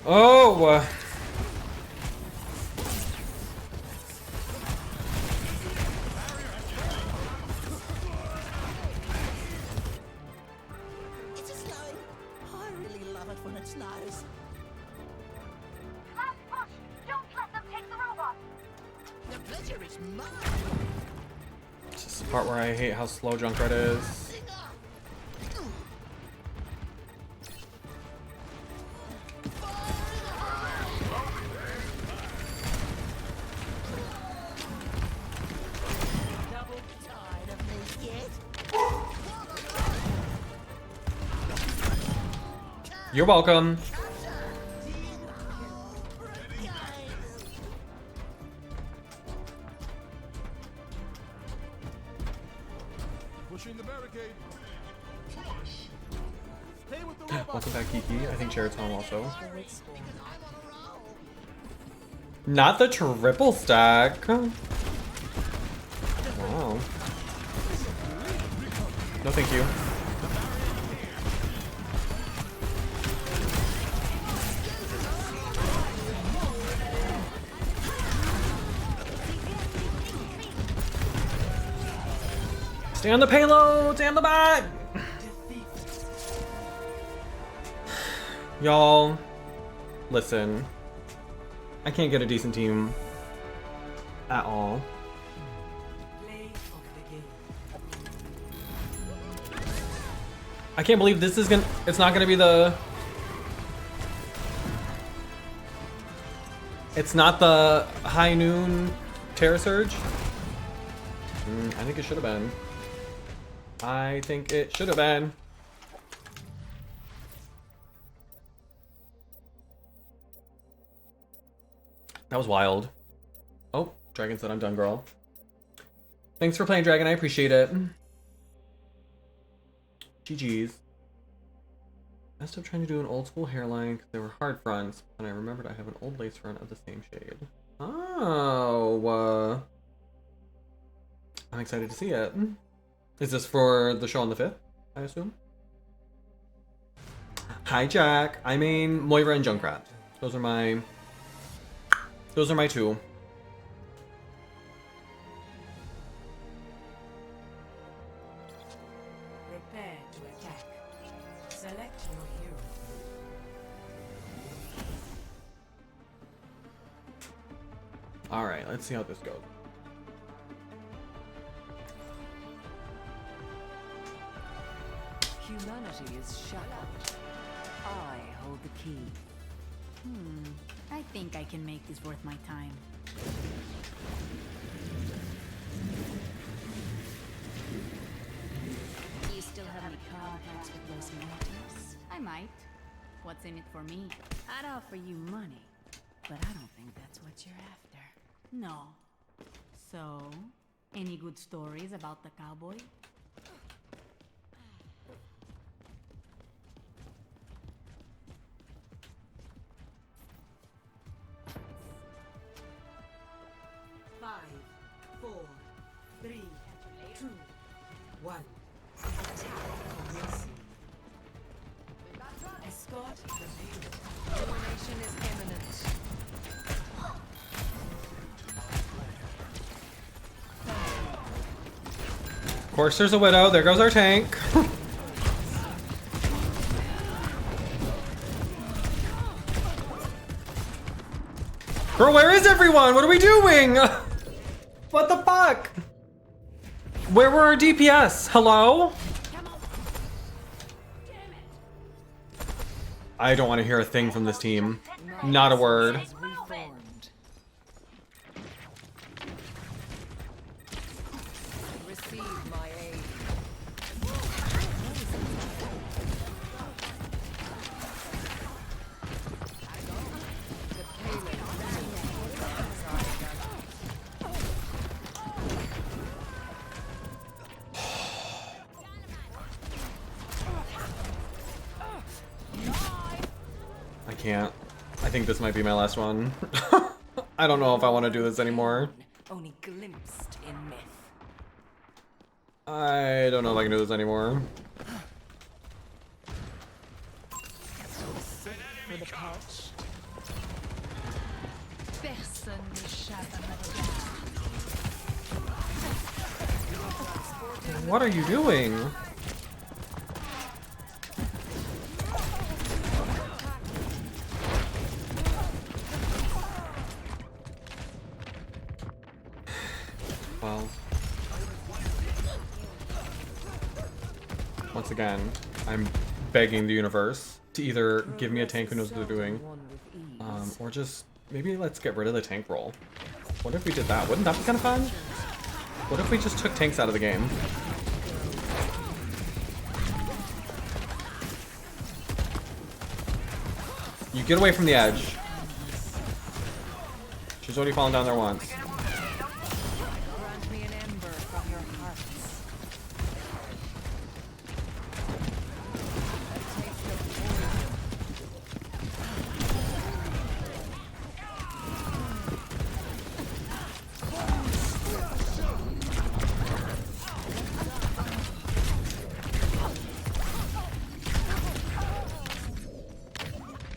Oh! It's a snowing. I really love it when it snows. Last push. Don't let them take the robot. The pleasure is mine. It's just the part where I hate how slow Junkrat is. Sing up. Tired of me yet? You're welcome. Pushing the barricade. Stay with the robot. Welcome back, Kiki. I think Jared's home also. Not the triple stack. Wow. No, thank you. Stay on the payload! Stay on the bot! Y'all, listen. I can't get a decent team at all. Play of the game. I can't believe this is it's not gonna be the... It's not the high noon Terra Surge? I think it should have been. I think it should have been. That was wild. Oh, Dragon said I'm done, girl. Thanks for playing, Dragon. I appreciate it. GG's. Messed up trying to do an old school hairline because they were hard fronts, and I remembered I have an old lace front of the same shade. Oh, I'm excited to see it. Is this for the show on the 5th, I assume? Hi, Jack. I mean Moira and Junkrat. Those are my two. Prepare to attack. Select your hero. Alright, let's see how this goes. Humanity is shut out. I hold the key. I think I can make this worth my time. You still have any contacts with Los Muertos? I might. What's in it for me? I'd offer you money, but I don't think that's what you're after. No. So, any good stories about the cowboy? Five, 4, 3, 2, 1. Attack commencing. Escort the payload. Elimination is imminent. course there's a widow. There goes our tank. Girl, where is everyone? What are we doing? What the fuck? Where were our DPS? Hello? I don't want to hear a thing from this team. Not a word. Receive my aid. I can't. I think this might be my last one. I don't know if I want to do this anymore. Only glimpsed in myth. I don't know if I can do this anymore. For the pouch. Personne n'échappe à ma What are you doing? Well, once again, I'm begging the universe to either give me a tank who knows what they're doing, or just maybe let's get rid of the tank roll. What if we did that? Wouldn't that be kind of fun? What if we just took tanks out of the game? You get away from the edge. She's already fallen down there once. Grant me an ember from your hearts. A taste of poison.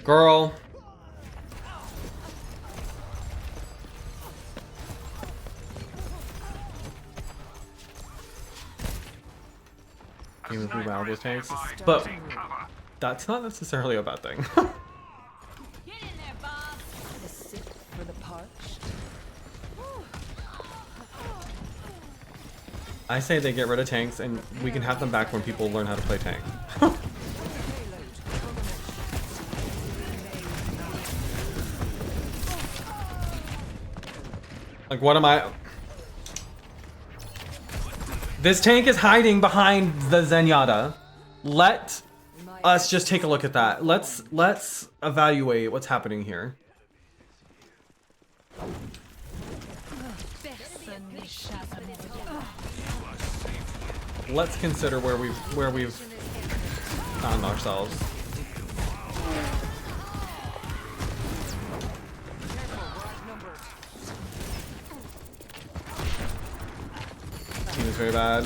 Girl. Even if we wow those tanks. But that's not necessarily a bad thing. Get in there, Bob. A sip for the parched. I say they get rid of tanks and we can have them back when people learn how to play tank. Like, what am I? This tank is hiding behind the Zenyatta. Let us just take a look at that. Let's evaluate what's happening here. Personne n'échappe à ma Let's consider where we've found ourselves. Team is very bad.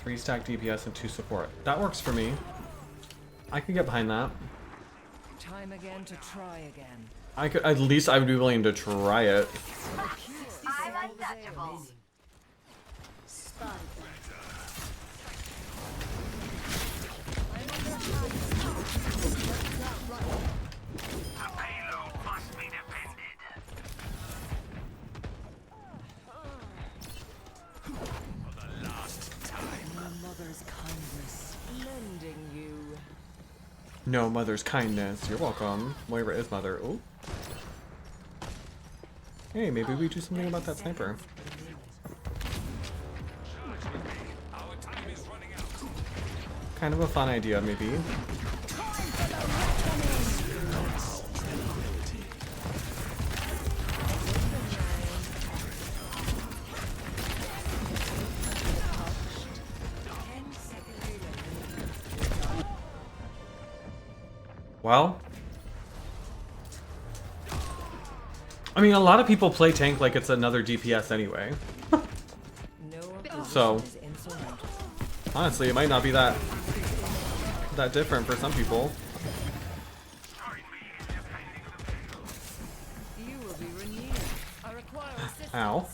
Three stack DPS and 2 support. That works for me. I could get behind that. Time again to try again. I could, at least I would be willing to try it. I'm untouchable. The payload must be defended. For the last time. My mother's kindness, lending you. No mother's kindness. You're welcome. Moira is mother. Ooh. Hey, maybe we do something about that sniper. Our time is running out. Kind of a fun idea, maybe. Well, I mean, a lot of people play tank like it's another DPS anyway. So, honestly, it might not be that different for some people. You will be Ow.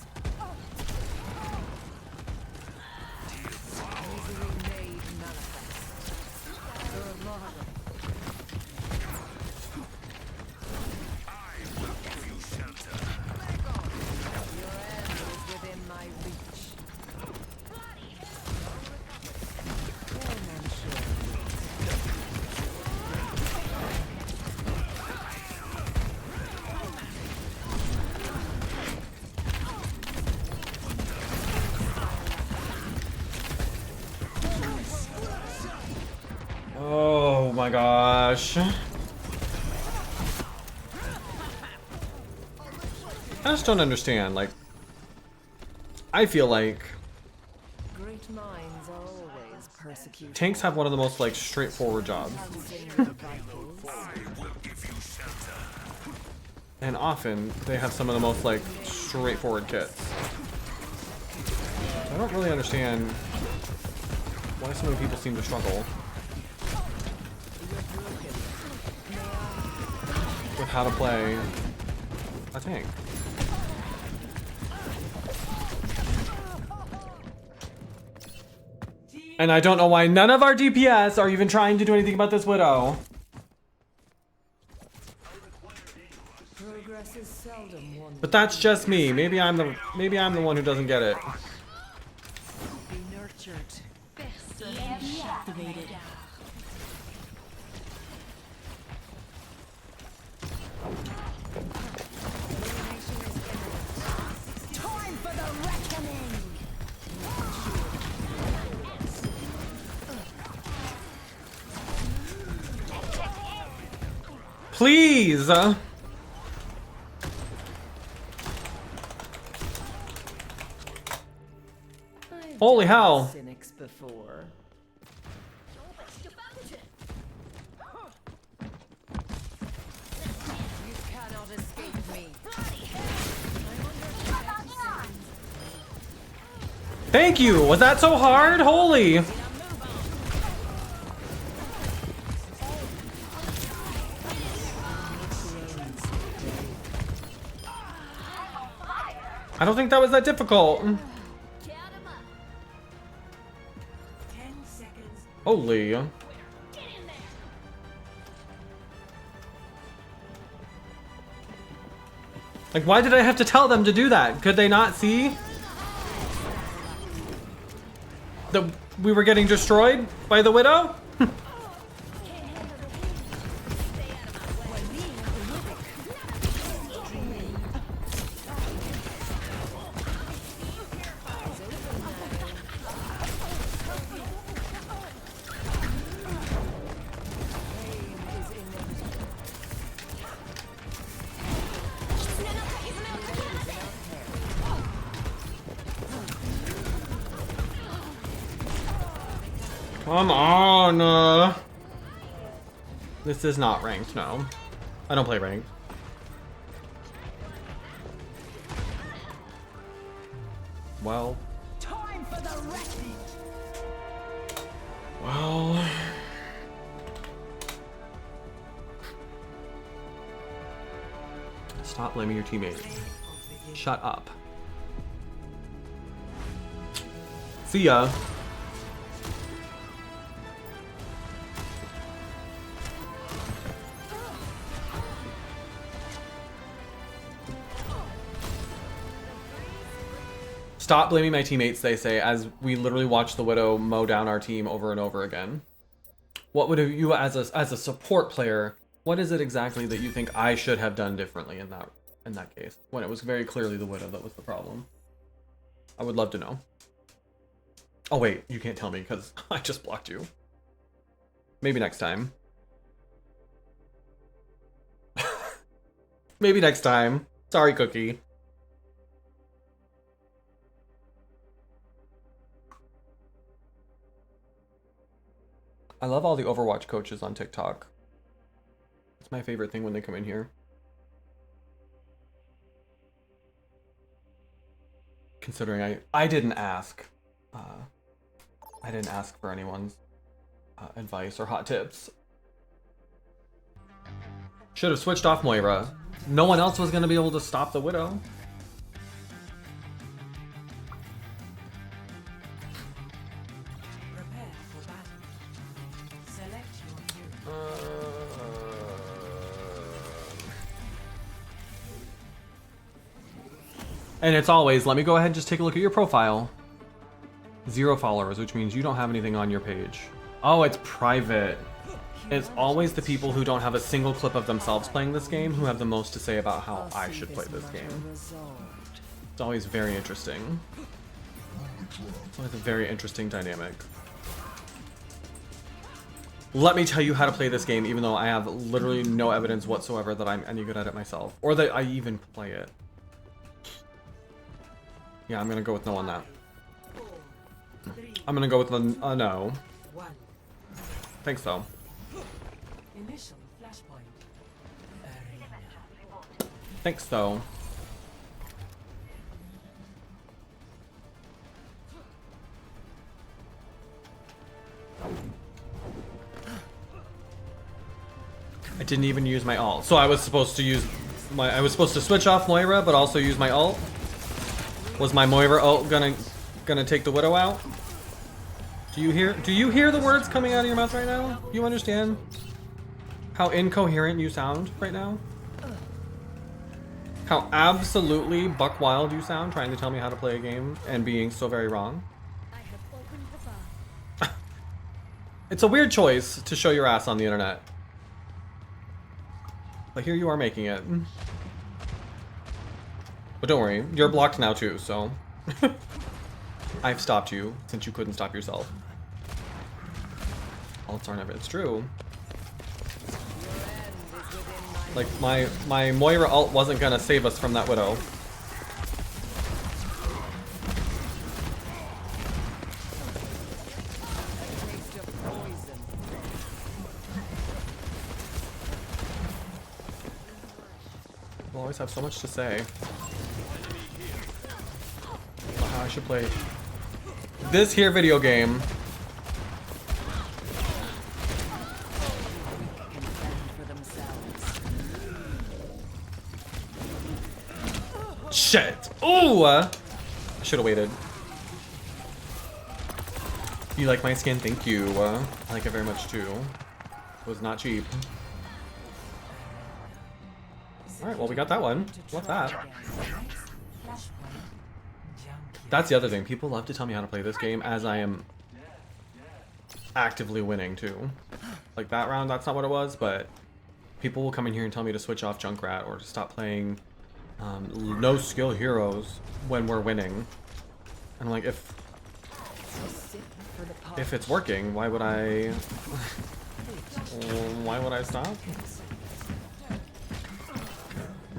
Oh my gosh. I just don't understand. Like, I feel like Great minds are always persecuted. tanks have one of the most like straightforward jobs. And often they have some of the most like straightforward kits. I don't really understand why so many people seem to struggle with how to play a tank. And I don't know why none of our DPS are even trying to do anything about this Widow. Progress is seldom one. But that's just me. Maybe I'm the one who doesn't get it. Be nurtured. Activated. Time for the reckoning! Please! Holy hell. Cynics before. You cannot escape me. Thank you! Was that so hard? Holy! I don't think that was that difficult. Holy. Like, why did I have to tell them to do that? Could they not see that we were getting destroyed by the Widow? Come on! This is not ranked, no. I don't play ranked. Well. Time for the reckoning! Well. Stop blaming your teammates. Shut up. See ya. Stop blaming my teammates, they say, as we literally watch the Widow mow down our team over and over again. What would you, as a support player, what is it exactly that you think I should have done differently in that case, when it was very clearly the Widow that was the problem? I would love to know. Oh wait, you can't tell me because I just blocked you. Maybe next time. Maybe next time. Sorry, Cookie. I love all the Overwatch coaches on TikTok. It's my favorite thing when they come in here. Considering I didn't ask. I didn't ask for anyone's advice or hot tips. Should have switched off Moira. No one else was going to be able to stop the Widow. And it's always, let me go ahead and just take a look at your profile. 0 followers, which means you don't have anything on your page. Oh, it's private. It's always the people who don't have a single clip of themselves playing this game who have the most to say about how I should play this game. It's always very interesting. It's always a very interesting dynamic. Let me tell you how to play this game, even though I have literally no evidence whatsoever that I'm any good at it myself. Or that I even play it. Yeah, I'm gonna go with no on that. I'm gonna go with a no. Thanks though. Thanks though. I didn't even use my ult. So I was supposed to use my I was supposed to switch off Moira but also use my ult. Was my Moira ult gonna take the Widow out? Do you hear the words coming out of your mouth right now? You understand how incoherent you sound right now? How absolutely buck wild you sound trying to tell me how to play a game and being so very wrong? It's a weird choice to show your ass on the internet. But here you are making it. But don't worry, you're blocked now too, so... I've stopped you, since you couldn't stop yourself. Ults aren't ever... It's true. Like, my Moira ult wasn't gonna save us from that Widow. We'll always have so much to say. About how I should play this here video game. Shit! Ooh! I should have waited. You like my skin? Thank you. I like it very much too. It was not cheap. Alright, well we got that one. What's that? That's the other thing. People love to tell me how to play this game as I am actively winning too. Like that round, that's not what it was, but people will come in here and tell me to switch off Junkrat or to stop playing no skill heroes when we're winning. And I'm like, if it's working, why would I stop?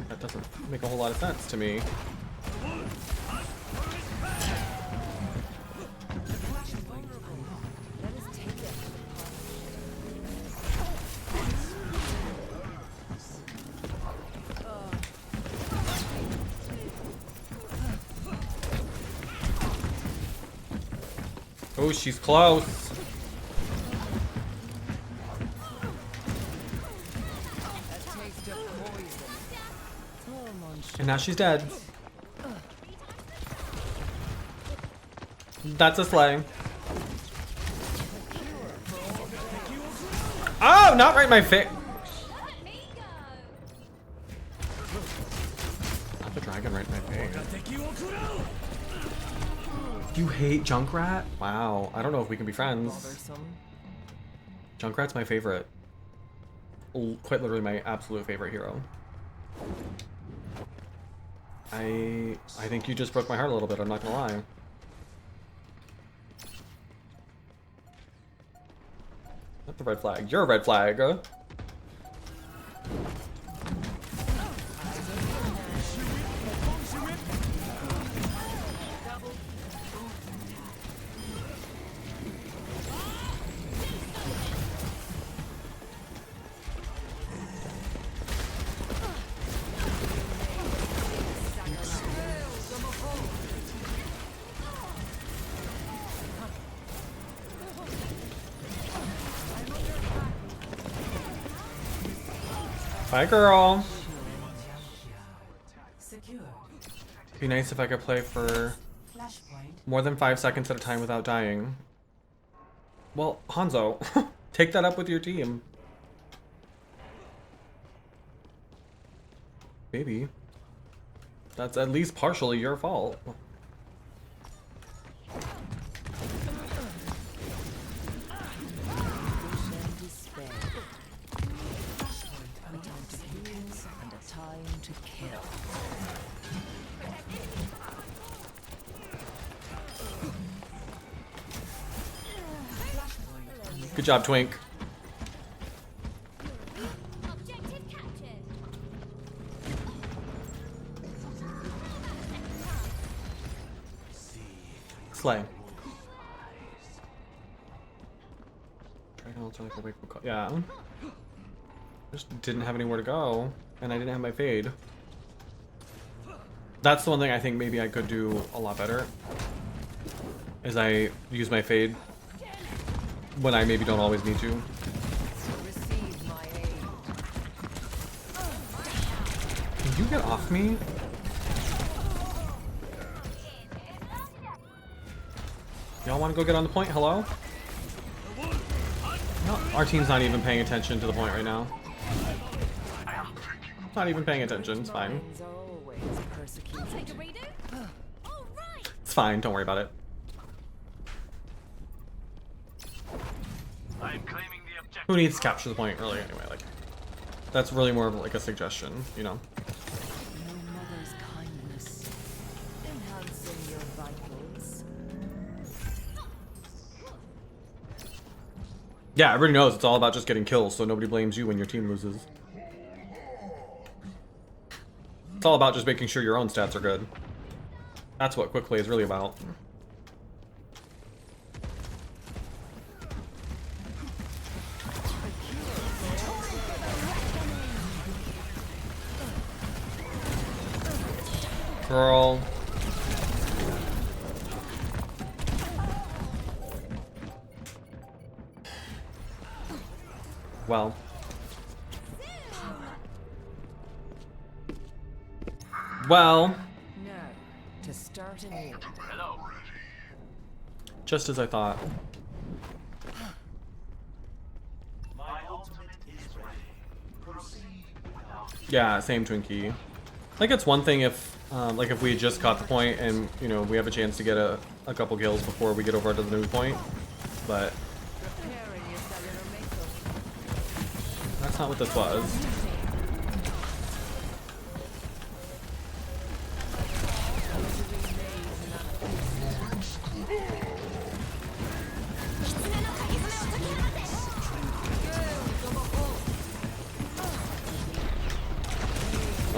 That doesn't make a whole lot of sense to me. Oh, she's close. And now she's dead. That's a slay. Oh, not right in my face. Not the dragon right in my face. You hate Junkrat? Wow. I don't know if we can be friends. Junkrat's my favorite. Quite literally my absolute favorite hero. I think you just broke my heart a little bit, I'm not gonna lie. Not the red flag. You're a red flag. Bye, girl. Be nice if I could play for more than 5 seconds at a time without dying. Well, Hanzo, take that up with your team. Baby. That's at least partially your fault. Good job, Twink. Objective captured. Slay. Yeah. Just didn't have anywhere to go, and I didn't have my fade. That's the one thing I think maybe I could do a lot better. Is I use my fade when I maybe don't always need to. Can you get off me? Y'all want to go get on the point? Hello? No, our team's not even paying attention to the point right now. Not even paying attention. It's fine. It's fine. Don't worry about it. I'm claiming the objective. Who needs to capture the point really anyway? Like, that's really more of like a suggestion, you know? No mother's kindness, enhancing your vitals. Yeah, everybody knows it's all about just getting kills, so nobody blames you when your team loses. It's all about just making sure your own stats are good. That's what quick play is really about. Girl. Well. Well. Now, to start anew. Hello. Just as I thought. My ultimate is ready. Proceed without Yeah, same Twinkie. Like, it's one thing if, like, if we had just caught the point and, you know, we have a chance to get a couple kills before we get over to the new point, but that's not what this was.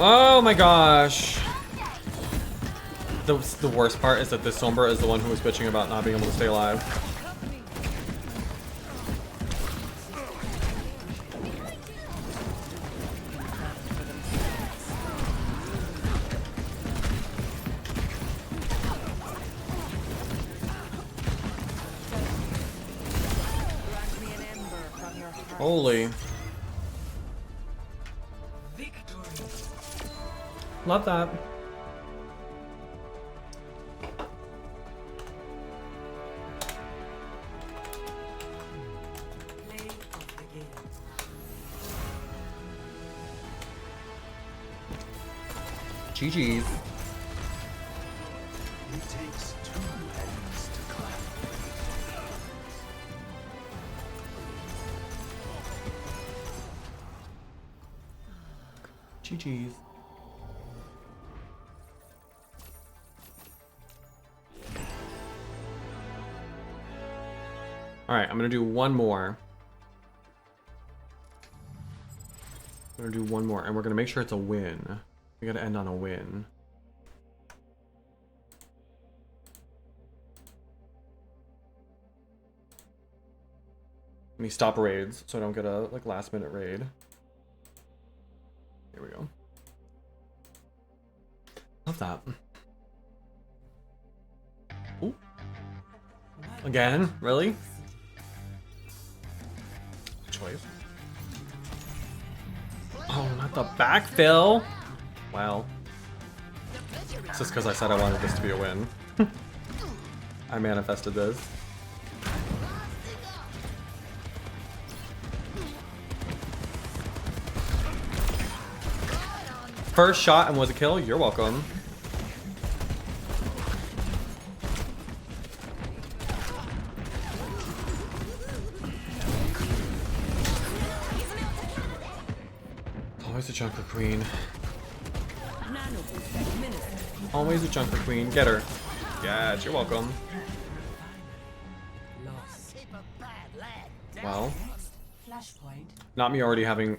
Oh my gosh. The worst part is that this Sombra is the one who was bitching about not being able to stay alive. Holy. Love that. GG's. It takes two hands to clap. GG's. Alright, I'm gonna do one more. I'm gonna do one more, and we're gonna make sure it's a win. We gotta end on a win. Let me stop raids so I don't get a like last minute raid. Here we go. Love that. Ooh. Again? Really? Choice. Oh, not the backfill. Wow. It's just because I said I wanted this to be a win. I manifested this. First shot and was a kill? You're welcome. Junker Queen. Always a Junker Queen. Get her. Yeah, you're welcome. Well, not me already having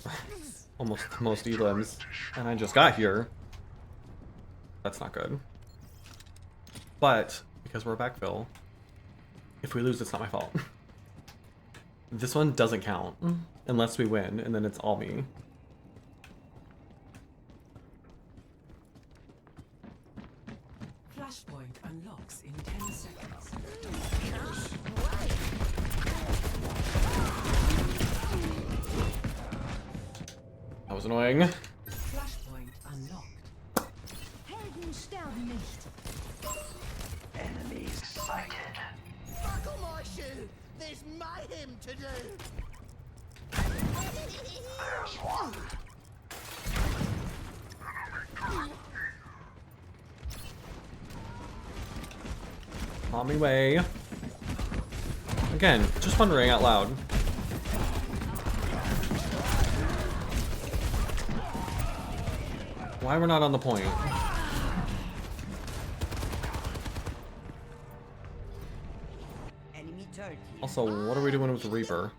almost the most elims, and I just got here. That's not good. But, because we're a backfill, if we lose, it's not my fault. This one doesn't count, unless we win, and then it's all me. Flashpoint unlocks in 10 seconds. That was annoying. Flashpoint unlocked. Helden sterben nicht. Enemies sighted. Buckle my shoe. There's mayhem to do. There's one. On my way. Again, just wondering out loud. Why we're not on the point. Enemy turret. Also, what are we doing with the Reaper?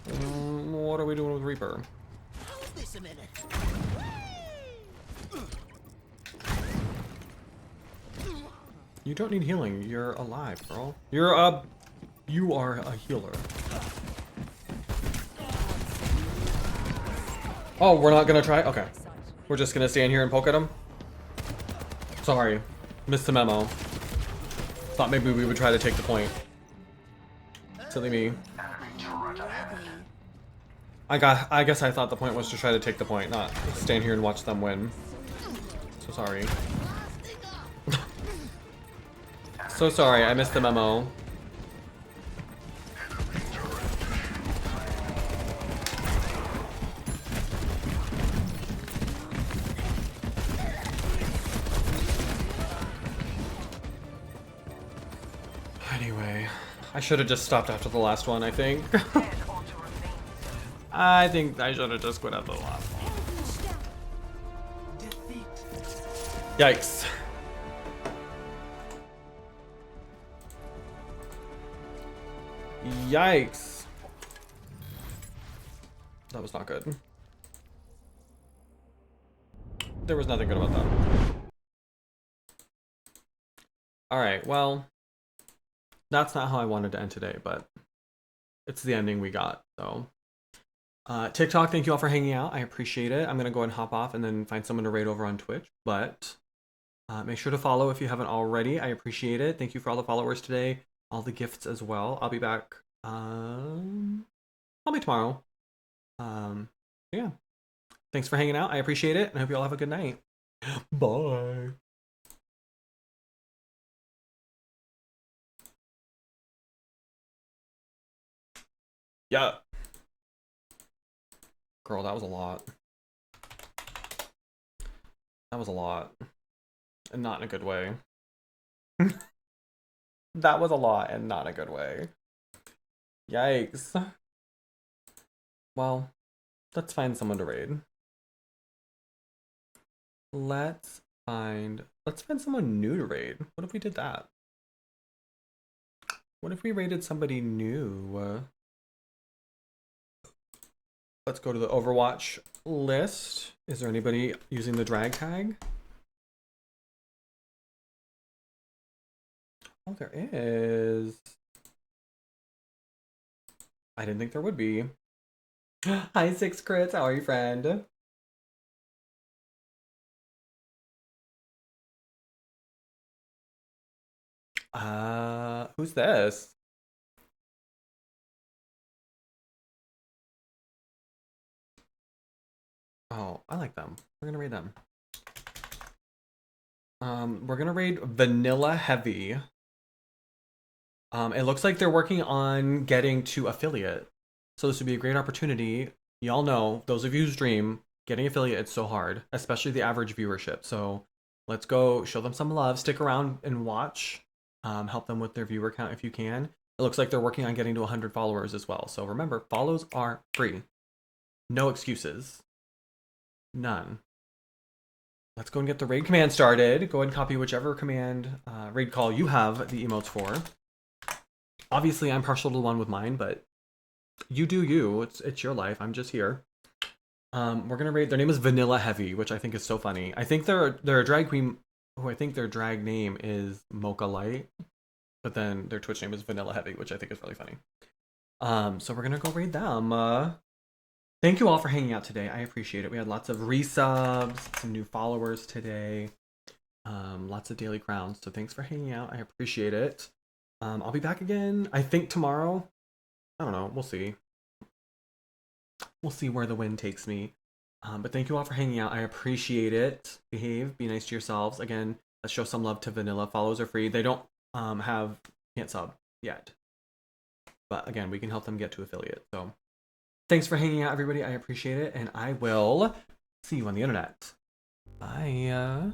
What are we doing with Reaper? Hold this a minute. You don't need healing. You're alive, girl. You are a healer. Oh, we're not gonna try? Okay. We're just gonna stand here and poke at him? Sorry. Missed the memo. Thought maybe we would try to take the point. Silly me. I guess I thought the point was to try to take the point, not stand here and watch them win. So sorry. So sorry, I missed the memo. Anyway, I should have just stopped after the last one, I think. I think I should have just quit after the last one. Yikes. Yikes. That was not good. There was nothing good about that. Alright, well, that's not how I wanted to end today, but it's the ending we got, so. TikTok, thank you all for hanging out. I appreciate it. I'm going to go ahead and hop off and then find someone to raid over on Twitch, but make sure to follow if you haven't already. I appreciate it. Thank you for all the followers today, all the gifts as well. I'll be back probably tomorrow. Yeah. Thanks for hanging out. I appreciate it, and I hope you all have a good night. Bye. Yeah. Girl, that was a lot. That was a lot. And not in a good way. That was a lot and not in a good way. Yikes. Well, let's find someone to raid. Let's find someone new to raid. What if we did that? What if we raided somebody new? Let's go to the Overwatch list. Is there anybody using the drag tag? Oh, there is. I didn't think there would be. Hi, Six Crits. How are you, friend? Who's this? Oh, I like them. We're gonna raid them. We're gonna raid Vanilla Heavy. It looks like they're working on getting to affiliate. So this would be a great opportunity. Y'all know, those of you who stream, getting affiliate is so hard, especially the average viewership. So let's go show them some love. Stick around and watch. Help them with their viewer count if you can. It looks like they're working on getting to 100 followers as well. So remember, follows are free. No excuses. None. Let's go and get the raid command started. Go ahead and copy whichever command raid call you have the emotes for. Obviously, I'm partial to the one with mine, but you do you. It's your life. I'm just here. We're gonna raid. Their name is Vanilla Heavy, which I think is so funny. I think they're a drag queen who I think their drag name is Mocha Light, but then their Twitch name is Vanilla Heavy, which I think is really funny. So we're gonna go raid them. Thank you all for hanging out today. I appreciate it. We had lots of resubs, some new followers today, lots of daily crowns. So thanks for hanging out. I appreciate it. I'll be back again, I think tomorrow. I don't know. We'll see. We'll see where the wind takes me. But thank you all for hanging out. I appreciate it. Behave. Be nice to yourselves. Again, let's show some love to Vanilla. Follows are free. They don't can't sub yet. But again, we can help them get to affiliate. So thanks for hanging out, everybody. I appreciate it. And I will see you on the internet. Bye.